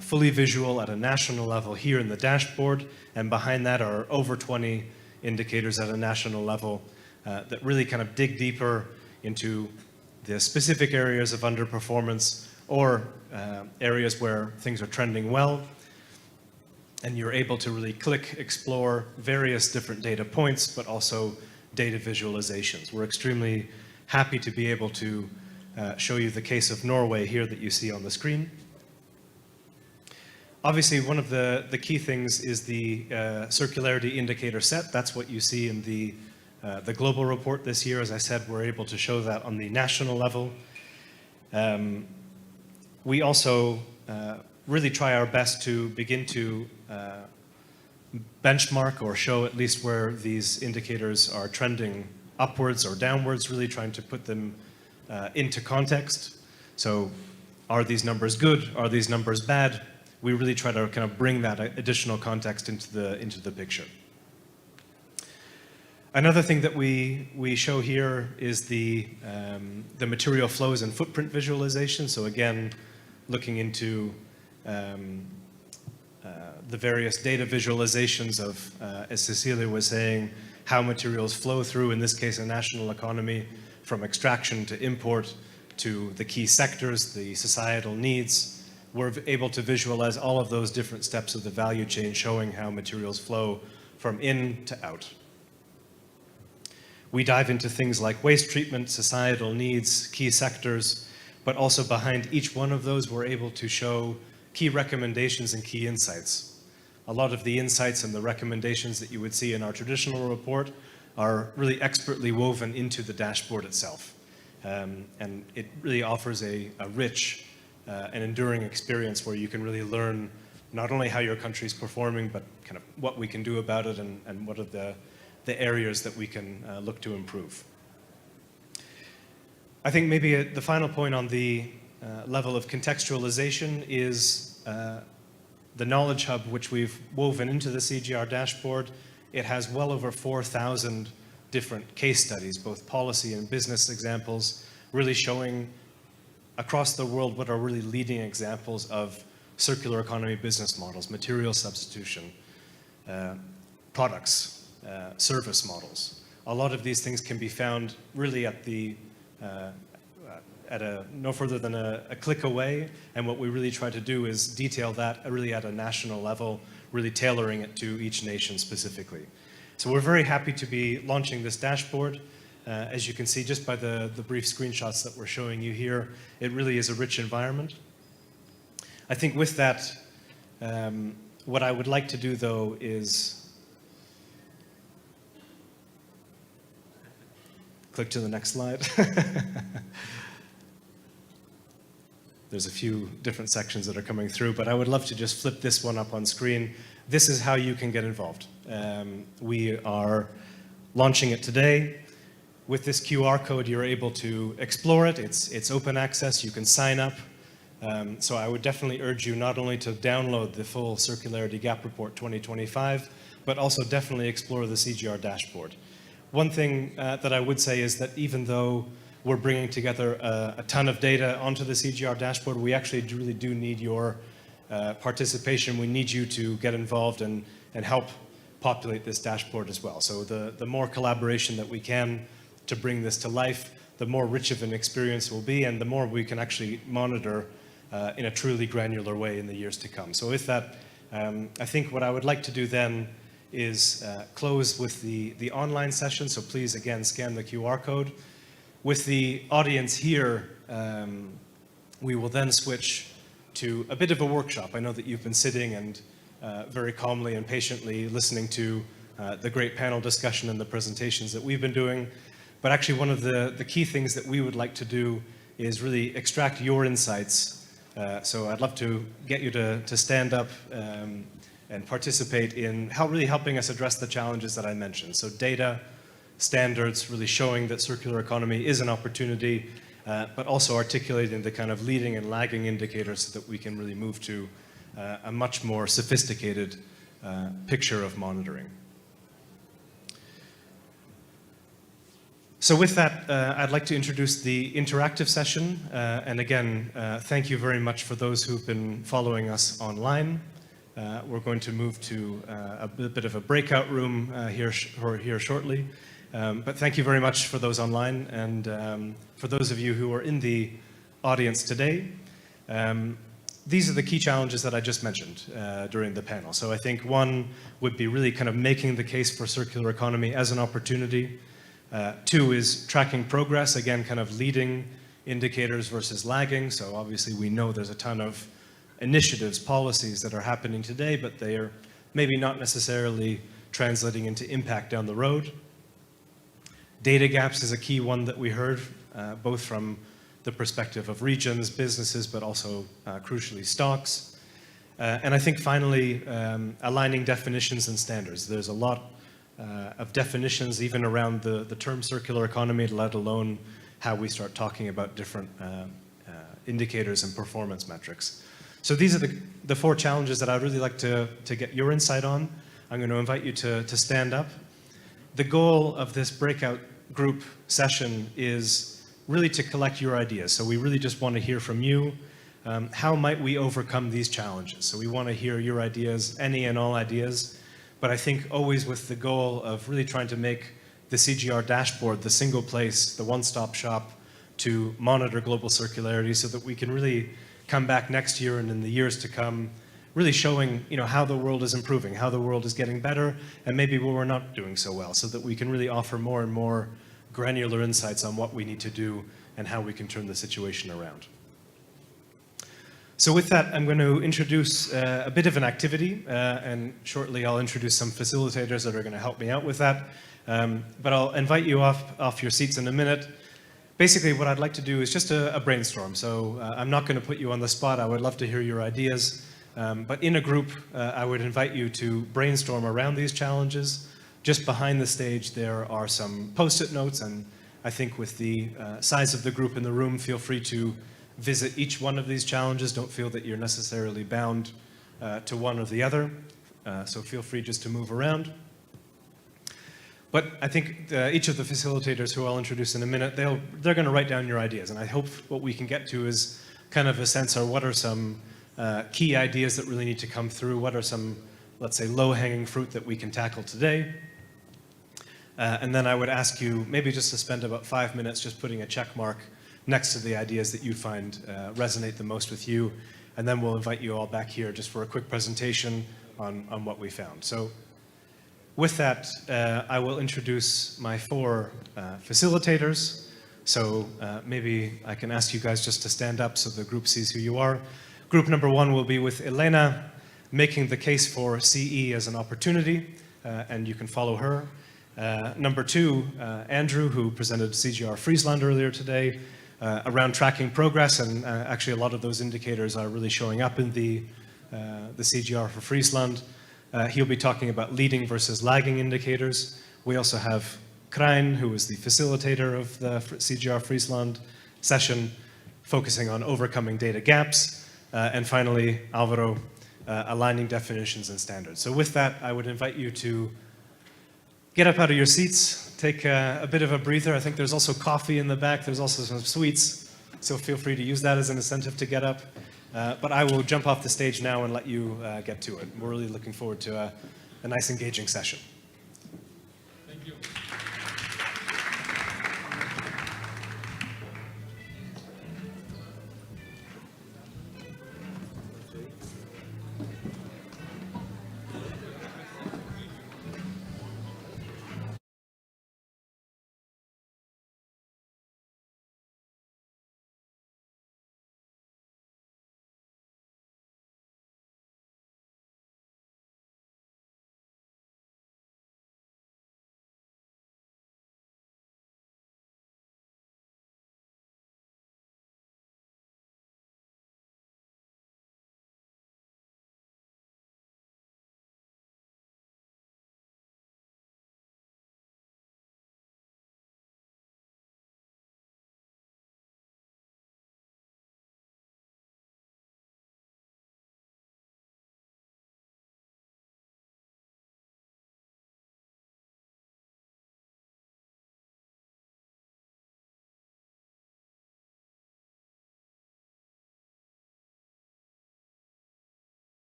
fully visual at a national level here in the dashboard, and behind that are over 20 indicators at a national level that really kind of dig deeper into the specific areas of underperformance or areas where things are trending well. And you're able to really click, explore various different data points, but also data visualizations. We're extremely happy to be able to show you the case of Norway here that you see on the screen. Obviously, one of the key things is the circularity indicator set. That's what you see in the global report this year. As I said, we're able to show that on the national level. We also really try our best to begin to benchmark or show at least where these indicators are trending upwards or downwards, really trying to put them into context. So are these numbers good? Are these numbers bad? We really try to kind of bring that additional context into the picture. Another thing that we show here is the material flows and footprint visualization. So again, looking into the various data visualizations of, as Cecilia was saying, how materials flow through, in this case, a national economy, from extraction to import to the key sectors, the societal needs. We're able to visualize all of those different steps of the value chain, showing how materials flow from in to out. We dive into things like waste treatment, societal needs, key sectors, but also behind each one of those, we're able to show key recommendations and key insights. A lot of the insights and the recommendations that you would see in our traditional report are really expertly woven into the dashboard itself. And it really offers a rich and enduring experience where you can really learn not only how your country is performing, but kind of what we can do about it and what are the areas that we can look to improve. I think maybe the final point on the level of contextualization is the Knowledge Hub, which we've woven into the CGR dashboard. It has well over 4,000 different case studies, both policy and business examples, really showing across the world what are really leading examples of circular economy business models, material substitution, products, service models. A lot of these things can be found really at no further than a click away, and what we really try to do is detail that really at a national level, really tailoring it to each nation specifically. So we're very happy to be launching this dashboard. As you can see just by the brief screenshots that we're showing you here, it really is a rich environment. I think with that, what I would like to do though is click to the next slide. There's a few different sections that are coming through, but I would love to just flip this one up on screen. This is how you can get involved. We are launching it today. With this QR code, you're able to explore it. It's open access. You can sign up. So I would definitely urge you not only to download the full Circularity Gap Report 2025, but also definitely explore the CGR dashboard. One thing that I would say is that even though we're bringing together a ton of data onto the CGR dashboard, we actually really do need your participation. We need you to get involved and help populate this dashboard as well. So the more collaboration that we can to bring this to life, the more rich of an experience it will be, and the more we can actually monitor in a truly granular way in the years to come. So with that, I think what I would like to do then is close with the online session. So please, again, scan the QR code. With the audience here, we will then switch to a bit of a workshop. I know that you've been sitting and very calmly and patiently listening to the great panel discussion and the presentations that we've been doing. But actually one of the key things that we would like to do is really extract your insights So I'd love to get you to stand up and participate in really helping us address the challenges that I mentioned. So data, standards, really showing that circular economy is an opportunity, but also articulating the kind of leading and lagging indicators so that we can really move to a much more sophisticated picture of monitoring. So with that, I'd like to introduce the interactive session. And again, thank you very much for those who've been following us online. We're going to move to a bit of a breakout room here shortly. But thank you very much for those online, and for those of you who are in the audience today. These are the key challenges that I just mentioned during the panel. So I think one would be really kind of making the case for circular economy as an opportunity. Two is tracking progress, again, kind of leading indicators versus lagging. So obviously we know there's a ton of initiatives, policies that are happening today, but they are maybe not necessarily translating into impact down the road. Data gaps is a key one that we heard, both from the perspective of regions, businesses, but also crucially stocks. And I think finally, aligning definitions and standards. There's a lot of definitions even around the term circular economy, let alone how we start talking about different indicators and performance metrics. So these are the four challenges that I'd really like to get your insight on. I'm going to invite you to stand up. The goal of this breakout group session is really to collect your ideas. So we really just want to hear from you. How might we overcome these challenges? So we want to hear your ideas, any and all ideas, but I think always with the goal of really trying to make the CGR dashboard the single place, the one-stop shop to monitor global circularity so that we can really come back next year and in the years to come really showing how the world is improving, how the world is getting better, and maybe where we're not doing so well, so that we can really offer more and more granular insights on what we need to do and how we can turn the situation around. So with that, I'm going to introduce a bit of an activity, and shortly I'll introduce some facilitators that are going to help me out with that. But I'll invite you off your seats in a minute. Basically, what I'd like to do is just a brainstorm. So I'm not going to put you on the spot. I would love to hear your ideas. But in a group, I would invite you to brainstorm around these challenges. Just behind the stage, there are some post-it notes, and I think with the size of the group in the room, feel free to visit each one of these challenges. Don't feel that you're necessarily bound to one or the other, so feel free just to move around. But I think each of the facilitators who I'll introduce in a minute, they're going to write down your ideas, and I hope what we can get to is kind of a sense of what are some key ideas that really need to come through, what are some, let's say, low-hanging fruit that we can tackle today. And then I would ask you maybe just to spend about 5 minutes just putting a check mark next to the ideas that you find resonate the most with you. And then we'll invite you all back here just for a quick presentation on what we found. So with that, I will introduce my four facilitators. So maybe I can ask you guys just to stand up so the group sees who you are. Group number one will be with Elena, making the case for CE as an opportunity, and you can follow her. Number two, Andrew, who presented CGR Friesland earlier today, around tracking progress, and actually a lot of those indicators are really showing up in the CGR for Friesland. He'll be talking about leading versus lagging indicators. We also have Krijn, who is the facilitator of the CGR Friesland session, focusing on overcoming data gaps. And finally, Alvaro, aligning definitions and standards. So with that, I would invite you to get up out of your seats, take a bit of a breather. I think there's also coffee in the back. There's also some sweets, so feel free to use that as an incentive to get up. But I will jump off the stage now and let you get to it. We're really looking forward to a nice, engaging session. Thank you.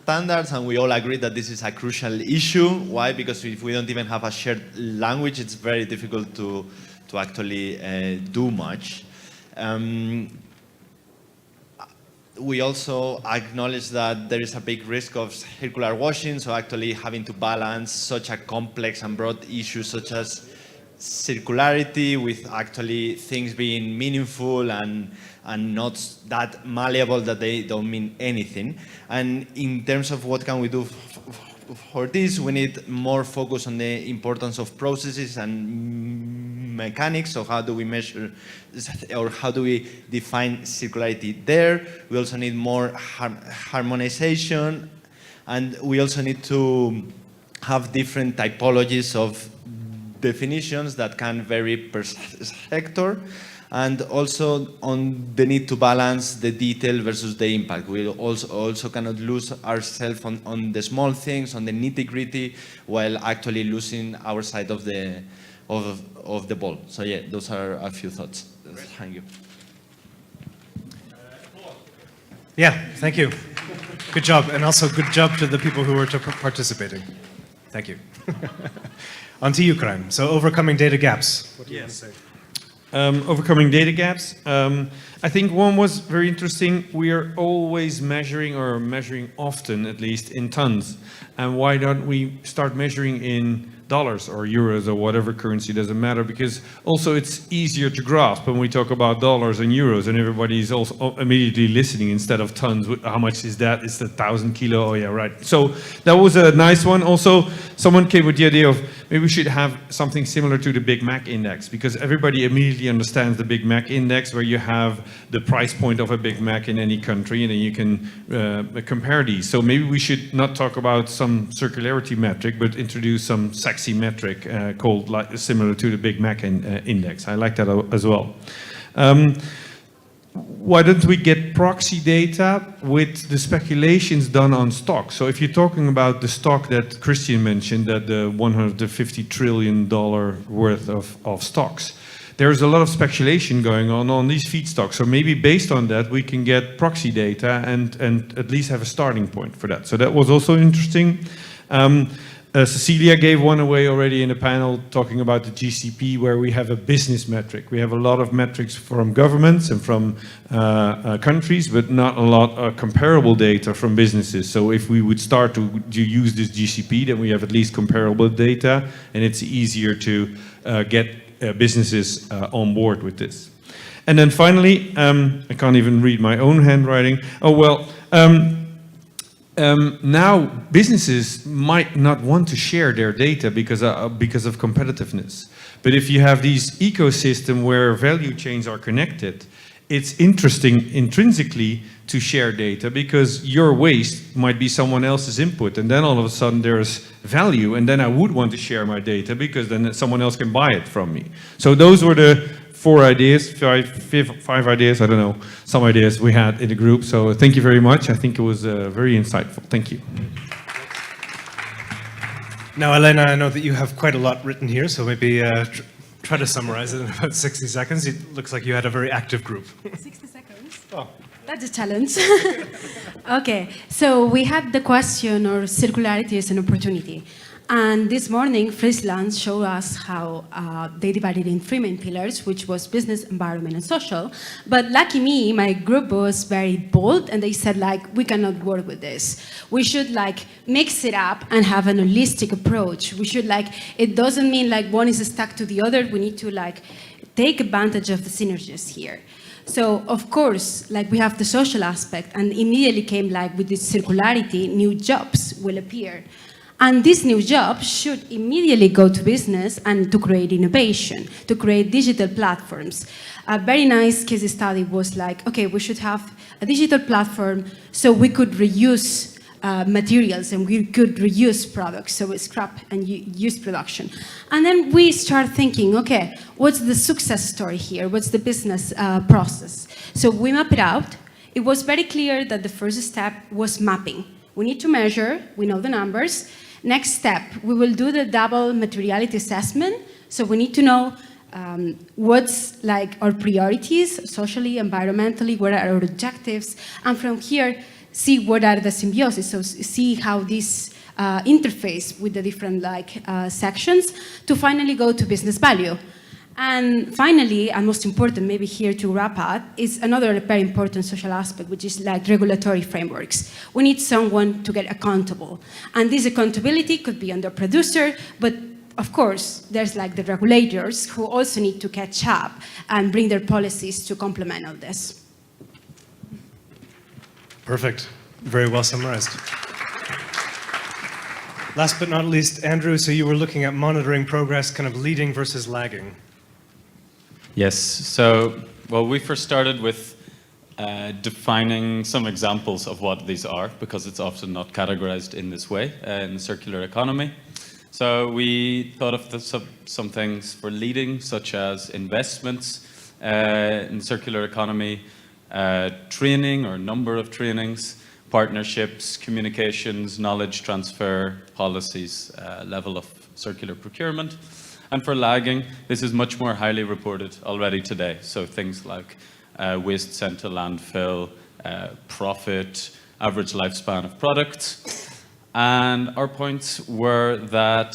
standards, and we all agree that this is a crucial issue. Why? Because if we don't even have a shared language, it's very difficult to actually do much. We also acknowledge that there is a big risk of circular washing, so actually having to balance such a complex and broad issue such as circularity with actually things being meaningful and not that malleable that they don't mean anything. And in terms of what can we do for this, we need more focus on the importance of processes and mechanics. So how do we measure, or how do we define circularity there? We also need more harmonization, and we also need to have different typologies of definitions that can vary per sector, and also on the need to balance the detail versus the impact. We also cannot lose ourselves on the small things, on the nitty-gritty, while actually losing our side of the ball. So yeah, those are a few thoughts. Thank you. Yeah, thank you. Good job, and also good job to the people who were participating. Thank you. On to you, Crime. So overcoming data gaps. What do you want to say? Overcoming data gaps. I think one was very interesting. We are always measuring, or measuring often at least, in tons. And why don't we start measuring in dollars or euros or whatever currency, doesn't matter, because also it's easier to grasp when we talk about dollars and euros, and everybody's also immediately listening instead of tons. How much is that? It's 1,000 kilo. Oh yeah, right. So that was a nice one. Also, someone came with the idea of maybe we should have something similar to the Big Mac index, because everybody immediately understands the Big Mac index, where you have the price point of a Big Mac in any country, and then you can compare these. So maybe we should not talk about some circularity metric, but introduce some sexy metric called similar to the Big Mac index. I like that as well. Why don't we get proxy data with the speculations done on stock? So if you're talking about the stock that Christian mentioned, that the $150 trillion worth of stocks, there's a lot of speculation going on these feedstocks. So maybe based on that, we can get proxy data and at least have a starting point for that. So that was also interesting. Cecilia gave one away already in the panel, talking about the GCP, where we have a business metric. We have a lot of metrics from governments and from countries, but not a lot of comparable data from businesses. So if we would start to use this GCP, then we have at least comparable data, and it's easier to get businesses on board with this. And then finally, I can't even read my own handwriting. Oh, well. Now businesses might not want to share their data because of competitiveness. But if you have these ecosystem where value chains are connected, it's interesting intrinsically to share data, because your waste might be someone else's input, and then all of a sudden there's value, and then I would want to share my data because then someone else can buy it from me. So those were the five ideas, I don't know, some ideas we had in the group. So thank you very much. I think it was very insightful. Thank you. Now, Elena, I know that you have quite a lot written here, so maybe try to summarize it in about 60 seconds. It looks like you had a very active group. 60 seconds? Oh. That's a challenge. Okay, so we had the question, or circularity is an opportunity. And this morning, Friesland showed us how they divided in 3 main pillars, which was business, environment, and social. But lucky me, my group was very bold, and they said, like, we cannot work with this. We should, like, mix it up and have an holistic approach. We should, like, it doesn't mean, like, one is stuck to the other. We need to, like, take advantage of the synergies here. So, of course, like, we have the social aspect, and immediately came, like, with this circularity, new jobs will appear. And these new jobs should immediately go to business and to create innovation, to create digital platforms. A very nice case study was like, okay, we should have a digital platform so we could reuse materials and we could reuse products, so we scrap and use production. And then we start thinking, okay, what's the success story here? What's the business process? So we map it out. It was very clear that the first step was mapping. We need to measure, we know the numbers. Next step, we will do the double materiality assessment. So we need to know what's like our priorities, socially, environmentally, what are our objectives. And from here, see what are the symbiosis, so see how this interface with the different sections to finally go to business value. And finally, and most important, maybe here to wrap up, is another very important social aspect, which is like regulatory frameworks. We need someone to get accountable. And this accountability could be on the producer, but of course, there's like the regulators who also need to catch up and bring their policies to complement all this. Perfect. Very well summarized. Last but not least, Andrew, so you were looking at monitoring progress, kind of leading versus lagging. Yes, so, well, we first started with defining some examples of what these are, because it's often not categorized in this way in the circular economy. So we thought of some things for leading, such as investments in the circular economy, training or number of trainings, partnerships, communications, knowledge transfer, policies, level of circular procurement. And for lagging, this is much more highly reported already today. So things like waste sent to landfill, profit, average lifespan of products. And our points were that,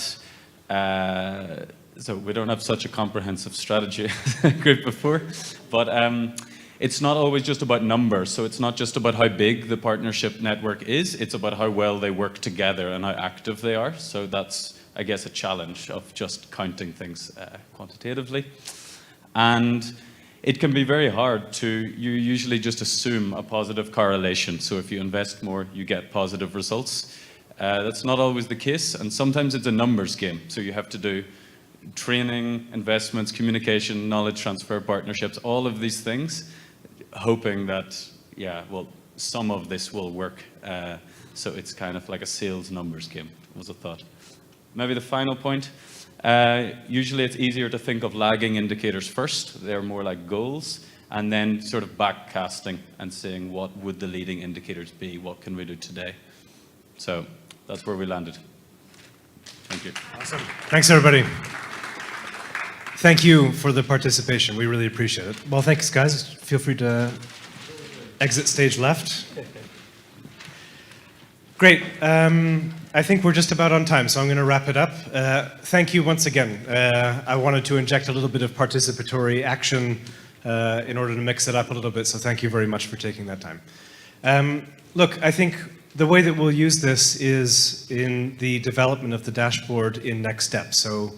so we don't have such a comprehensive strategy group before, but it's not always just about numbers. So it's not just about how big the partnership network is, it's about how well they work together and how active they are. So that's, I guess, a challenge of just counting things quantitatively. And it can be very hard to, you usually just assume a positive correlation. So if you invest more, you get positive results. That's not always the case, and sometimes it's a numbers game. So you have to do training, investments, communication, knowledge transfer, partnerships, all of these things, hoping that, yeah, well, some of this will work. So it's kind of like a sales numbers game, was a thought. Maybe the final point, usually it's easier to think of lagging indicators first. They're more like goals, and then sort of backcasting and saying, what would the leading indicators be? What can we do today? So that's where we landed. Thank you. Awesome. Thanks, everybody. Thank you for the participation. We really appreciate it. Well, thanks, guys. Feel free to exit stage left. Great. I think we're just about on time, so I'm going to wrap it up. Thank you once again. I wanted to inject a little bit of participatory action in order to mix it up a little bit, so thank you very much for taking that time. Look, I think the way that we'll use this is in the development of the dashboard in next steps. So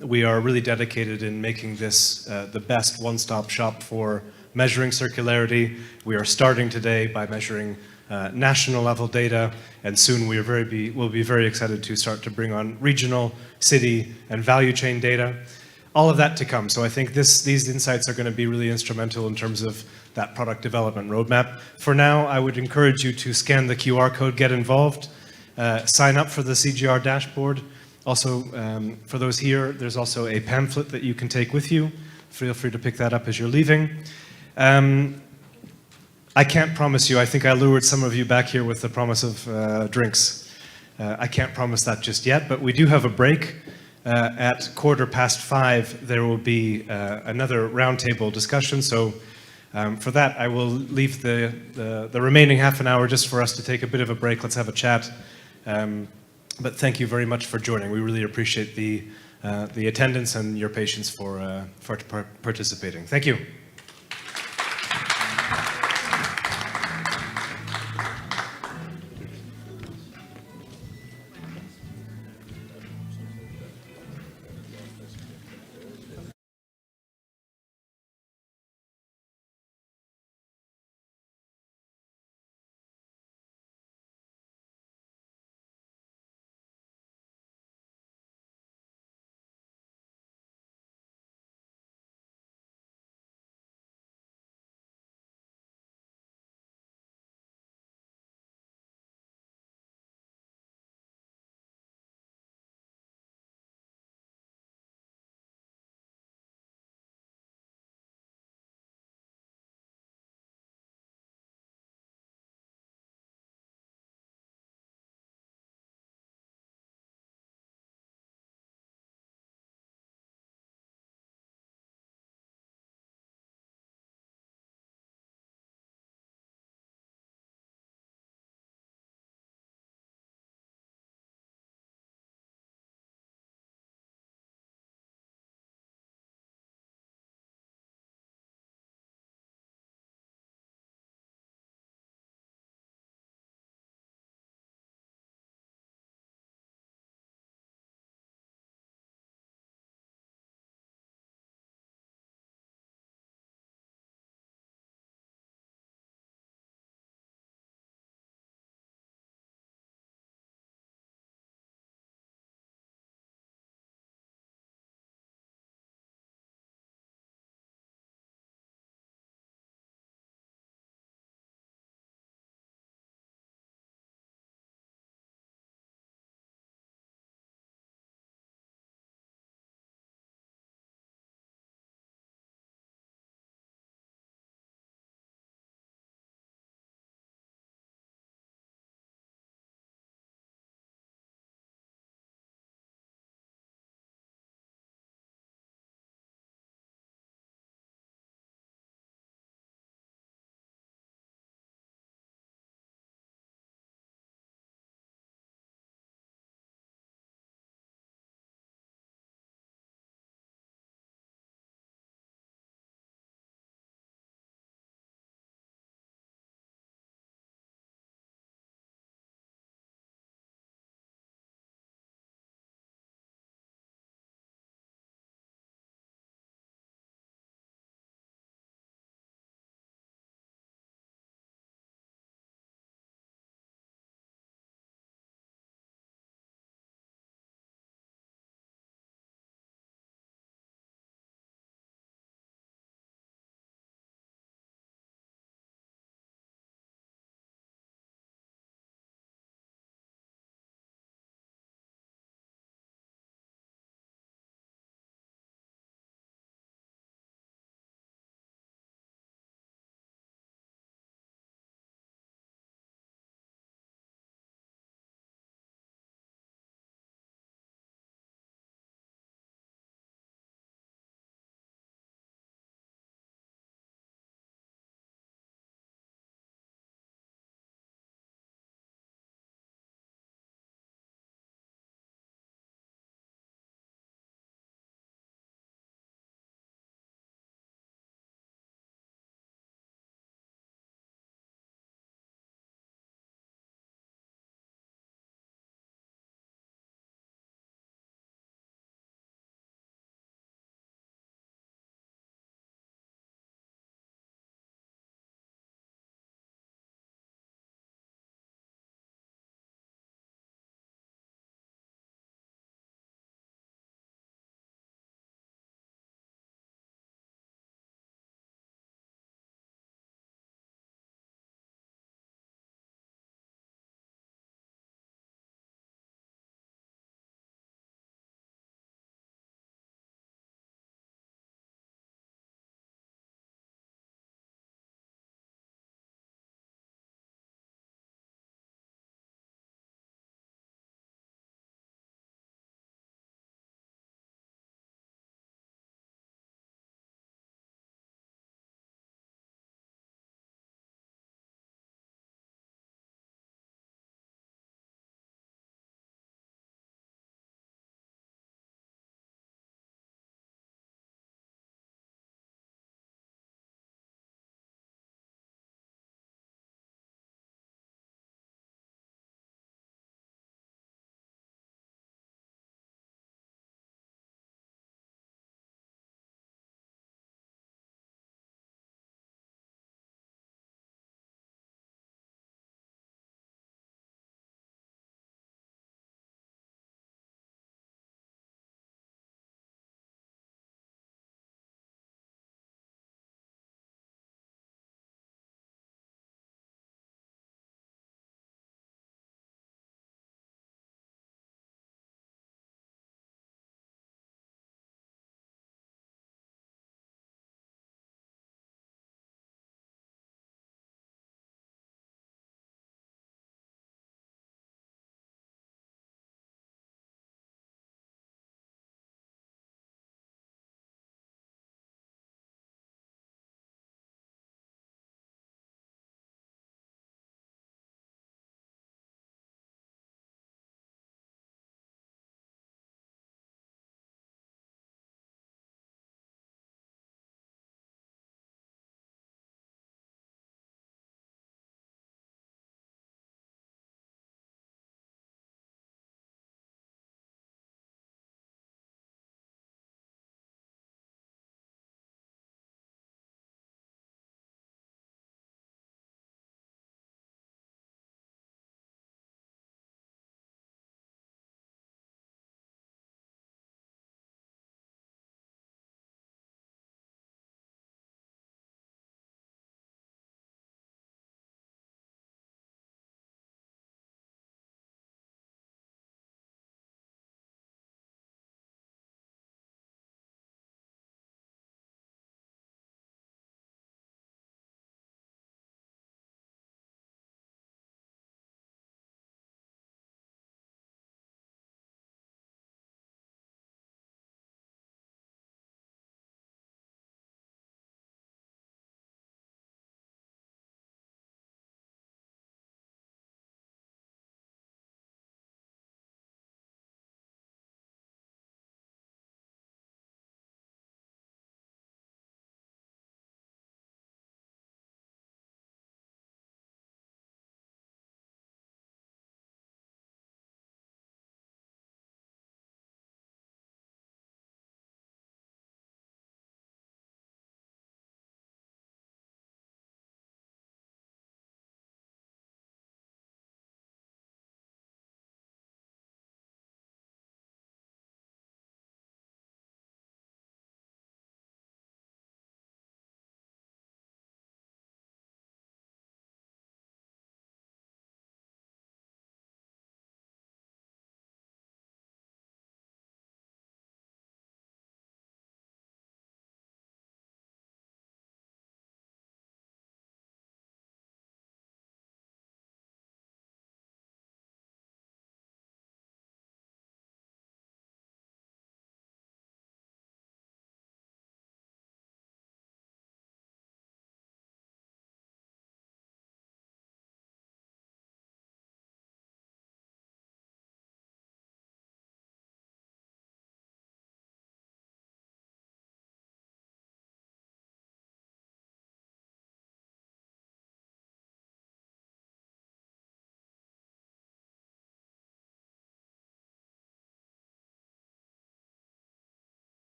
we are really dedicated in making this the best one-stop shop for measuring circularity. We are starting today by measuring national level data, and soon we'll be very excited to start to bring on regional, city, and value chain data. All of that to come. So I think these insights are going to be really instrumental in terms of that product development roadmap. For now, I would encourage you to scan the QR code, get involved, sign up for the CGR dashboard. Also, for those here, there's also a pamphlet that you can take with you. Feel free to pick that up as you're leaving. I can't promise you, I think I lured some of you back here with the promise of drinks. I can't promise that just yet, but we do have a break. At 5:15, there will be another roundtable discussion. So for that, I will leave the remaining half an hour just for us to take a bit of a break. Let's have a chat. But thank you very much for joining. We really appreciate the attendance and your patience for participating. Thank you.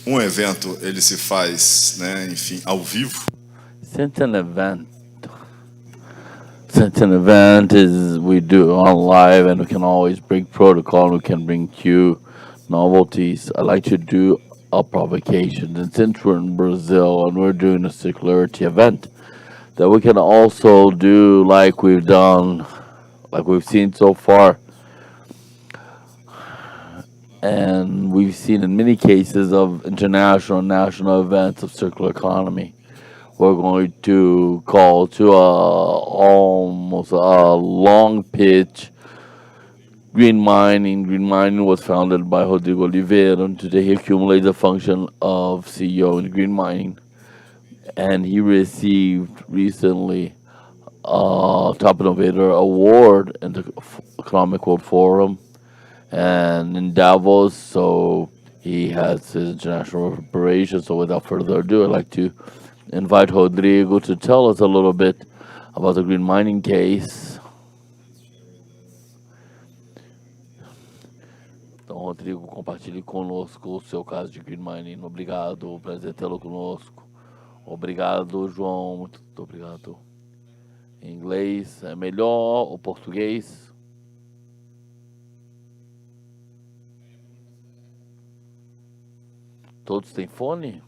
evento ele se faz, né, enfim, ao vivo. Since an event is we do on live and we can always bring protocol and we can bring Q novelties. I like to do a provocation. And since we're in Brazil and we're doing a circularity event, that we can also do like we've done, like we've seen so far. And we've seen in many cases of international and national events of circular economy. We're going to call to almost a long pitch green mining. Green mining was founded by Rodrigo Oliveira, and today he accumulates the function of CEO in green mining. And he received recently a Top Innovator Award in the Economic World Forum and in Davos, so he has his international preparation. So without further ado, I'd like to invite Rodrigo to tell us a little bit about the green mining case. Então, Rodrigo, compartilhe conosco o seu caso de green mining. Obrigado, prazer tê-lo conosco. Obrigado, João, muito obrigado. Em inglês é melhor, o português? Todos têm fone?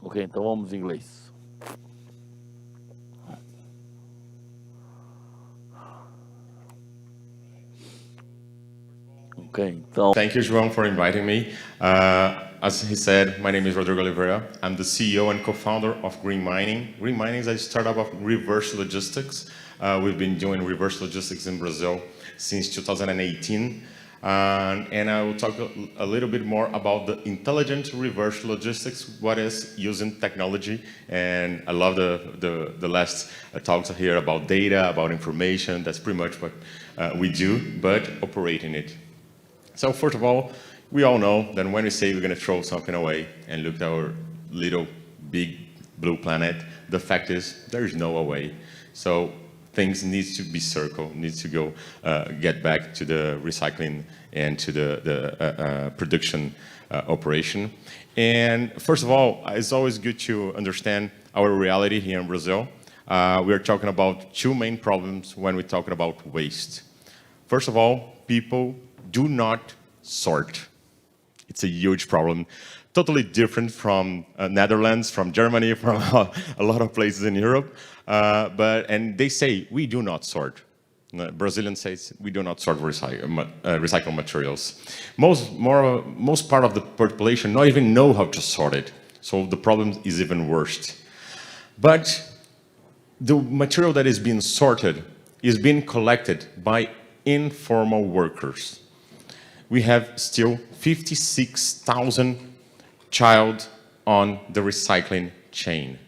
Ok, então vamos em inglês. Ok, então... Thank you, João, for inviting me. As he said, my name is Rodrigo Oliveira. I'm the CEO and co-founder of Green Mining. Green Mining is a startup of reverse logistics. We've been doing reverse logistics in Brazil since 2018. And I will talk a little bit more about the intelligent reverse logistics, what is using technology. And I love the last talks here about data, about information. That's pretty much what we do, but operating it. So first of all, we all know that when we say we're going to throw something away and look at our little big blue planet, the fact is there is no away. So things needs to be circled, needs to go get back to the recycling and to the production operation. And first of all, it's always good to understand our reality here in Brazil. We are talking about two main problems when we're talking about waste. First of all, people do not sort. It's a huge problem. Totally different from Netherlands, from Germany, from a lot of places in Europe. And they say, we do not sort. Brazilians say, we do not sort recycled materials. Most part of the population not even know how to sort it. So the problem is even worse. But the material that is being sorted is being collected by informal workers. We have still 56,000 child on the recycling chain.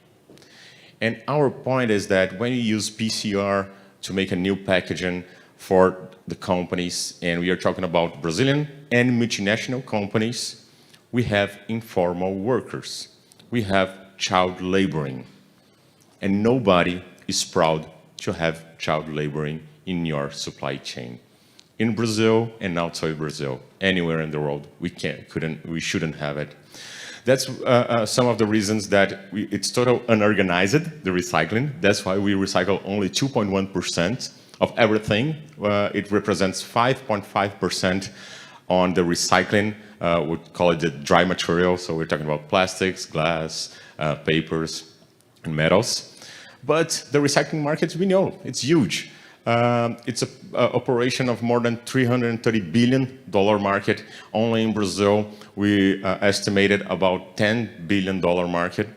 And our point is that when you use PCR to make a new packaging for the companies, and we are talking about Brazilian and multinational companies, we have informal workers. We have child laboring. And nobody is proud to have child laboring in your supply chain. In Brazil and outside Brazil, anywhere in the world, we shouldn't have it. That's some of the reasons that it's total unorganized, the recycling. That's why we recycle only 2.1% of everything. It represents 5.5% on the recycling. We call it the dry material. So we're talking about plastics, glass, papers, and metals. But the recycling market, we know, it's huge. It's an operation of more than $330 billion market. Only in Brazil, we estimated about $10 billion market.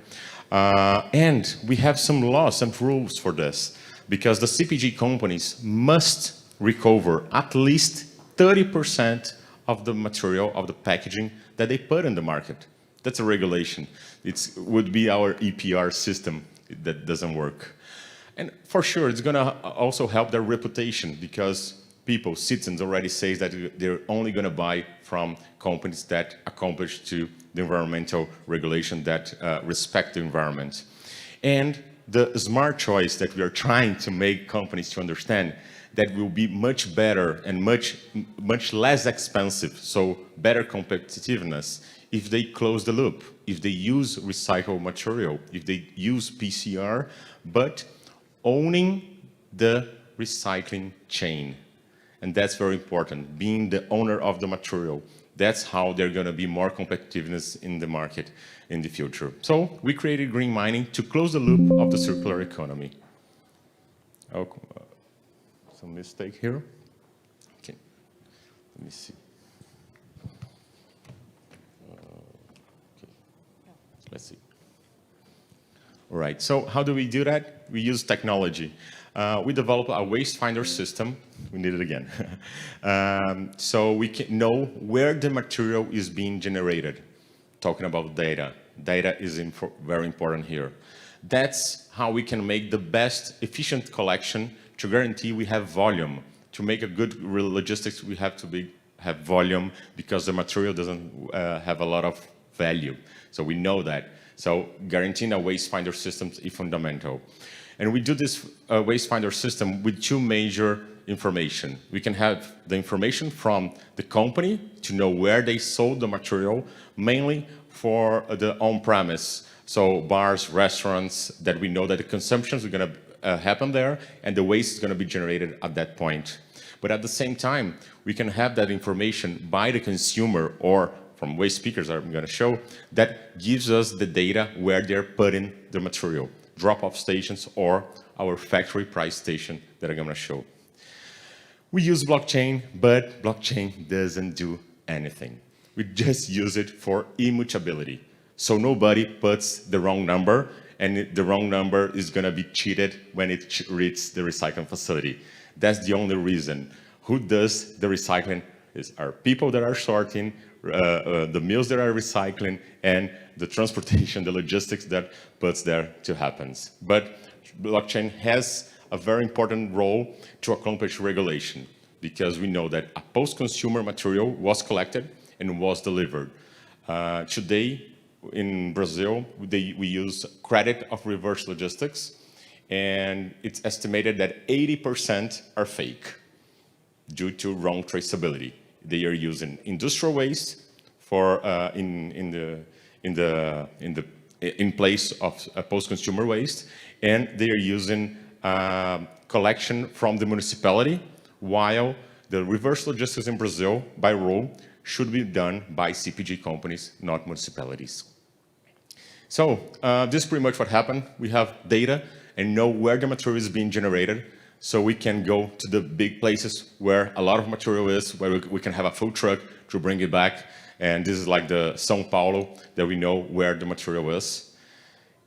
And we have some laws, some rules for this, because the CPG companies must recover at least 30% of the material, of the packaging that they put in the market. That's a regulation. It would be our EPR system that doesn't work. And for sure, it's going to also help their reputation because people, citizens already say that they're only going to buy from companies that accomplish to the environmental regulation that respect the environment. And the smart choice that we are trying to make companies to understand that will be much better and much less expensive, so better competitiveness, if they close the loop, if they use recycled material, if they use PCR, but owning the recycling chain. And that's very important, being the owner of the material. That's how they're going to be more competitiveness in the market in the future. So we created green mining to close the loop of the circular economy. Oh, some mistake here. Okay, let me see. Okay. Let's see. All right, so how do we do that? We use technology. We developed a waste finder system. We need it again. So we can know where the material is being generated. Talking about data. Data is very important here. That's how we can make the best efficient collection to guarantee we have volume. To make a good logistics, we have to have volume because the material doesn't have a lot of value. So we know that. So guaranteeing a waste finder system is fundamental. And we do this waste finder system with two major information. We can have the information from the company to know where they sold the material, mainly for the on-premise. So bars, restaurants, that we know that the consumptions are going to happen there and the waste is going to be generated at that point. But at the same time, we can have that information by the consumer or from waste pickers I'm going to show that gives us the data where they're putting the material. Drop-off stations or our factory price station that I'm going to show. We use blockchain, but blockchain doesn't do anything. We just use it for immutability. So nobody puts the wrong number, and the wrong number is going to be cheated when it reaches the recycling facility. That's the only reason. Who does the recycling are people that are sorting, the mills that are recycling, and the transportation, the logistics that puts there to happen. But blockchain has a very important role to accomplish regulation because we know that a post-consumer material was collected and was delivered. Today in Brazil, we use credit of reverse logistics, and it's estimated that 80% are fake due to wrong traceability. They are using industrial waste for in place of post-consumer waste, and they are using collection from the municipality, while the reverse logistics in Brazil, by rule, should be done by CPG companies, not municipalities. So this is pretty much what happened. We have data and know where the material is being generated, so we can go to the big places where a lot of material is, where we can have a food truck to bring it back. And this is like the São Paulo, that we know where the material is.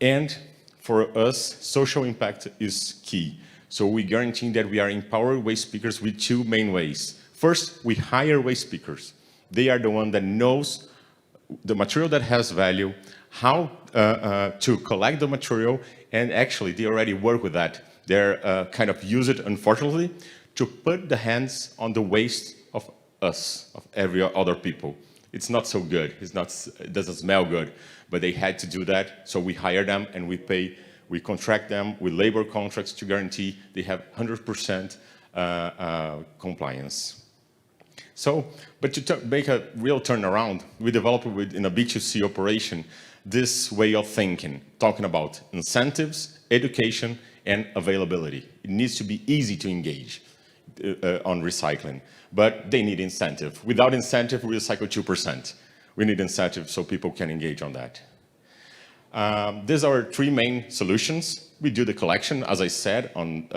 And for us, social impact is key. So we guarantee that we are empowering waste pickers with two main ways. First, we hire waste pickers. They are the one that knows the material that has value, how to collect the material, and actually they already work with that. They're kind of use it, unfortunately, to put the hands on the waste of us, of every other people. It's not so good. It doesn't smell good, but they had to do that. So we hire them and we contract them with labor contracts to guarantee they have 100% compliance. So, but to make a real turnaround, we developed in a B2C operation this way of thinking, talking about incentives, education, and availability. It needs to be easy to engage on recycling, but they need incentive. Without incentive, we recycle 2%. We need incentive so people can engage on that. These are our three main solutions. We do the collection, as I said, on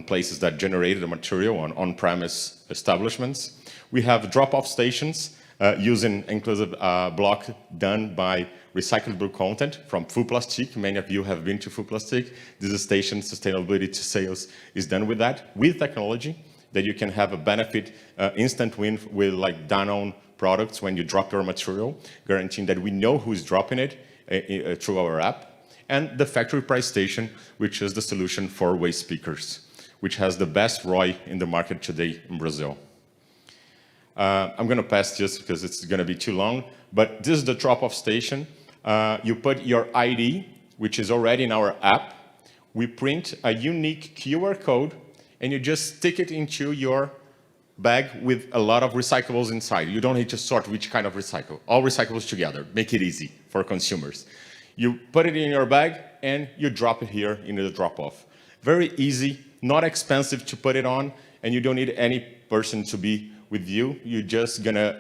places that generated the material, on-premise establishments. We have drop-off stations using inclusive block done by recyclable content from Full Plastic. Many of you have been to Full Plastic. This station, sustainability to sales, is done with that, with technology, that you can have a benefit, instant win with like Danone products when you drop your material, guaranteeing that we know who's dropping it through our app. And the factory price station, which is the solution for waste pickers, which has the best ROI in the market today in Brazil. I'm going to pass this because it's going to be too long, but this is the drop-off station. You put your ID, which is already in our app. We print a unique QR code, and you just stick it into your bag with a lot of recyclables inside. You don't need to sort which kind of recycle. All recyclables together. Make it easy for consumers. You put it in your bag and you drop it here in the drop-off. Very easy, not expensive to put it on, and you don't need any person to be with you. You're just gonna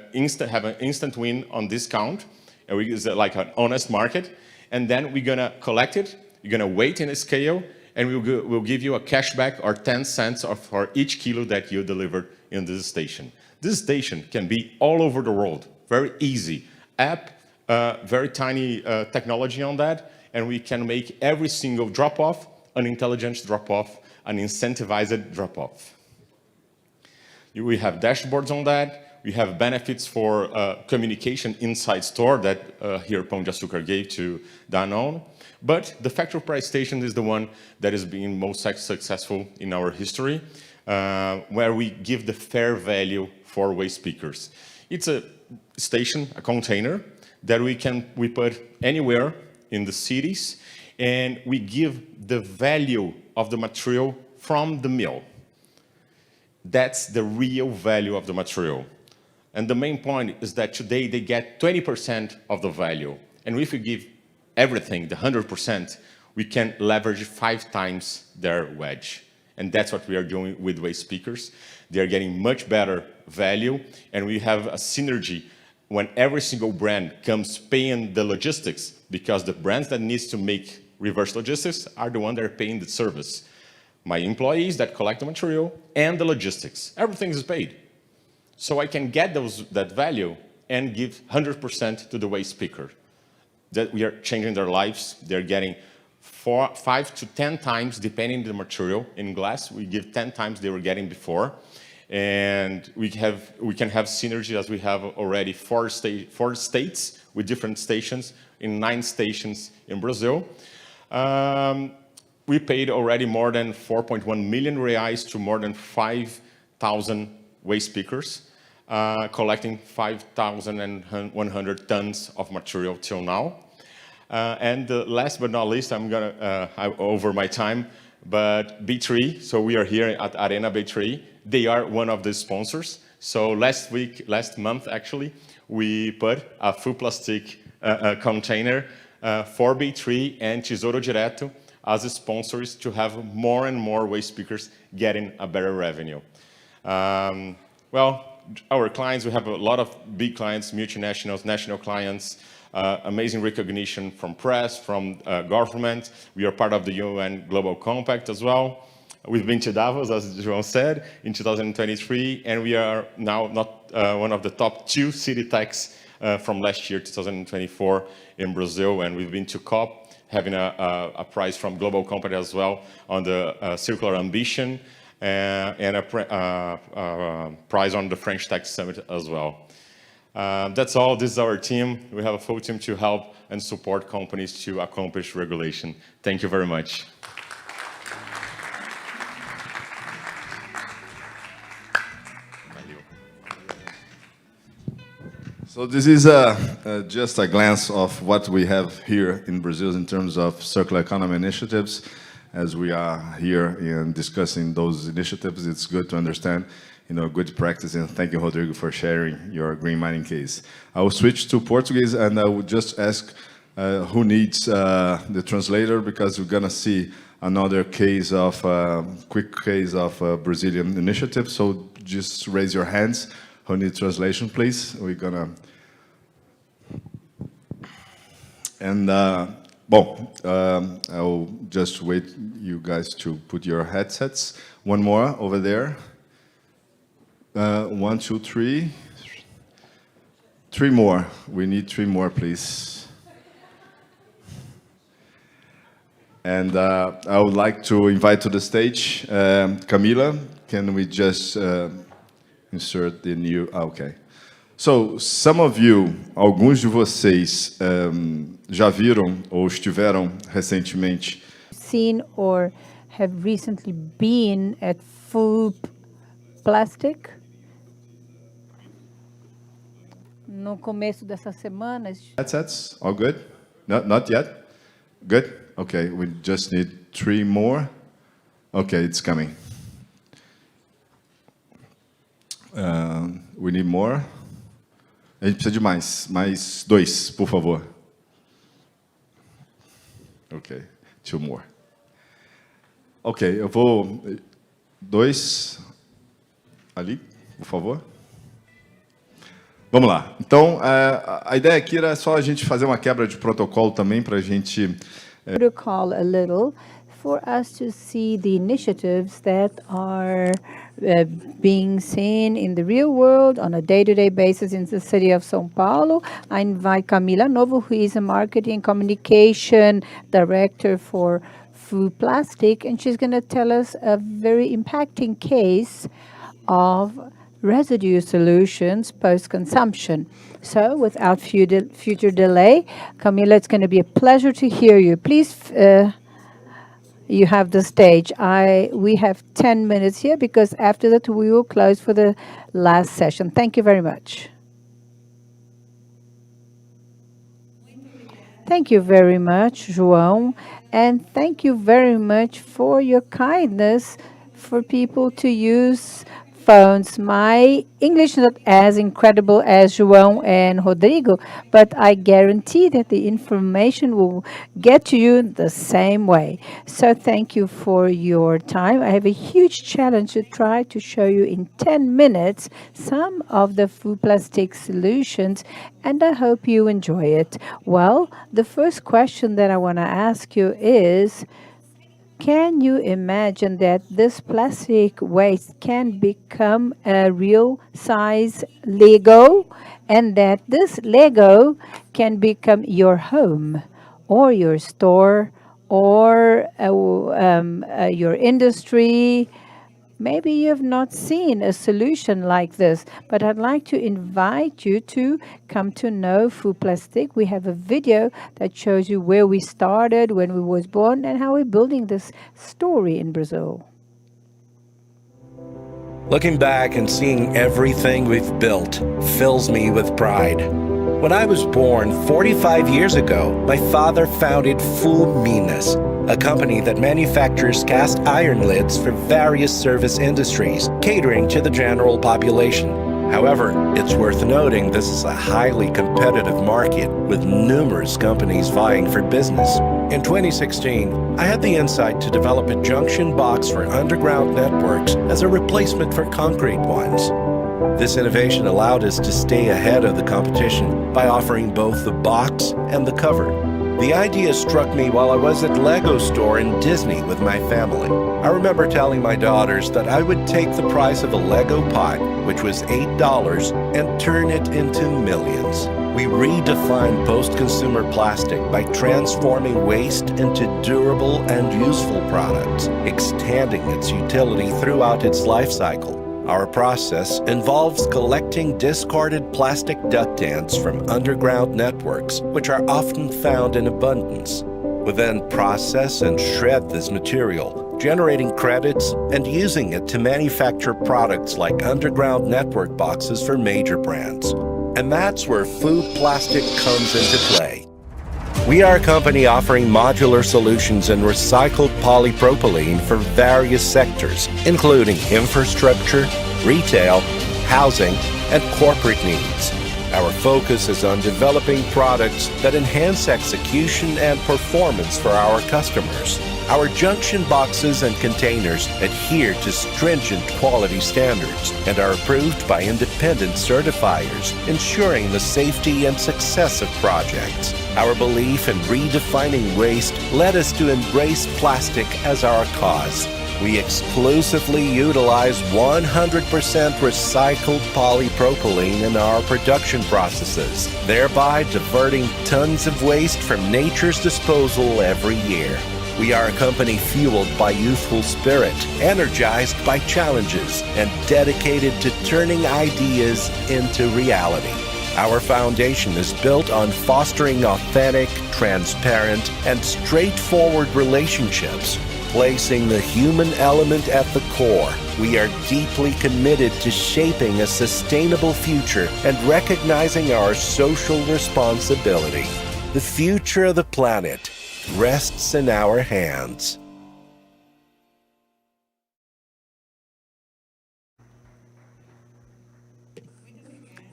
have an instant win on discount. It's like an honest market. And then we're gonna collect it. You're gonna weight in a scale, and we'll give you a cashback or 10 cents for each kilo that you delivered in this station. This station can be all over the world. Very easy. App, very tiny technology on that, and we can make every single drop-off an intelligent drop-off, an incentivized drop-off. We have dashboards on that. We have benefits for communication inside store that here Pão de Açúcar gave to Danone. But the factory price station is the one that is being most successful in our history, where we give the fair value for waste pickers. It's a station, a container, that we put anywhere in the cities, and we give the value of the material from the mill. That's the real value of the material. And the main point is that today they get 20% of the value. And if we give everything, the 100%, we can leverage 5 times their wedge. And that's what we are doing with waste pickers. They are getting much better value, and we have a synergy when every single brand comes paying the logistics, because the brands that needs to make reverse logistics are the ones that are paying the service. My employees that collect the material and the logistics. Everything is paid. So I can get that value and give 100% to the waste picker. That we are changing their lives. They're getting 5 to 10 times, depending on the material. In glass, we give 10 times they were getting before. And we can have synergy, as we have already 4 states with different stations, in 9 stations in Brazil. We paid already more than 4.1 million reais to more than 5,000 waste pickers, collecting 5,100 tons of material till now. And last but not least, I'm over my time, but B3, so we are here at Arena B3. They are one of the sponsors. So last month actually, we put a full plastic container for B3 and Tesouro Direto as sponsors to have more and more waste pickers getting a better revenue. Well, our clients, we have a lot of big clients, multinationals, national clients, amazing recognition from press, from government. We are part of the UN Global Compact as well. We've been to Davos, as João said, in 2023, and we are now one of the top 2 city techs from last year, 2024, in Brazil, and we've been to COP, having a prize from Global Compact as well on the Circular Ambition, and a prize on the French Tech Summit as well. That's all. This is our team. We have a full team to help and support companies to accomplish regulation. Thank you very much. So this is just a glance of what we have here in Brazil in terms of circular economy initiatives. As we are here in discussing those initiatives, it's good to understand, good practice. And thank you, Rodrigo, for sharing your green mining case. I will switch to Portuguese, and I would just ask who needs the translator, because we're gonna see another case of quick case of Brazilian initiative. So just raise your hands. Who needs translation, please? We're gonna. And I'll just wait you guys to put your headsets. One more over there. 1, 2, 3. 3 more. We need 3 more, please. And I would like to invite to the stage Camila. Can we just insert the new... okay. So, some of you, alguns de vocês, já viram ou estiveram recentemente... Seen or have recently been at Full Plastic? No começo dessa semana... Headsets, all good? Not yet? Good? Okay, we just need 3 more. Okay, it's coming. We need more. A gente precisa de mais. Mais 2, por favor. Ok, 2 more. Ok, eu vou... 2 ali, por favor. Vamos lá. Então, a ideia aqui era só a gente fazer uma quebra de protocolo também para a gente... Protocol a little for us to see the initiatives that are being seen in the real world on a day-to-day basis in the city of São Paulo. I invite Camila Novo, who is a marketing and communication director for Food Plastic, and she's going to tell us a very impacting case of residue solutions post-consumption. So without future delay, Camila, it's going to be a pleasure to hear you. Please, you have the stage. We have 10 minutes here because after that we will close for the last session. Thank you very much. Thank you very much, João, and thank you very much for your kindness for people to use phones. My English is not as incredible as João and Rodrigo, but I guarantee that the information will get to you the same way. So thank you for your time. I have a huge challenge to try to show you in 10 minutes some of the food plastic solutions, and I hope you enjoy it. Well, the first question that I want to ask you is, can you imagine that this plastic waste can become a real size Lego, and that this Lego can become your home or your store or your industry? Maybe you have not seen a solution like this, but I'd like to invite you to come to know Food Plastic. We have a video that shows you where we started, when we was born, and how we're building this story in Brazil. Looking back and seeing everything we've built fills me with pride. When I was born 45 years ago, my father founded Food Minas, a company that manufactures cast iron lids for various service industries, catering to the general population. However, it's worth noting this is a highly competitive market with numerous companies vying for business. In 2016, I had the insight to develop a junction box for underground networks as a replacement for concrete ones. This innovation allowed us to stay ahead of the competition by offering both the box and the cover. The idea struck me while I was at Lego store in Disney with my family. I remember telling my daughters that I would take the price of a Lego pot, which was $8, and turn it into millions. We redefined post-consumer plastic by transforming waste into durable and useful products, extending its utility throughout its life cycle. Our process involves collecting discarded plastic duct ends from underground networks, which are often found in abundance. We then process and shred this material, generating credits and using it to manufacture products like underground network boxes for major brands. And that's where Food Plastic comes into play. We are a company offering modular solutions in recycled polypropylene for various sectors, including infrastructure, retail, housing, and corporate needs. Our focus is on developing products that enhance execution and performance for our customers. Our junction boxes and containers adhere to stringent quality standards and are approved by independent certifiers, ensuring the safety and success of projects. Our belief in redefining waste led us to embrace plastic as our cause. We exclusively utilize 100% recycled polypropylene in our production processes, thereby diverting tons of waste from nature's disposal every year. We are a company fueled by youthful spirit, energized by challenges, and dedicated to turning ideas into reality. Our foundation is built on fostering authentic, transparent, and straightforward relationships. Placing the human element at the core, we are deeply committed to shaping a sustainable future and recognizing our social responsibility. The future of the planet rests in our hands.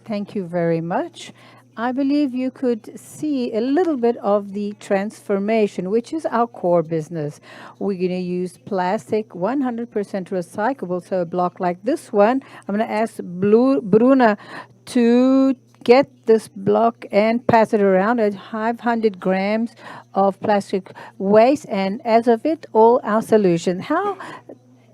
Thank you very much. I believe you could see a little bit of the transformation, which is our core business. We're going to use plastic 100% recyclable, so a block like this one. I'm going to ask Bruna to get this block and pass it around at 500 grams of plastic waste, and as of it, all our solution. How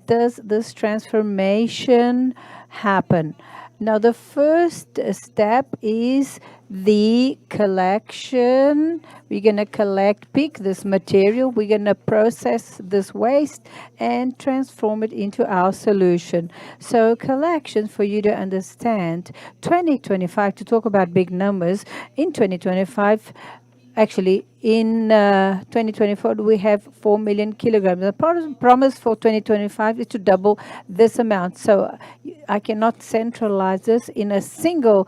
does this transformation happen? Now, the first step is the collection. We're going to pick this material, we're going to process this waste and transform it into our solution. So collection, for you to understand, 2025, to talk about big numbers, in 2025, actually, in 2024, we have 4 million kilograms. The promise for 2025 is to double this amount. So I cannot centralize this in a single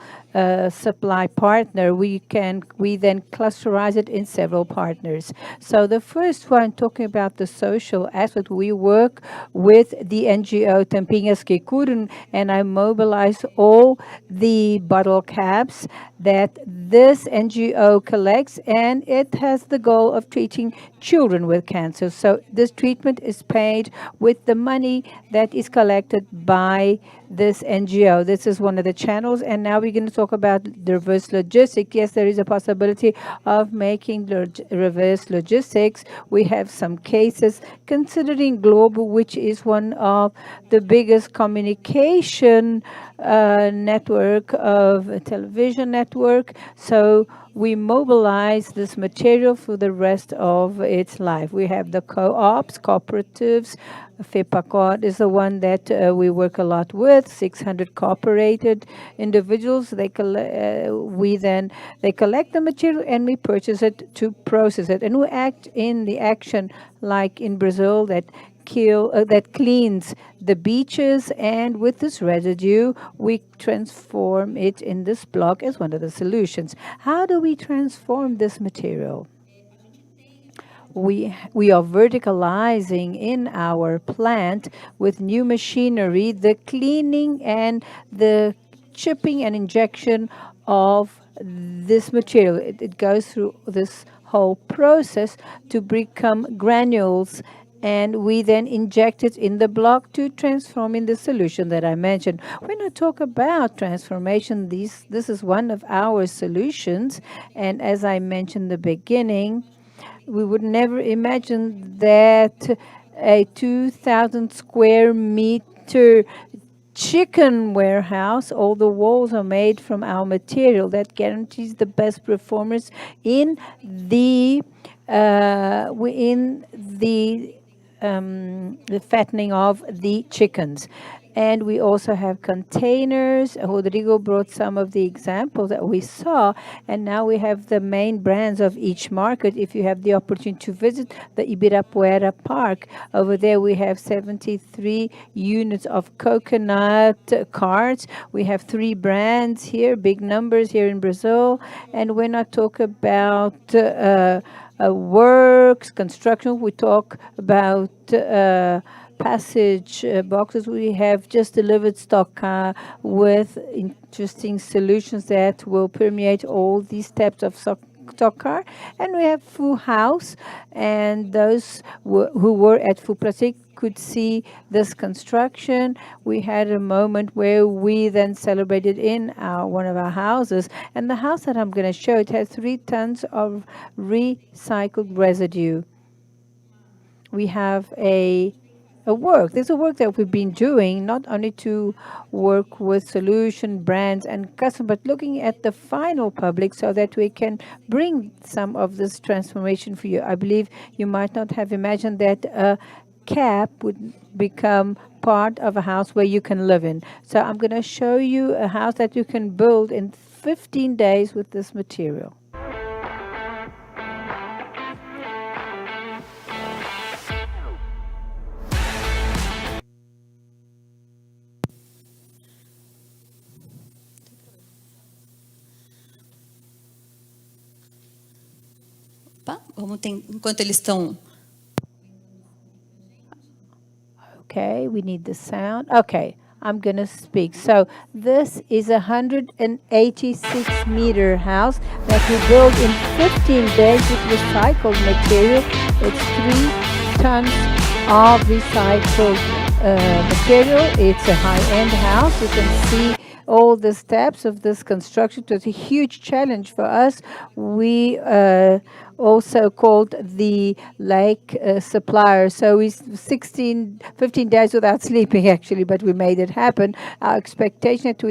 supply partner. We then clusterize it in several partners. So the first one, talking about the social aspect, we work with the NGO Tampinhas que Curam, and I mobilize all the bottle caps that this NGO collects, and it has the goal of treating children with cancer. So this treatment is paid with the money that is collected by this NGO. This is one of the channels, and now we're going to talk about reverse logistics. Yes, there is a possibility of making reverse logistics. We have some cases considering Global, which is one of the biggest communication network of a television network. So we mobilize this material for the rest of its life. We have the co-ops, cooperatives. FEPACOT is the one that we work a lot with, 600 cooperated individuals. They collect the material and we purchase it to process it. And we act in the action like in Brazil that cleans the beaches, and with this residue, we transform it in this block as one of the solutions. How do we transform this material? We are verticalizing in our plant with new machinery, the cleaning and the chipping and injection of this material. It goes through this whole process to become granules, and we then inject it in the block to transform in the solution that I mentioned. When I talk about transformation, this is one of our solutions, and as I mentioned in the beginning, we would never imagine that a 2,000 square meter chicken warehouse, all the walls are made from our material that guarantees the best performance in the fattening of the chickens. And we also have containers. Rodrigo brought some of the examples that we saw, and now we have the main brands of each market. If you have the opportunity to visit the Ibirapuera Park, over there we have 73 units of coconut carts. We have 3 brands here, big numbers here in Brazil. And when I talk about works, construction, we talk about passage boxes. We have just delivered stock car with interesting solutions that will permeate all these steps of stock car. And we have full house, and those who were at Full Plastic could see this construction. We had a moment where we then celebrated in one of our houses, and the house that I'm going to show, it has 3 tons of recycled residue. We have there's a work that we've been doing, not only to work with solution, brands, and customers, but looking at the final public so that we can bring some of this transformation for you. I believe you might not have imagined that a cap would become part of a house where you can live in. So I'm going to show you a house that you can build in 15 days with this material. Enquanto eles estão. Okay, we need the sound. Okay, I'm going to speak. So this is a 186-meter house that we built in 15 days with recycled material. It's 3 tons of recycled material. It's a high-end house. You can see all the steps of this construction. It was a huge challenge for us. We also called the lake supplier. So we 15 days without sleeping actually, but we made it happen. Our expectation that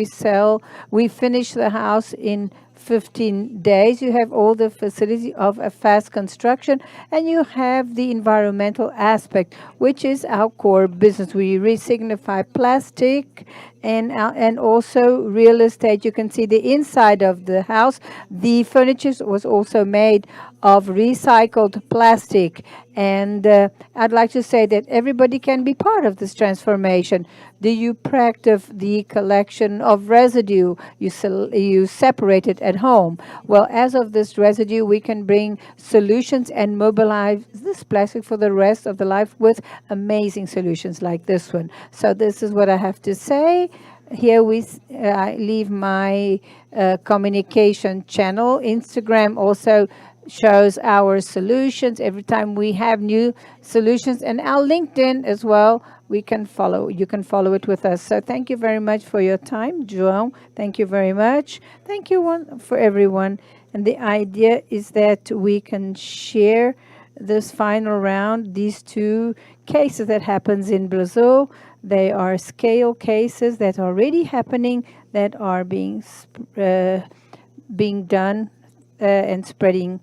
we finish the house in 15 days. You have all the facility of a fast construction, and you have the environmental aspect, which is our core business. We resignify plastic and also real estate. You can see the inside of the house. The furniture was also made of recycled plastic. And I'd like to say that everybody can be part of this transformation. Do you practice the collection of residue? You separate it at home. Well, as of this residue, we can bring solutions and mobilize this plastic for the rest of the life with amazing solutions like this one. So this is what I have to say. Here I leave my communication channel. Instagram also shows our solutions every time we have new solutions, and our LinkedIn as well. You can follow it with us. So thank you very much for your time, João. Thank you very much. Thank you for everyone. And the idea is that we can share this final round, these 2 cases that happens in Brazil. They are scale cases that are already happening, that are being done and spreading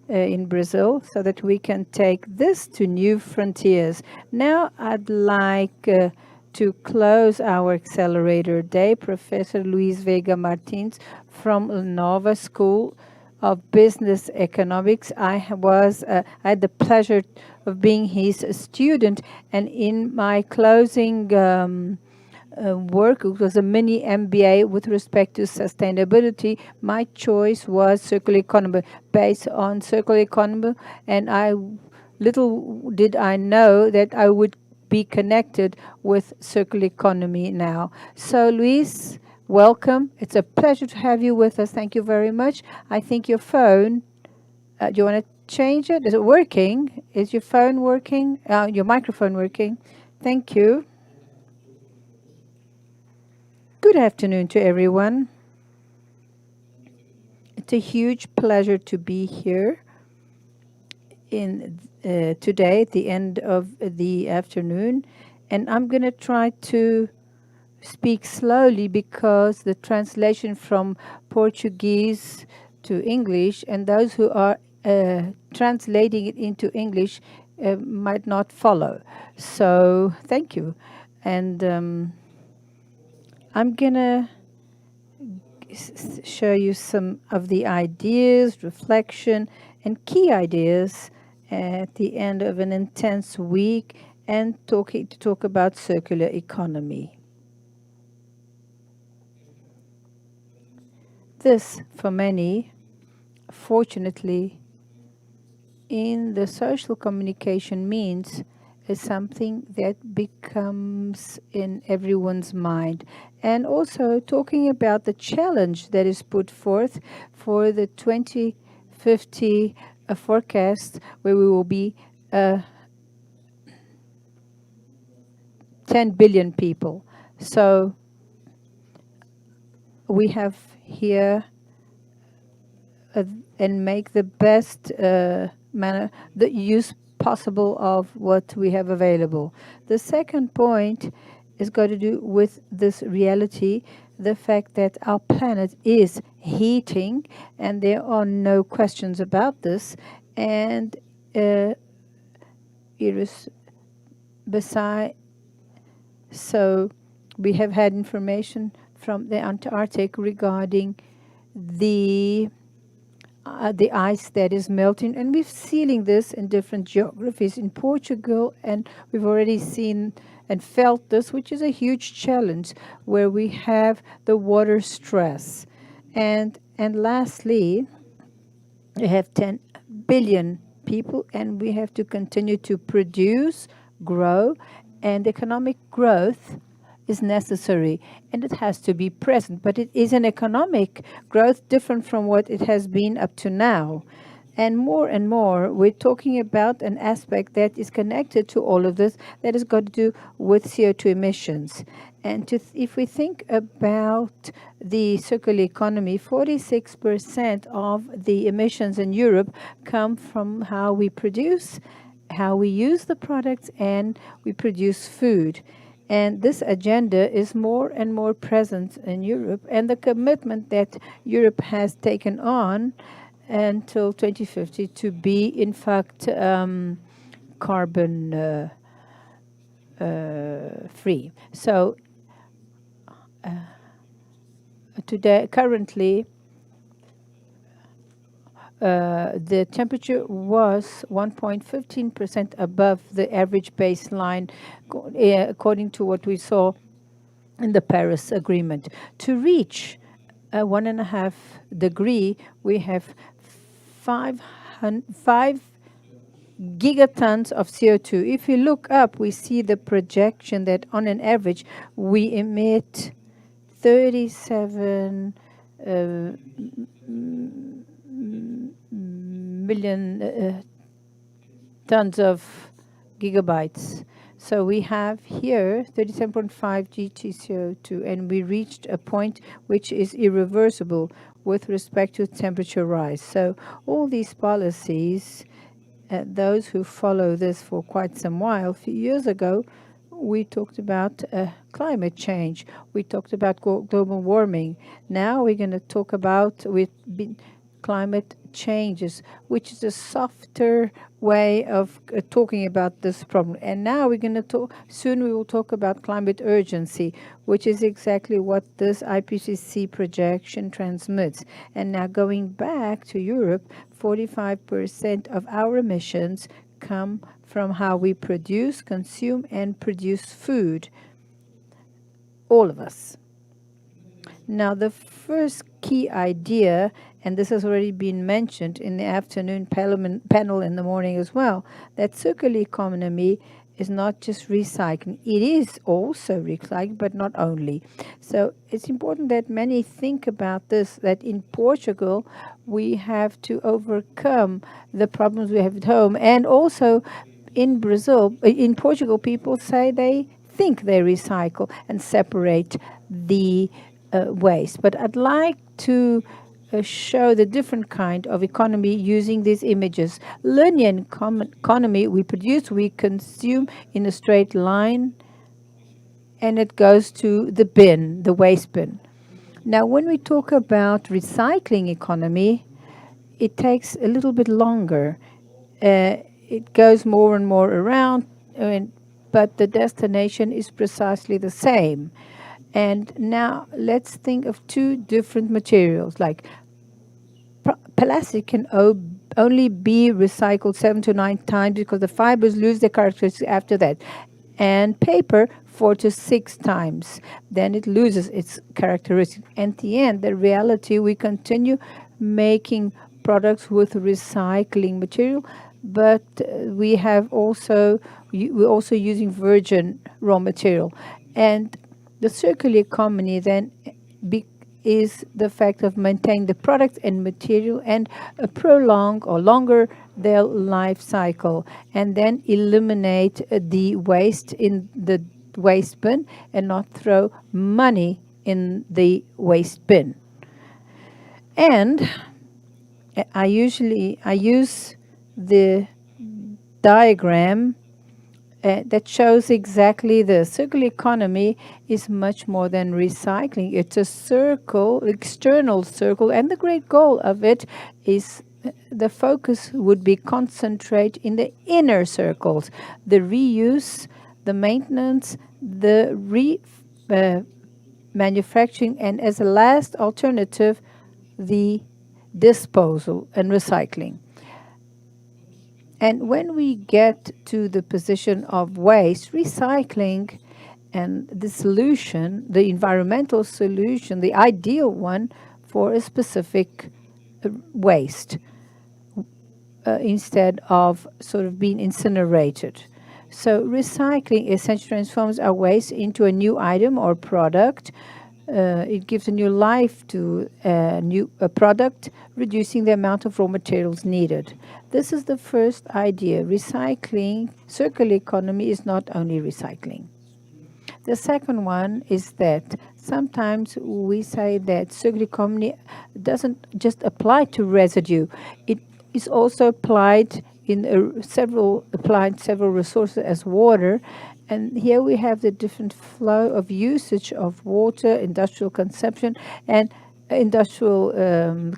in Brazil, so that we can take this to new frontiers. Now I'd like to close our accelerator day. Professor Luis Veiga Martins from Nova School of Business Economics. I had the pleasure of being his student, and in my closing work, it was a mini MBA with respect to sustainability. My choice was circular economy, based on circular economy, and little did I know that I would be connected with circular economy now. So Luis, welcome. It's a pleasure to have you with us. Thank you very much. I think your phone, do you want to change it? Is it working? Is your phone working? Your microphone working? Thank you. Good afternoon to everyone. It's a huge pleasure to be here today at the end of the afternoon, and I'm going to try to speak slowly because the translation from Portuguese to English and those who are translating it into English might not follow. So thank you. And I'm going to show you some of the ideas, reflection, and key ideas at the end of an intense week and to talk about circular economy. This, for many, fortunately, in the social communication means is something that becomes in everyone's mind. And also talking about the challenge that is put forth for the 2050 forecast, where we will be 10 billion people. So we have here and make the best the use possible of what we have available. The second point is got to do with this reality, the fact that our planet is heating, and there are no questions about this. And so we have had information from the Antarctic regarding the ice that is melting, and we're seeing this in different geographies in Portugal, and we've already seen and felt this, which is a huge challenge, where we have the water stress. And lastly, we have 10 billion people, and we have to continue to produce, grow, and economic growth is necessary and it has to be present, but it is an economic growth different from what it has been up to now. And more, we're talking about an aspect that is connected to all of this that has got to do with CO2 emissions. And if we think about the circular economy, 46% of the emissions in Europe come from how we produce, how we use the products, and we produce food. And this agenda is more and more present in Europe, and the commitment that Europe has taken on until 2050 to be, in fact, carbon free. So today, currently, the temperature was 1.15% above the average baseline, according to what we saw in the Paris Agreement. To reach 1.5 degree, we have 5 gigatons of CO2. If you look up, we see the projection that on an average, we emit 37 million tons of gigabytes. So we have here 37.5 GT CO2, and we reached a point which is irreversible with respect to temperature rise. So all these policies, those who follow this for quite some while, a few years ago, we talked about climate change. We talked about global warming. Now we're going to talk about climate changes, which is a softer way of talking about this problem. And now we're going to talk, soon we will talk about climate urgency, which is exactly what this IPCC projection transmits. And now going back to Europe, 45% of our emissions come from how we produce, consume, and produce food. All of us. Now, the first key idea, and this has already been mentioned in the afternoon panel in the morning as well, that circular economy is not just recycling. It is also recycling, but not only. So it's important that many think about this, that in Portugal, we have to overcome the problems we have at home. And also in Brazil, in Portugal, people say they think they recycle and separate the waste. But I'd like to show the different kind of economy using these images. Linear economy, we produce, we consume in a straight line, and it goes to the bin, the waste bin. Now, when we talk about recycling economy, it takes a little bit longer. It goes more and more around, but the destination is precisely the same. And now let's think of two different materials, like plastic can only be recycled 7 to 9 times because the fibers lose their characteristics after that. And paper 4 to 6 times. Then it loses its characteristics. At the end, the reality, we continue making products with recycling material, but we're also using virgin raw material. And the circular economy then is the fact of maintaining the product and material and prolong or longer their life cycle, and then eliminate the waste in the waste bin and not throw money in the waste bin. And I use the diagram that shows exactly this. Circular economy is much more than recycling. It's a circle, external circle, and the great goal of it is the focus would be concentrate in the inner circles, the reuse, the maintenance, the manufacturing, and as a last alternative, the disposal and recycling. And when we get to the position of waste, recycling and the solution, the environmental solution, the ideal one for a specific waste, instead of sort of being incinerated. So recycling essentially transforms our waste into a new item or product. It gives a new life to a product, reducing the amount of raw materials needed. This is the first idea. Recycling, circular economy is not only recycling. The second one is that sometimes we say that circular economy doesn't just apply to residue. It is also applied in several resources as water. And here we have the different flow of usage of water, industrial consumption, and industrial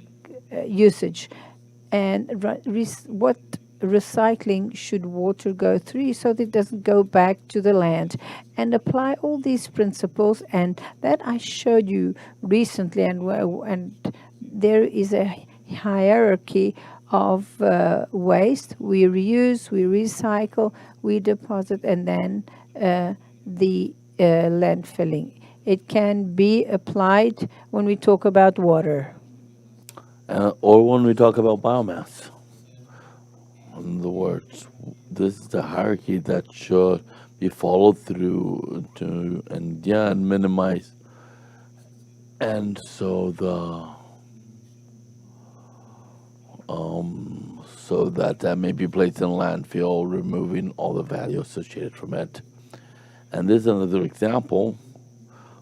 usage. And what recycling should water go through so that it doesn't go back to the land, and apply all these principles. And that I showed you recently, and there is a hierarchy of waste. We reuse, we recycle, we deposit, and then the landfilling. It can be applied when we talk about water. Or when we talk about biomass. In other words, this is the hierarchy that should be followed through to and minimize. And so so that may be placed in landfill, removing all the value associated from it. And this is another example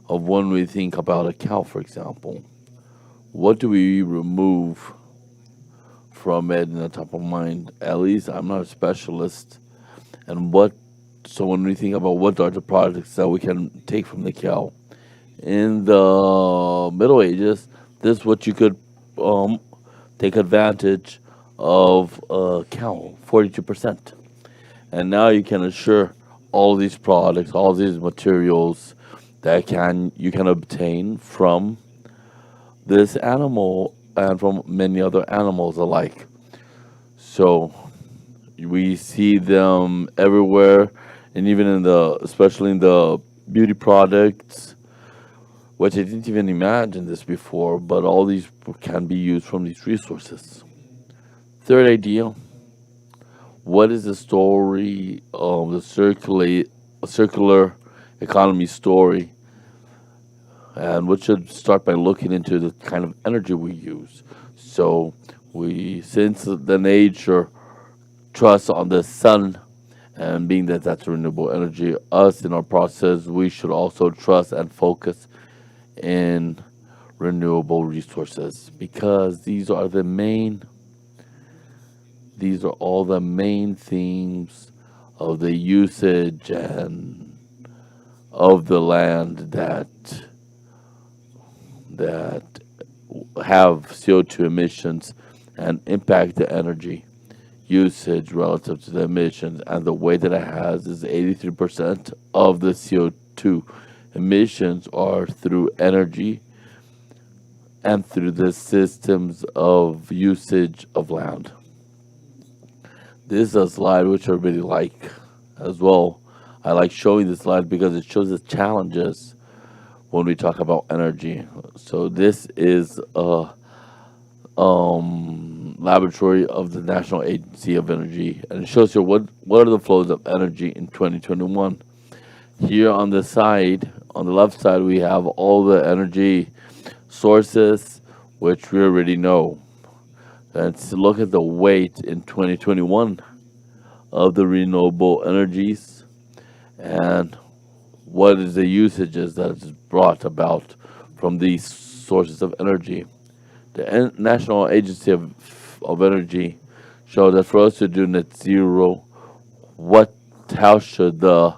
of when we think about a cow, for example. What do we remove from it in the top of mind? At least I'm not a specialist. So when we think about what are the products that we can take from the cow, in the Middle Ages, this is what you could take advantage of a cow, 42%. And now you can assure all these products, all these materials that you can obtain from this animal and from many other animals alike. So we see them everywhere, and even especially in the beauty products, which I didn't even imagine this before, but all these can be used from these resources. Third idea, what is the story of the circular economy story? And we should start by looking into the kind of energy we use. So since the nature trusts on the sun, and being that that's renewable energy, us in our process, we should also trust and focus in renewable resources, because these are all the main themes of the usage and of the land that have CO2 emissions and impact the energy usage relative to the emissions. And the way that it has is 83% of the CO2 emissions are through energy and through the systems of usage of land. This is a slide which I really like as well. I like showing this slide because it shows the challenges when we talk about energy. So this is a laboratory of the National Agency of Energy, and it shows you what are the flows of energy in 2021. Here on the side, on the left side, we have all the energy sources, which we already know. Let's look at the weight in 2021 of the renewable energies and what is the usages that is brought about from these sources of energy. The National Agency of Energy showed that for us to do net zero, how should the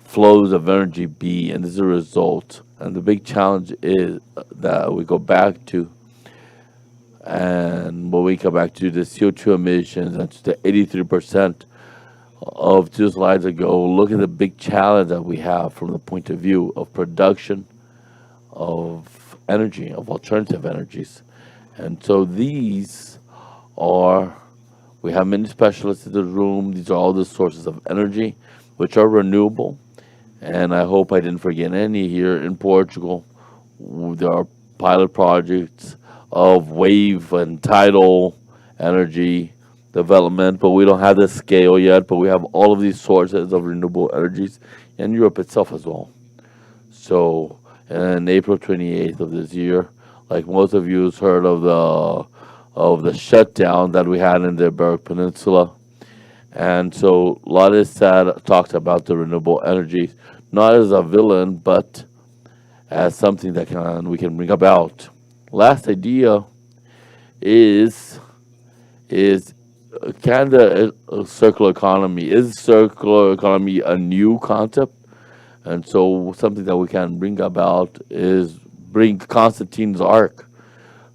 flows of energy be, and this is a result. And the big challenge is that we go back to, and when we come back to the CO2 emissions and to the 83% of 2 slides ago, look at the big challenge that we have from the point of view of production of energy, of alternative energies. And so we have many specialists in the room. These are all the sources of energy, which are renewable. And I hope I didn't forget any here in Portugal. There are pilot projects of wave and tidal energy development, but we don't have the scale yet. But we have all of these sources of renewable energies in Europe itself as well. So, in April 28th of this year, like most of you has heard of the shutdown that we had in the Iberian Peninsula, and so a lot is said talked about the renewable energies not as a villain, but as something that we can bring about. Last idea is kind of a circular economy. Is circular economy a new concept? And so something that we can bring about is bring Constantine's Ark,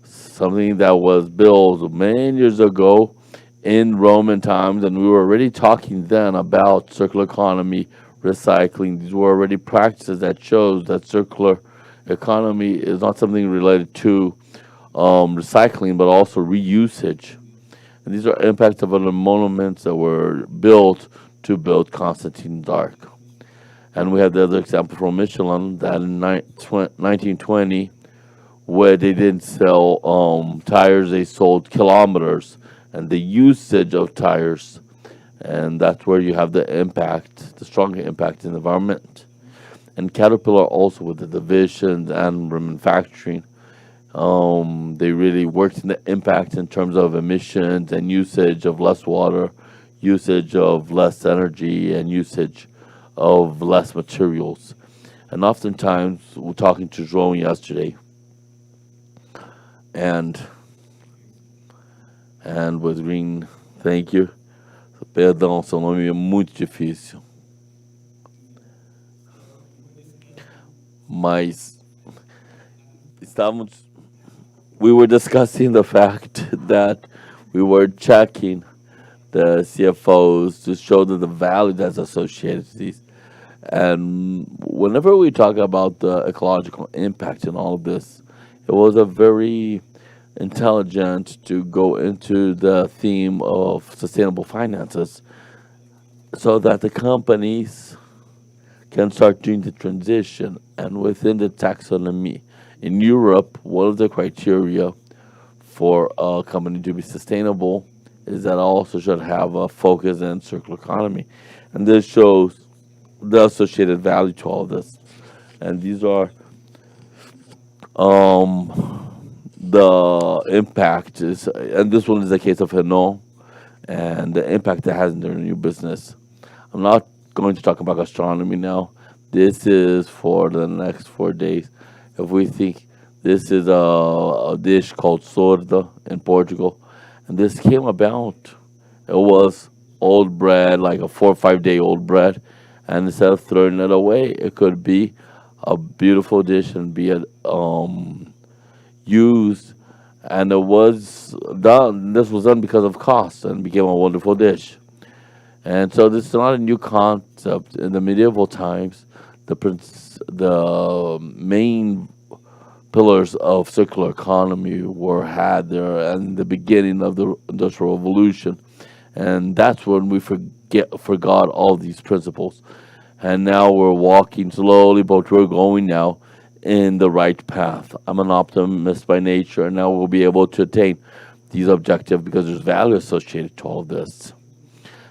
something that was built many years ago in Roman times, and we were already talking then about circular economy, recycling. These were already practices that shows that circular economy is not something related to recycling, but also reusage. And these are impacts of other monuments that were built to build Constantine's Ark. And we have the other example from Michelin that in 1920, where they didn't sell tires, they sold kilometers and the usage of tires. And that's where you have the impact, the strong impact in the environment. And Caterpillar also with the divisions and manufacturing, they really worked in the impact in terms of emissions and usage of less water, usage of less energy, and usage of less materials. And oftentimes, we're talking to João yesterday, and with Green, thank you. Perdão, seu nome é muito difícil. Mas we were discussing the fact that we were checking the CFOs to show that the value that's associated to these. And whenever we talk about the ecological impact in all of this, it was a very intelligent to go into the theme of sustainable finances so that the companies can start doing the transition. And within the taxonomy in Europe, one of the criteria for a company to be sustainable is that it also should have a focus in circular economy. And this shows the associated value to all this. And these are the impact is, and this one is the case of Renault and the impact it has in their new business. I'm not going to talk about gastronomy now. This is for the next 4 days. If we think this is a dish called sorda in Portugal, and this came about, it was old bread, like a 4 or 5 day old bread, and instead of throwing it away, it could be a beautiful dish and be used, and it was done. This was done because of cost and became a wonderful dish. And so this is not a new concept. In the medieval times, the main pillars of circular economy were had there in the beginning of the Industrial Revolution, and that's when we forgot all these principles. And now we're walking slowly, but we're going now in the right path. I'm an optimist by nature, and now we'll be able to attain these objectives because there's value associated to all of this.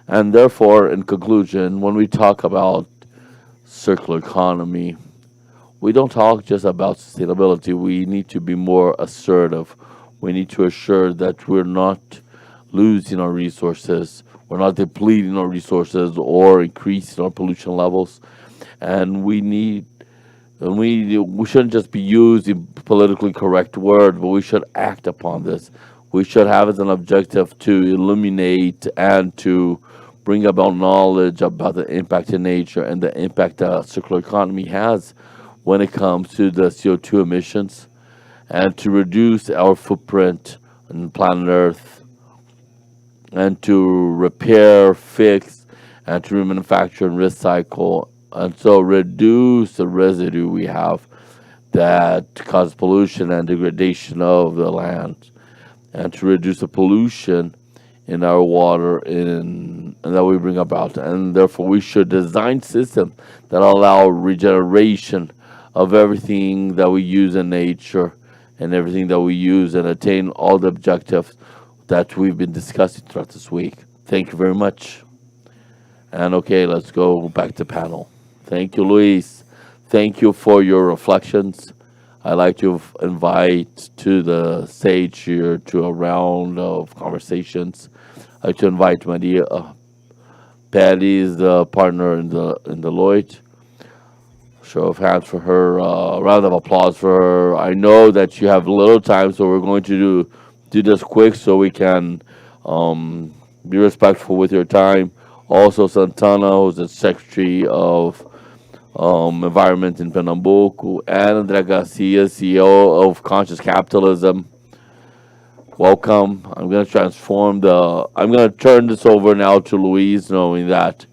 And therefore, in conclusion, when we talk about circular economy, we don't talk just about sustainability. We need to be more assertive. We need to assure that we're not losing our resources, we're not depleting our resources or increasing our pollution levels. And we shouldn't just be using politically correct words, but we should act upon this. We should have as an objective to illuminate and to bring about knowledge about the impact in nature and the impact that circular economy has when it comes to the CO2 emissions, and to reduce our footprint on planet Earth, and to repair, fix, and to remanufacture and recycle, and so reduce the residue we have that causes pollution and degradation of the land, and to reduce the pollution in our water and that we bring about. And therefore we should design systems that allow regeneration of everything that we use in nature and everything that we use, and attain all the objectives that we've been discussing throughout this week. Thank you very much. And okay, let's go back to panel. Thank you, Luis. Thank you for your reflections. I'd like to invite to the stage here to a round of conversations. I'd like to invite Maria. Patty is the partner in Deloitte. Show of hands for her. Round of applause for her. I know that you have little time, so we're going to do this quick so we can be respectful with your time. Also, Santana, who's the Secretary of Environment in Pernambuco, and André Garcia, CEO of Conscious Capitalism. Welcome. I'm going to turn this over now to Luis, knowing that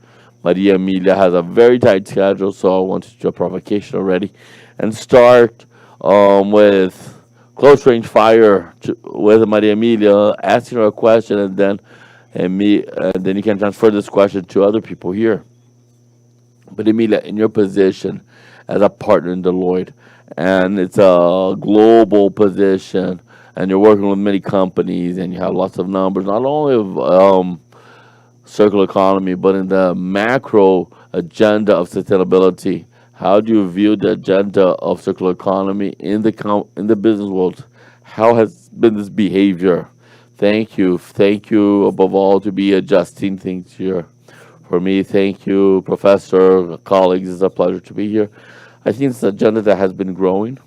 Maria Emilia has a very tight schedule, so I want to do a provocation already and start with close range fire with Maria Emilia, asking her a question, and then you can transfer this question to other people here. But Emilia, in your position as a partner in Deloitte, and it's a global position, and you're working with many companies, and you have lots of numbers, not only of circular economy, but in the macro agenda of sustainability. How do you view the agenda of circular economy in the business world? How has been this behavior? Thank you above all to be adjusting things here. For me, thank you, Professor, colleagues. It's a pleasure to be here. I think it's an agenda that has been growing.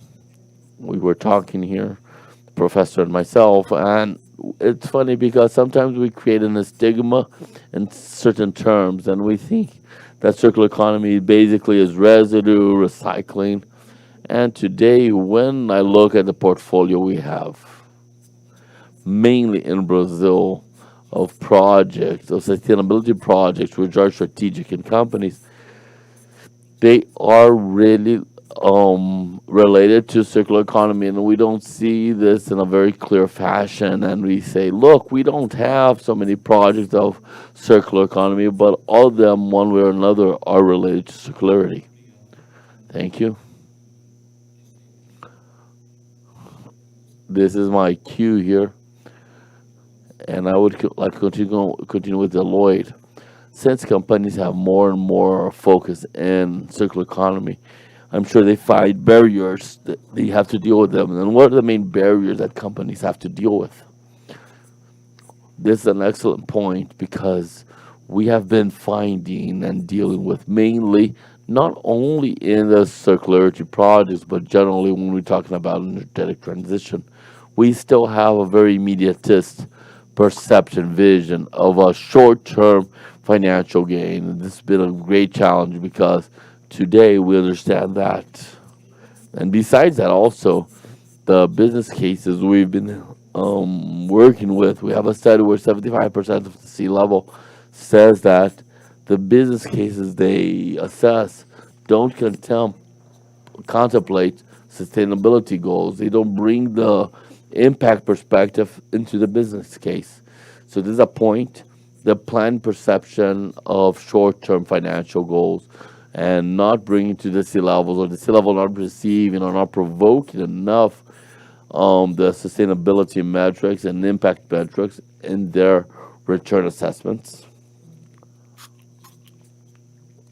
We were talking here, the professor and myself, and it's funny because sometimes we create a stigma in certain terms, and we think that circular economy basically is residue, recycling. And today, when I look at the portfolio we have, mainly in Brazil, of projects, of sustainability projects, which are strategic in companies, they are really related to circular economy, and we don't see this in a very clear fashion. And we say, look, we don't have so many projects of circular economy, but all of them, one way or another, are related to circularity. Thank you. This is my cue here. And I would like to continue with Deloitte. Since companies have more and more focus in circular economy, I'm sure they find barriers that they have to deal with them. And what are the main barriers that companies have to deal with? This is an excellent point because we have been finding and dealing with mainly, not only in the circularity projects, but generally when we're talking about energetic transition, we still have a very immediatist perception vision of a short-term financial gain. And this has been a great challenge because today we understand that. And besides that, also, the business cases we've been working with, we have a study where 75% of the C-level says that the business cases they assess don't contemplate sustainability goals. They don't bring the impact perspective into the business case. So this is a point, the planned perception of short-term financial goals and not bringing to the C-levels, or the C-level not receiving or not provoking enough the sustainability metrics and impact metrics in their return assessments.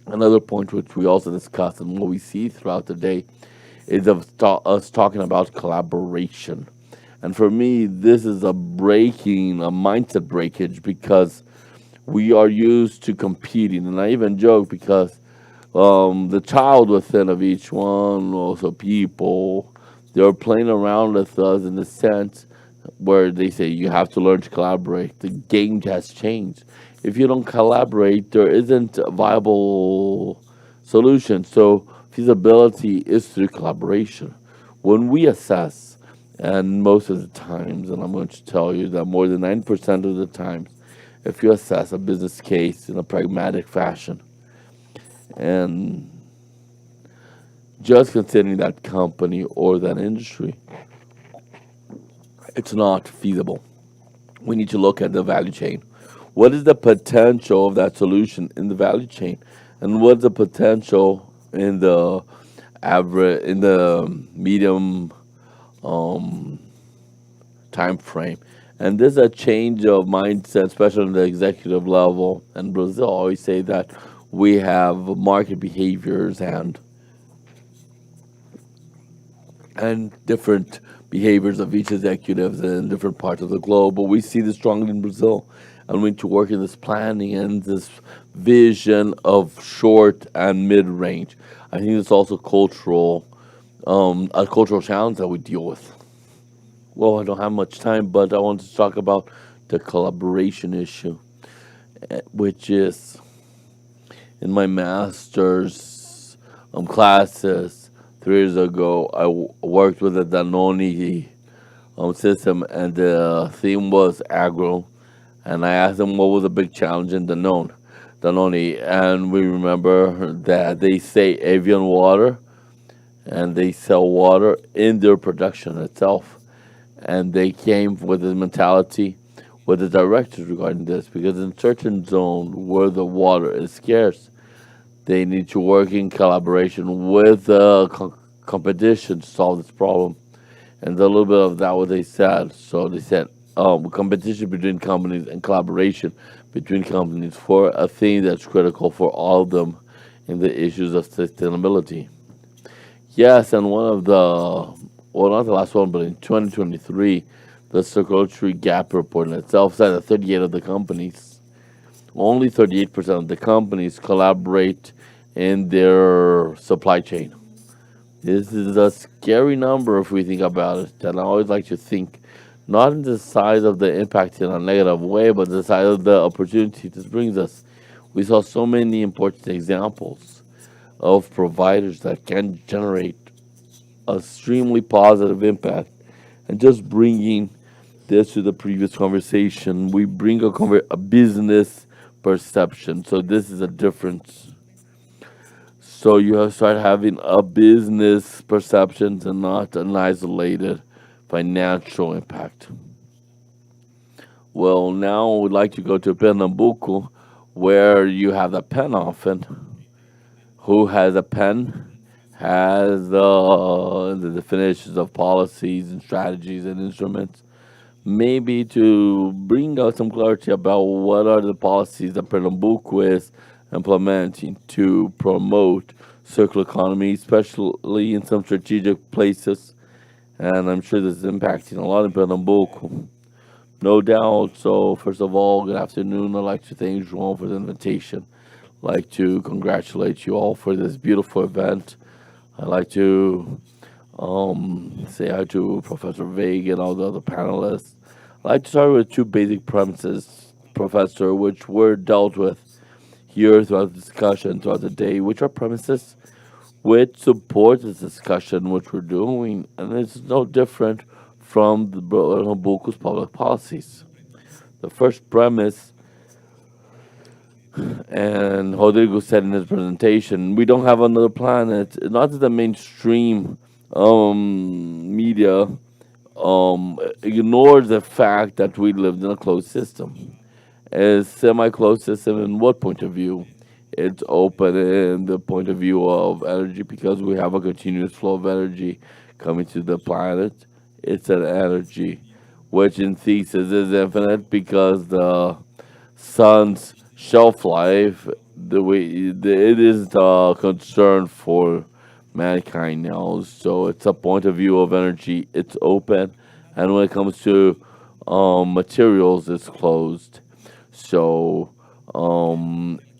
Another point which we also discussed and what we see throughout the day is us talking about collaboration. And for me, this is a mindset breakage, because we are used to competing. And I even joke because the child within of each one, also people, they're playing around with us in the sense where they say you have to learn to collaborate. The game has changed. If you don't collaborate, there isn't a viable solution. So feasibility is through collaboration. When we assess, and most of the times, and I'm going to tell you that more than 90% of the times, if you assess a business case in a pragmatic fashion, and just considering that company or that industry, it's not feasible. We need to look at the value chain. What is the potential of that solution in the value chain? And what's the potential in the in the medium time frame? And there's a change of mindset, especially on the executive level. And Brazil always say that we have market behaviors and different behaviors of each executives in different parts of the globe. But we see this strongly in Brazil, and we need to work in this planning and this vision of short and mid range. I think it's also cultural, a cultural challenge that we deal with. Well, I don't have much time, but I want to talk about the collaboration issue, which is in my master's classes 3 years ago. I worked with a Danone system, and the theme was agro. And I asked them what was a big challenge in Danone, and we remember that they say avian water, and they sell water in their production itself. And they came with this mentality, with the directors regarding this, because in certain zone where the water is scarce, they need to work in collaboration with the competition to solve this problem. And a little bit of that what they said. So they said competition between companies and collaboration between companies for a thing that's critical for all of them in the issues of sustainability. Yes, and one of the, well, not the last one, but in 2023, the Circularity Gap Report in itself said that 38 of the companies, only 38% of the companies collaborate in their supply chain. This is a scary number if we think about it. And I always like to think not in the size of the impact in a negative way, but the size of the opportunity this brings us. We saw so many important examples of providers that can generate extremely positive impact. And just bringing this to the previous conversation, we bring a business perception. So this is a difference. So you have to start having a business perception and not an isolated financial impact. Well, now we'd like to go to Pernambuco, where you have the pen often. Who has a pen has the definitions of policies and strategies and instruments. Maybe to bring out some clarity about what are the policies that Pernambuco is implementing to promote circular economy, especially in some strategic places. And I'm sure this is impacting a lot in Pernambuco. No doubt. So first of all, good afternoon. I'd like to thank João for the invitation. I'd like to congratulate you all for this beautiful event. I'd like to say hi to Professor Vega and all the other panelists. I'd like to start with two basic premises, Professor, which were dealt with here throughout the discussion, throughout the day, which are premises which support this discussion, which we're doing, and it's no different from the Pernambuco's public policies. The first premise, and Rodrigo said in his presentation, we don't have another planet. Not that the mainstream media ignores the fact that we lived in a closed system. A semi-closed system in what point of view? It's open in the point of view of energy, because we have a continuous flow of energy coming to the planet. It's an energy which in thesis is infinite, because the sun's shelf life, it is the concern for mankind now. So it's a point of view of energy. It's open, and when it comes to materials, it's closed. So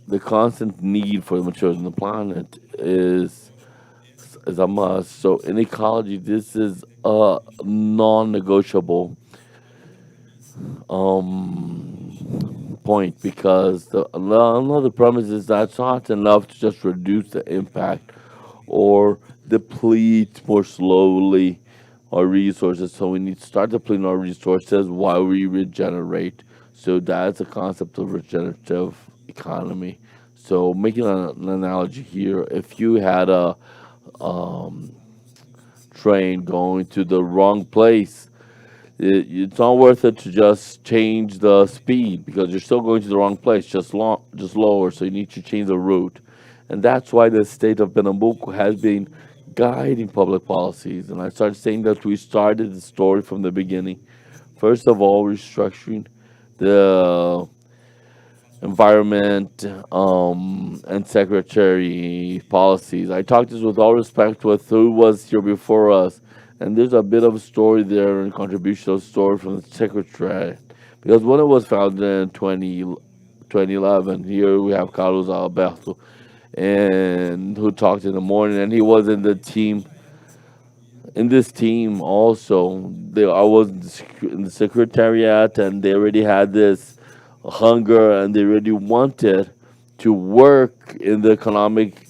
the constant need for the materials on the planet is a must. So in ecology, this is a non-negotiable point, because another premise is that it's not enough to just reduce the impact or deplete more slowly our resources. So we need to start depleting our resources while we regenerate. So that's a concept of regenerative economy. So making an analogy here, if you had a train going to the wrong place, it's not worth it to just change the speed, because you're still going to the wrong place, just lower. So you need to change the route. And that's why the state of Pernambuco has been guiding public policies. And I started saying that we started the story from the beginning, First of all, restructuring the environment and secretary policies. I talked this with all respect with who was here before us, and there's a bit of a story there and contribution story from the secretary. Because when it was founded in 2011, here we have Carlos Alberto, and who talked in the morning, and he was in the team. In this team also, I was in the secretariat, and they already had this hunger, and they really wanted to work in the economic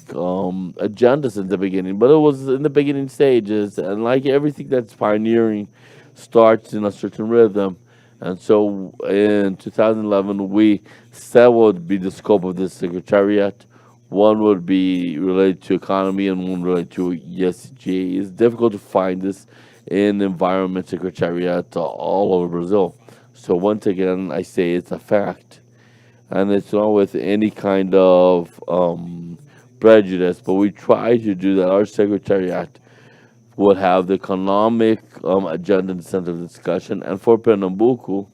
agenda since the beginning. But it was in the beginning stages, and like everything that's pioneering, starts in a certain rhythm. And so in 2011, we said what would be the scope of this secretariat. One would be related to economy and one related to ESG. It's difficult to find this in environment secretariat all over Brazil. So once again, I say it's a fact, and it's not with any kind of prejudice. But we try to do that. Our secretariat would have the economic agenda in the center of the discussion, and for Pernambuco,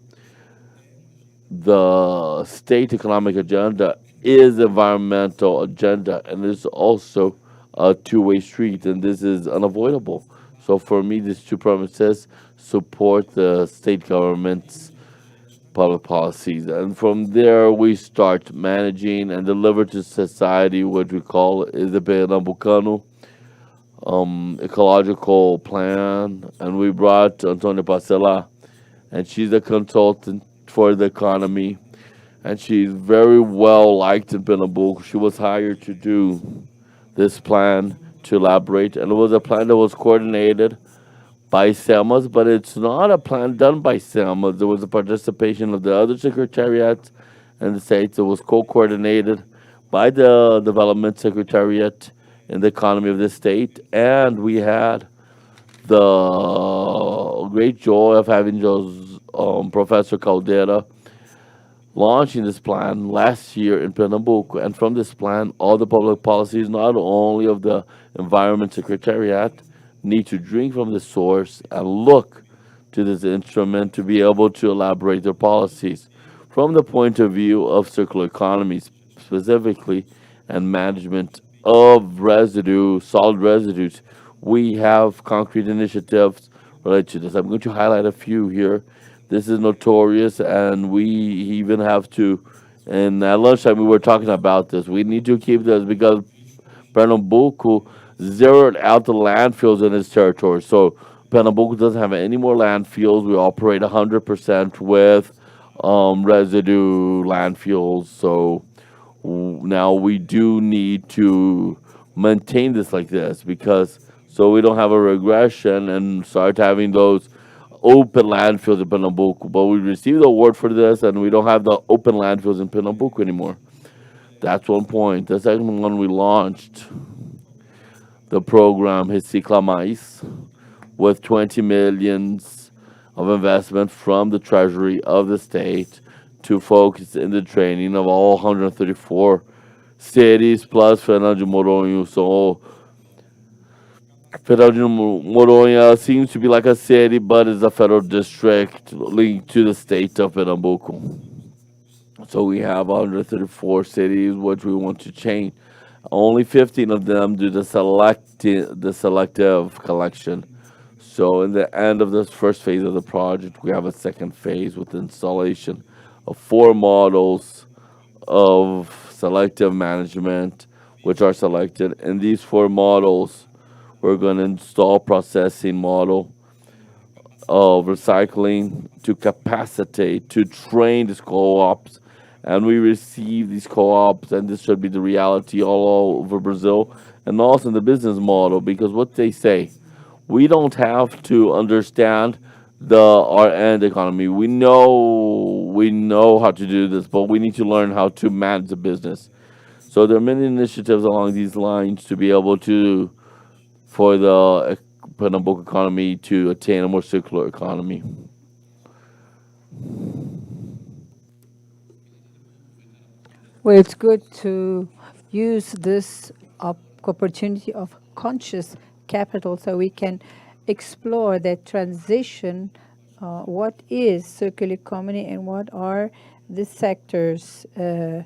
the state economic agenda is environmental agenda, and it's also a two-way street, and this is unavoidable. So for me, these two promises support the state government's public policies, and from there we start managing and deliver to society what we call is the Pernambucano ecological plan, and we brought Antonia Pacela, and she's a consultant for the economy, and she's very well liked in Pernambuco. She was hired to do this plan to elaborate, and it was a plan that was coordinated by SEMAS, but it's not a plan done by SEMAS. There was a participation of the other secretariats and the states. It was co-coordinated by the development secretariat in the economy of the state, and we had the great joy of having Professor Caldeira launching this plan last year in Pernambuco. And from this plan, all the public policies, not only of the Environment Secretariat, need to drink from the source and look to this instrument to be able to elaborate their policies from the point of view of circular economies specifically and management of solid residues. We have concrete initiatives related to this. I'm going to highlight a few here. This is notorious, and we even have to, and at lunchtime we were talking about this. We need to keep this because Pernambuco zeroed out the landfills in its territory. So Pernambuco doesn't have any more landfills. We operate 100% with residue landfills. So now we do need to maintain this like this because so we don't have a regression and start having those open landfills in Pernambuco. But we received the award for this, and we don't have the open landfills in Pernambuco anymore. That's one point. The second one, we launched the program Recicla Mais with 20 millions of investment from the treasury of the state to focus in the training of all 134 cities plus Fernando de Moronho. So Fernando de Moronha seems to be like a city, but it's a federal district linked to the state of Pernambuco. So we have 134 cities which we want to change. Only 15 of them do the selective collection. So in the end of this first phase of the project, we have a second phase with the installation of 4 models of selective management, which are selected. In these 4 models, we're going to install processing model of recycling to capacitate, to train these co-ops. And we receive these co-ops, and this should be the reality all over Brazil, and also in the business model, because what they say, we don't have to understand our end economy. We know how to do this, but we need to learn how to manage the business. So there are many initiatives along these lines to be able to, for the Pernambuco economy to attain a more circular economy. Well, it's good to use this opportunity of conscious capital so we can explore that transition what is circular economy and what are the sectors to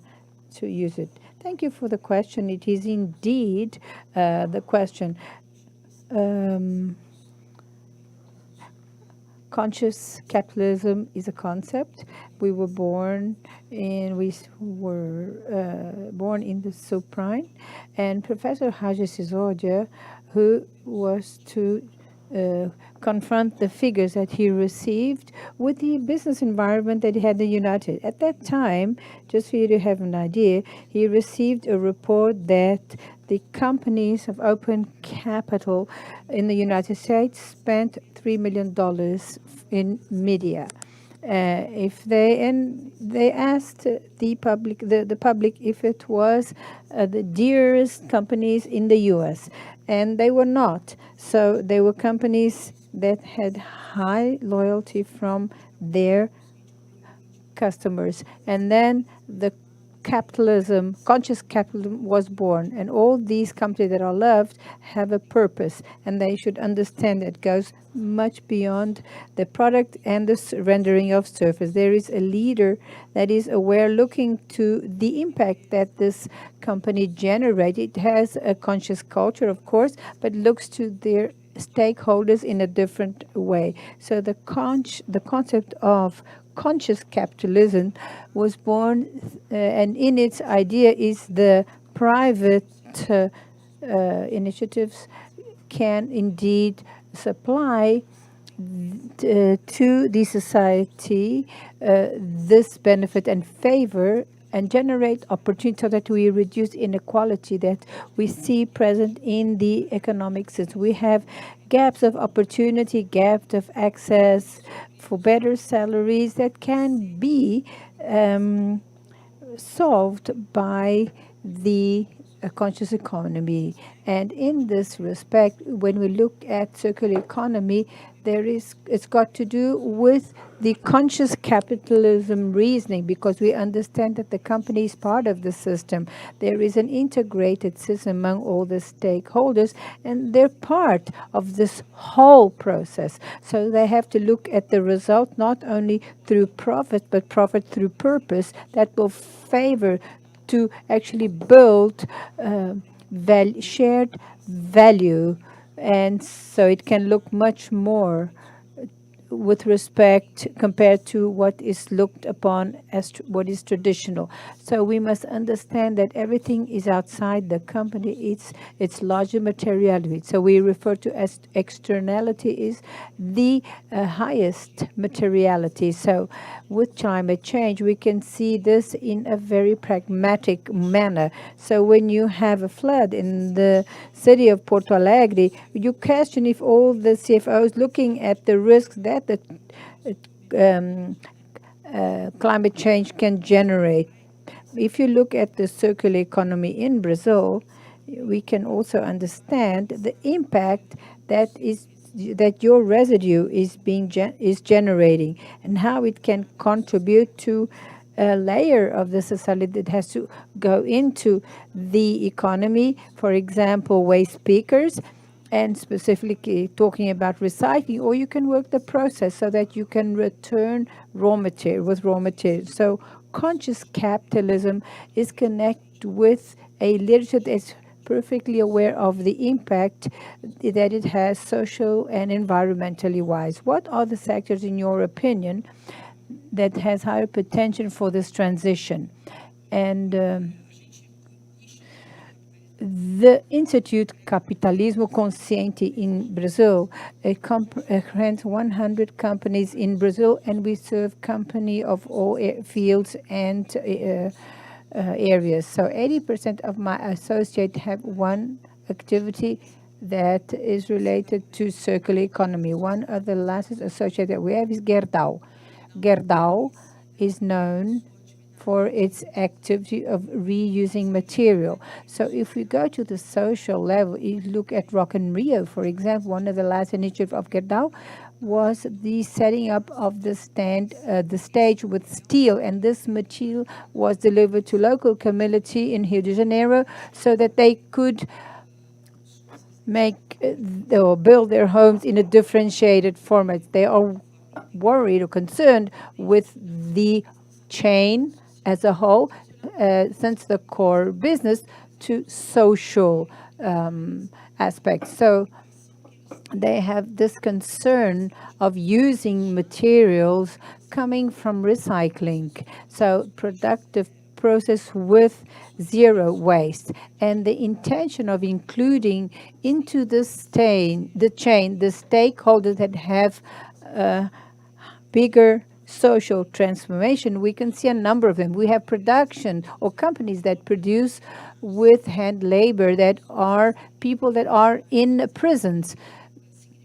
use it. Thank you for the question. It is indeed the question. Conscious capitalism is a concept. We were born in the subprime, and Professor Haji Sisodia, who was to confront the figures that he received with the business environment that he had in the United. At that time, just for you to have an idea, he received a report that the companies of open capital in the United States spent $3 million in media. They asked the public if it was the dearest companies in the U.S., and they were not. So they were companies that had high loyalty from their customers, and then the conscious capitalism was born, and all these companies that are loved have a purpose, and they should understand it goes much beyond the product and the rendering of service. There is a leader that is aware, looking to the impact that this company generated. It has a conscious culture, of course, but looks to their stakeholders in a different way. So the concept of conscious capitalism was born, and in its idea is the private initiatives can indeed supply to the society this benefit and favor and generate opportunity so that we reduce inequality that we see present in the economic system. We have gaps of opportunity, gaps of access for better salaries that can be solved by the conscious economy. And in this respect, when we look at circular economy, it's got to do with the conscious capitalism reasoning, because we understand that the company is part of the system. There is an integrated system among all the stakeholders, and they're part of this whole process. So they have to look at the result not only through profit, but profit through purpose that will favor to actually build shared value. And so it can look much more with respect compared to what is looked upon as what is traditional. So we must understand that everything is outside the company. It's larger materiality. So we refer to as externality is the highest materiality. So with climate change, we can see this in a very pragmatic manner. So when you have a flood in the city of Porto Alegre, you question if all the CFOs looking at the risks that the climate change can generate. If you look at the circular economy in Brazil, we can also understand the impact that your residue is generating, and how it can contribute to a layer of the society that has to go into the economy. For example, waste pickers, and specifically talking about recycling, or you can work the process so that you can return raw material. So conscious capitalism is connected with a literature that's perfectly aware of the impact that it has social and environmentally wise. What are the sectors, in your opinion, that has higher potential for this transition? And the Institute Capitalismo Consciente in Brazil grants 100 companies in Brazil, and we serve company of all fields and areas. So 80% of my associates have one activity that is related to circular economy. One of the last associate that we have is Gerdau. Gerdau is known for its activity of reusing material. So if we go to the social level, you look at Rock in Rio, for example, one of the last initiatives of Gerdau was the setting up of the stage with steel, and this material was delivered to local community in Rio de Janeiro so that they could make or build their homes in a differentiated format. They are worried or concerned with the chain as a whole, since the core business to social aspects. So they have this concern of using materials coming from recycling. So productive process with zero waste, and the intention of including into the chain the stakeholders that have bigger social transformation. We can see a number of them. We have production or companies that produce with hand labor, that are people that are in prisons,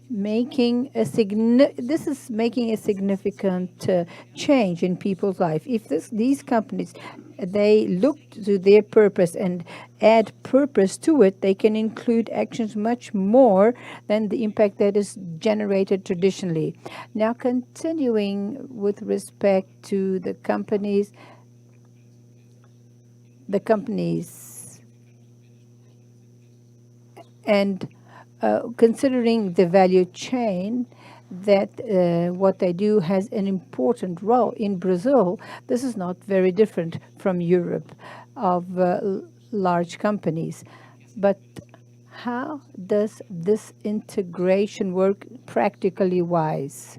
making a this is making a significant change in people's life. If these companies, they look to their purpose and add purpose to it, they can include actions much more than the impact that is generated traditionally. Now, continuing with respect to the companies and considering the value chain, that what they do has an important role in Brazil. This is not very different from Europe of large companies. But how does this integration work practically wise?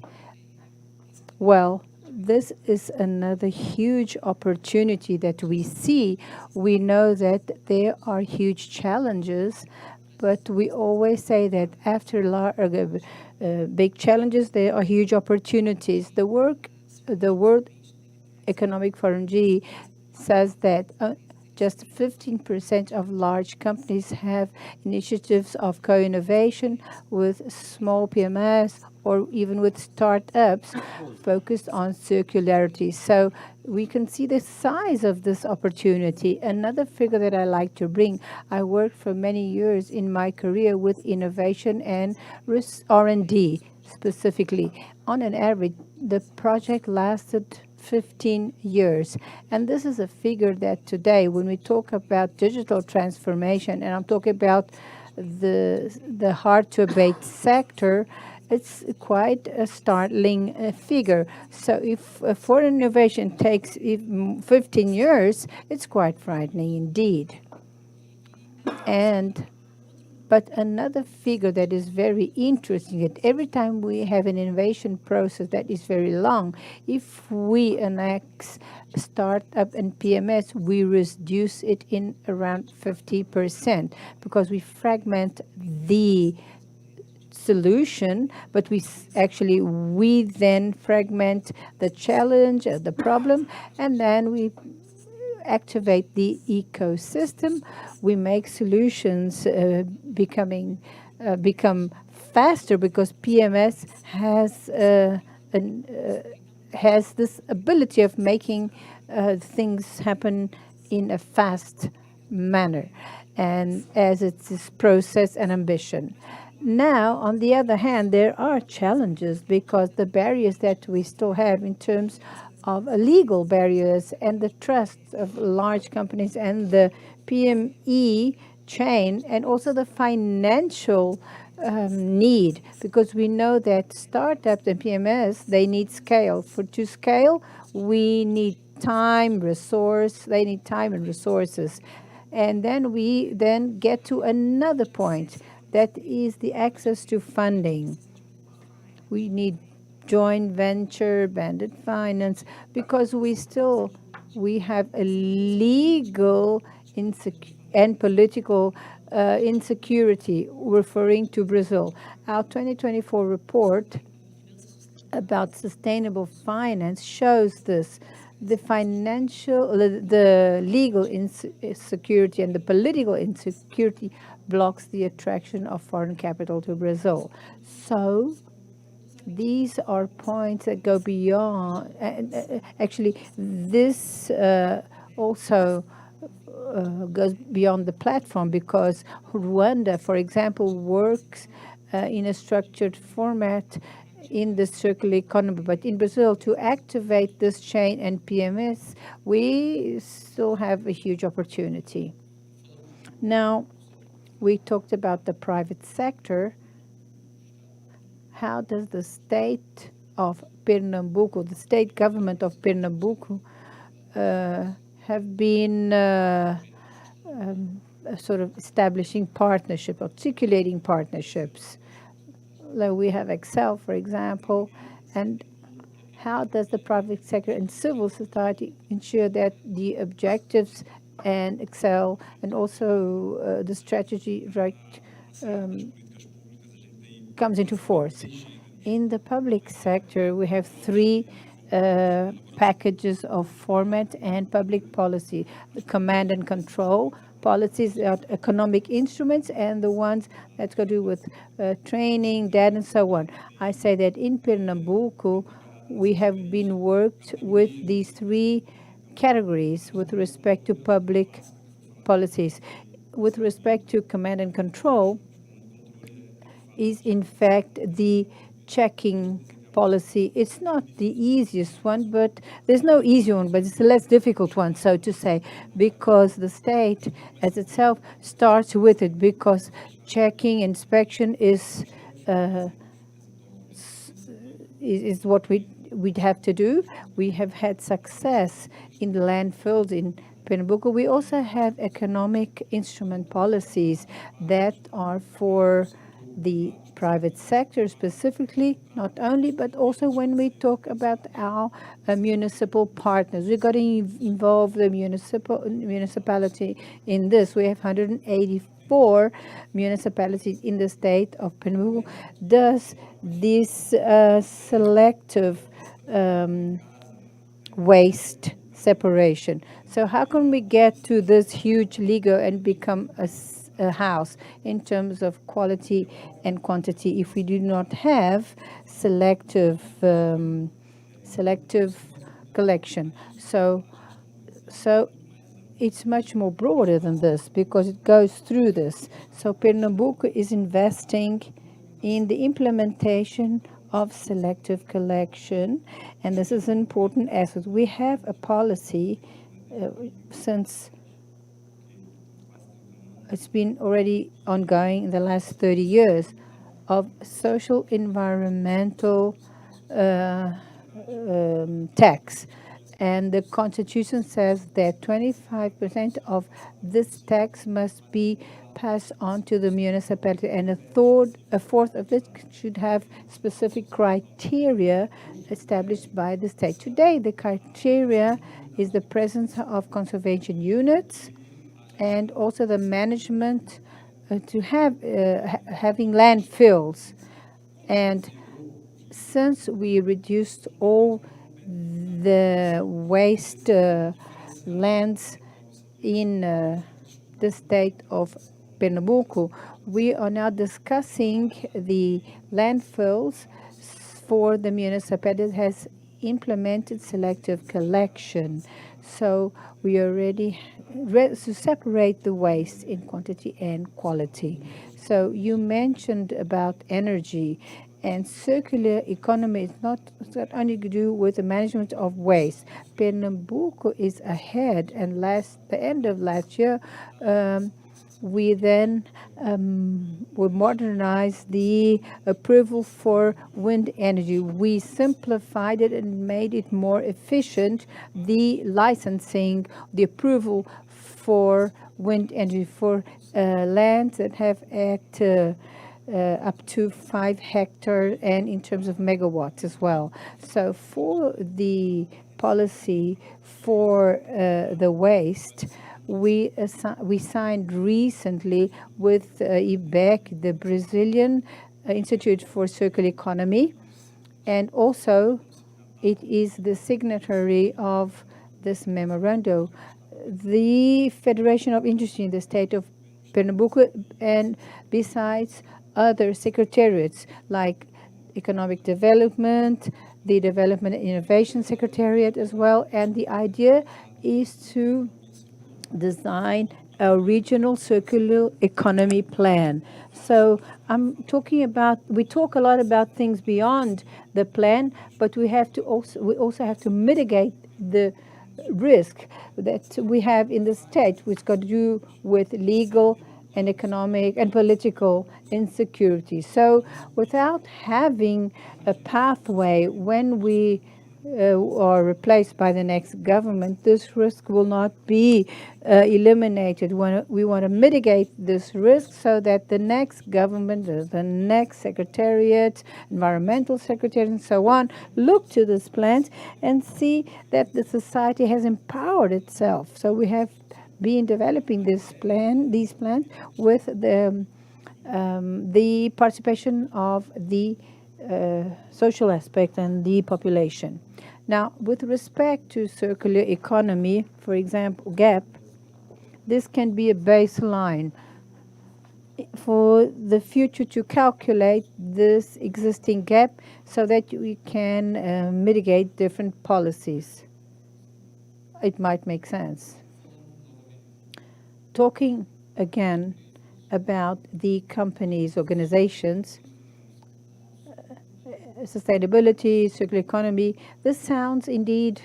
Well, this is another huge opportunity that we see. We know that there are huge challenges, but we always say that after big challenges, there are huge opportunities. The World Economic Forum G says that just 15% of large companies have initiatives of co-innovation with small PMS or even with startups focused on circularity. So we can see the size of this opportunity. Another figure that I like to bring, I worked for many years in my career with innovation and R&D specifically. On an average, the project lasted 15 years. And this is a figure that today, when we talk about digital transformation, and I'm talking about the hard-to-abate sector, it's quite a startling figure. So if for innovation takes 15 years, it's quite frightening indeed. But another figure that is very interesting, that every time we have an innovation process that is very long, if we annex startup and PMS, we reduce it in around 50% because we fragment the solution, but we then fragment the challenge, the problem, and then we activate the ecosystem. We make solutions become faster because PMS has this ability of making things happen in a fast manner, and as it's this process and ambition. Now, on the other hand, there are challenges because the barriers that we still have in terms of legal barriers and the trust of large companies and the PME chain, and also the financial need, because we know that startups and PMS, they need scale. To scale, we need time, they need time and resources. And then we get to another point, that is the access to funding. We need joint venture, banded finance, because we have a legal and political insecurity referring to Brazil. Our 2024 report about sustainable finance shows this. The legal insecurity and the political insecurity blocks the attraction of foreign capital to Brazil. So these are points that go beyond. Actually, this also goes beyond the platform, because Rwanda, for example, works in a structured format in the circular economy. But in Brazil, to activate this chain and PMS, we still have a huge opportunity. Now, we talked about the private sector. How does the state of Pernambuco, the state government of Pernambuco, have been sort of establishing partnerships, articulating partnerships. Like we have Excel, for example, and how does the private sector and civil society ensure that the objectives and Excel and also the strategy comes into force? In the public sector, we have three packages of format and public policy: the command and control policies, economic instruments, and the ones that go to do with training, data, and so on. I say that in Pernambuco, we have been worked with these three categories with respect to public policies. With respect to command and control, is in fact the checking policy. It's not the easiest one, but there's no easy one, but it's the less difficult one, so to say, because the state as itself starts with it, because checking, inspection is what we'd have to do. We have had success in the landfills in Pernambuco. We also have economic instrument policies that are for the private sector specifically, not only, but also when we talk about our municipal partners. We've got to involve the municipality in this. We have 184 municipalities in the state of Pernambuco. Does this selective waste separation. So how can we get to this huge Lego and become a house in terms of quality and quantity if we do not have selective collection? So it's much more broader than this because it goes through this. So Pernambuco is investing in the implementation of selective collection, and this is an important aspect. We have a policy since it's been already ongoing in the last 30 years of social environmental tax. And the Constitution says that 25% of this tax must be passed on to the municipality, and a fourth of it should have specific criteria established by the state. Today, the criteria is the presence of conservation units and also the management to have having landfills. And since we reduced all the waste lands in the state of Pernambuco, we are now discussing the landfills for the municipality that has implemented selective collection. So we are ready to separate the waste in quantity and quality. So you mentioned about energy, and circular economy is not only to do with the management of waste. Pernambuco is ahead, and the end of last year, we then we modernized the approval for wind energy. We simplified it and made it more efficient, the licensing, the approval for wind energy for lands that have up to 5 hectares and in terms of megawatts as well. So for the policy for the waste, we signed recently with IBEC, the Brazilian Institute for Circular Economy, and also it is the signatory of this memorandum. The Federation of Industry in the state of Pernambuco, and besides other secretariats like Economic Development, the Development and Innovation Secretariat as well, and the idea is to design a regional circular economy plan. So I'm talking about, we talk a lot about things beyond the plan, but we also have to mitigate the risk that we have in the state, which got to do with legal and economic and political insecurity. So without having a pathway when we are replaced by the next government, this risk will not be eliminated. When we want to mitigate this risk so that the next government, the next secretariat, environmental secretariat, and so on, look to this plans and see that the society has empowered itself. So we have been developing these plans with the participation of the social aspect and the population. Now, with respect to circular economy, for example, GAP, this can be a baseline for the future to calculate this existing gap so that we can mitigate different policies. It might make sense. Talking again about the companies, organizations, sustainability, circular economy, this sounds indeed,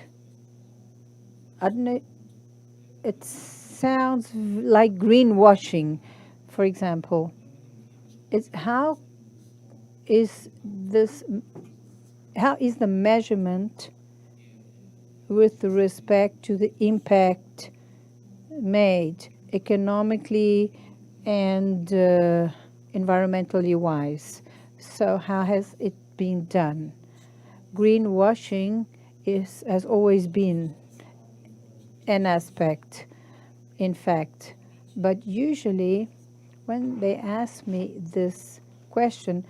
I don't know, it sounds like greenwashing, for example. How is the measurement with respect to the impact made economically and environmentally wise? So how has it been done? Greenwashing has always been an aspect, in fact, but usually when they ask me this question,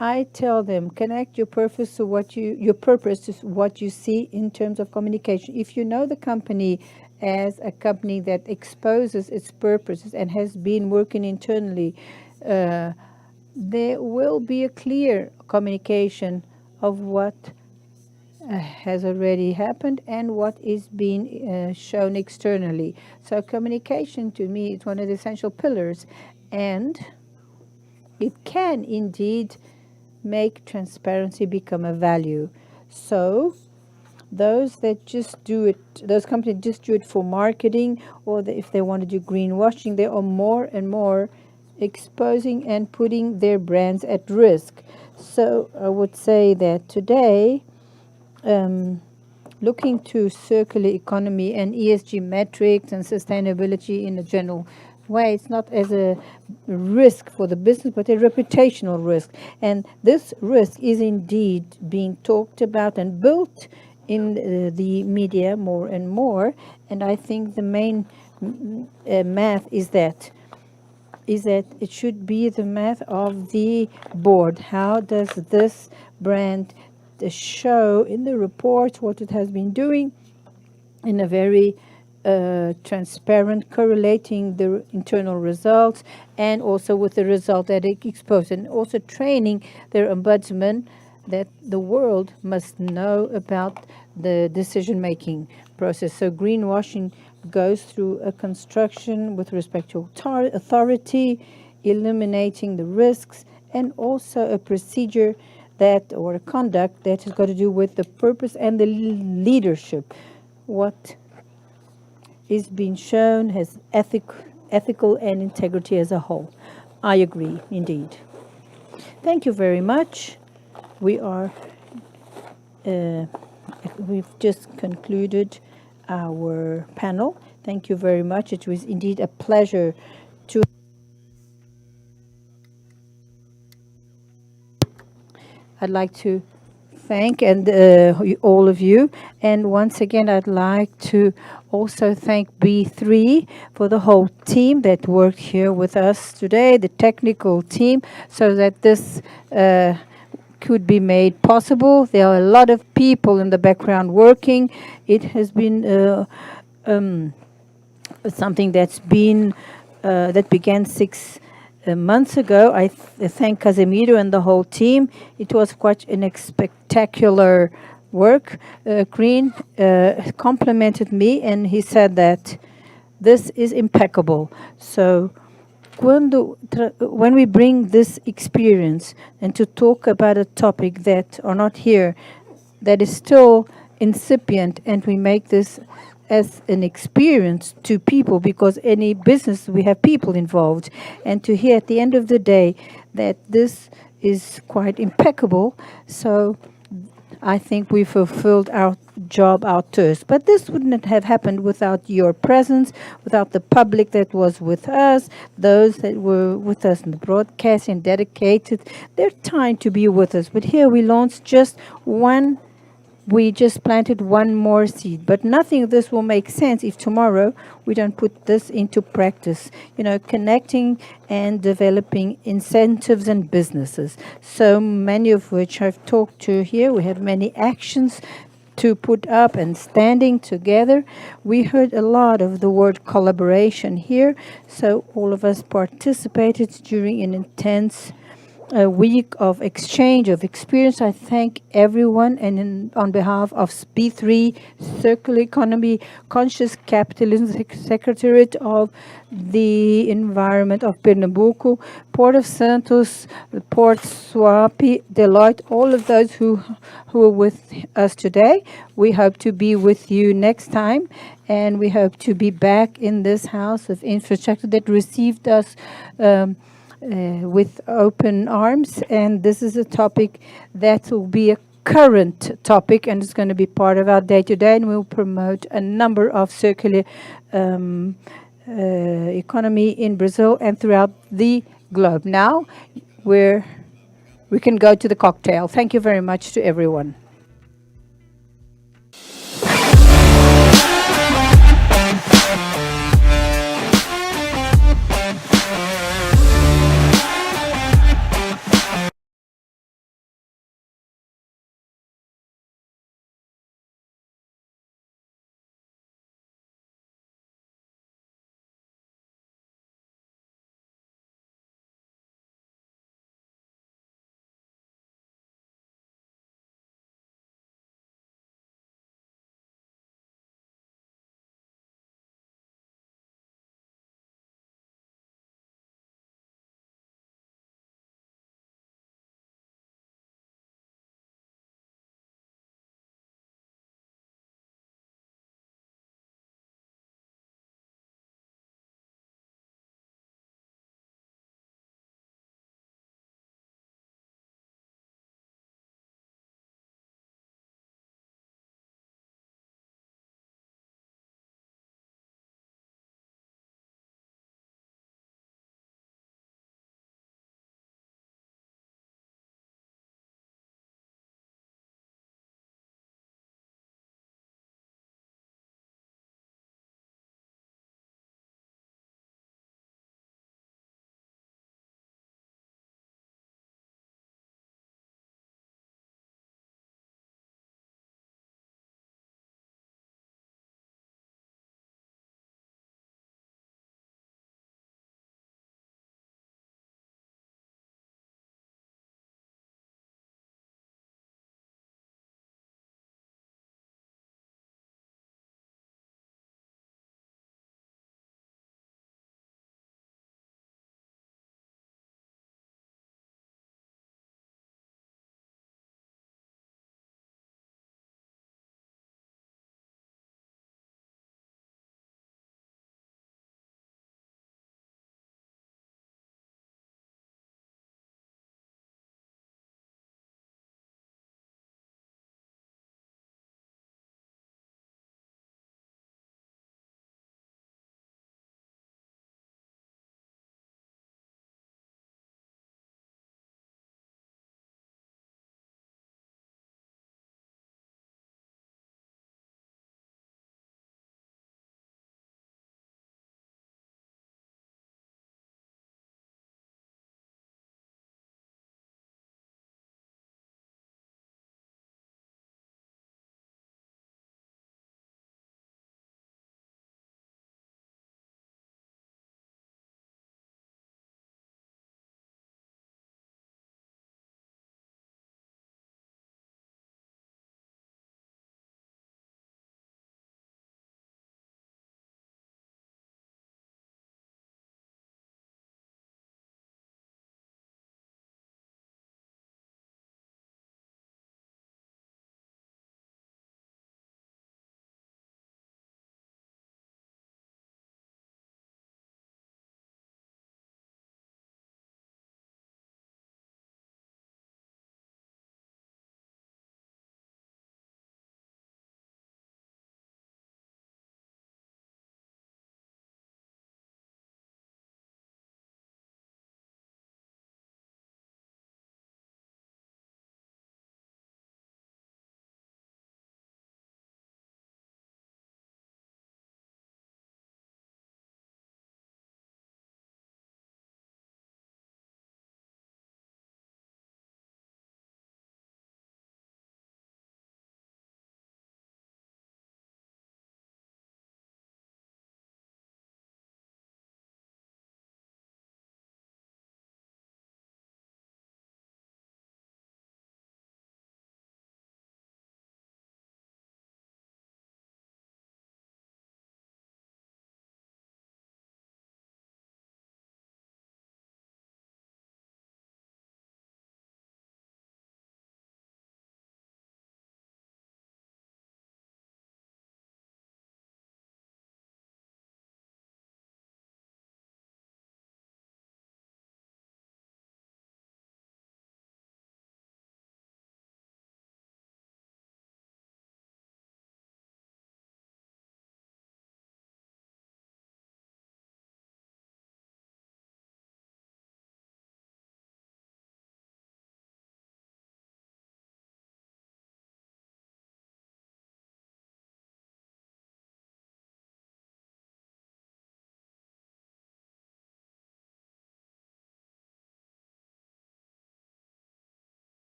I tell them, connect your purpose to what you see in terms of communication. If you know the company as a company that exposes its purposes and has been working internally, there will be a clear communication of what has already happened and what is being shown externally. So communication to me is one of the essential pillars, and it can indeed make transparency become a value. So those that just do it, those companies just do it for marketing, or if they want to do greenwashing, they are more and more exposing and putting their brands at risk. So I would say that today, looking to circular economy and ESG metrics and sustainability in a general way, it's not as a risk for the business, but a reputational risk. And this risk is indeed being talked about and built in the media more and more. And I think the main math is that it should be the math of the board. How does this brand show in the report what it has been doing in a very transparent, correlating the internal results and also with the result that it exposed, and also training their ombudsman that the world must know about the decision-making process. So greenwashing goes through a construction with respect to authority, eliminating the risks, and also a procedure or a conduct that has got to do with the purpose and the leadership. What is being shown has ethical and integrity as a whole. I agree, indeed. Thank you very much. We've just concluded our panel. Thank you very much. It was indeed a pleasure to I'd like to thank all of you. And once again, I'd like to also thank B3 for the whole team that worked here with us today, the technical team, so that this could be made possible. There are a lot of people in the background working. It has been something that began 6 months ago. I thank Casemiro and the whole team. It was quite a spectacular work. Green complimented me, and he said that this is impeccable. So when we bring this experience and to talk about a topic that are not here, that is still incipient, and we make this as an experience to people, because any business, we have people involved. And to hear at the end of the day that this is quite impeccable, so I think we fulfilled our job, our task. But this wouldn't have happened without your presence, without the public that was with us, those that were with us in the broadcasting, dedicated their time to be with us. But here we launched just one. We just planted one more seed, but nothing of this will make sense if tomorrow we don't put this into practice, connecting and developing incentives and businesses. So many of which I've talked to here. We have many actions to put up and standing together. We heard a lot of the word collaboration here. So all of us participated during an intense a week of exchange of experience. I thank everyone, and on behalf of B3, Circular Economy, Conscious Capitalism Secretariat of the Environment of Pernambuco, Port of Santos, Port Suape, Deloitte, all of those who are with us today. We hope to be with you next time, and we hope to be back in this house of infrastructure that received us with open arms. And this is a topic that will be a current topic, and it's going to be part of our day-to-day, and we'll promote a number of circular economy in Brazil and throughout the globe. Now we can go to the cocktail. Thank you very much to everyone.